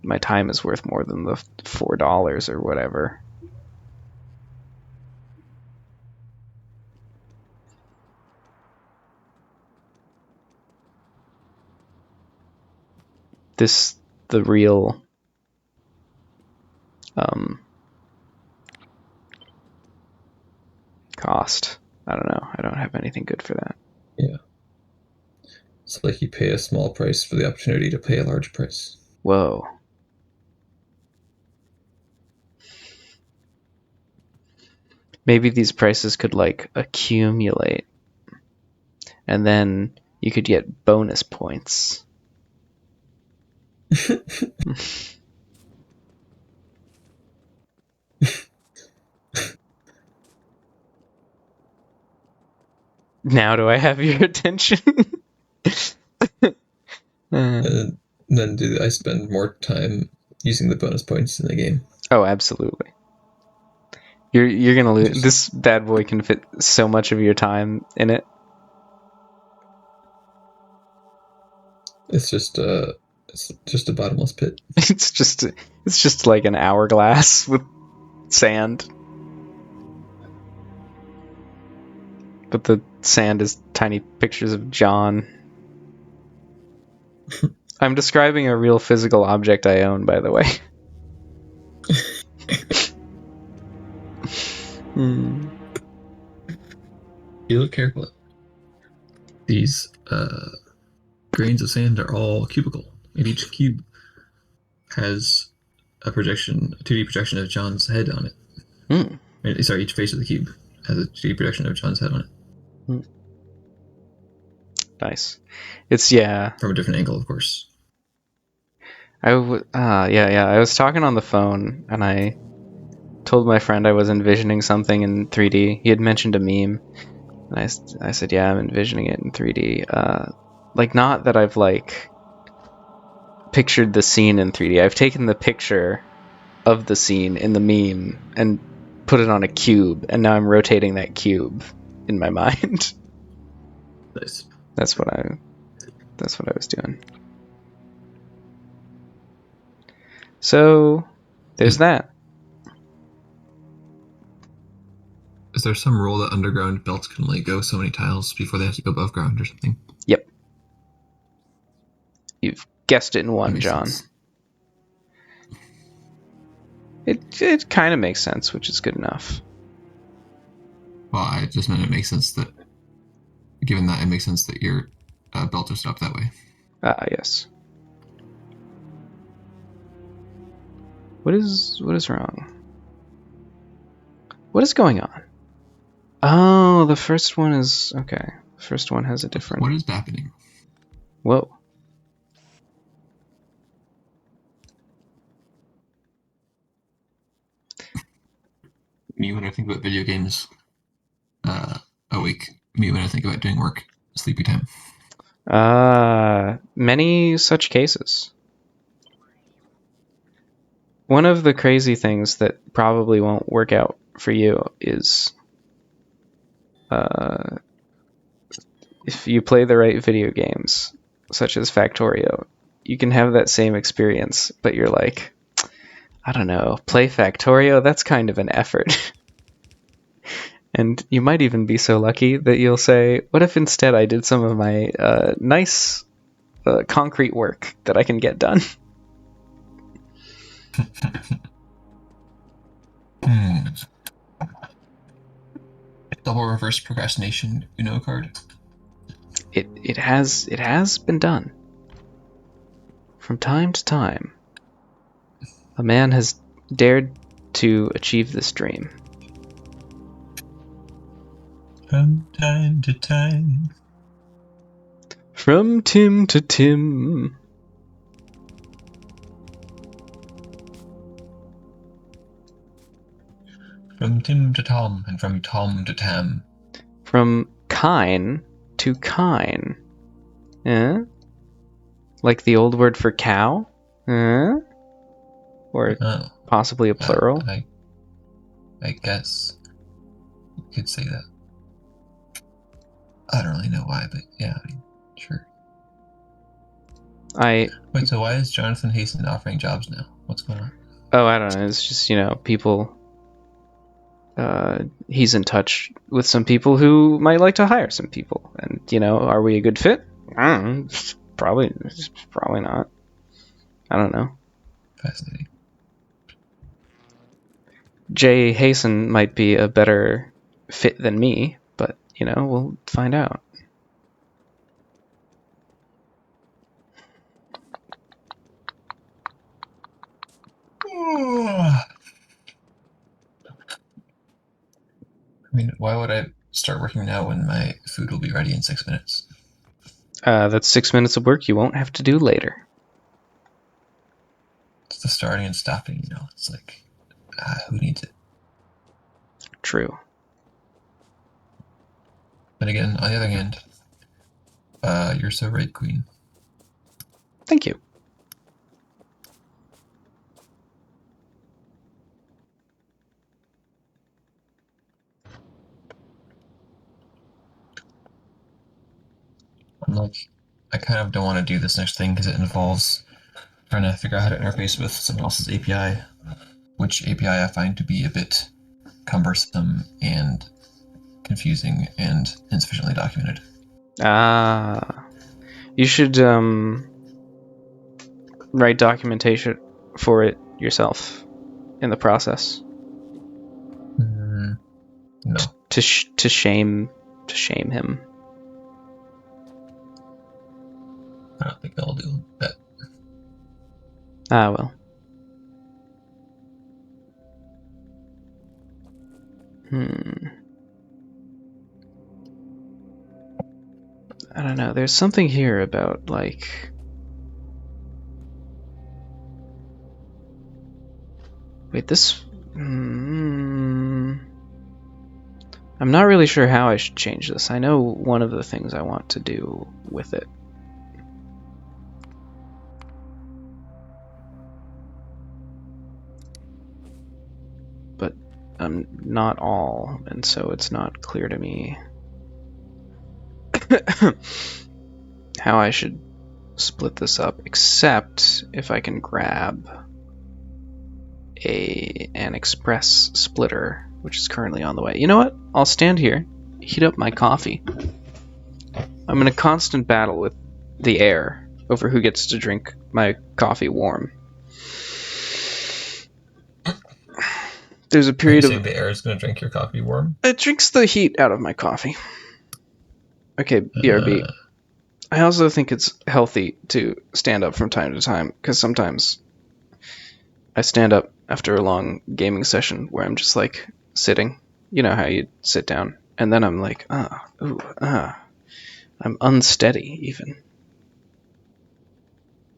more than the $4 or whatever. This the real um, cost. I don't know. I don't have anything good for that. Yeah. It's like you pay a small price for the opportunity to pay a large price. Whoa. Maybe these prices could like accumulate, and then you could get bonus points. Now do I have your attention? And then do I spend more time using the bonus points in the game? Oh, absolutely. You're gonna lose. Just, This bad boy can fit so much of your time in it. it's just a bottomless pit. It's just like an hourglass with sand, but the sand is tiny pictures of John. I'm describing a real physical object I own, by the way. Hmm. You look carefully. These grains of sand are all cubical, and each cube has a 2D projection of John's head on it. Sorry, each face of the cube has a 2D projection of John's head on it. Hmm. Nice. It's yeah. From a different angle, of course. I was talking on the phone and I told my friend I was envisioning something in 3D. He had mentioned a meme, and I said, yeah, I'm envisioning it in 3D. Like not that I've like pictured the scene in 3D. I've taken the picture of the scene in the meme and put it on a cube, and now I'm rotating that cube in my mind. Nice. That's what I was doing. So there's that. Is there some rule that underground belts can only go so many tiles before they have to go above ground or something? Yep. You've guessed it in That one, makes John. sense. It kind of makes sense, which is good enough. Well, I just meant it makes sense that, given that, it makes sense that your belt is set up that way. Yes. What is wrong? What is going on? Oh, the first one is okay. The first one has a different. What is happening? Whoa. Me when I think about video games, awake. Me when I think about doing work, sleepy time. Many such cases. One of the crazy things that probably won't work out for you is if you play the right video games, such as Factorio, you can have that same experience, but you're like, I don't know, play Factorio? That's kind of an effort. And you might even be so lucky that you'll say, what if instead I did some of my nice concrete work that I can get done? Double reverse procrastination Uno card. It has been done. From time to time, a man has dared to achieve this dream. From time to time. From Tim to Tim. From Tim to Tom, and from Tom to Tam. From kine to kine. Eh? Like the old word for cow? Eh? Or possibly a plural? I guess you could say that. I don't really know why, but yeah, I mean, sure. Wait, so why is Jonathan Hasten offering jobs now? What's going on? Oh, I don't know. It's just, people... he's in touch with some people who might like to hire some people. And, are we a good fit? Probably not. I don't know. Fascinating. Jay Hasten might be a better fit than me, but, we'll find out. I mean, why would I start working now when my food will be ready in 6 minutes? That's 6 minutes of work you won't have to do later. It's the starting and stopping, It's like, who needs it? True. But again, on the other hand, you're so right, Queen. Thank you. I'm like, I kind of don't want to do this next thing because it involves trying to figure out how to interface with someone else's API, which API I find to be a bit cumbersome and confusing and insufficiently documented. You should write documentation for it yourself in the process. No. To shame him. I don't think I'll do that. Well. I don't know. There's something here about, like... Wait, this... I'm not really sure how I should change this. I know one of the things I want to do with it. But not all, and so it's not clear to me how I should split this up, except if I can grab an express splitter, which is currently on the way. You know what? I'll stand here, heat up my coffee. I'm in a constant battle with the air over who gets to drink my coffee warm. There's a period of... the air is going to drink your coffee warm? It drinks the heat out of my coffee. Okay, BRB. I also think it's healthy to stand up from time to time, because sometimes I stand up after a long gaming session where I'm just like sitting. You know how you sit down, and then I'm like, I'm unsteady even.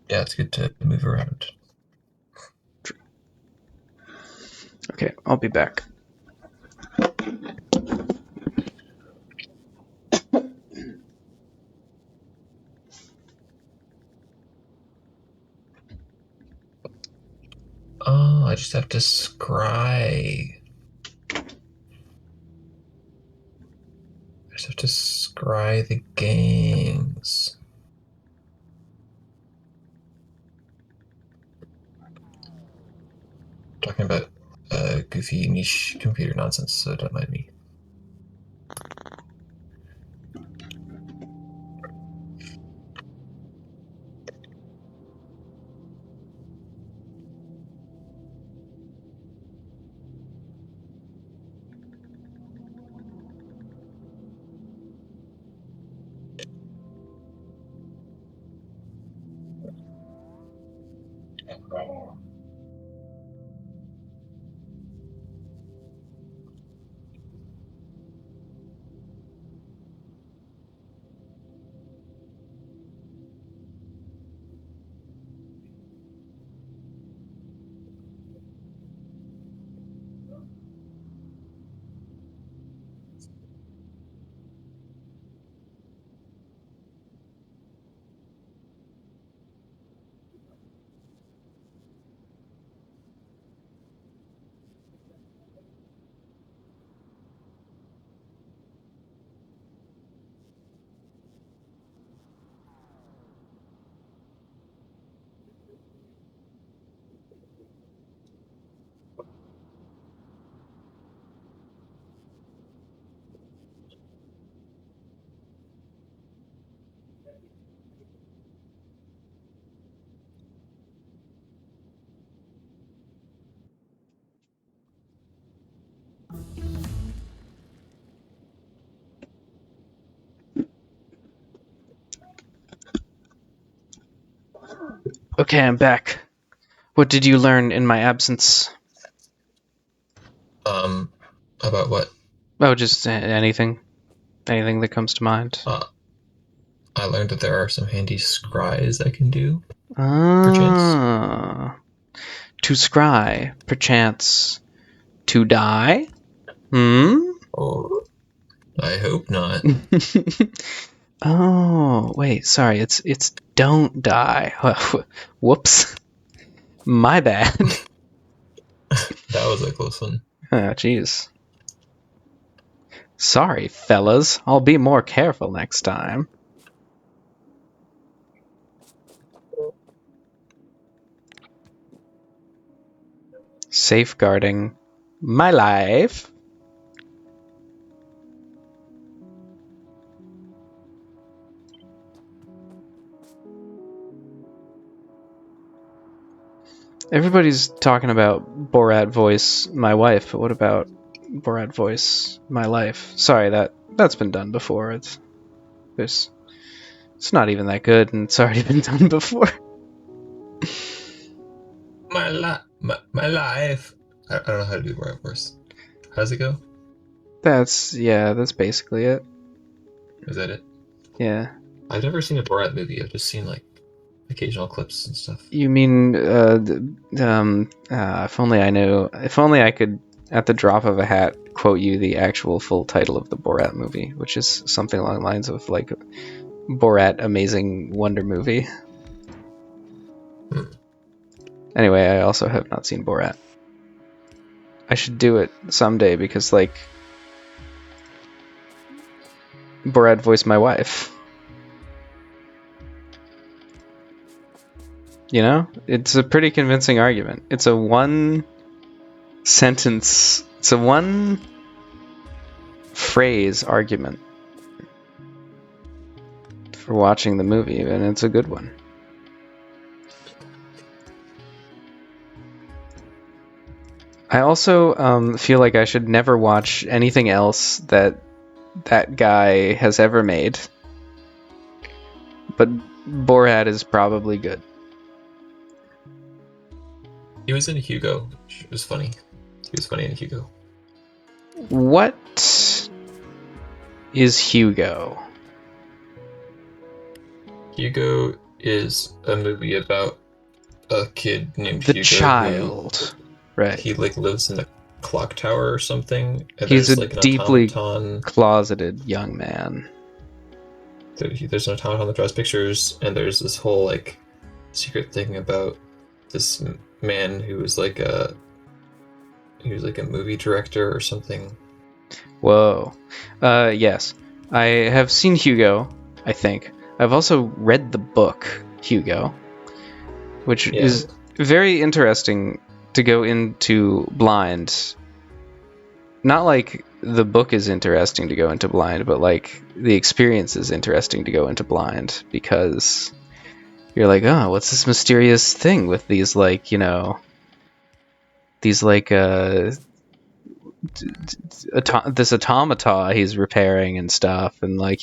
Yeah, it's good to move around. True. Okay, I'll be back. Oh, I just have to scry. Scry the gangs. Talking about goofy niche computer nonsense, so don't mind me. Okay, I'm back. What did you learn in my absence? About what? Oh, just anything. Anything that comes to mind. Uh, I learned that there are some handy scries I can do, perchance. Ah. To scry, perchance. To die? Hmm? Or I hope not. Oh, wait, sorry. It's don't die. Whoops. My bad. That was a close one. Ah, jeez. Sorry, fellas. I'll be more careful next time. Safeguarding my life. Everybody's talking about Borat voice my wife, but what about Borat voice my life? Sorry, that's been done before. It's not even that good, and it's already been done before. My life. I don't know how to do the right voice. How does it go? That's basically it. Is that it? Yeah. I've never seen a Borat movie. I've just seen like occasional clips and stuff. You mean if only I knew. If only I could, at the drop of a hat, quote you the actual full title of the Borat movie, which is something along the lines of like Borat Amazing Wonder Movie. Hmm. Anyway, I also have not seen Borat. I should do it someday because like Borat voiced my wife. You know? It's a pretty convincing argument. It's a one sentence, it's a one phrase argument for watching the movie, and it's a good one. I also feel like I should never watch anything else that guy has ever made. But Borat is probably good. He was in Hugo, which was funny. He was funny in Hugo. What is Hugo? Hugo is a movie about a kid named The Hugo child. Right. he like lives in a clock tower or something, and He's a there's like an deeply automaton. closeted young man. There's an automaton that draws pictures, and there's this whole like secret thing about this man who was like a movie director or something. Whoa. Yes. I have seen Hugo, I think. I've also read the book Hugo, which Yeah. is very interesting to go into blind. Not like the book is interesting to go into blind, but like the experience is interesting to go into blind, because you're like, oh, what's this mysterious thing with these, like, these like this automata he's repairing and stuff, and like,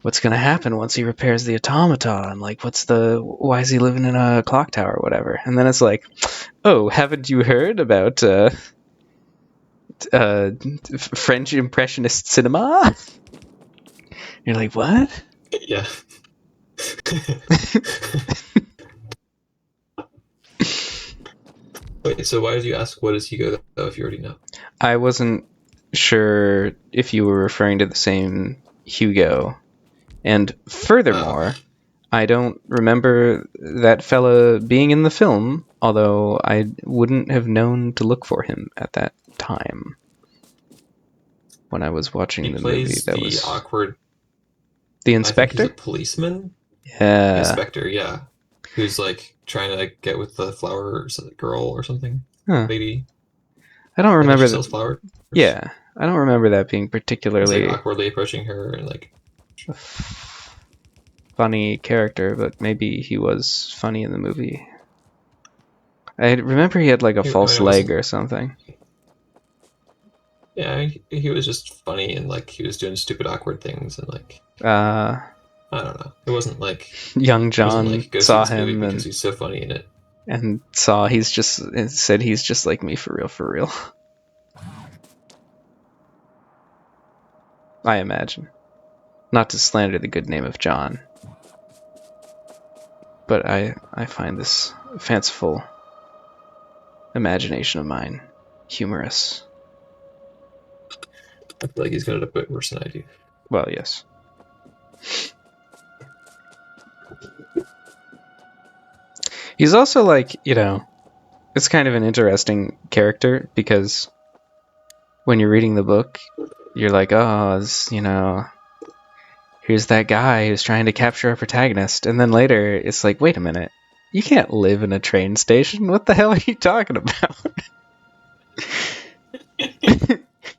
what's gonna happen once he repairs the automata, and like, why is he living in a clock tower or whatever? And then it's like, oh, haven't you heard about French Impressionist cinema? You're like, what? Yeah. Wait, so why did you ask what is Hugo though if you already know? I wasn't sure if you were referring to the same Hugo. And furthermore, I don't remember that fella being in the film, although I wouldn't have known to look for him at that time when I was watching He the movie. plays That the was awkward. the I think he's a inspector? policeman. Yeah. Inspector, yeah, who's like trying to like, get with the flower girl or something. Huh. Lady. I don't I think remember she that. sells flowers. Yeah. I don't remember that being He's particularly like awkwardly approaching her and like. a funny character, but maybe he was funny in the movie. I remember he had like a I false mean, it leg wasn't. or something. Yeah, he was just funny and like he was doing stupid awkward things and like Uh, I don't know. It wasn't like young John go see saw this movie him because he's so funny in it. and said he's just like me for real, for real. I imagine. Not to slander the good name of John, but I find this fanciful imagination of mine humorous. I feel like he's got it a bit worse than I do. Well, yes. He's also like, it's kind of an interesting character, because when you're reading the book, you're like, oh, here's that guy who's trying to capture our protagonist. And then later, it's like, wait a minute. You can't live in a train station. What the hell are you talking about?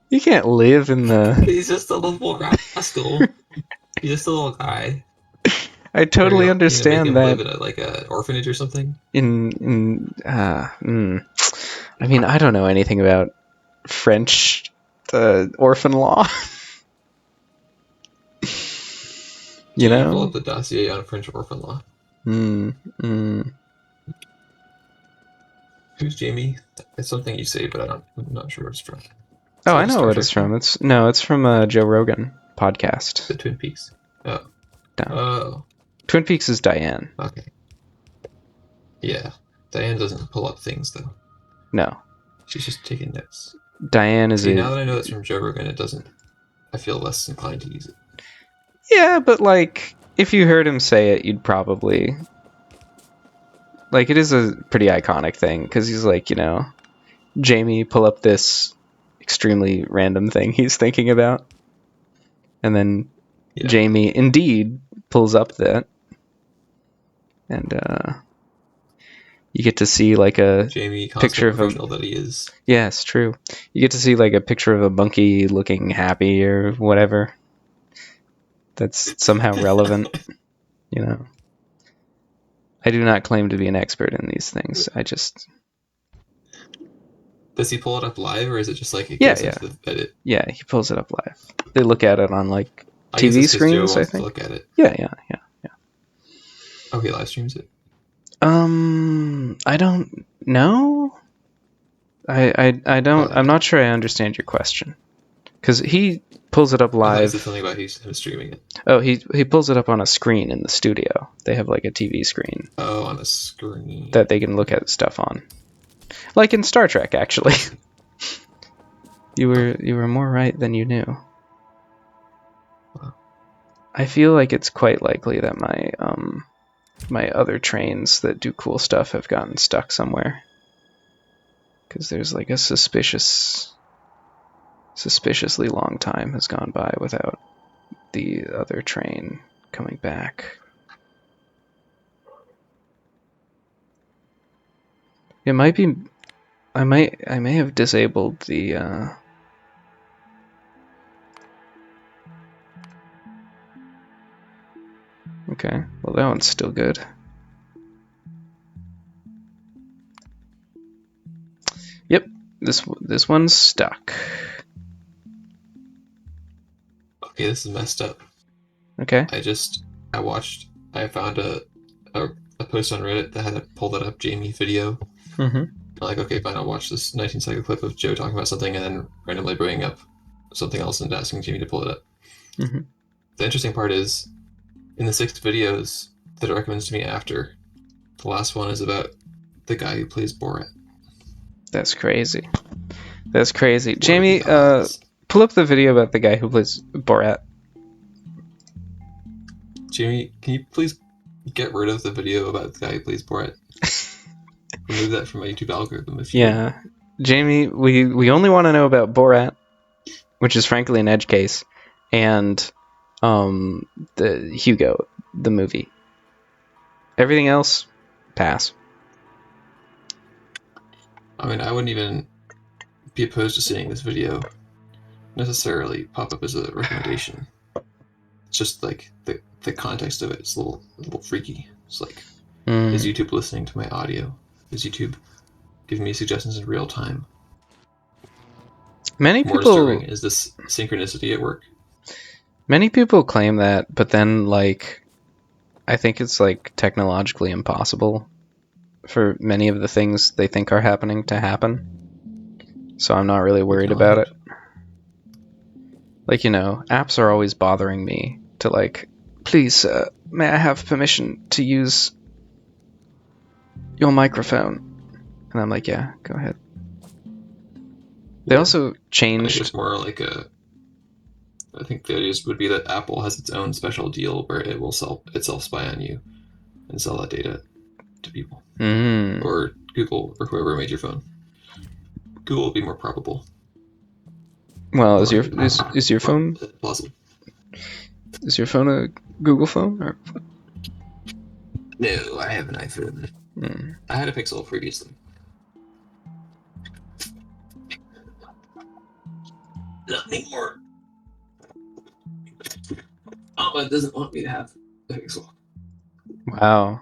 You can't live in the... He's just a little rascal. He's just a little guy. I totally Make understand him that. live in like an orphanage or something. I mean, I don't know anything about French orphan law. You Pull know? up the dossier on French orphan law. Who's Jamie? It's something you say, but I'm not sure what it's from. Oh, Like I know what it's from. It's from a Joe Rogan podcast. The Twin Peaks. Oh. No. Oh. Twin Peaks is Diane. Okay. Yeah. Diane doesn't pull up things though. No. She's just taking notes. Diane is now that I know it's from Joe Rogan, it doesn't. I feel less inclined to use it. Yeah, but like, if you heard him say it, you'd probably... Like, it is a pretty iconic thing, because he's like, Jamie, pull up this extremely random thing he's thinking about. And then Jamie indeed pulls up that. And you get to see like a Jamie, picture of professional that he is. Yes, true. You get to see like a picture of a monkey looking happy or whatever. That's somehow relevant, I do not claim to be an expert in these things. I just... Does he pull it up live, or is it just like it goes into the edit? Yeah, he pulls it up live. They look at it on like TV screens, Joe I wants think. to look at it. Yeah. Oh, he live streams it. I don't know. I don't. I'm not sure I understand your question, because he pulls it up live. Is it something about him streaming it? Oh, he pulls it up on a screen in the studio. They have like a TV screen. Oh, on a screen that they can look at stuff on, like in Star Trek. Actually, you were more right than you knew. Wow. I feel like it's quite likely that my other trains that do cool stuff have gotten stuck somewhere, because there's like a suspiciously long time has gone by without the other train coming back. It might be. I may have disabled the. Okay, well that one's still good. Yep, this one's stuck. Okay, this is messed up. Okay. I found a post on Reddit that had a pull that up Jamie video. Mm-hmm. I'm like, okay, fine, I'll watch this 19-second clip of Joe talking about something and then randomly bringing up something else and asking Jamie to pull it up. Mm-hmm. The interesting part is, in the 6 videos that it recommends to me after, the last one is about the guy who plays Borat. That's crazy. That's crazy. Jamie, pull up the video about the guy who plays Borat. Jamie, can you please get rid of the video about the guy who plays Borat? Remove that from my YouTube algorithm if you Yeah. Jamie, we only want to know about Borat, which is frankly an edge case, and the Hugo, the movie. Everything else, pass. I mean, I wouldn't even be opposed to seeing this video necessarily pop up as a recommendation. It's just like the context of it is a little freaky. It's like, is YouTube listening to my audio? Is YouTube giving me suggestions in real time? Many More people disturbing is this synchronicity at work. Many people claim that, but then like I think it's like technologically impossible for many of the things they think are happening to happen. So I'm not really worried about it. Like, you know, apps are always bothering me to like, please, may I have permission to use your microphone? And I'm like, yeah, go ahead. They also changed. It's more like I think the idea would be that Apple has its own special deal where it will spy on you and sell that data to people. Or Google or whoever made your phone. Google would be more probable. Well, is your phone plausible? Is your phone a Google phone? Or? No, I have an iPhone. I had a Pixel previously. Not anymore. Alma doesn't want me to have a Pixel. Wow.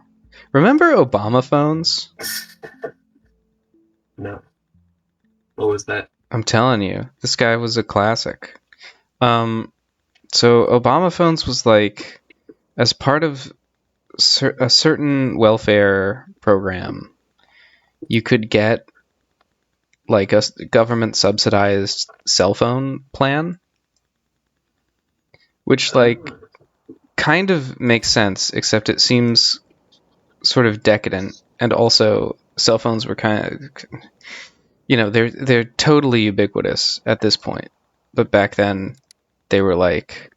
Remember Obama phones? No. What was that? I'm telling you, this guy was a classic. So Obama phones was like, as part of a certain welfare program, you could get like a government subsidized cell phone plan, which like kind of makes sense, except it seems sort of decadent. And also cell phones were kind of, you know, they're totally ubiquitous at this point, but back then they were like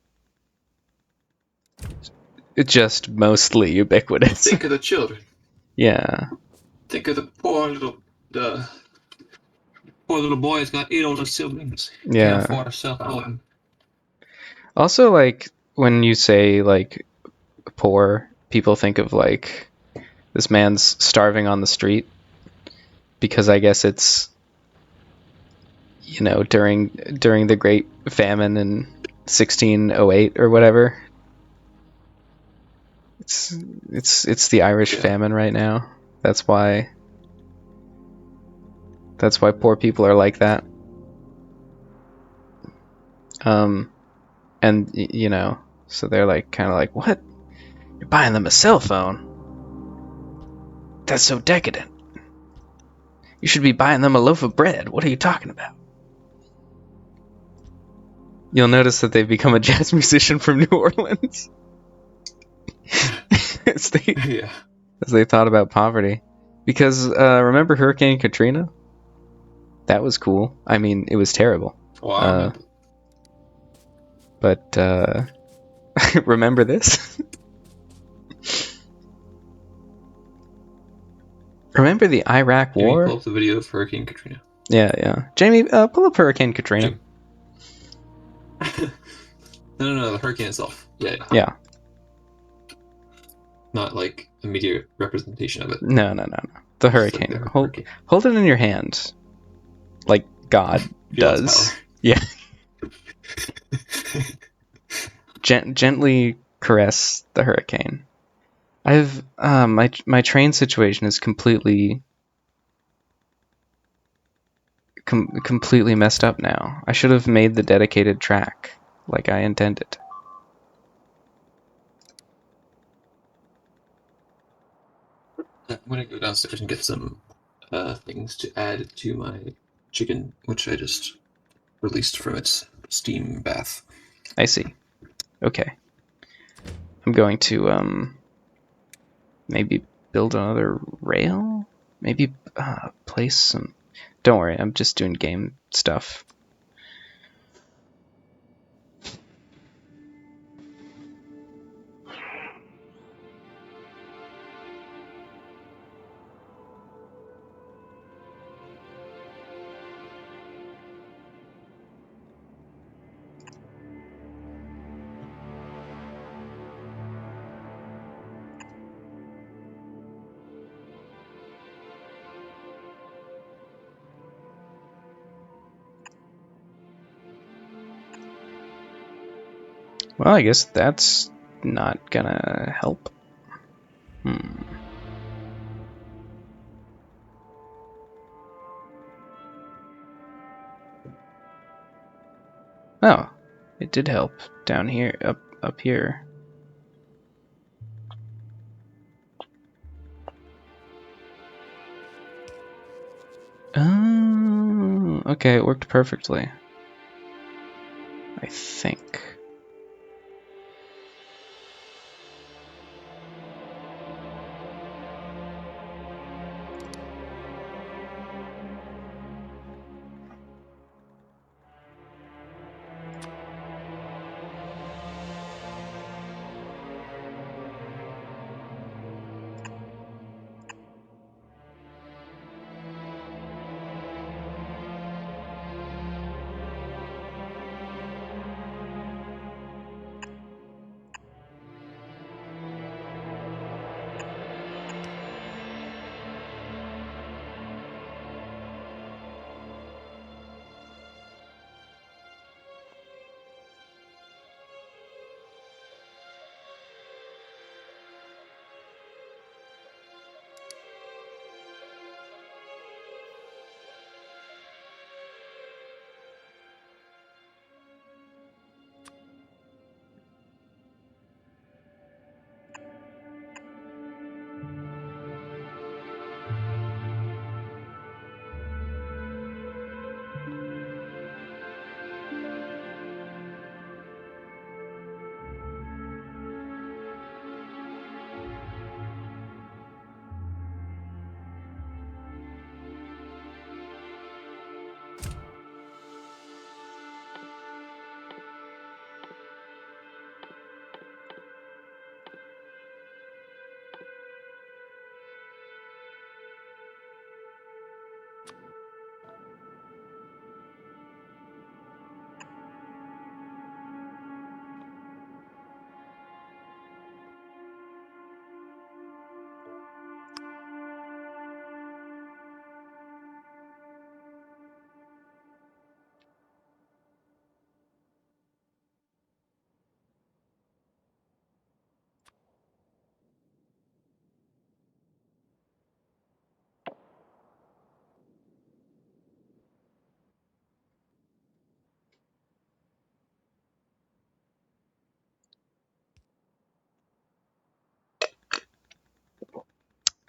just mostly ubiquitous. Think of the children. Yeah. Think of the poor little boy's got 8 older siblings. Yeah. Can't afford a cell phone. Also, like when you say like poor, people think of like this man's starving on the street, because I guess it's, you know, during the Great Famine in 1608 or whatever. It's the Irish famine right now. That's why poor people are like that. And you know, so they're like kind of like, what? You're buying them a cell phone? That's so decadent. You should be buying them a loaf of bread. What are you talking about? You'll notice that they've become a jazz musician from New Orleans. as they thought about poverty. Because remember Hurricane Katrina? That was cool. I mean, it was terrible. Wow. But remember this? Remember the Iraq War? Pull up the video of Hurricane Katrina. Yeah. Jamie, pull up Hurricane Katrina. No, the hurricane itself. Yeah. Yeah. Not like immediate representation of it. No. The Just hurricane. like the hold hurricane. hold it in your hand, like God Feel its does. power. Yeah. Gently caress the hurricane. I've my train situation is completely completely messed up now. I should have made the dedicated track like I intended. I'm gonna go downstairs and get some things to add to my chicken, which I just released from its steam bath. I see. Okay. I'm going to maybe build another rail? Maybe place some. Don't worry, I'm just doing game stuff. Well, I guess that's not gonna help. Oh, it did help down here, up here. Oh, okay, it worked perfectly. I think.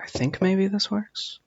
I think maybe this works.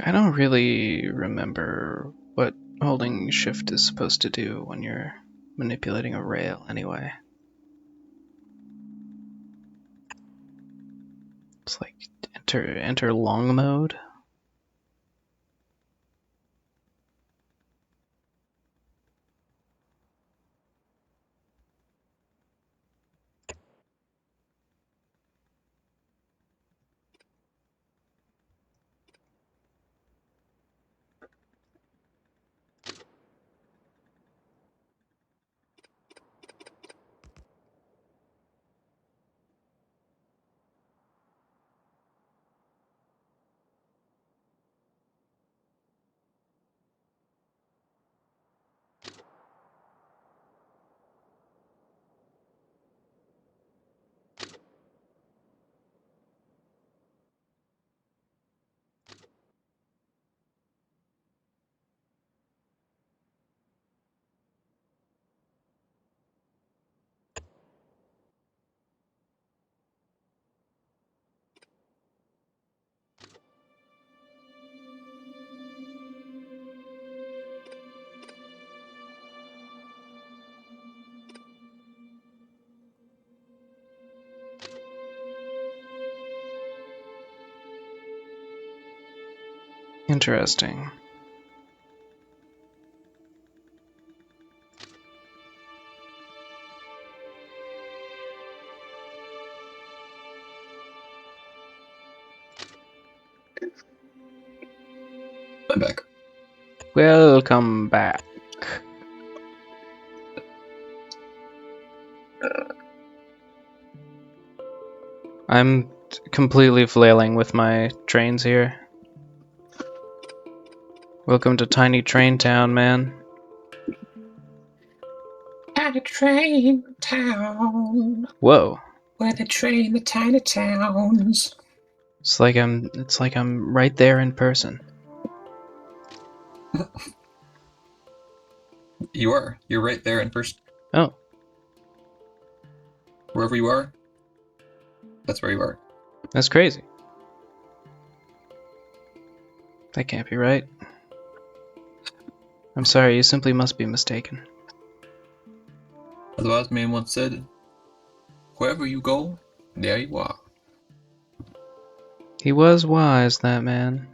I don't really remember what holding shift is supposed to do when you're manipulating a rail anyway. It's like enter long mode. Interesting. I'm back. Welcome back. I'm completely flailing with my trains here. Welcome to Tiny Train Town, man. Tiny train town. Whoa. Where they train the tiny towns. It's like I'm right there in person. You are. You're right there in first. Oh, Wherever you are, that's where you are. that's crazy. That can't be right. I'm sorry, you simply must be mistaken. As the wise man once said, wherever you go, there you are. He was wise, that man.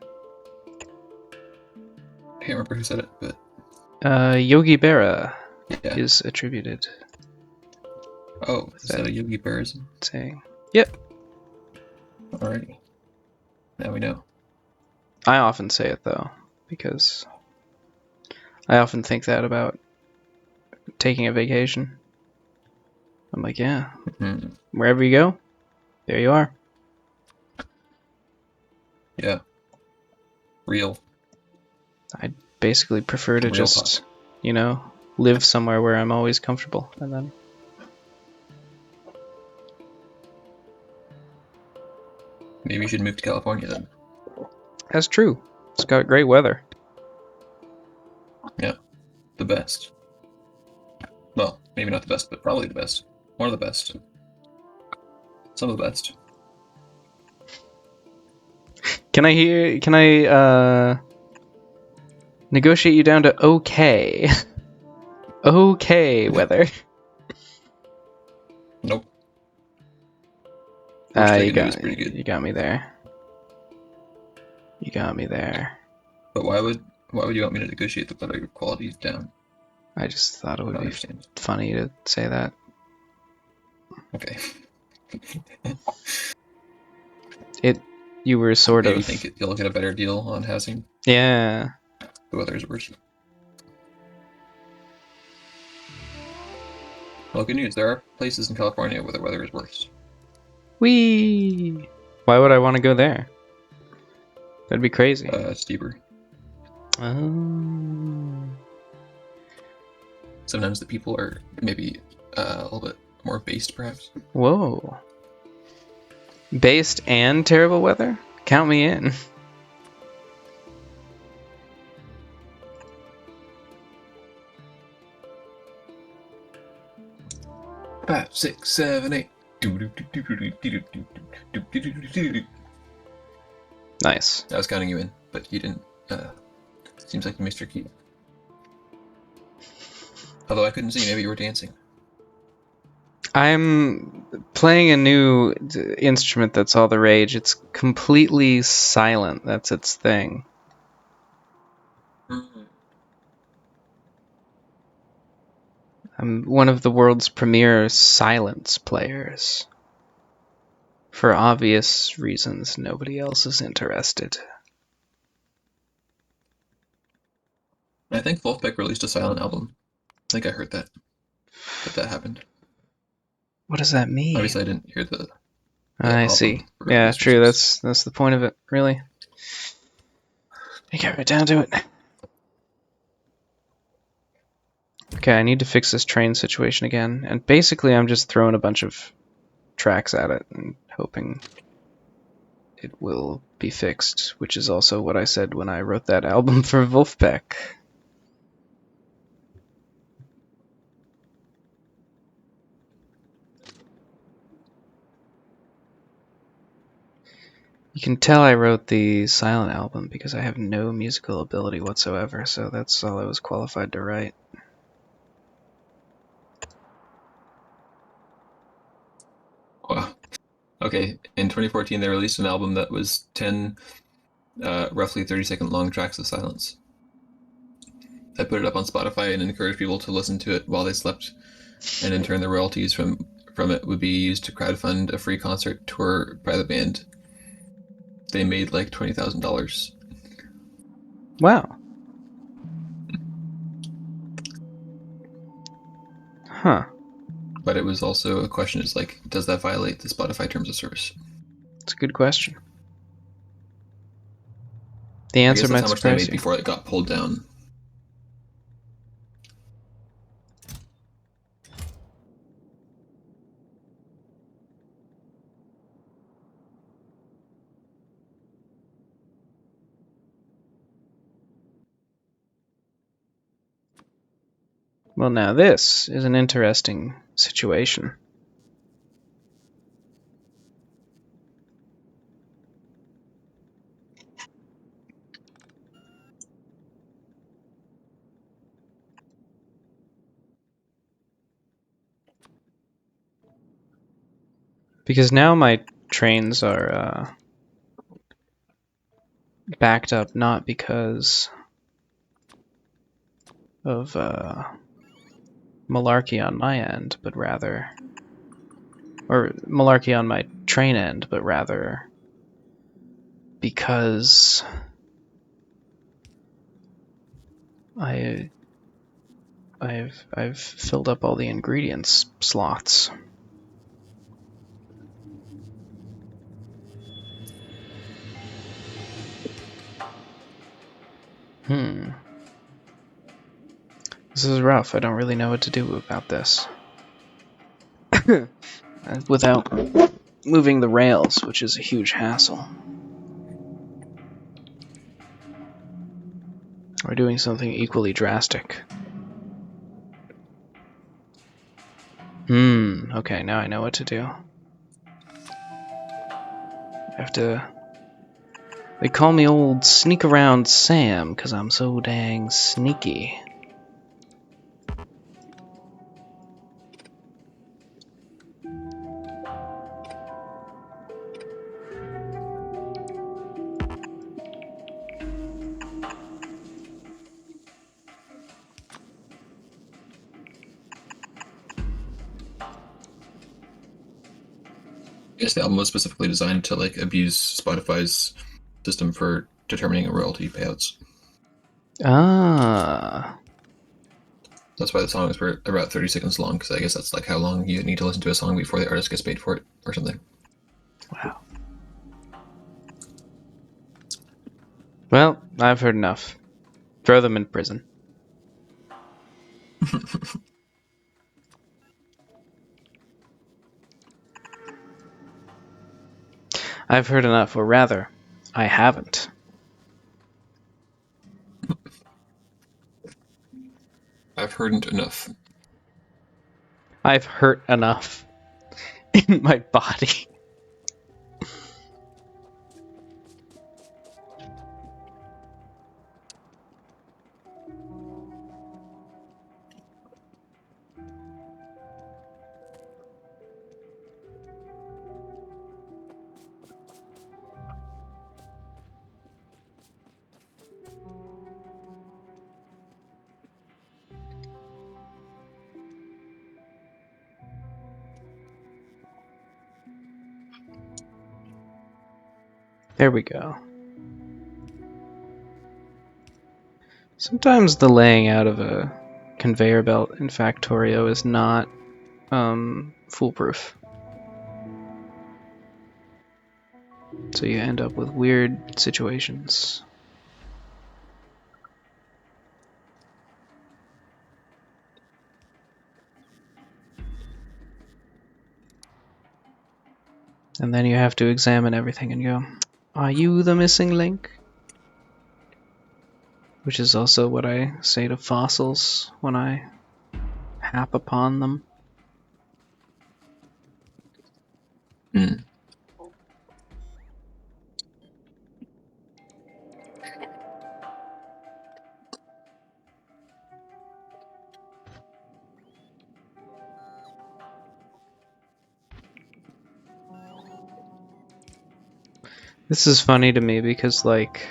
I can't remember who said it, but Yogi Berra yeah. is attributed Oh, is that a Yogi Bearism? saying. Yep. Alrighty. Now we know. I often say it though, because I often think that about taking a vacation. I'm like, yeah, Mm-hmm. wherever you go, there you are. Yeah. Real. I basically prefer to Real just, talk. live somewhere where I'm always comfortable, and then Maybe you should move to California then. that's true. It's got great weather. Yeah. The best. Well, maybe not the best, but probably the best. One of the best. Some of the best. Can I negotiate you down to okay? Okay weather. Nope. Worst I can do is pretty good. You got me there. You got me there. But why would you want me to negotiate the weather quality down? I just thought it I would don't be understand. funny to say that. Okay. You were sort Maybe of. you think you'll get a better deal on housing. Yeah. The weather is worse. Well, good news. There are places in California where the weather is worse. Whee! Why would I want to go there? That'd be crazy. It's deeper. Oh. Sometimes the people are maybe a little bit more based, perhaps. Whoa. Based and terrible weather? Count me in. 5, 6, 7, 8. Nice. I was counting you in. but you didn't. Seems like you missed your key. Although I couldn't see, maybe you were dancing. I'm playing a new instrument that's all the rage. It's completely silent. That's its thing. I'm one of the world's premier silence players. For obvious reasons, nobody else is interested. I think Wolfpack released a silent album. I think I heard that happened. What does that mean? Obviously, I didn't hear the I album see. release Yeah, true. results. That's the point of it, really. You get right down to it. Okay, I need to fix this train situation again. And basically, I'm just throwing a bunch of tracks at it and hoping it will be fixed, which is also what I said when I wrote that album for Wolfpack. You can tell I wrote the silent album because I have no musical ability whatsoever, so that's all I was qualified to write. Wow. Okay, in 2014, they released an album that was 10 roughly 30-second long tracks of silence. I put it up on Spotify and encouraged people to listen to it while they slept, and in turn, the royalties from it would be used to crowdfund a free concert tour by the band. They made like $20,000. Wow. Huh. But it was also a question: is like, does that violate the Spotify terms of service? It's a good question. The I answer guess that's might how much they surprise made you. before it got pulled down. Well, now this is an interesting situation. Because now my trains are backed up not because of malarkey on my end, but rather... Or malarkey on my train end, but rather because I've filled up all the ingredients slots. This is rough. I don't really know what to do about this. Without moving the rails, which is a huge hassle. Or doing something equally drastic. Okay, now I know what to do. I have to... They call me old Sneak Around Sam, because I'm so dang sneaky. I guess the album was specifically designed to like abuse Spotify's system for determining royalty payouts. Ah. That's why the songs were about 30 seconds long, because I guess that's like how long you need to listen to a song before the artist gets paid for it, or something. Wow. Well, I've heard enough. Throw them in prison. I've heard enough, or rather, I haven't. I've heard enough. I've hurt enough in my body. There we go. Sometimes the laying out of a conveyor belt in Factorio is not foolproof. So you end up with weird situations. And then you have to examine everything and go, are you the missing link? Which is also what I say to fossils when I hap upon them. Hmm. This is funny to me because, like,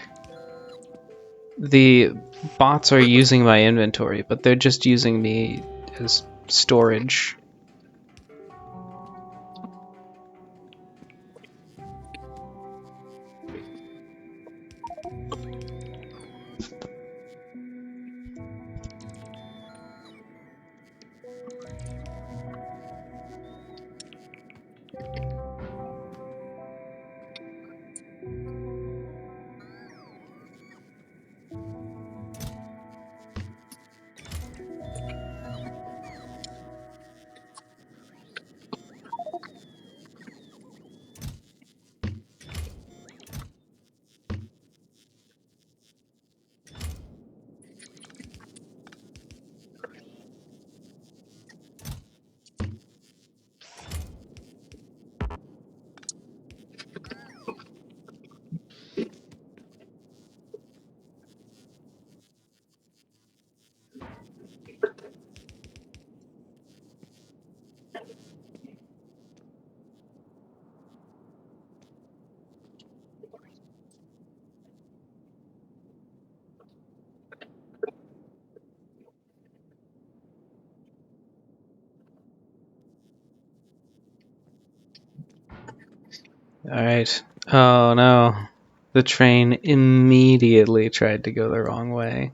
the bots are using my inventory, but they're just using me as storage. Alright. Oh no. The train immediately tried to go the wrong way.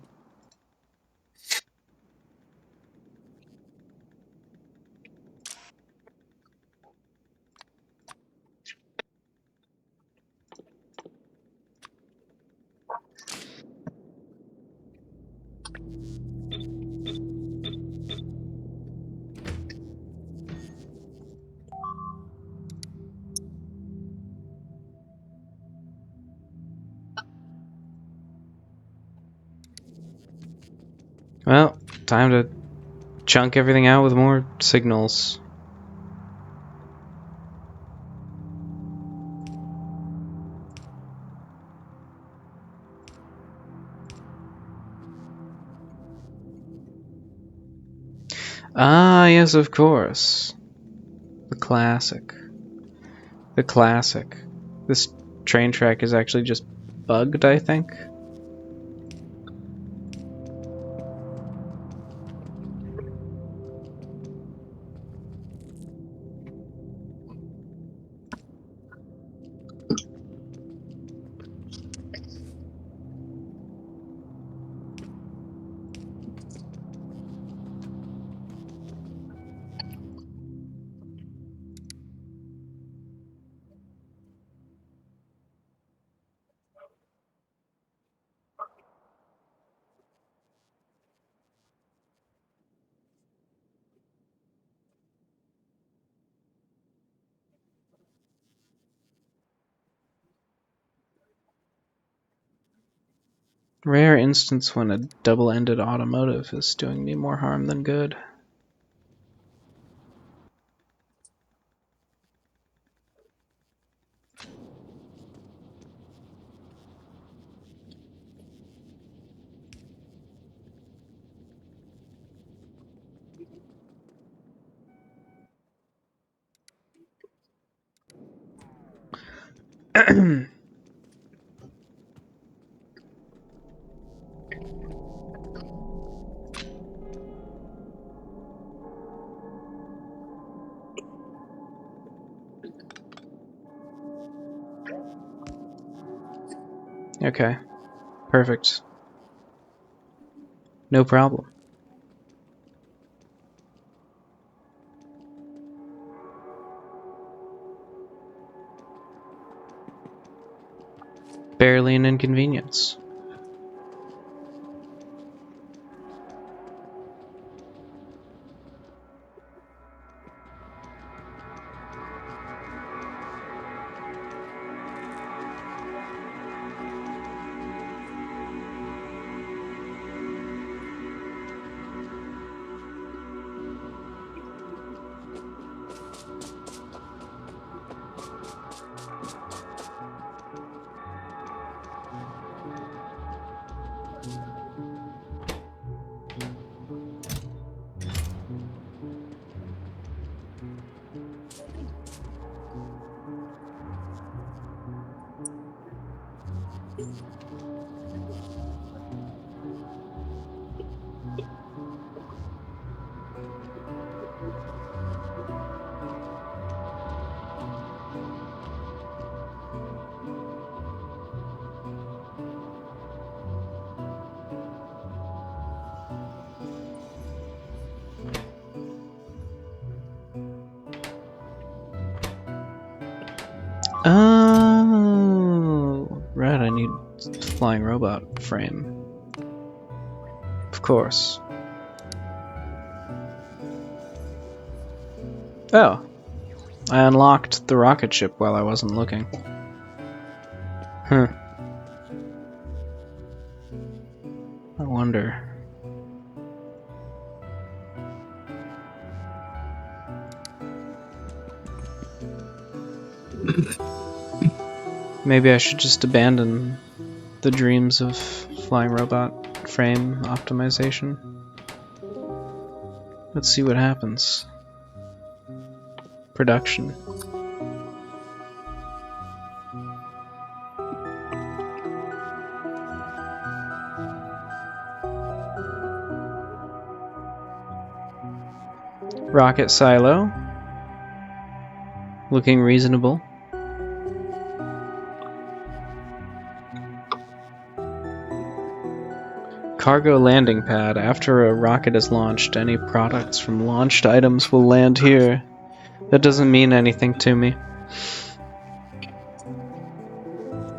Well, time to chunk everything out with more signals. Ah, yes, of course. The classic. The classic. This train track is actually just bugged, I think. Rare instance when a double-ended automotive is doing me more harm than good. Okay. Perfect. No problem. Barely an inconvenience. Oh, right, I need flying robot frame. Of course. Oh, I unlocked the rocket ship while I wasn't looking. Huh. I wonder. Maybe I should just abandon the dreams of flying robot frame optimization. Let's see what happens. Production. Rocket silo. Looking reasonable. Cargo landing pad. After a rocket is launched, any products from launched items will land here. That doesn't mean anything to me.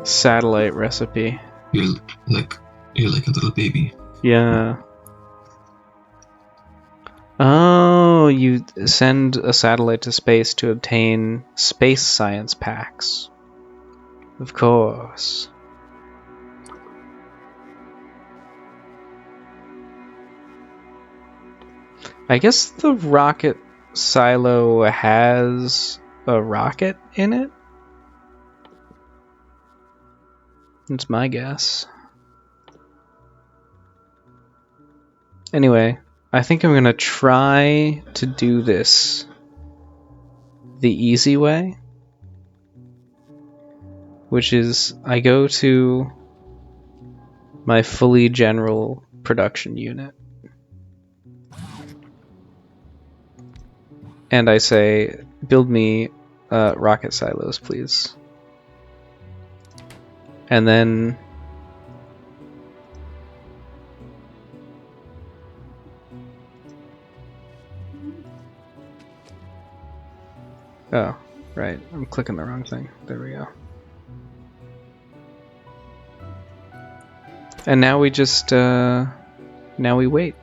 Satellite recipe. You're like a little baby. Yeah. Oh, you send a satellite to space to obtain space science packs. Of course. I guess the rocket silo has a rocket in it? That's my guess. Anyway, I think I'm gonna try to do this the easy way, which is I go to my fully general production unit and I say, build me rocket silos, please. And then oh, right, I'm clicking the wrong thing. There we go. And now we just now we wait.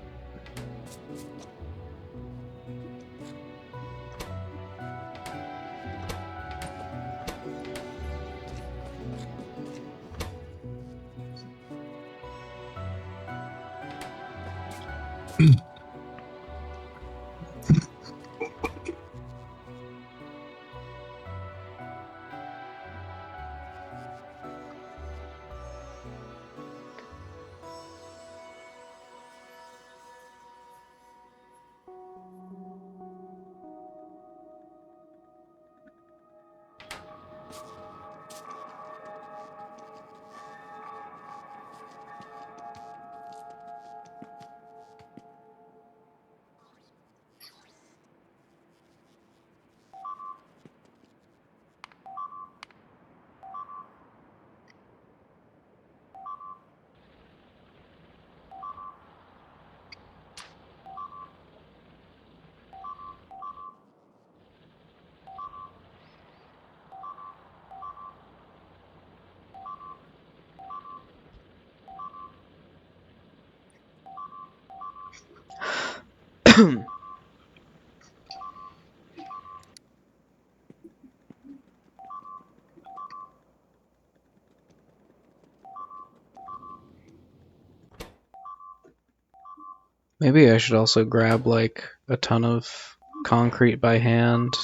Maybe I should also grab like a ton of concrete by hand.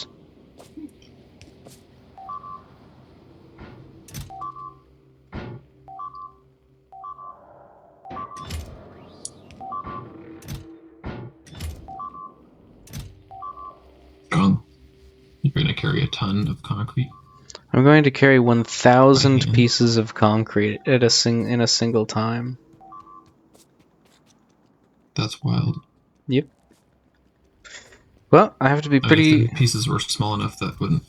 You're going to carry a ton of concrete. I'm going to carry 1,000 By hand. pieces of concrete at in a single time. That's wild. Yep. Well, I have to be I mean, if pretty. the pieces were small enough, that wouldn't.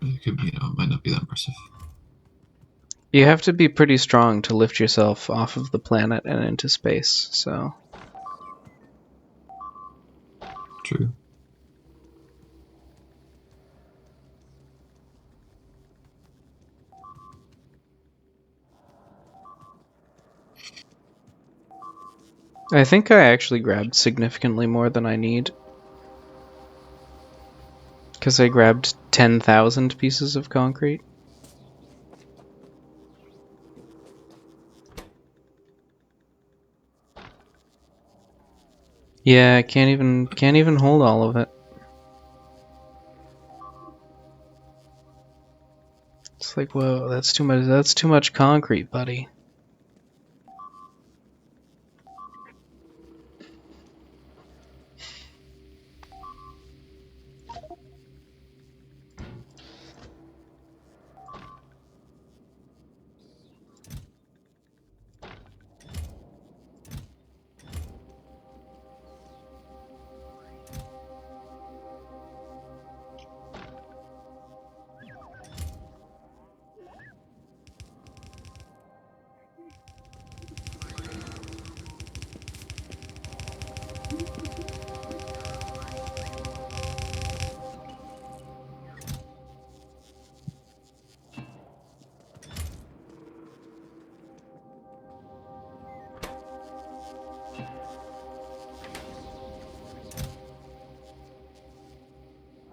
It could, it might not be that impressive. You have to be pretty strong to lift yourself off of the planet and into space, so. True. I think I actually grabbed significantly more than I need. Because I grabbed 10,000 pieces of concrete. Yeah, I can't even hold all of it. It's like, whoa, that's too much concrete, buddy.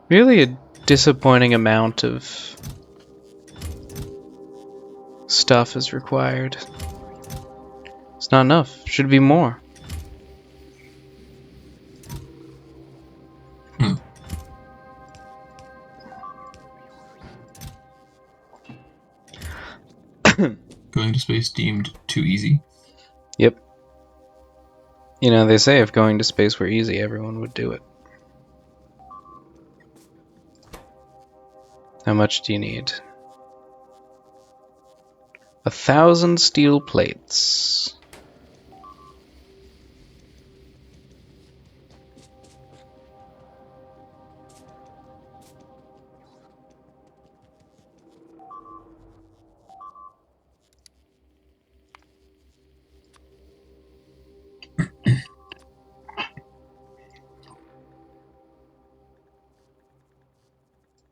Really a disappointing amount of stuff is required. It's not enough. Should be more. Going to space deemed too easy. Yep. You know, they say if going to space were easy, everyone would do it. How much do you need? 1,000 steel plates.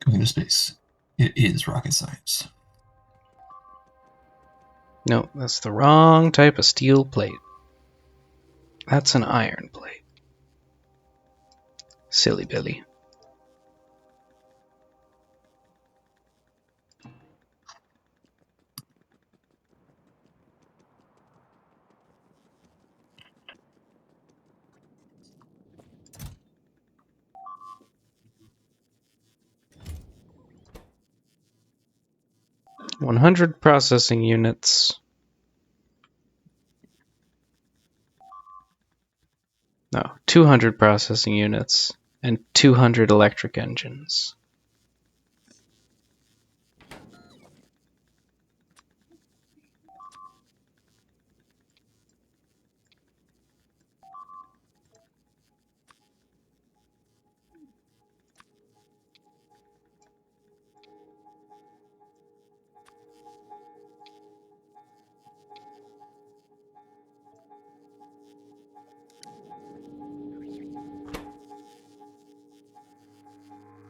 Going to space. It is rocket science. No, that's the wrong type of steel plate. That's an iron plate. Silly Billy. "100 processing units." No, 200 processing units and 200 electric engines.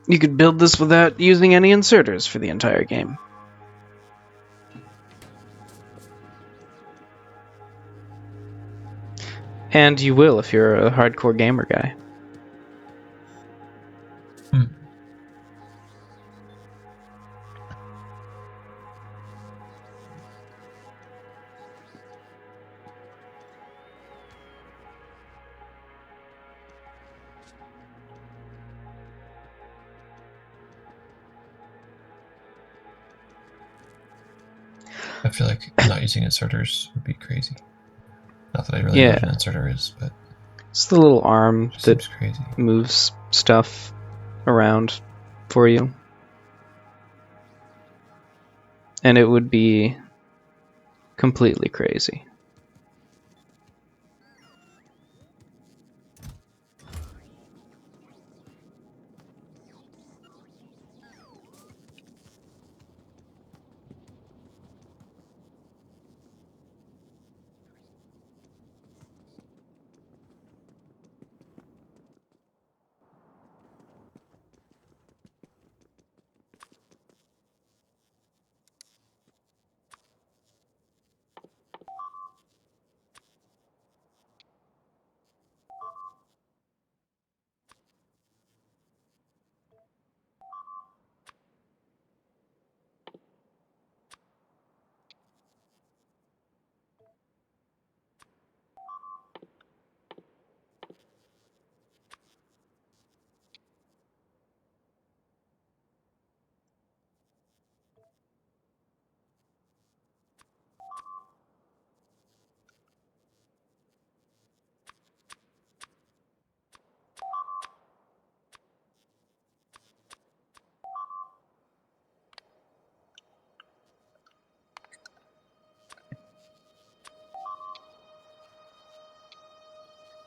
You could build this without using any inserters for the entire game. And you will if you're a hardcore gamer guy. I feel like not using inserters would be crazy. Not that I really know what an inserter is, but it's the little arm it that seems crazy. moves stuff around for you. And it would be completely crazy.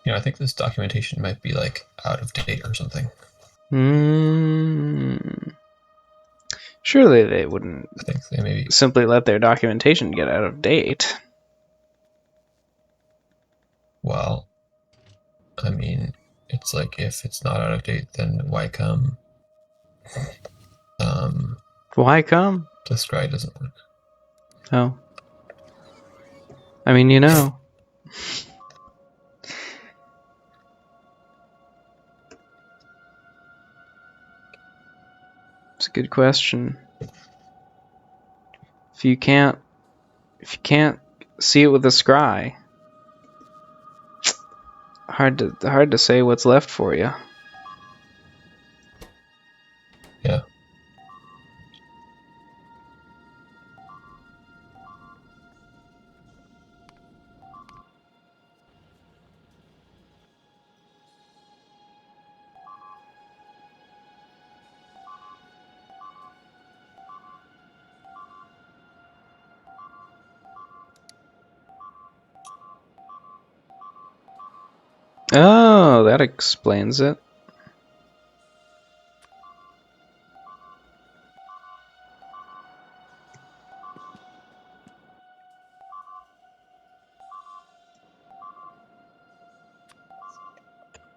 I think this documentation might be like out of date or something. Surely they wouldn't I think they maybe simply let their documentation get out of date. Well, I mean, it's like if it's not out of date, then why come? Why come? The scry doesn't work. Oh. I mean, you know. It's a good question. If you can't see it with a scry, hard to say what's left for you. Yeah. Oh, that explains it.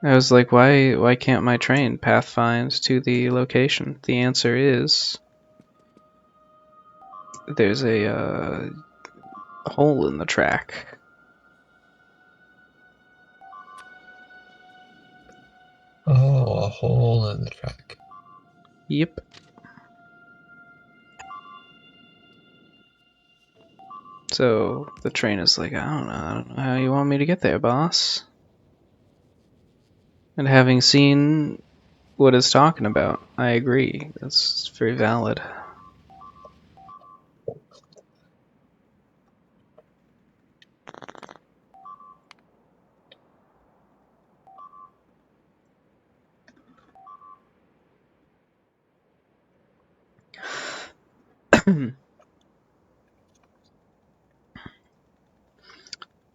I was like, why can't my train pathfind to the location? The answer is there's a hole in the track. Oh, a hole in the track. Yep. So the train is like, I don't know how you want me to get there, boss. And having seen what it's talking about, I agree. That's very valid.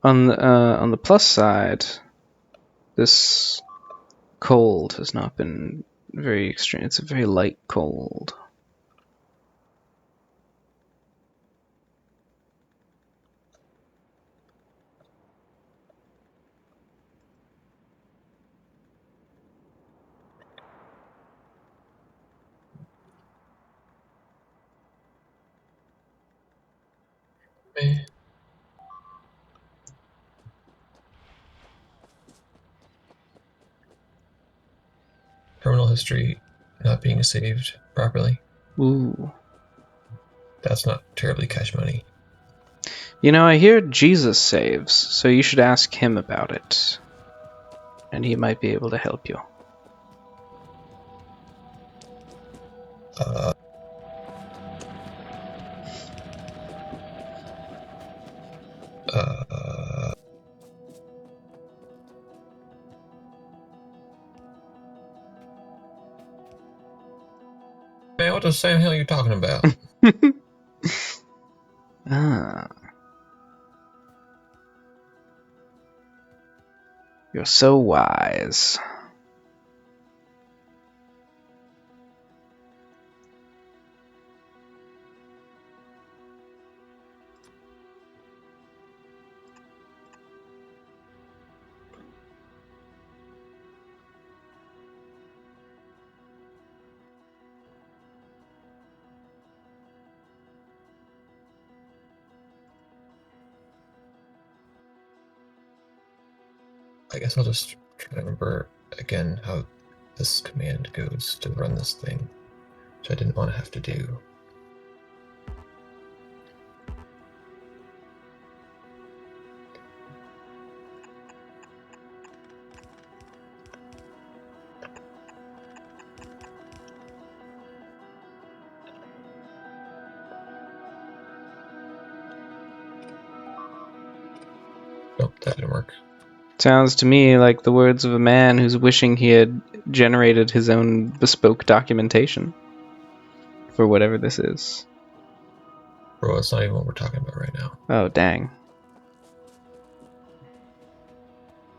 On the plus side, this cold has not been very extreme. It's a very light cold. Terminal history not being saved properly. Ooh. That's not terribly cash money. You know, I hear Jesus saves, so you should ask him about it. And he might be able to help you. Man, what the same hell are you talking about? Ah. You're so wise. I guess I'll just try to remember again how this command goes to run this thing, which I didn't want to have to do. Nope, that didn't work. Sounds to me like the words of a man who's wishing he had generated his own bespoke documentation for whatever this is. Bro, that's not even what we're talking about right now. Oh, dang.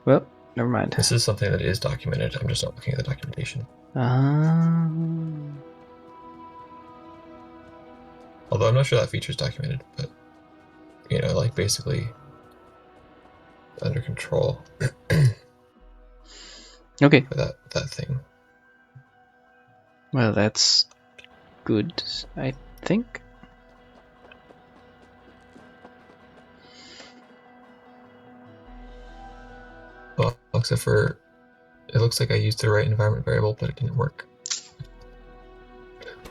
Well, never mind. This is something that is documented. I'm just not looking at the documentation. Ah. Although I'm not sure that feature is documented, but you know, like basically under control Okay. for that thing. Well, that's good, I think. Well, except for it looks like I used the right environment variable, but it didn't work.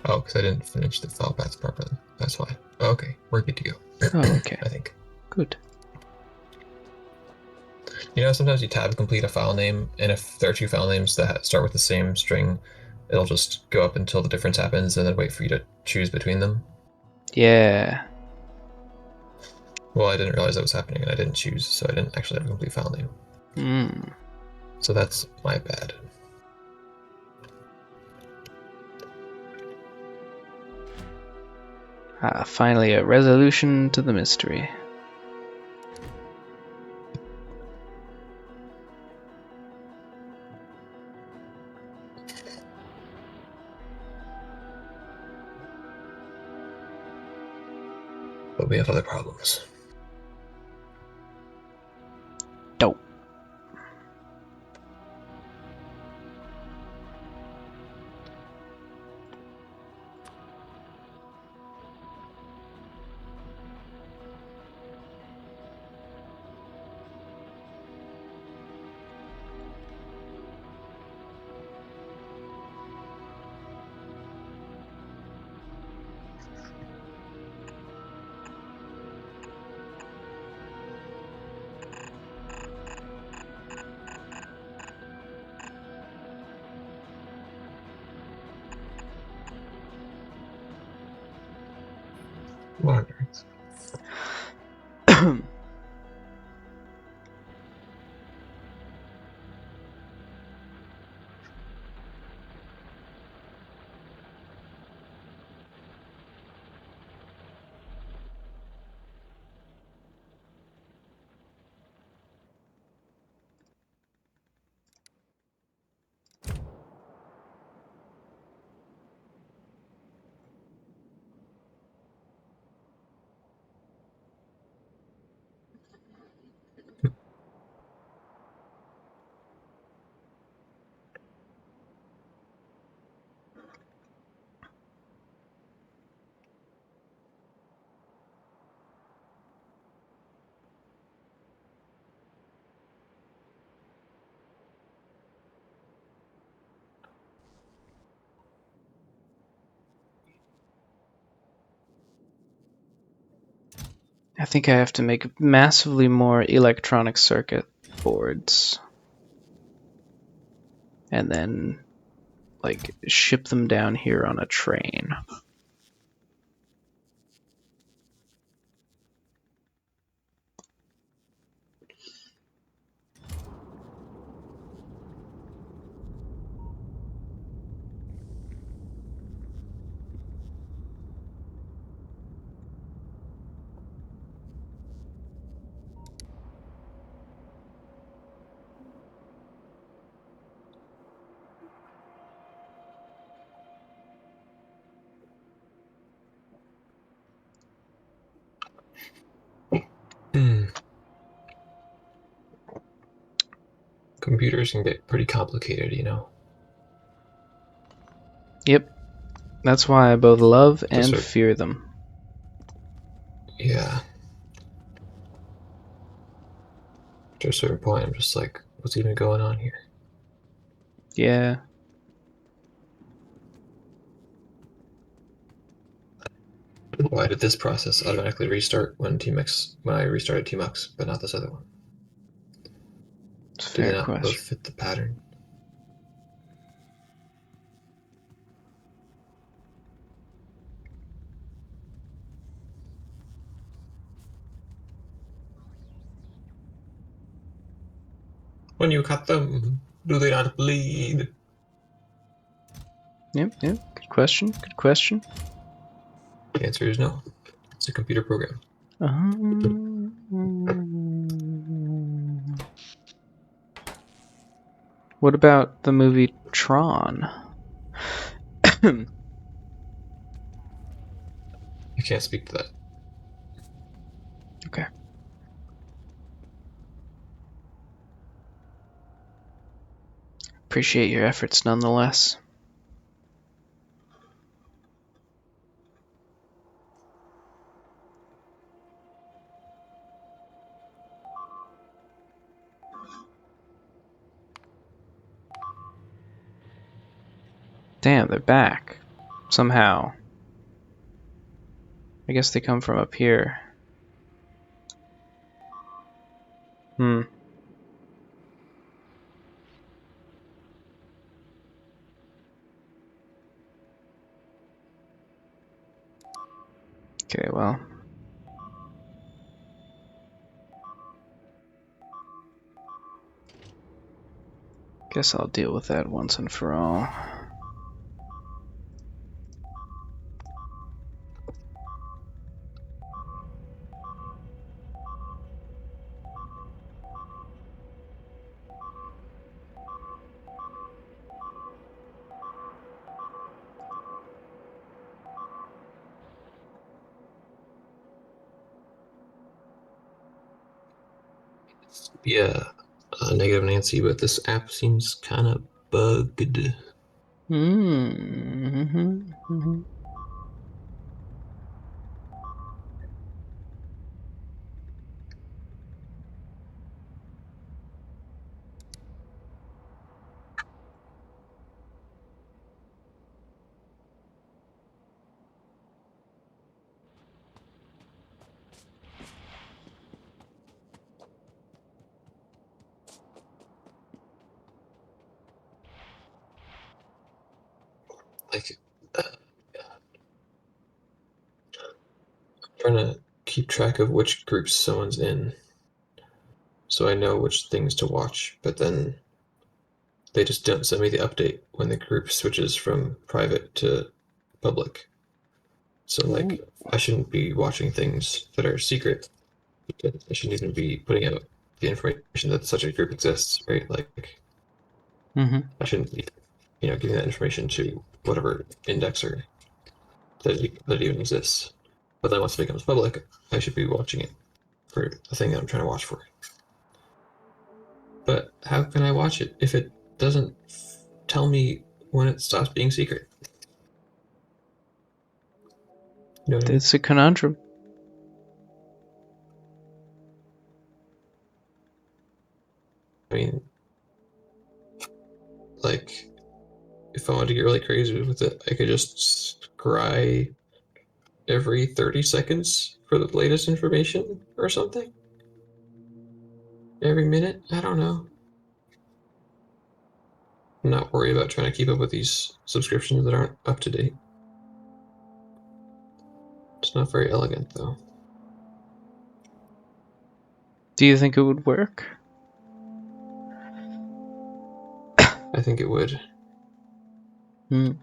Oh, because I didn't finish the file paths properly. That's why. Okay, we're good to go. Oh, okay. I think. Good. You know, sometimes you tab complete a file name, and if there are two file names that start with the same string, it'll just go up until the difference happens and then wait for you to choose between them. Yeah. Well, I didn't realize that was happening, and I didn't choose, so I didn't actually have a complete file name. So that's my bad. Finally, a resolution to the mystery. But we have other problems. Dope. Monitors. I think I have to make massively more electronic circuit boards. And then, like, ship them down here on a train. Computers can get pretty complicated, you know. Yep. That's why I both love and That's right. fear them. Yeah. To a certain point, I'm just like, what's even going on here? Yeah. Why did this process automatically restart when I restarted Tmux, but not this other one? It's a Do they fair not both question. fit the pattern? When you cut them, do they not bleed? Yep. Good question. Good question. The answer is no. It's a computer program. What about the movie Tron? I can't speak to that. Okay. Appreciate your efforts nonetheless. Damn, they're back. Somehow. I guess they come from up here. Okay, well. Guess I'll deal with that once and for all. Yeah, negative Nancy, but this app seems kind of bugged. Like, uh, trying to keep track of which groups someone's in, so I know which things to watch. But then they just don't send me the update when the group switches from private to public. So like, I shouldn't be watching things that are secret. I shouldn't even be putting out the information that such a group exists, right? Like, I shouldn't be, giving that information to whatever indexer that even exists. But then once it becomes public, I should be watching it for the thing that I'm trying to watch for. But how can I watch it if it doesn't tell me when it stops being secret? You know what I mean? It's a conundrum. I mean, like, if I wanted to get really crazy with it, I could just scry every 30 seconds for the latest information or something. Every minute? I don't know. I'm not worried about trying to keep up with these subscriptions that aren't up to date. It's not very elegant, though. Do you think it would work? I think it would. Mm.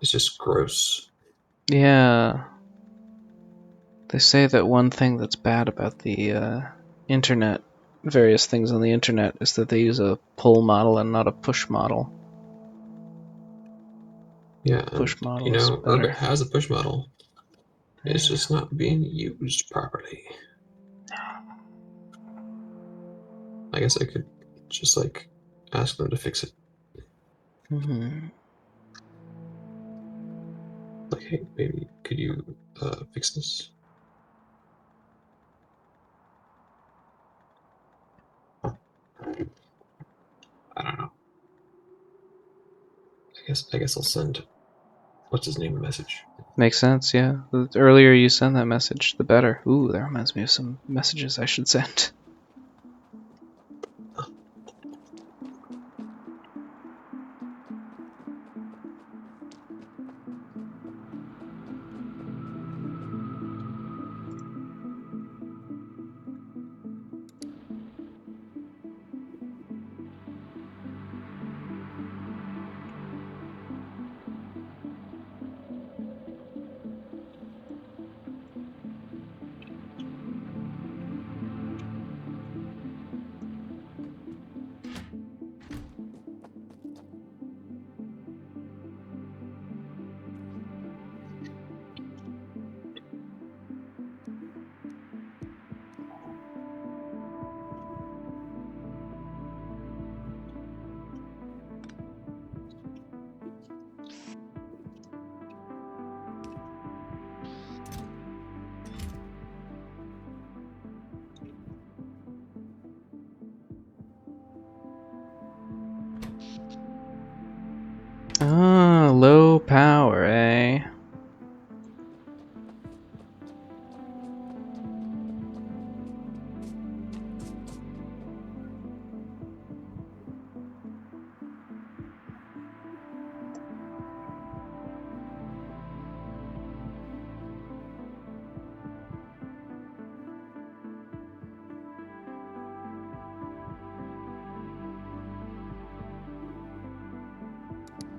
It's just gross. Yeah. They say that one thing that's bad about the internet, various things on the internet, is that they use a pull model and not a push model. Yeah, Push and model is Urbit better. has a push model. It's Yeah. just not being used properly. I guess I could just like ask them to fix it. Hmm. Like, hey, maybe could you fix this? I don't know. I guess I'll send what's his name a message. Makes sense, yeah. The earlier you send that message, the better. Ooh, that reminds me of some messages I should send. Ah, low power, eh?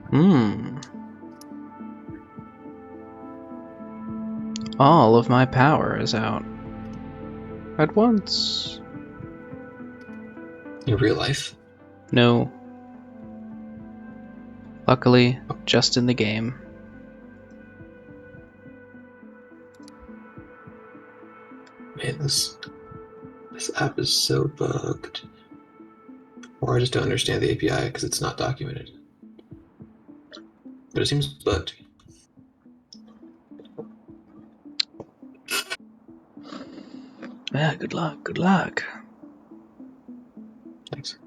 Hmm. All of my power is out. At once. In real life? No. Luckily, just in the game. Man, this app is so bugged. Or I just don't understand the API because it's not documented. But it seems bugged. Yeah, good luck, good luck. Thanks.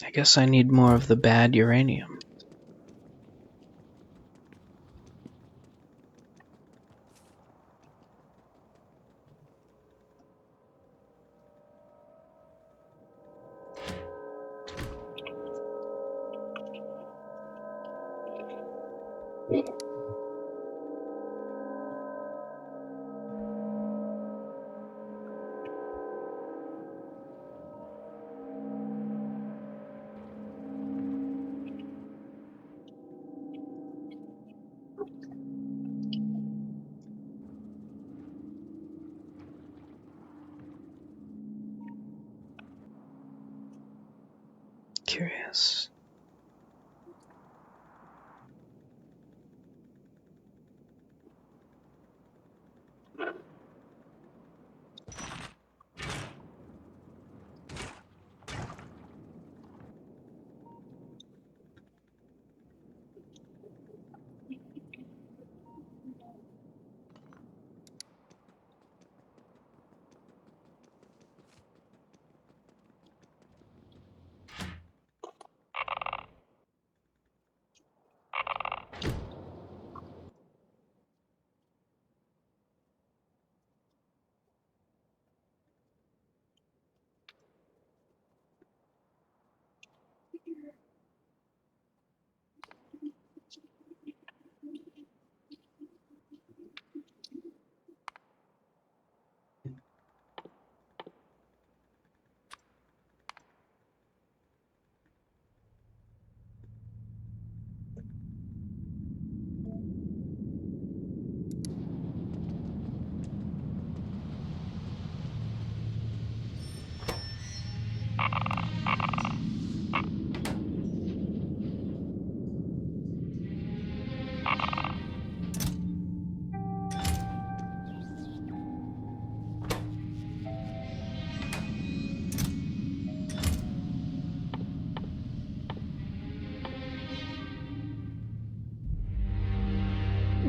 I guess I need more of the bad uranium. Curious.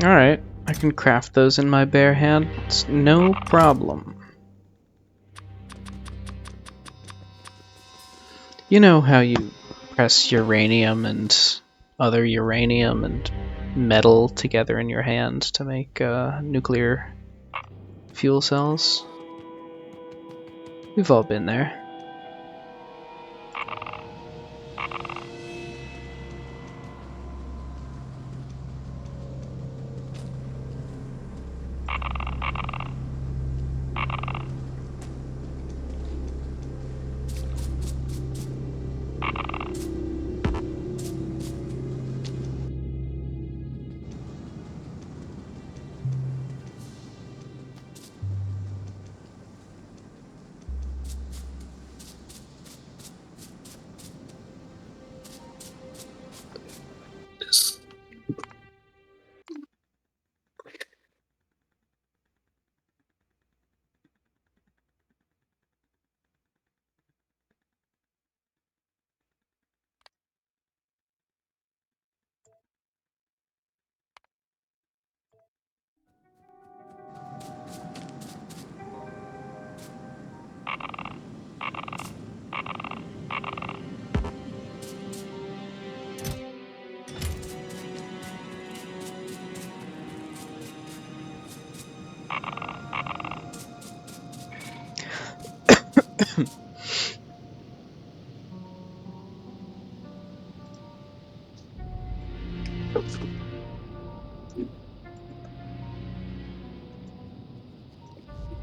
Alright, I can craft those in my bare hands, no problem. You know how you press uranium and other uranium and metal together in your hand to make nuclear fuel cells? We've all been there.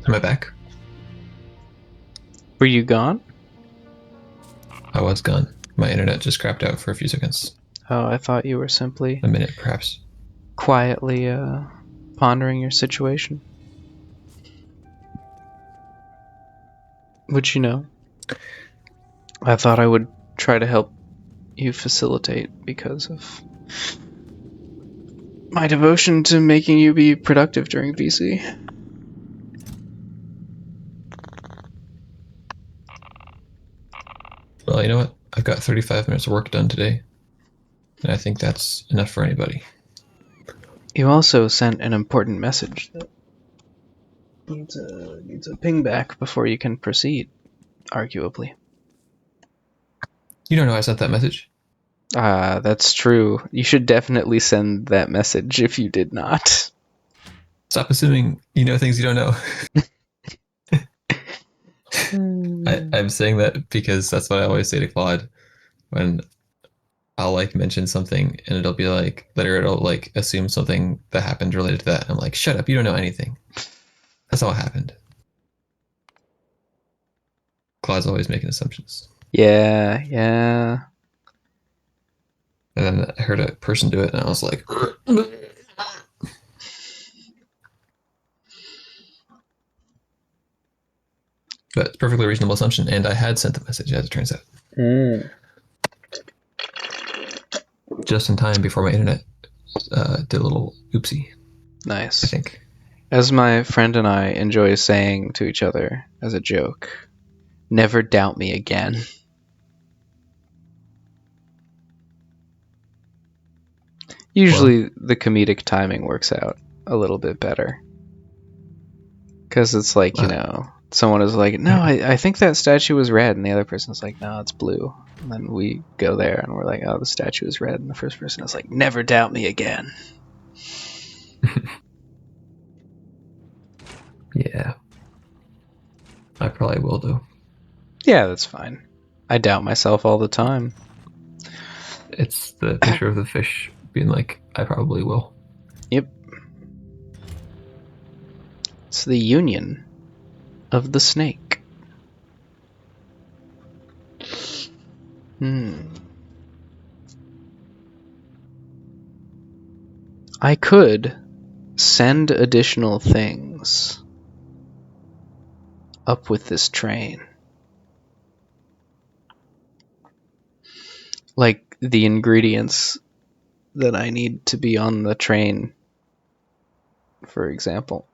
Am I back? Were you gone? I was gone. My internet just crapped out for a few seconds. Oh, I thought you were simply A minute, perhaps. quietly pondering your situation. Which, you know, I thought I would try to help you facilitate because of my devotion to making you be productive during VC. Well, you know what? I've got 35 minutes of work done today. And I think that's enough for anybody. You also sent an important message that needs a ping back before you can proceed, arguably. You don't know I sent that message? That's true. You should definitely send that message if you did not. Stop assuming you know things you don't know. I'm saying that because that's what I always say to Claude when I'll like mention something and it'll be like later it'll like assume something that happened related to that. And I'm like, shut up, you don't know anything. That's all what happened. Claude's always making assumptions. Yeah, yeah. And then I heard a person do it and I was like, but it's a perfectly reasonable assumption. And I had sent the message, as it turns out. Just in time before my internet did a little oopsie, I Nice. think. As my friend and I enjoy saying to each other as a joke, never doubt me again. Usually the comedic timing works out a little bit better. Because it's like, you know, someone is like, no, I think that statue was red, and the other person's like, no, it's blue. And then we go there and we're like, oh, the statue is red, and the first person is like, never doubt me again. Yeah. I probably will do. Yeah, that's fine. I doubt myself all the time. It's the picture of the fish being like, I probably will. Yep. It's the union of the snake. I could send additional things up with this train. Like the ingredients that I need to be on the train, for example.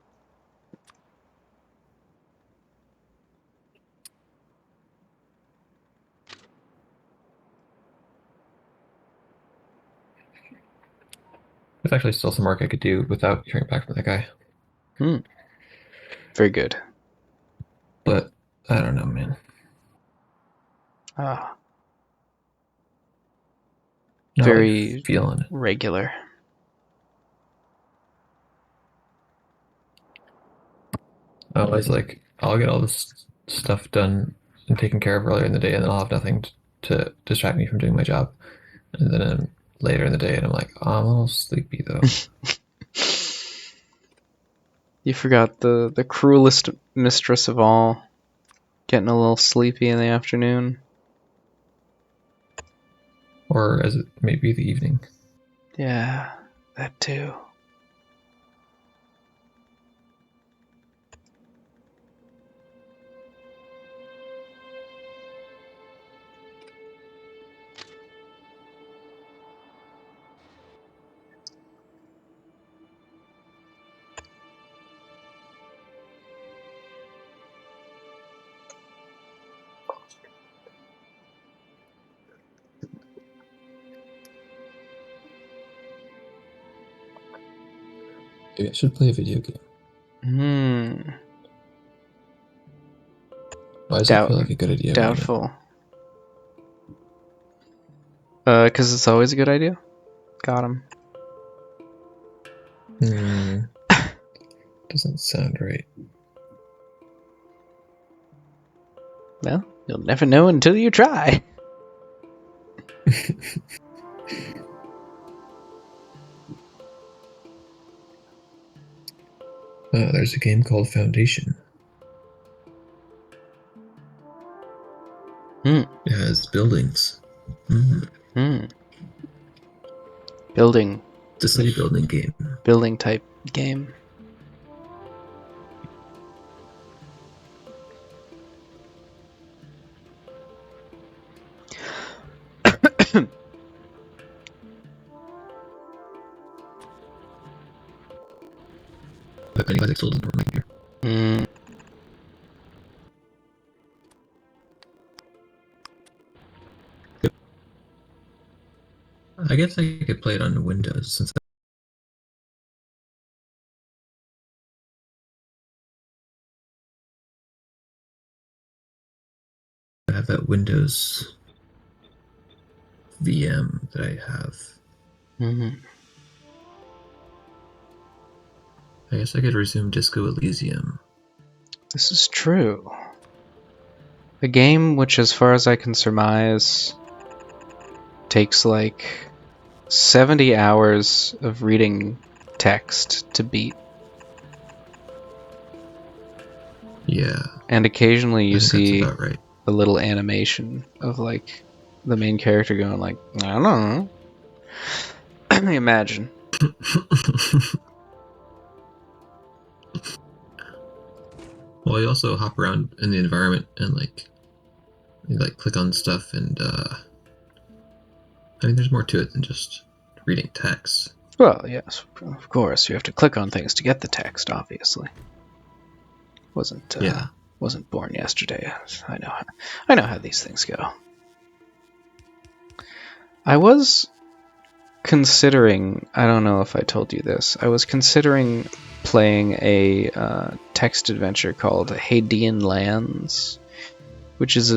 If there's actually still some work I could do without hearing back from that guy. Very good. But I don't know, man. Ah, Not very like feeling it. regular. I always like I'll get all this stuff done and taken care of earlier in the day, and then I'll have nothing to distract me from doing my job. And then later in the day, and I'm like, oh, I'm a little sleepy though. You forgot the cruelest mistress of all, getting a little sleepy in the afternoon. Or as it may be the evening. Yeah, that too. Maybe I should play a video game. Why does it feel like a good idea? Doubtful. Because it's always a good idea. Got him. Doesn't sound right. Well, you'll never know until you try. There's a game called Foundation. It has buildings. Building. It's a city building game. Building type game. But anybody sold it over here. Yep. I guess I could play it on Windows since I have that Windows VM that I have. I guess I could resume Disco Elysium. This is true. A game which, as far as I can surmise, takes like 70 hours of reading text to beat. Yeah. And occasionally you see that's about right. a little animation of like the main character going like, I don't know. Imagine. Well, you also hop around in the environment and like you like click on stuff and I mean there's more to it than just reading text. Well, yes, of course. You have to click on things to get the text, obviously. Wasn't born yesterday. I know how these things go. I was considering, I don't know if I told you this, I was considering playing a text adventure called Hadean Lands, which is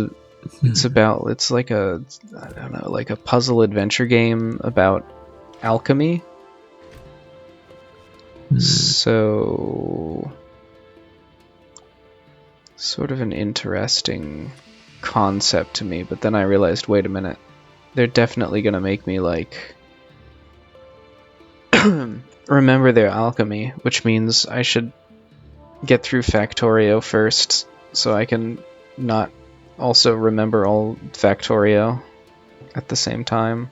it's like a, I don't know, like a puzzle adventure game about alchemy. So, sort of an interesting concept to me, but then I realized, wait a minute, they're definitely gonna make me like remember their alchemy, which means I should get through Factorio first so I can not also remember all Factorio at the same time.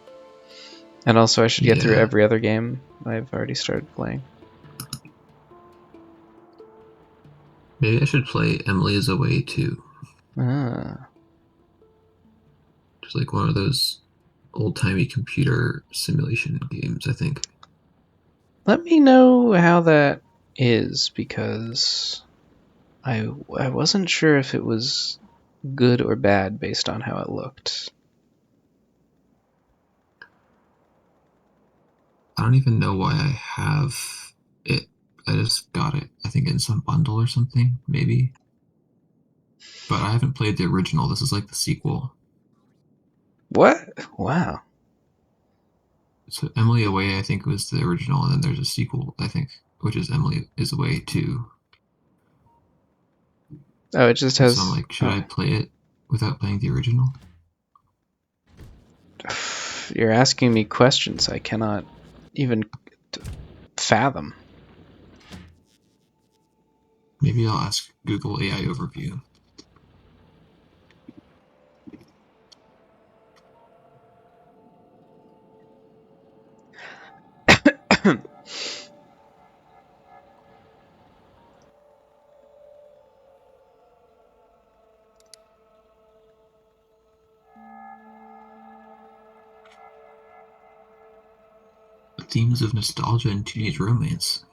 And also I should get through every other game I've already started playing. Maybe I should play Emily is Away too. Just like one of those old-timey computer simulation games, I think. Let me know how that is, because I wasn't sure if it was good or bad based on how it looked. I don't even know why I have it. I just got it. I think in some bundle or something, maybe. But I haven't played the original. This is like the sequel. What? Wow. So Emily Away, I think, was the original, and then there's a sequel, I think, which is Emily is Away 2. Oh, it just And so I'm has. like, should I play it without playing the original? You're asking me questions I cannot even fathom. Maybe I'll ask Google AI Overview. Themes of nostalgia and teenage romance.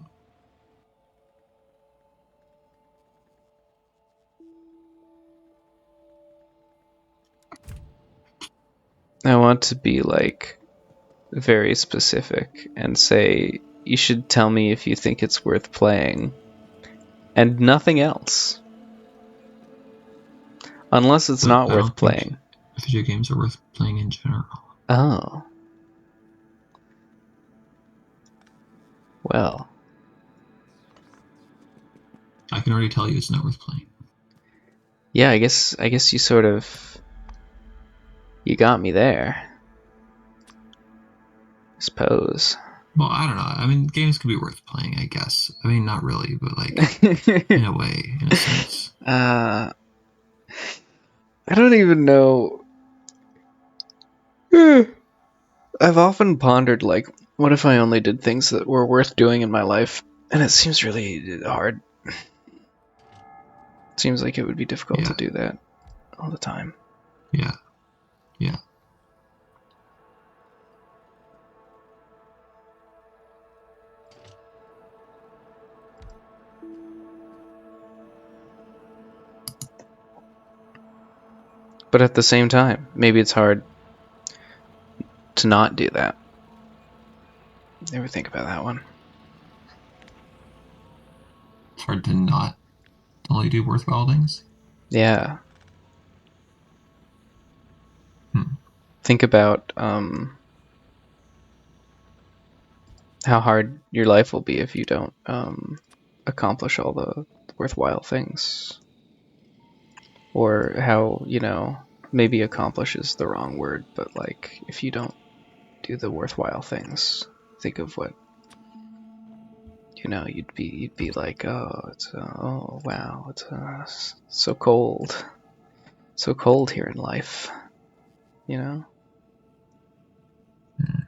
I want to be like very specific and say you should tell me if you think it's worth playing and nothing else. Unless it's But not I worth don't think playing. video games are worth playing in general. Oh. Well. I can already tell you it's not worth playing. Yeah, I guess you sort of you got me there. I suppose. Well, I don't know. I mean, games can be worth playing, I guess. I mean, not really, but like in a way, in a sense. I don't even know. I've often pondered, like, what if I only did things that were worth doing in my life? And it seems really hard. It seems like it would be difficult to Yeah. do that all the time. Yeah. Yeah. But at the same time, maybe it's hard to not do that. Never think about that one. It's hard to not only do worthwhile things. Yeah. Hmm. Think about how hard your life will be if you don't accomplish all the worthwhile things. Or how, maybe accomplish is the wrong word, but like if you don't do the worthwhile things, think of what you'd be like, oh wow, it's so cold here in life, you know. Hmm.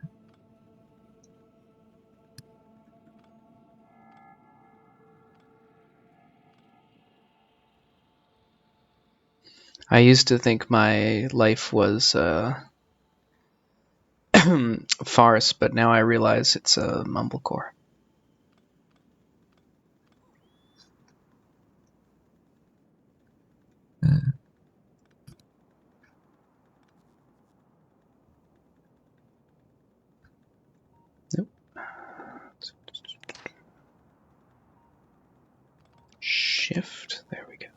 I used to think my life was farce, but now I realize it's a mumblecore. Hmm. Nope. Shift. There we go.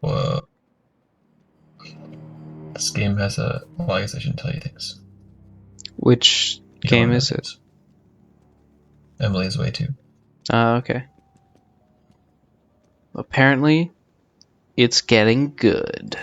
Well, this game has a. Well, I guess I shouldn't tell you things. Which You don't game want to know is it? things. Emily's Way too. Okay. Apparently, it's getting good.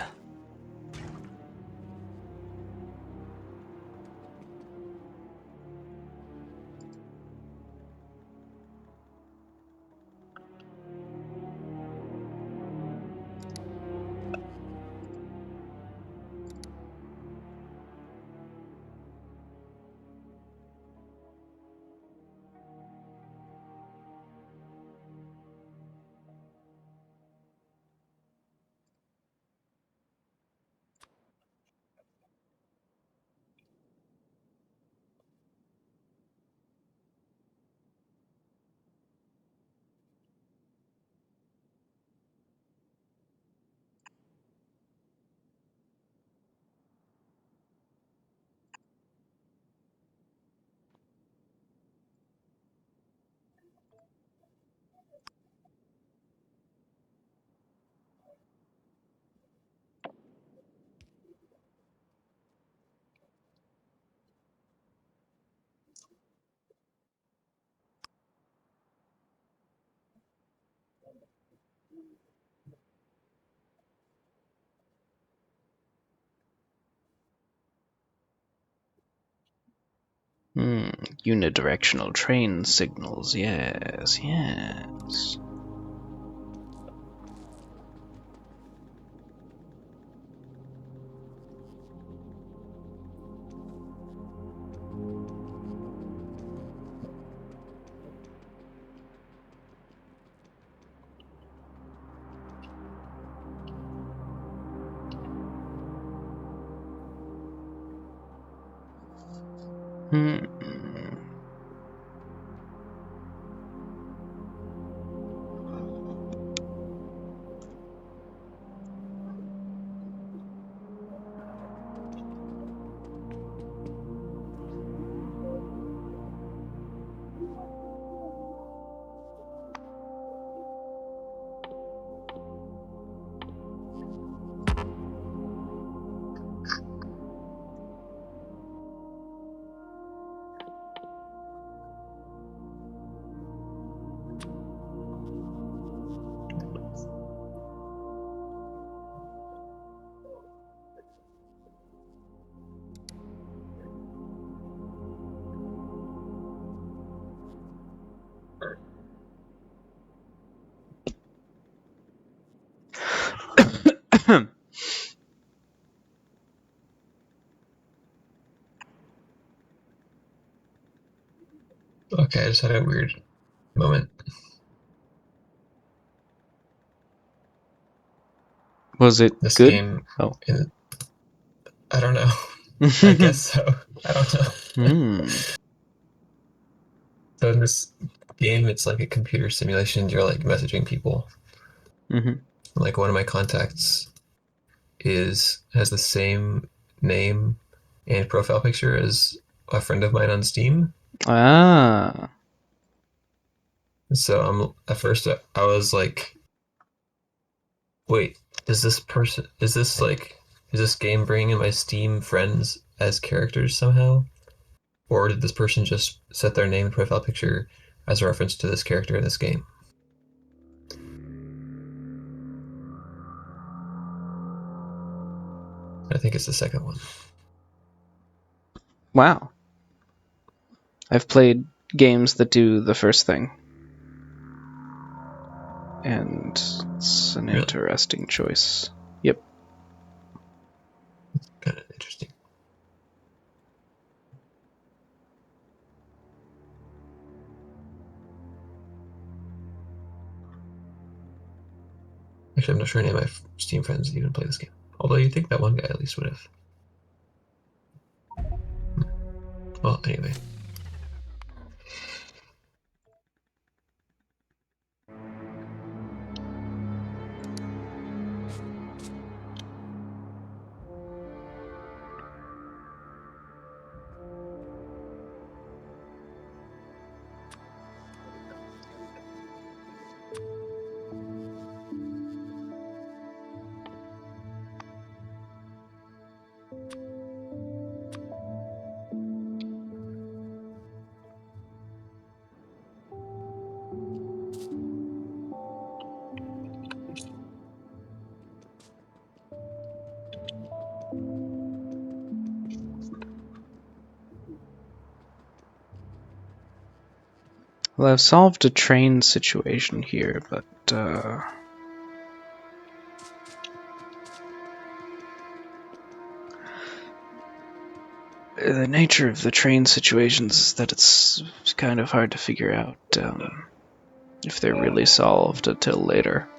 Unidirectional train signals. Yes, yes. Hmm. Okay, I just had a weird moment. Was it This good? game. Oh. I don't know. I guess so. I don't know. Hmm. So in this game, it's like a computer simulation. You're like messaging people. Mm-hmm. Like one of my contacts has the same name and profile picture as a friend of mine on Steam. Ah. So I'm at first I was like, wait, is this game bringing in my Steam friends as characters somehow? Or did this person just set their name and profile picture as a reference to this character in this game? I think it's the second one. Wow. I've played games that do the first thing. And it's an Really? interesting choice. Yep. Kind of interesting. Actually, I'm not sure any of my Steam friends even play this game. Although you'd think that one guy at least would have. Well, anyway. Well, I've solved a train situation here, but the nature of the train situations is that it's kind of hard to figure out if they're really solved until later.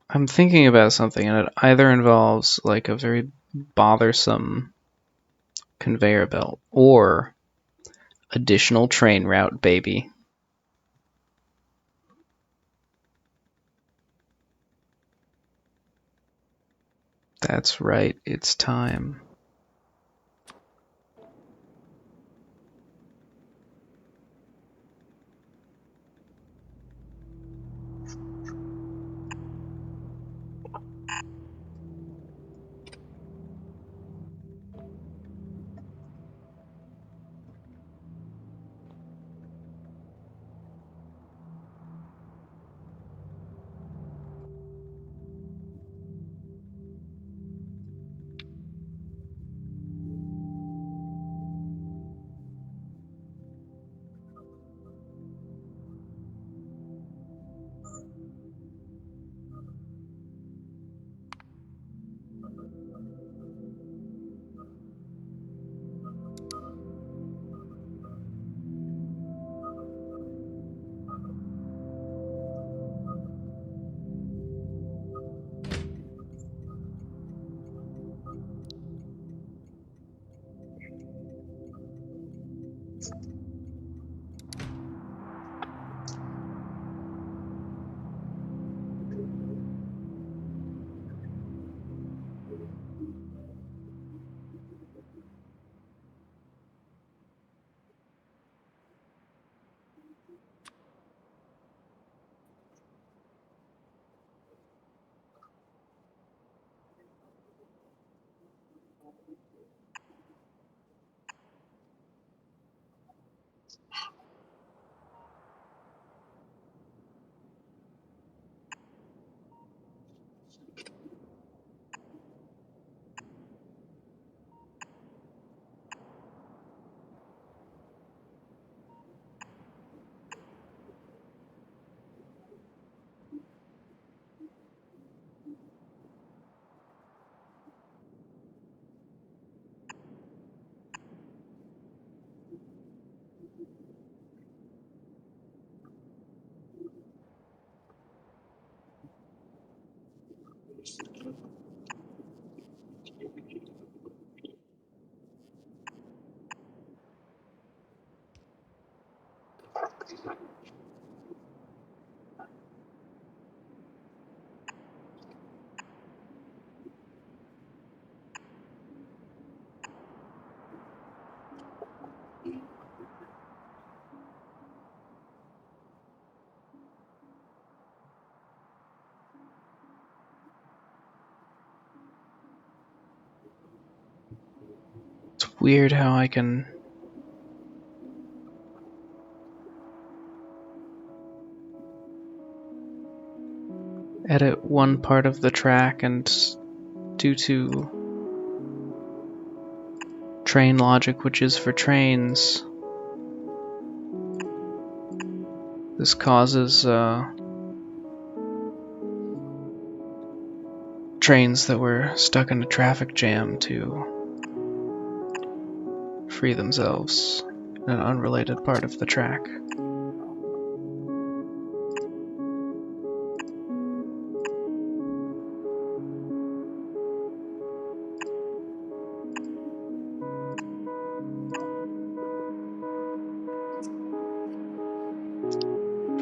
I'm thinking about something, and it either involves like a very bothersome conveyor belt or additional train route, baby. That's right, it's time. It's weird how I can edit one part of the track, and due to train logic, which is for trains, this causes trains that were stuck in a traffic jam to free themselves in an unrelated part of the track.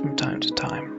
From time to time.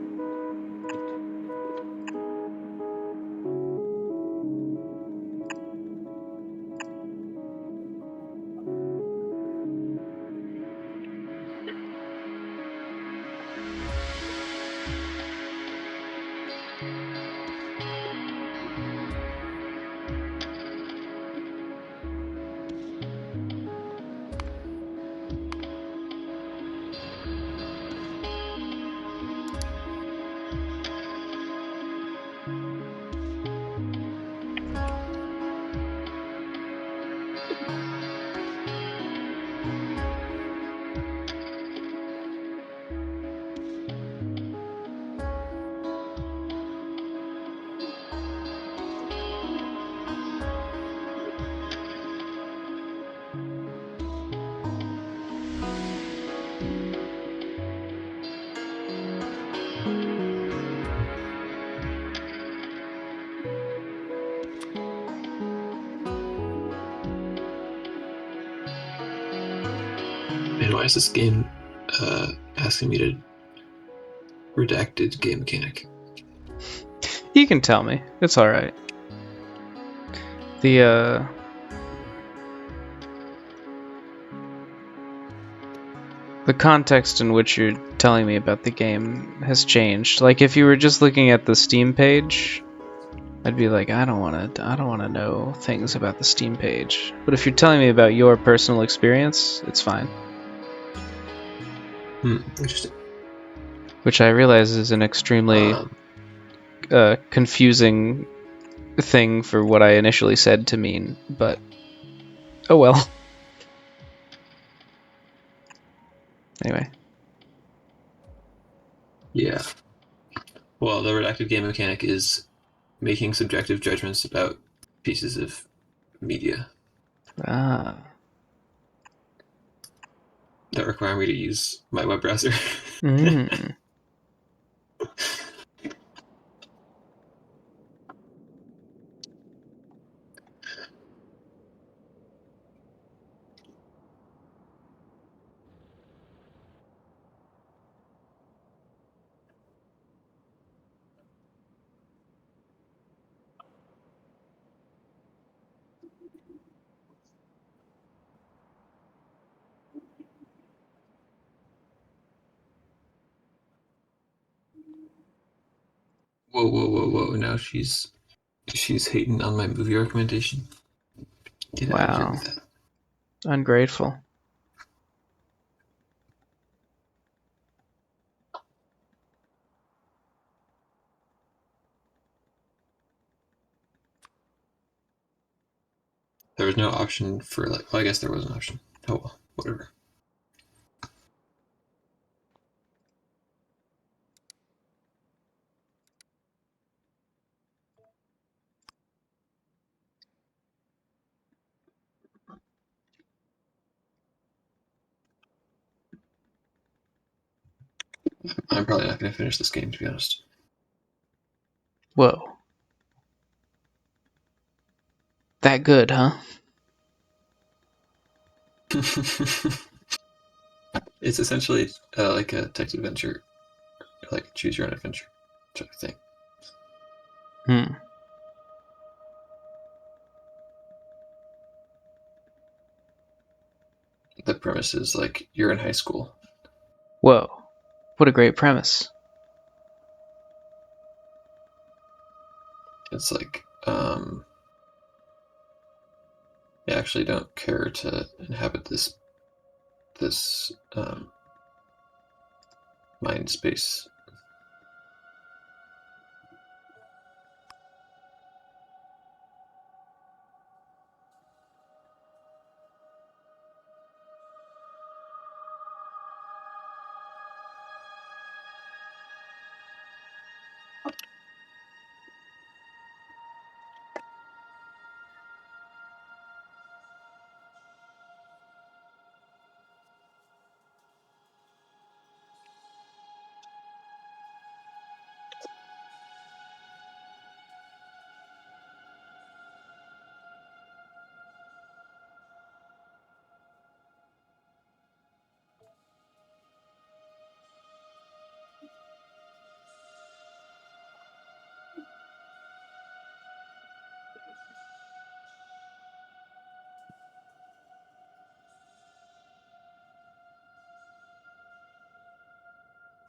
And why is this game asking me to redacted game mechanic? You can tell me. It's alright. The context in which you're telling me about the game has changed. Like, if you were just looking at the Steam page, I'd be like, I don't want to know things about the Steam page. But if you're telling me about your personal experience, it's fine. Interesting. Which I realize is an extremely confusing thing for what I initially said to mean, but oh well. Anyway. Yeah. Well, the redacted game mechanic is making subjective judgments about pieces of media Ah. that require me to use my web browser. Mm. Whoa! Now she's hating on my movie recommendation. Get out of here Wow. with that. Ungrateful. There was no option for like. Well, I guess there was an option. Oh well, whatever. I'm probably not going to finish this game, to be honest. Whoa. That good, huh? It's essentially like a text adventure, like choose your own adventure type of thing. Hmm. The premise is like you're in high school. Whoa. What a great premise. It's like you actually don't care to inhabit this mind space.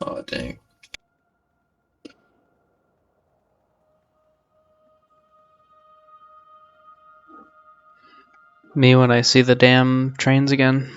Oh, dang. Me when I see the damn trains again.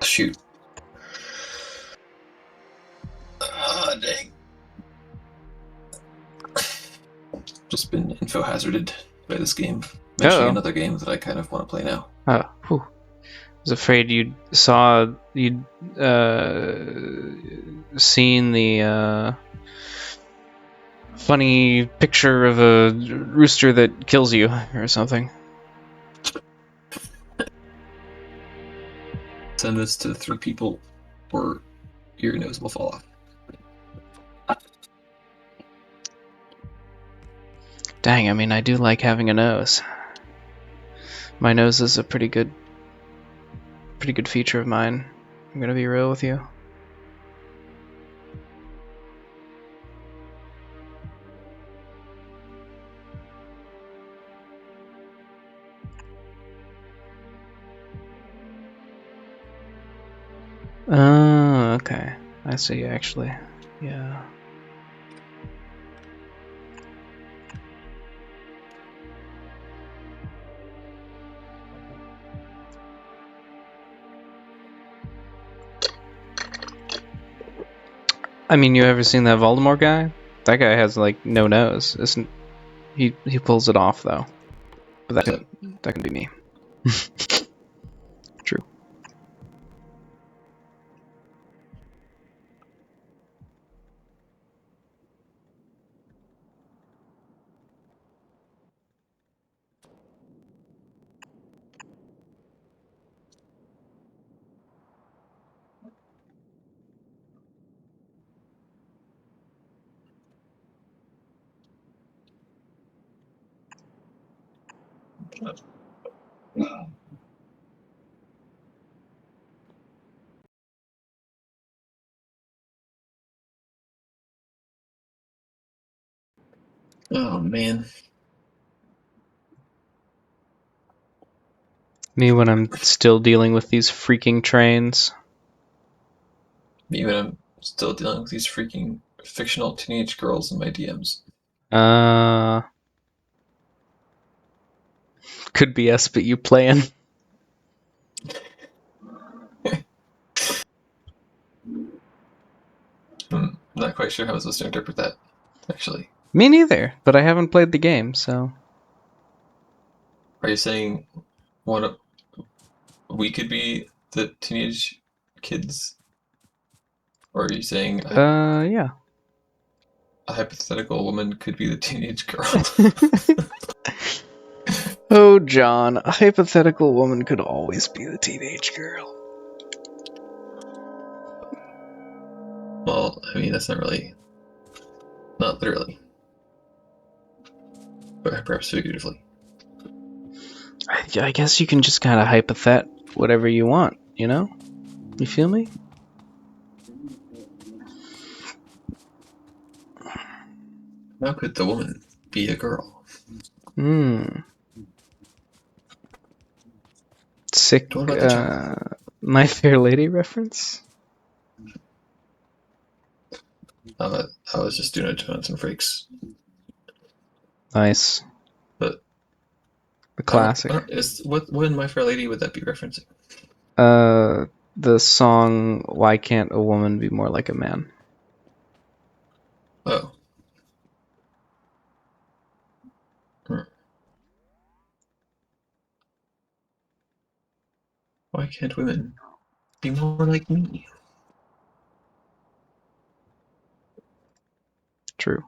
Shoot. Ah, dang. Just been info hazarded by this game. Mentioning Uh-oh. another game that I kind of want to play now. Oh, whew. I was afraid you'd seen the funny picture of a rooster that kills you or something. Send this to 3 people, or your nose will fall off. Dang, I mean, I do like having a nose. My nose is a pretty good feature of mine. I'm gonna be real with you. Oh, okay. I see, actually. Yeah. I mean, you ever seen that Voldemort guy? That guy has, like, no nose. Isn't he pulls it off, though. But that can be me. True. Oh, man. Me when I'm still dealing with these freaking trains. Me when I'm still dealing with these freaking fictional teenage girls in my DMs. Could be us, but you playing. not quite sure how I'm supposed to interpret that, actually. Me neither, but I haven't played the game, so. Are you saying we could be the teenage kids? Or are you saying Yeah. a hypothetical woman could be the teenage girl? Oh, John, a hypothetical woman could always be the teenage girl. Well, I mean, that's not literally, but perhaps figuratively. I guess you can just kind of hypothet whatever you want, you know? You feel me? How could the woman be a girl? Sick, What about the child? My Fair Lady reference? I was just doing it on some freaks. Nice. But the classic. What in My Fair Lady would that be referencing? The song "Why Can't a Woman Be More Like a Man?" Oh. Why can't women be more like me? True.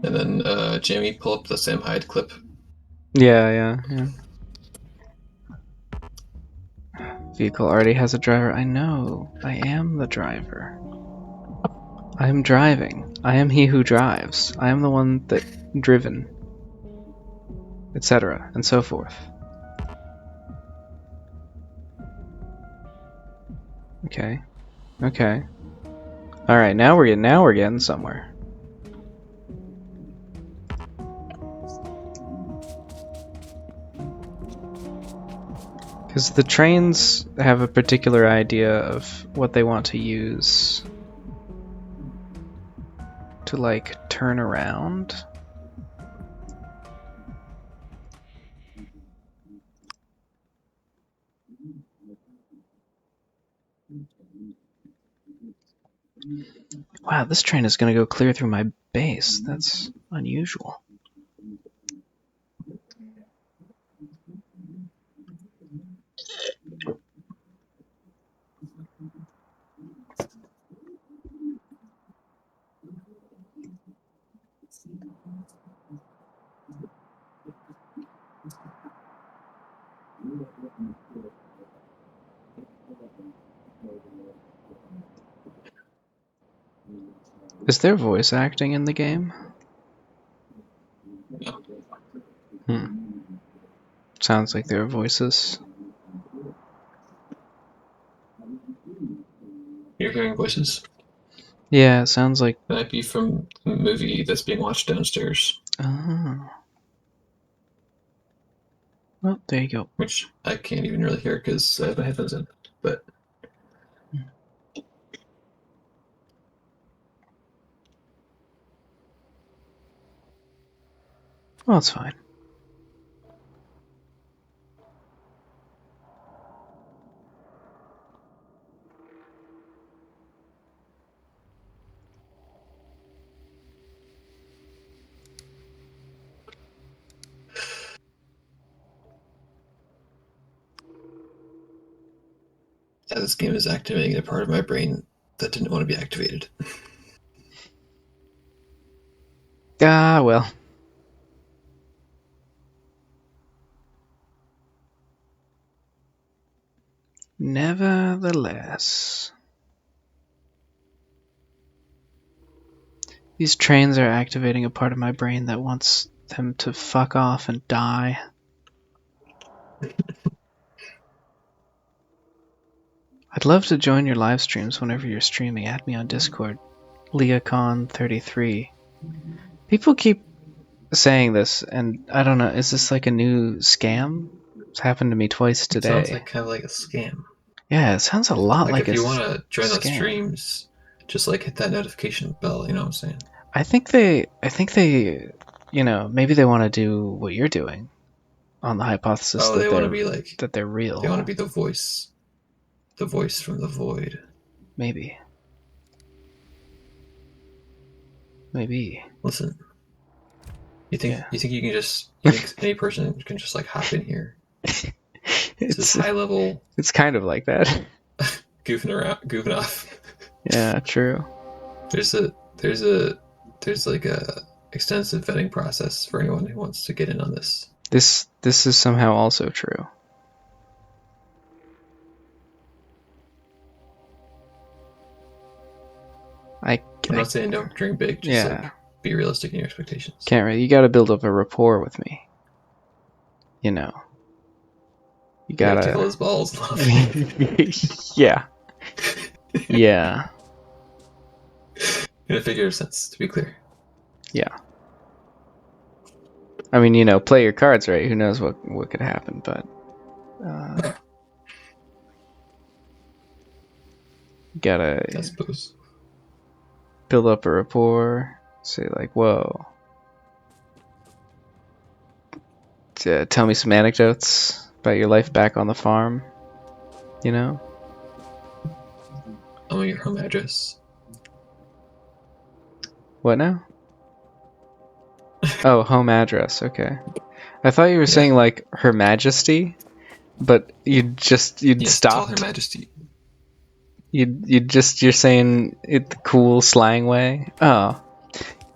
And then Jamie, pull up the Sam Hyde clip. Yeah. Vehicle already has a driver. I know. I am the driver. I am driving. I am he who drives. I am the one that driven. Etc. and so forth. Okay. Alright, now we're getting somewhere. Because the trains have a particular idea of what they want to use to, like, turn around. Wow, this train is going to go clear through my base. That's unusual. Is there voice acting in the game? Sounds like there are voices. You're hearing voices? Yeah, it sounds like... That might be from a movie that's being watched downstairs. Oh. Well, there you go. Which I can't even really hear because I have my headphones in. But well, it's fine. yeah, this game is activating a part of my brain that didn't want to be activated. Ah, well. Nevertheless. These trains are activating a part of my brain that wants them to fuck off and die. I'd love to join your live streams whenever you're streaming. Add me on Discord. LeaCon33. People keep saying this, and I don't know, is this like a new scam? It's happened to me twice today. It sounds kind of like a scam. Yeah, it sounds a lot like if you want to join those streams, just hit that notification bell, you know what I'm saying? I think they you know, maybe they want to do what you're doing on the hypothesis Oh, that they want to be like, that they're real. they want to be the voice from the void. Maybe. Listen, you think Yeah. you think any person can just like hop in here? This is high level It's kind of like that. goofing off. Yeah, true. There's like a extensive vetting process for anyone who wants to get in on this. This is somehow also true. I'm not saying don't dream big, just like be realistic in your expectations. Can't really. You got to build up a rapport with me. You know. You gotta tickle his balls. Yeah. Yeah. In a figurative sense, to be clear. Yeah. I mean, you know, play your cards right. Who knows what could happen, but you gotta I suppose. build up a rapport. Say like, whoa. Tell me some anecdotes about your life back on the farm. You know? I want your home address. What now? Oh, home address. Okay. I thought you were saying like Her Majesty, but you'd stopped. Tell Her Majesty. You're saying it the cool slang way. Oh,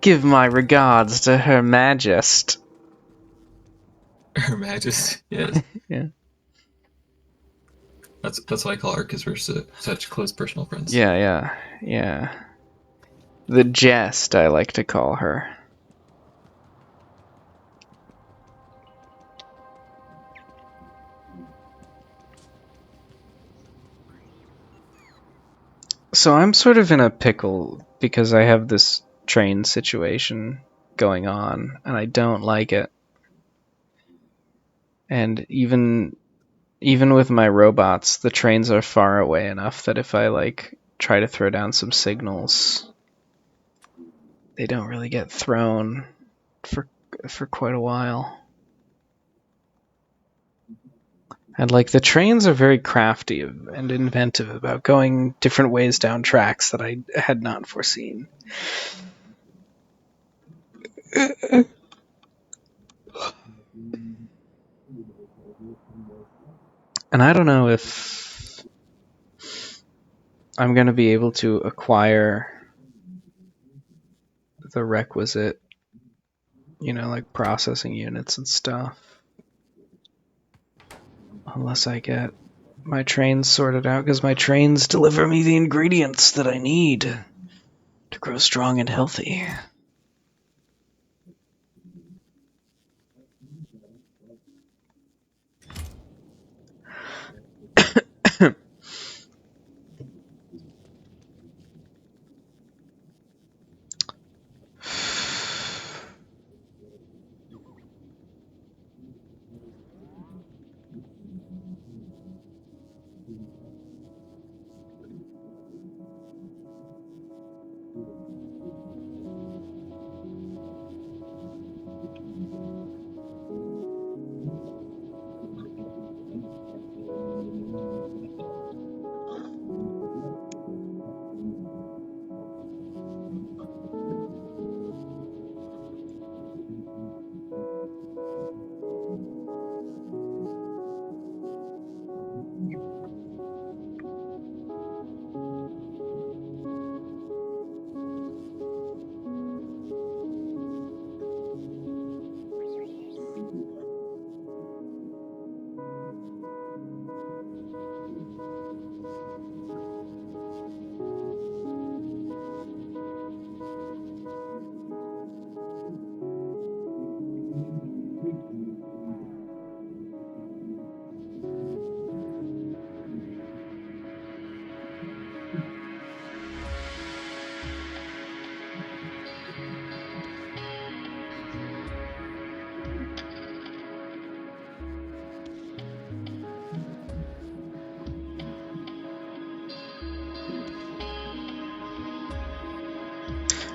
give my regards to Her Majest. Her Majesty. Yes. Yeah. That's why I call her, because we're such close personal friends. Yeah. The Jest, I like to call her. So I'm sort of in a pickle because I have this train situation going on, and I don't like it. And even with my robots, the trains are far away enough that if I like try to throw down some signals, they don't really get thrown for quite a while. And like the trains are very crafty and inventive about going different ways down tracks that I had not foreseen. And I don't know if I'm going to be able to acquire the requisite, you know, like processing units and stuff, unless I get my trains sorted out, because my trains deliver me the ingredients that I need to grow strong and healthy.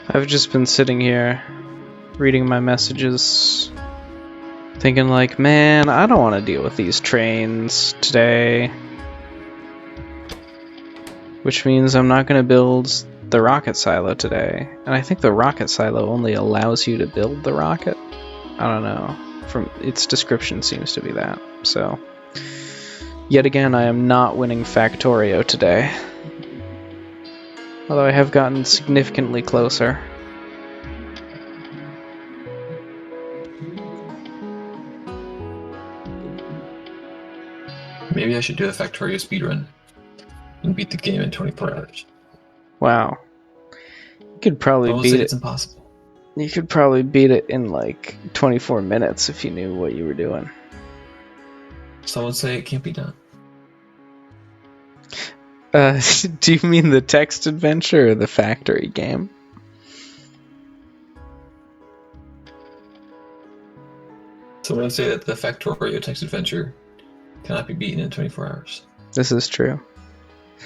I've just been sitting here reading my messages, thinking like, man, I don't want to deal with these trains today. Which means I'm not going to build the rocket silo today. And I think the rocket silo only allows you to build the rocket. I don't know. From its description seems to be that. So, yet again, I am not winning Factorio today. Although I have gotten significantly closer. Maybe I should do a Factorio speedrun and beat the game in 24 hours. Wow. You could probably Don't beat say it. it's impossible. You could probably beat it in like 24 minutes if you knew what you were doing. Some would say it can't be done. Do you mean the text adventure or the factory game? Some would say that the Factorio text adventure cannot be beaten in 24 hours This is true.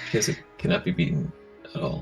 because it cannot be beaten at all.